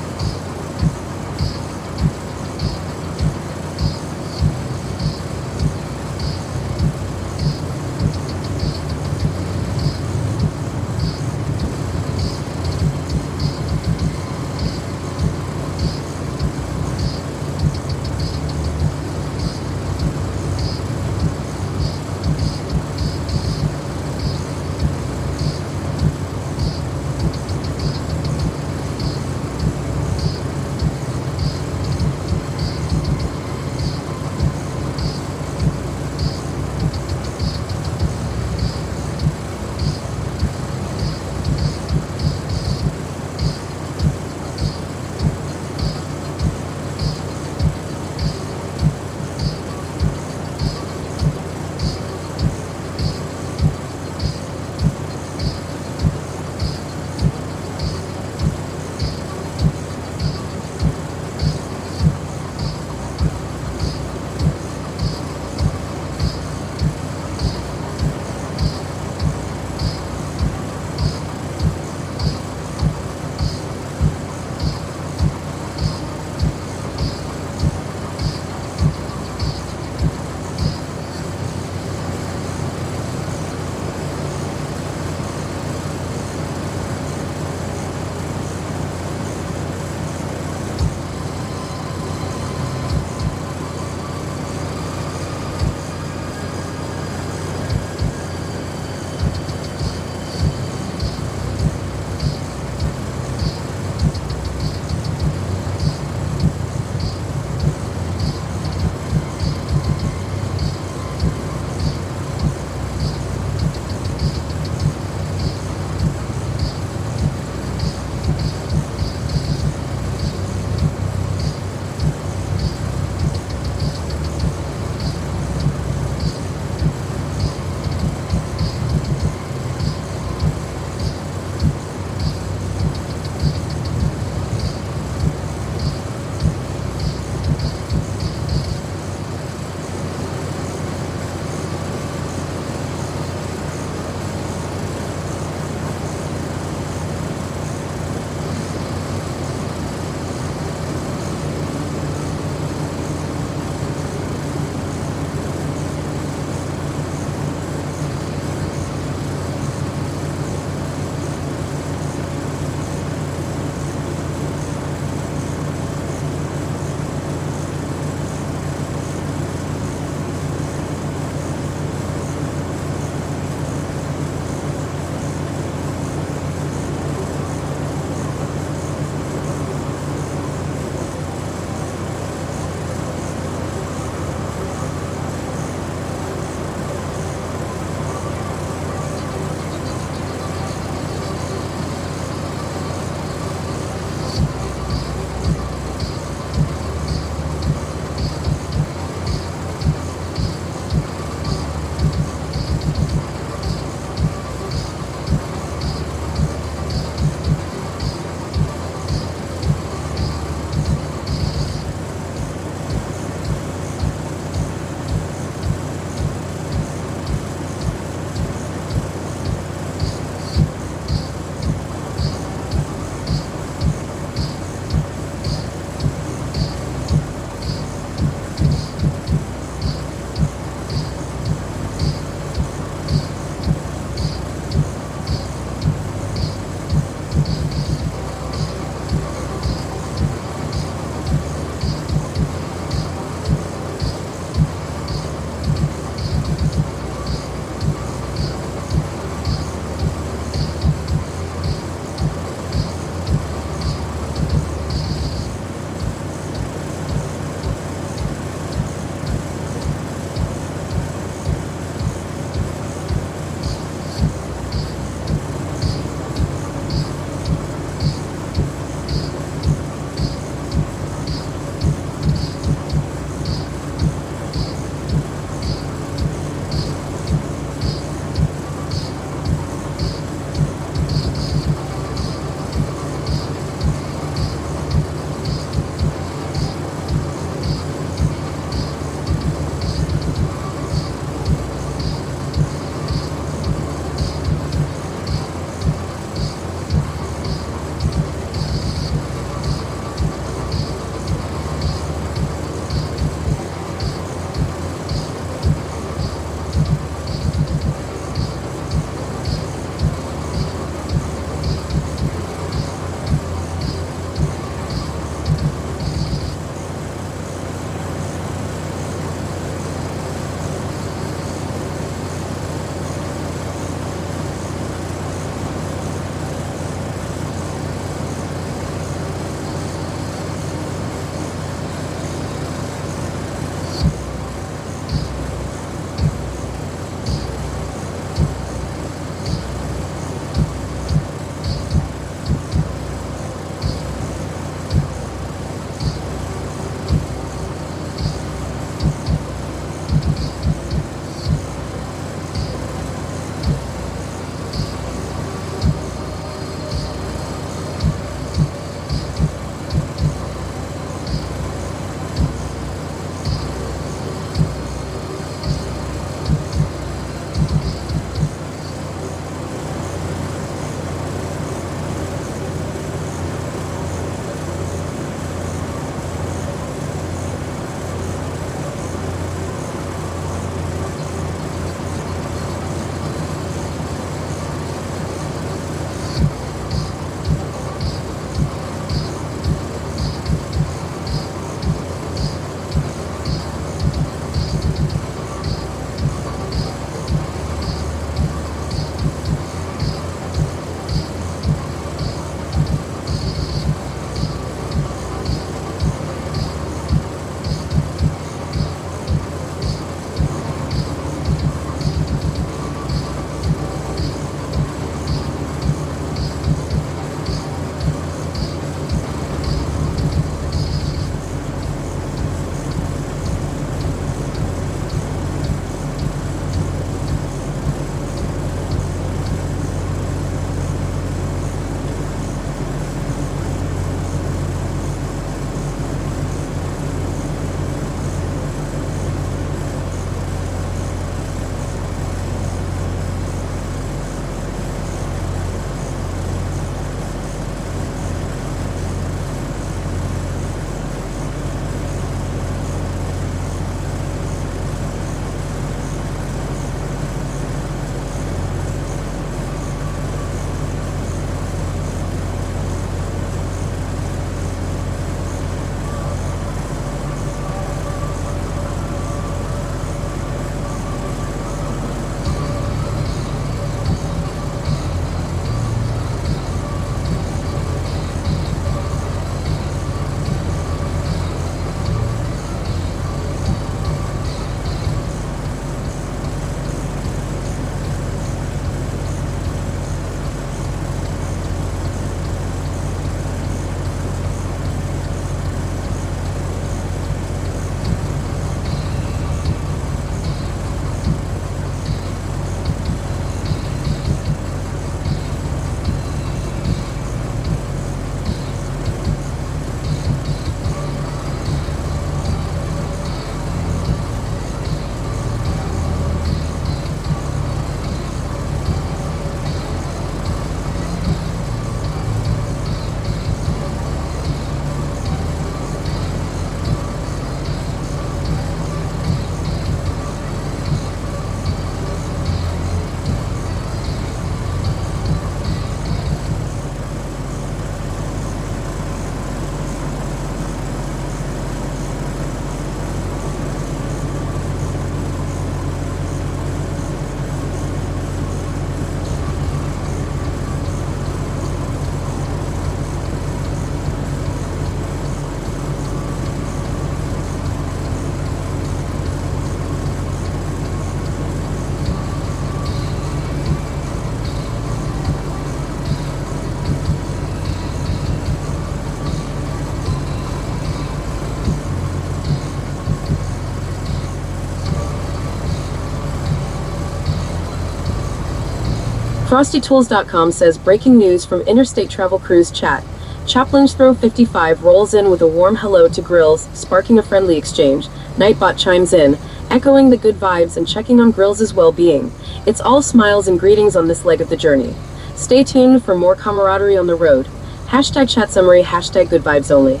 FrostyTools.com says breaking news from Interstate Travel Cruise chat. Chaplin's Throw 55 rolls in with a warm hello to Grills, sparking a friendly exchange. Nightbot chimes in, echoing the good vibes and checking on Grills' well-being. It's all smiles and greetings on this leg of the journey. Stay tuned for more camaraderie on the road. Hashtag chat summary, hashtag good vibes only.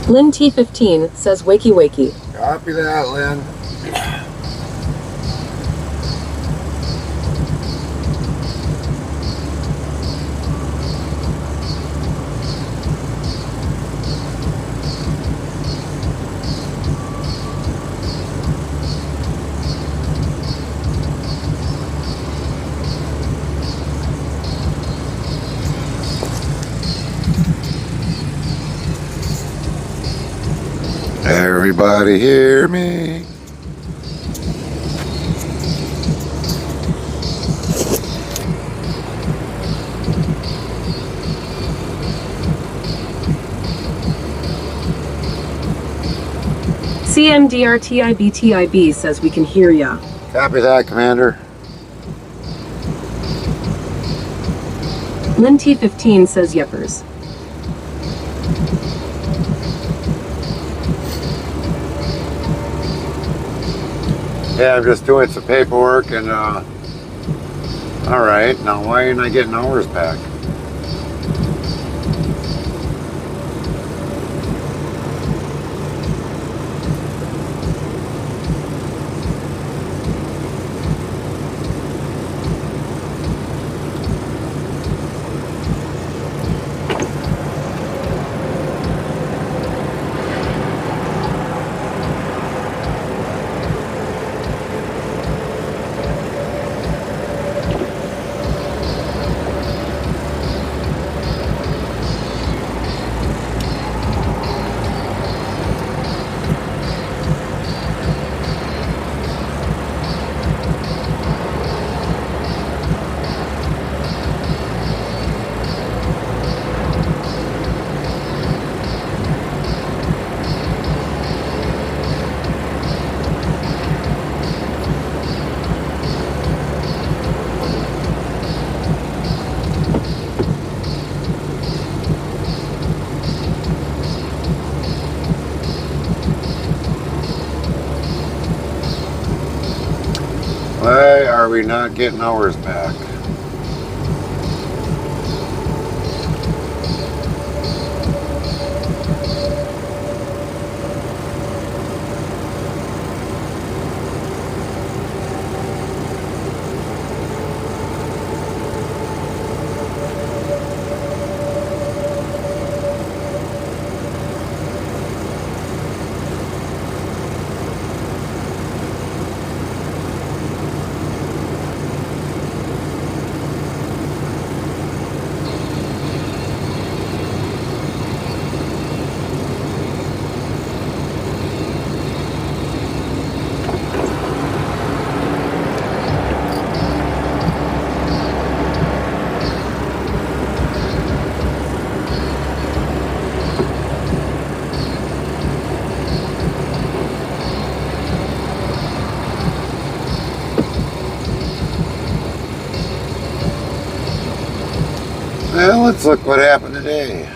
Lynn T15 says wakey wakey.
Copy that, Lynn. Everybody hear me?
CMDRTIBTIB says we can hear ya.
Copy that, Commander.
Lynn T15 says yepers.
Yeah, I'm just doing some paperwork and alright, now why ain't I getting hours back? Why are we not getting hours back? Well, let's look what happened today.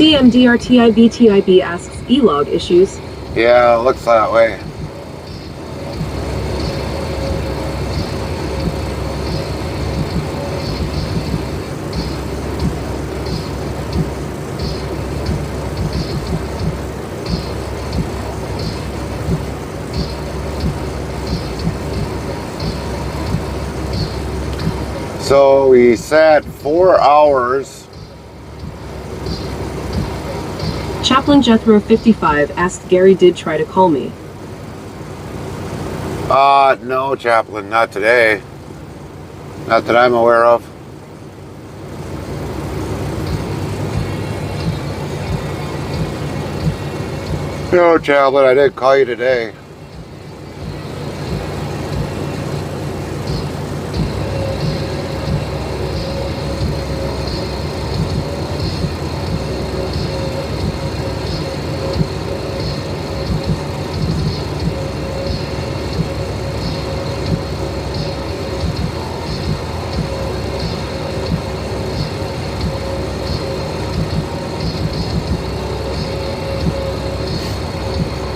CMDRTIBTIB asks e-log issues.
Yeah, it looks that way. So we sat 4 hours.
Chaplain Jethro 55 asked Gary did try to call me.
No, Chaplain, not today. Not that I'm aware of. No, Chaplain, I did call you today.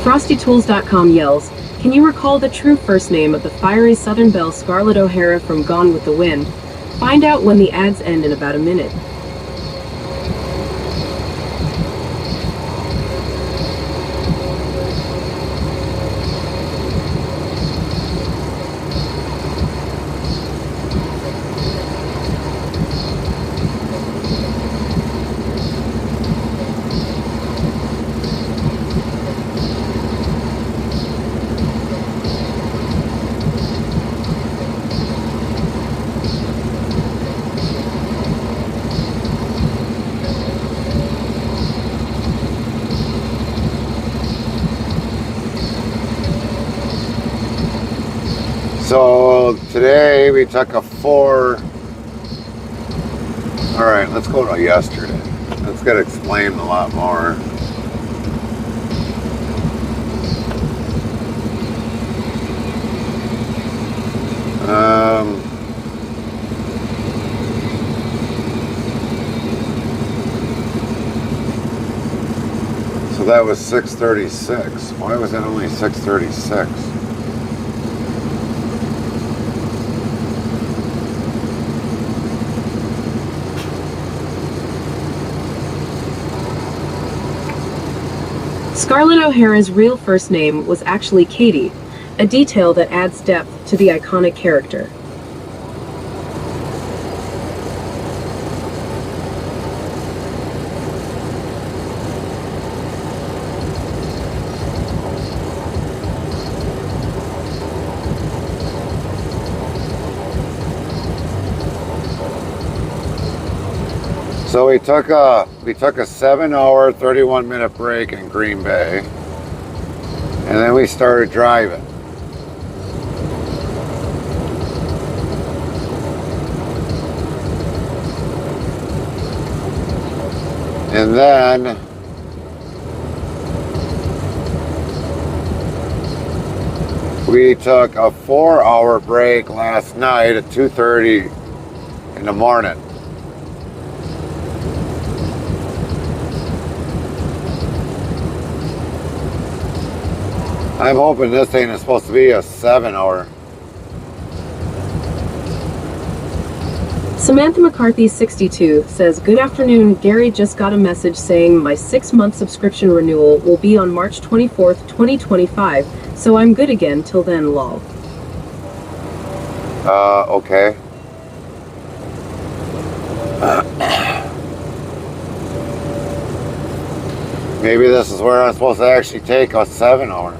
FrostyTools.com yells, "Can you recall the true first name of the fiery Southern belle Scarlett O'Hara from Gone with the Wind? Find out when the ads end in about a minute."
So today we took a 4. All right, let's go to yesterday. Let's get explained a lot more. So that was 6:36. Why was that only 6:36?
Scarlett O'Hara's real first name was actually Katie, a detail that adds depth to the iconic character.
So we took a 7-hour, 31-minute break in Green Bay, and then we started driving. And then we took a 4-hour break last night at 2:30 in the morning. I'm hoping this thing is supposed to be a 7-hour.
Samantha McCarthy 62 says, "Good afternoon, Gary just got a message saying my 6-month subscription renewal will be on March 24th, 2025, so I'm good again till then, lol."
Okay. Maybe this is where I'm supposed to actually take a 7-hour.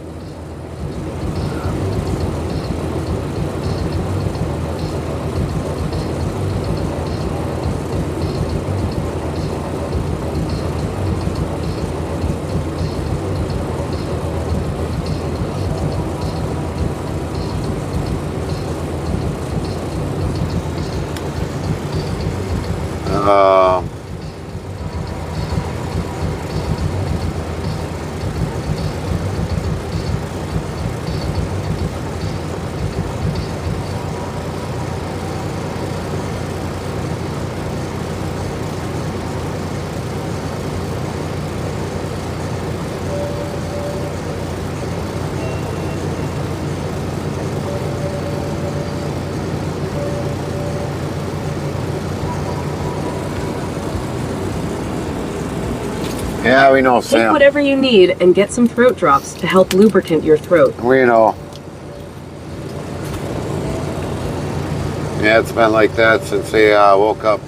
Yeah, we know,
Take
Sam.
whatever you need and get some throat drops to help lubricant your throat.
We know. Yeah, it's been like that since he woke up.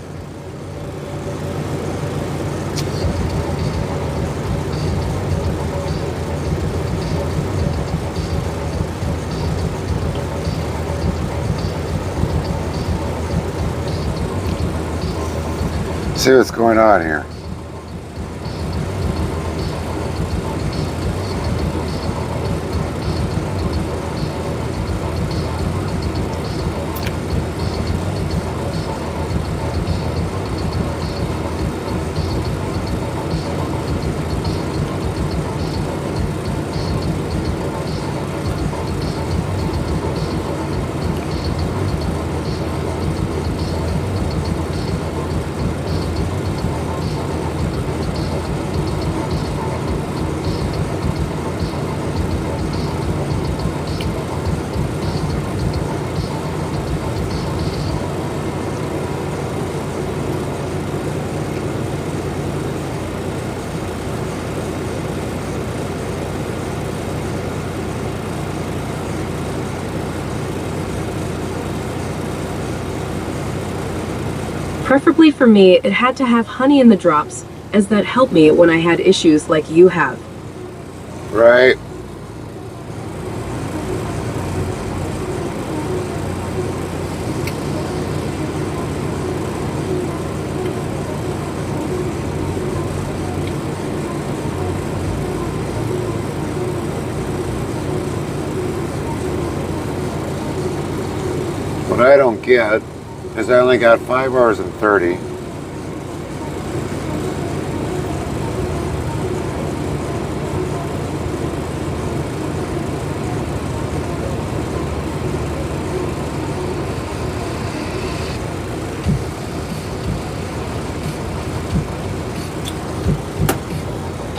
See what's going on here.
Preferably for me, it had to have honey in the drops, as that helped me when I had issues like you have.
Right. What I don't get is I only got 5 hours and 30.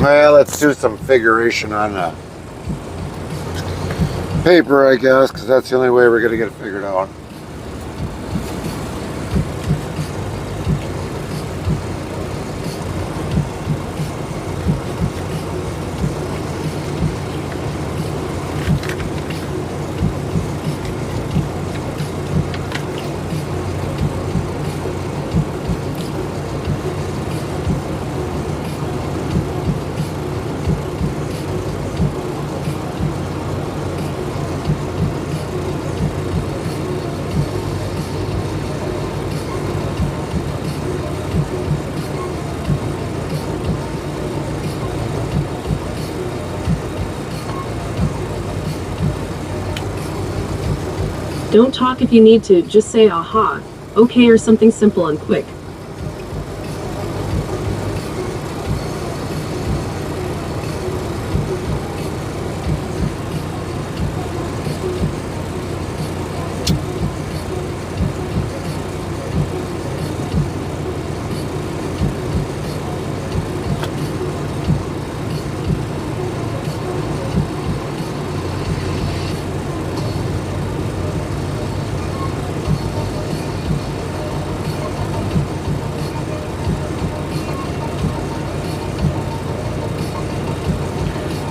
Well, let's do some figuration on the paper, I guess, because that's the only way we're going to get it figured out.
Don't talk if you need to, just say aha, okay, or something simple and quick.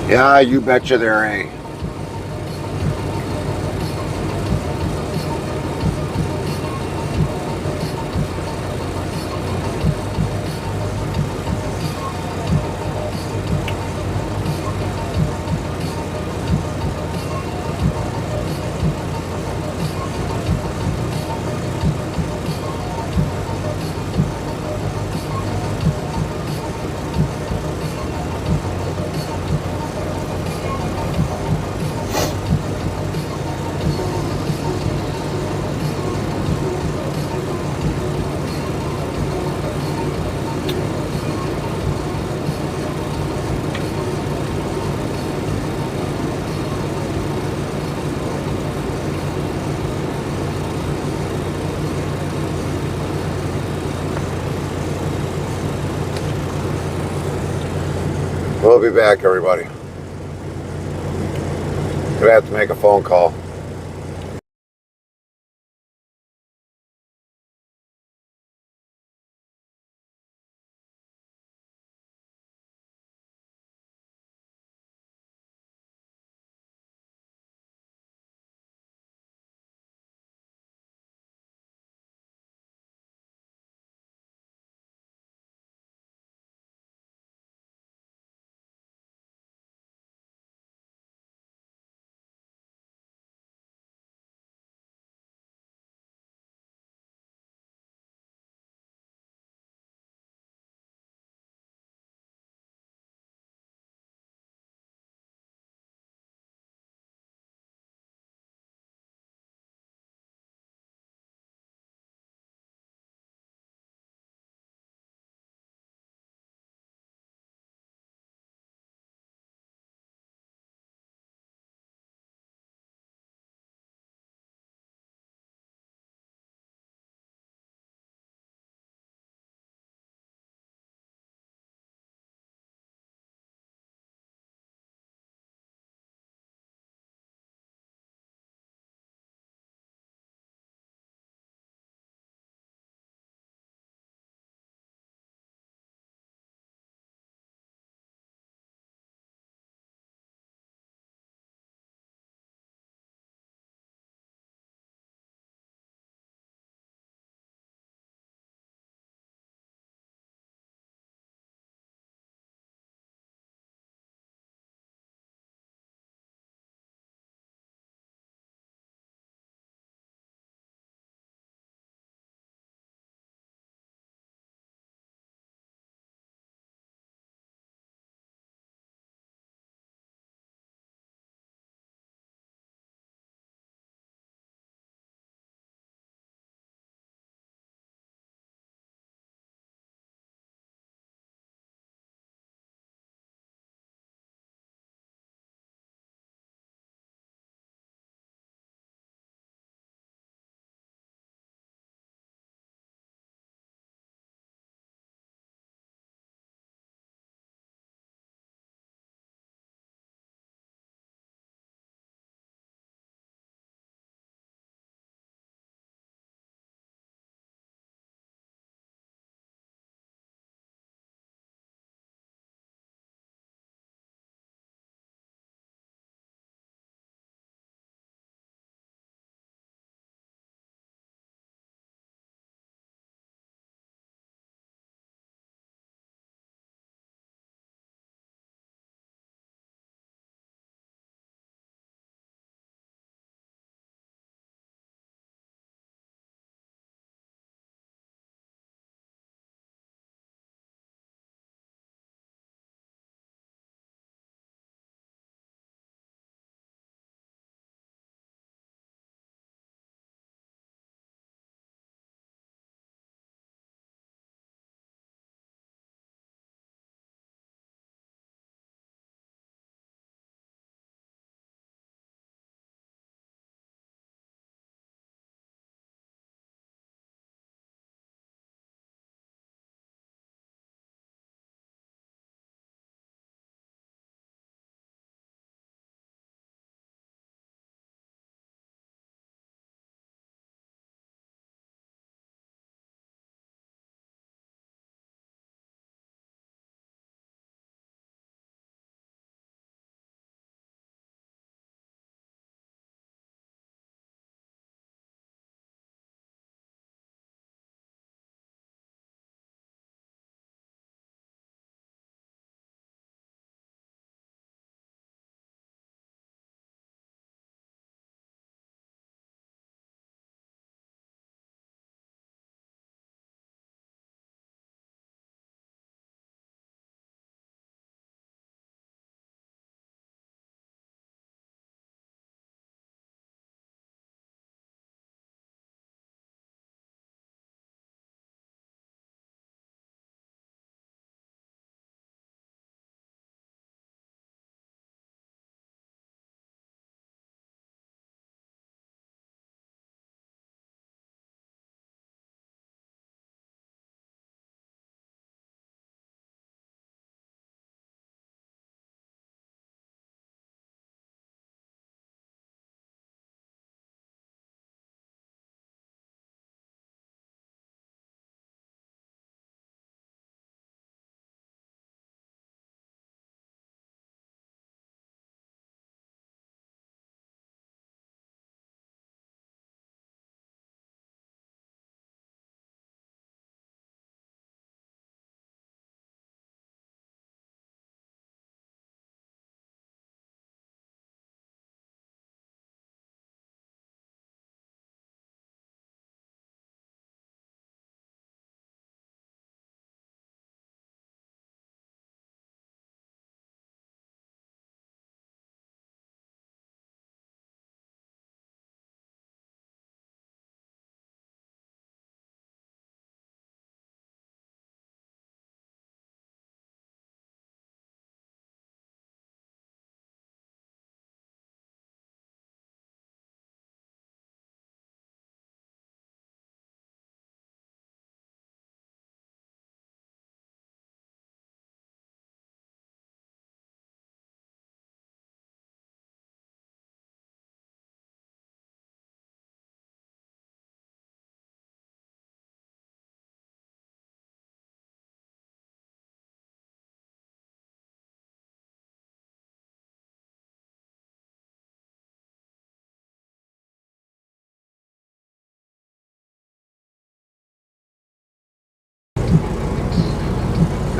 Yeah, you betcha there, eh? We'll be back, everybody. Gonna have to make a phone call.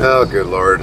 Oh, good Lord.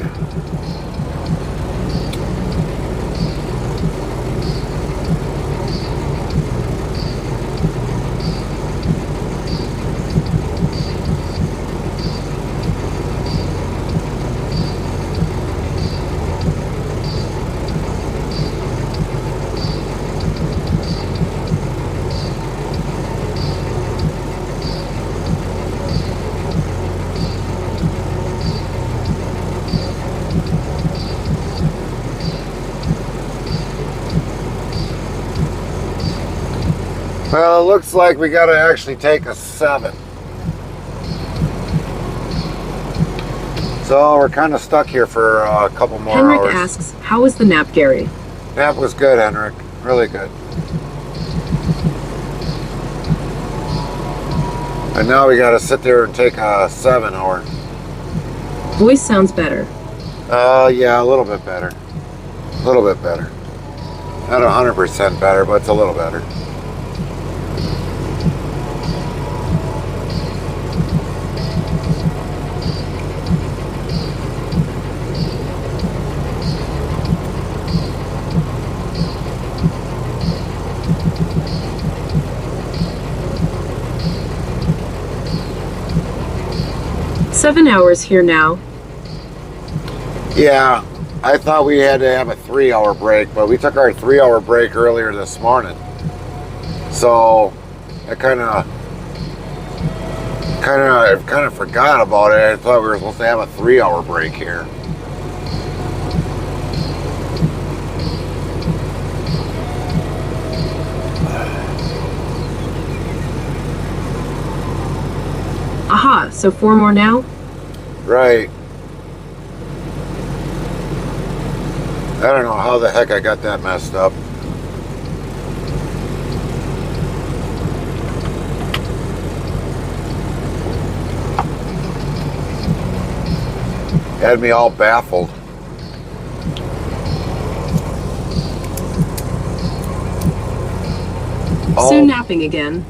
Well, it looks like we got to actually take a 7. So we're kind of stuck here for a couple more
Henrik
hours.
asks, how was the nap, Gary?
Nap was good, Henrik. Really good. And now we got to sit there and take a 7-hour.
Voice sounds better.
Yeah, a little bit better. A little bit better. Not 100% better, but it's a little better.
Seven hours here now.
Yeah, I thought we had to have a 3-hour break, but we took our 3-hour break earlier this morning. So I kind of forgot about it. I thought we were supposed to have a 3-hour break here.
Aha, so 4 more now?
Right. I don't know how the heck I got that messed up. Had me all baffled.
Soon napping again.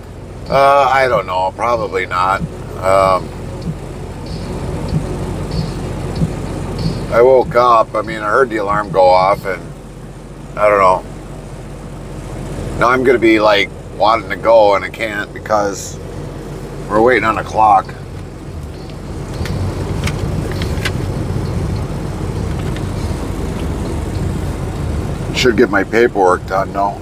I don't know. Probably not. I woke up. I mean, I heard the alarm go off, and I don't know. Now I'm gonna be like wanting to go, and I can't because we're waiting on a clock. Should get my paperwork done, no?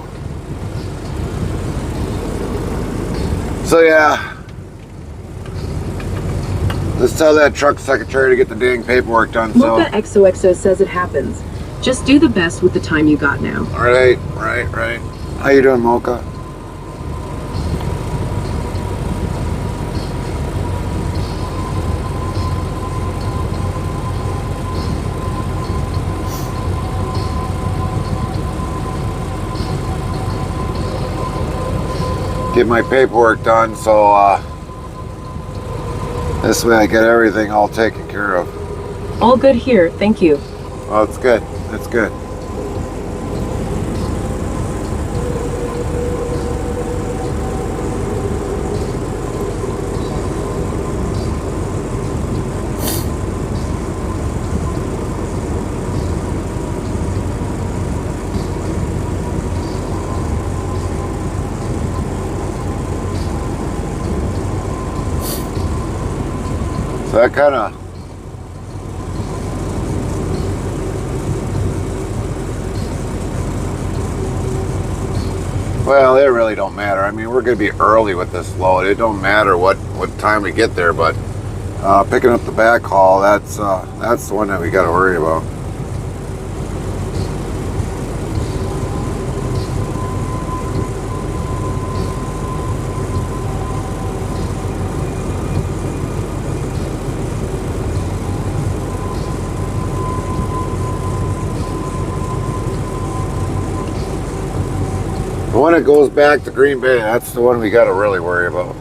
So yeah. Let's tell that truck secretary to get the dang paperwork done.
Mocha XOXO says it happens. Just do the best with the time you got now.
Right. How you doing, Mocha? Get my paperwork done, so this way I get everything all taken care of.
All good here, thank you.
Oh, that's good. That's good. So that kind of well, it really don't matter. I mean, we're going to be early with this load. It don't matter what time we get there, but picking up the backhaul, that's the one that we got to worry about. The one that goes back to Green Bay, that's the one we got to really worry about.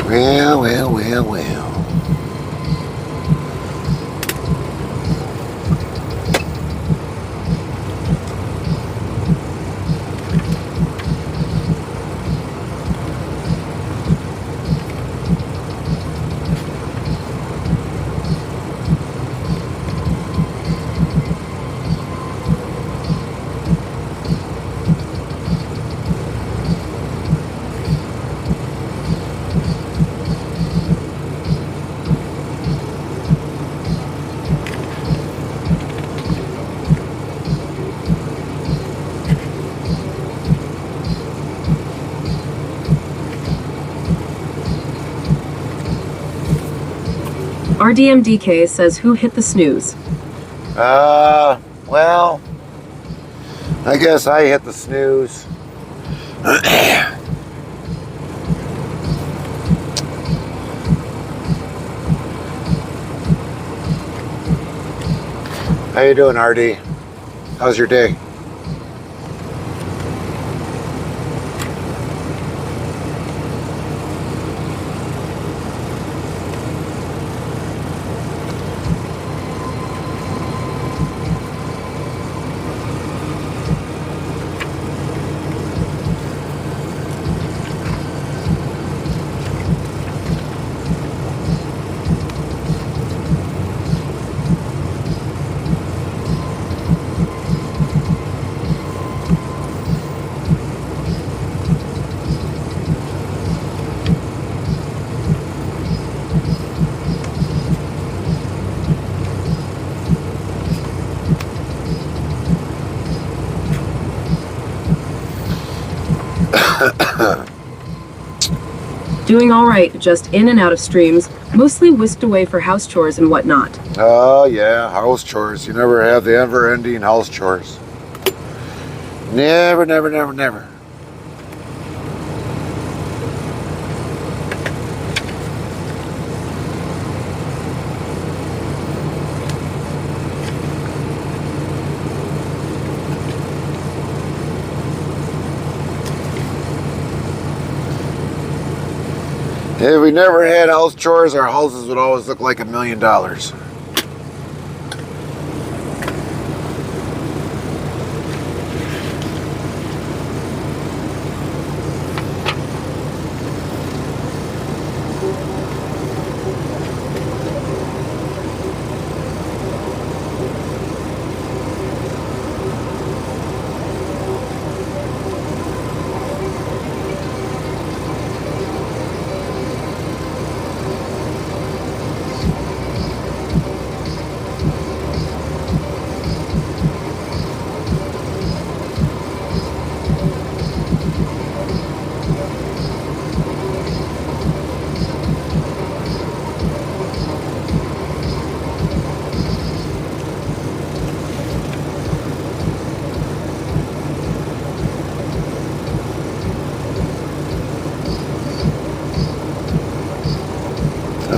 Well, well, well, well.
RDMDK says, who hit the snooze?
Well, I guess I hit the snooze. How you doing, RD? How's your day?
Doing all right, just in and out of streams, mostly whisked away for house chores and whatnot.
Oh, yeah, house chores. You never have the ever-ending house chores. Never, never, never, never. If we never had house chores, our houses would always look like $1 million.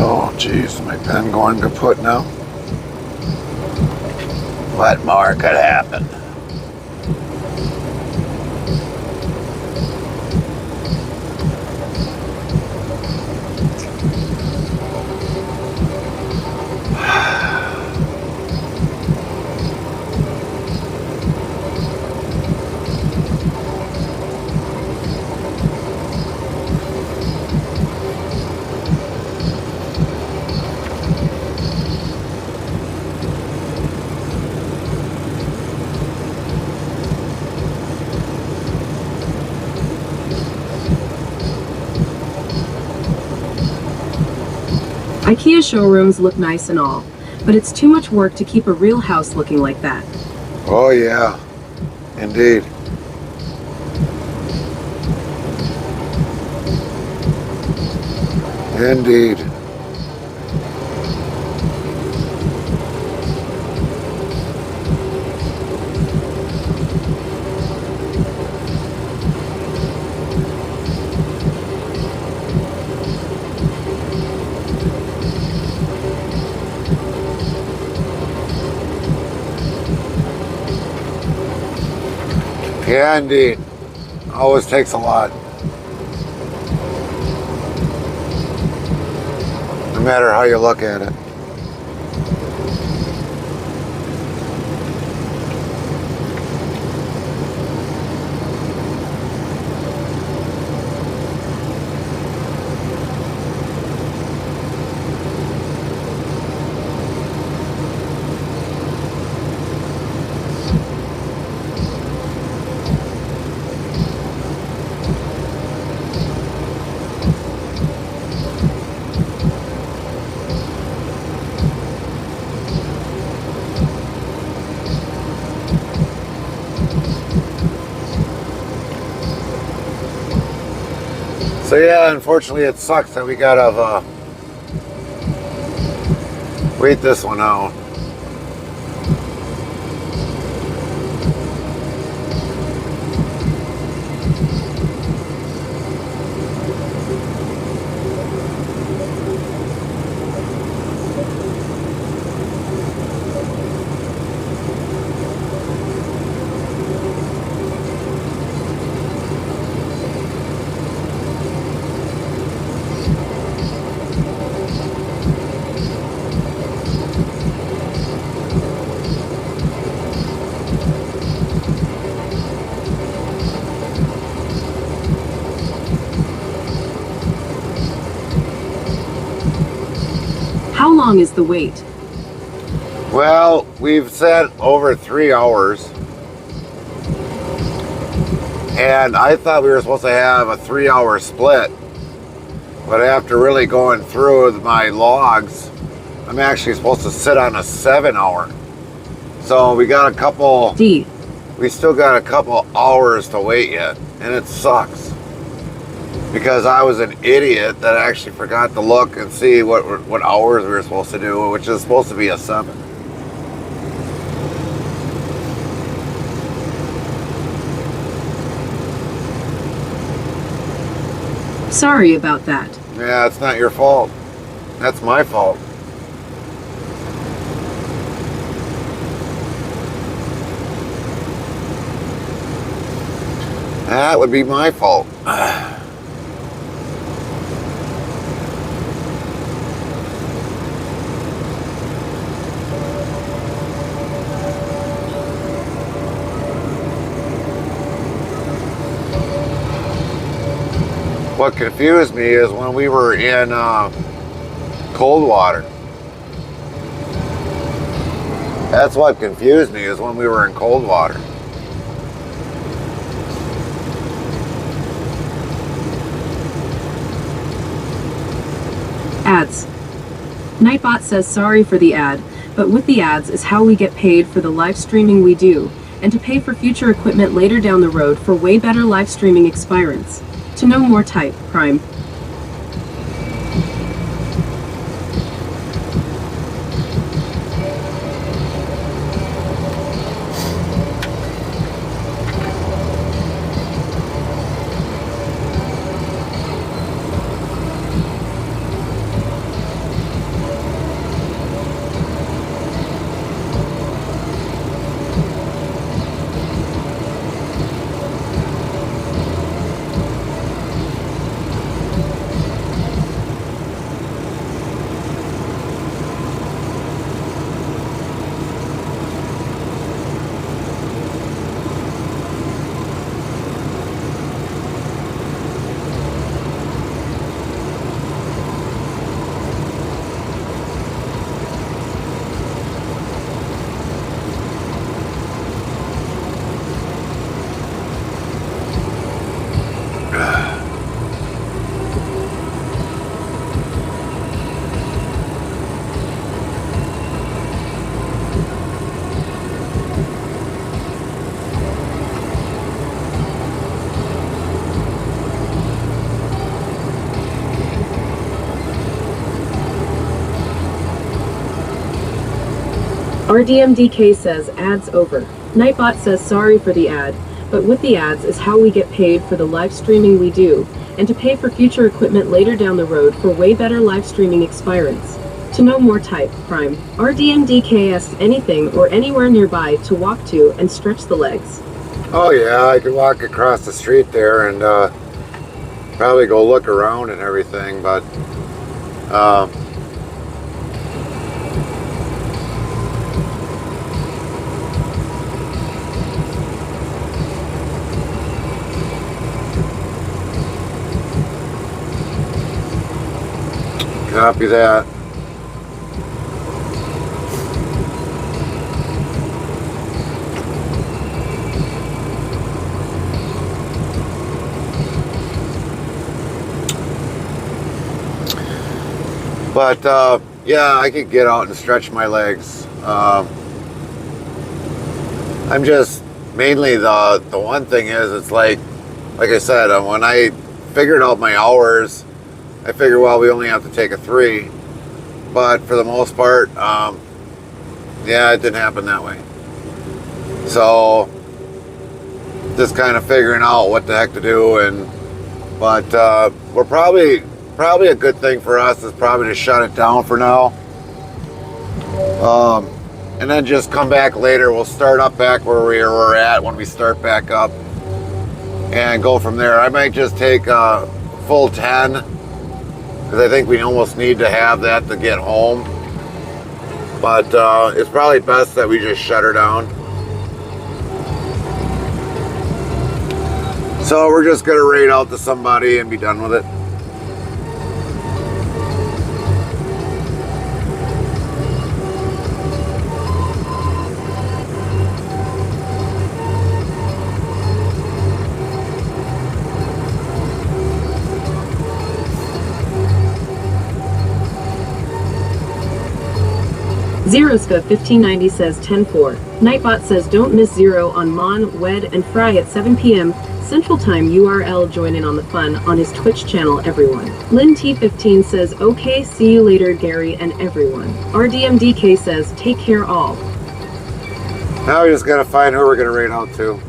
Oh, jeez, my pen going kaput now? What more could happen?
IKEA showrooms look nice and all, but it's too much work to keep a real house looking like that.
Oh, yeah, indeed. Indeed. Yeah, indeed. Always takes a lot. matter how you look at it. So yeah, unfortunately it sucks that we gotta wait this one out.
How long is the wait?
Well, we've said over 3 hours. And I thought we were supposed to have a 3-hour split. But after really going through my logs, I'm actually supposed to sit on a 7-hour. So we got a couple, we still got a couple hours to wait yet. And it sucks. Because I was an idiot that actually forgot to look and see what hours we were supposed to do, which is supposed to be a 7.
Sorry about that.
Yeah, it's not your fault. That's my fault. That would be my fault. What confused me is when we were in cold water. That's what confused me, is when we were in cold water.
Ads. Nightbot says sorry for the ad, but with the ads is how we get paid for the live streaming we do, and to pay for future equipment later down the road for way better live streaming experience. To know more, type Prime. RDMDK says ads over. Nightbot says sorry for the ad, but with the ads is how we get paid for the live streaming we do, and to pay for future equipment later down the road for way better live streaming experience. To know more, type Prime. RDMDK asks anything or anywhere nearby to walk to and stretch the legs.
Oh yeah, I could walk across the street there and probably go look around and everything, but Copy that. But yeah, I could get out and stretch my legs. I'm just mainly the one thing is it's like I said, when I figured out my hours, I figured, well, we only have to take a 3, but for the most part, yeah, it didn't happen that way. So just kind of figuring out what the heck to do, but we're probably a good thing for us is probably to shut it down for now, and then just come back later. We'll start up back where we were at when we start back up and go from there. I might just take a full 10 because I think we almost need to have that to get home, but it's probably best that we just shut her down. So we're just gonna raid out to somebody and be done with it.
Zeroska 1590 says 10-4. Nightbot says don't miss Zero on Mon, Wed, and Fry at 7 p.m. Central Time. URL join in on the fun on his Twitch channel, everyone. Lynn T15 says okay, see you later Gary and everyone. RDMDK says take care all.
Now we just gotta find who we're gonna raid out to.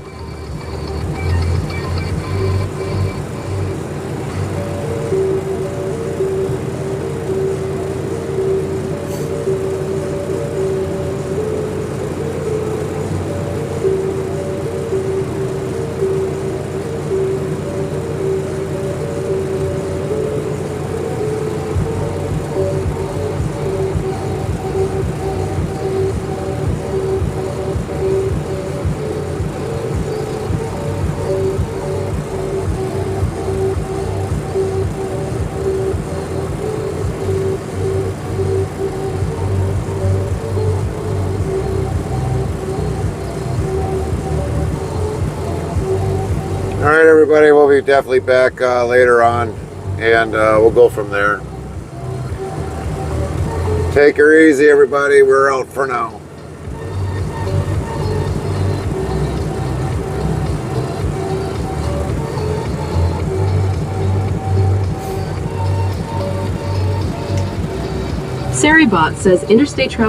Alright everybody, we'll be definitely back later on, and we'll go from there. Take her easy everybody, we're out for now.
Saribot says interstate travel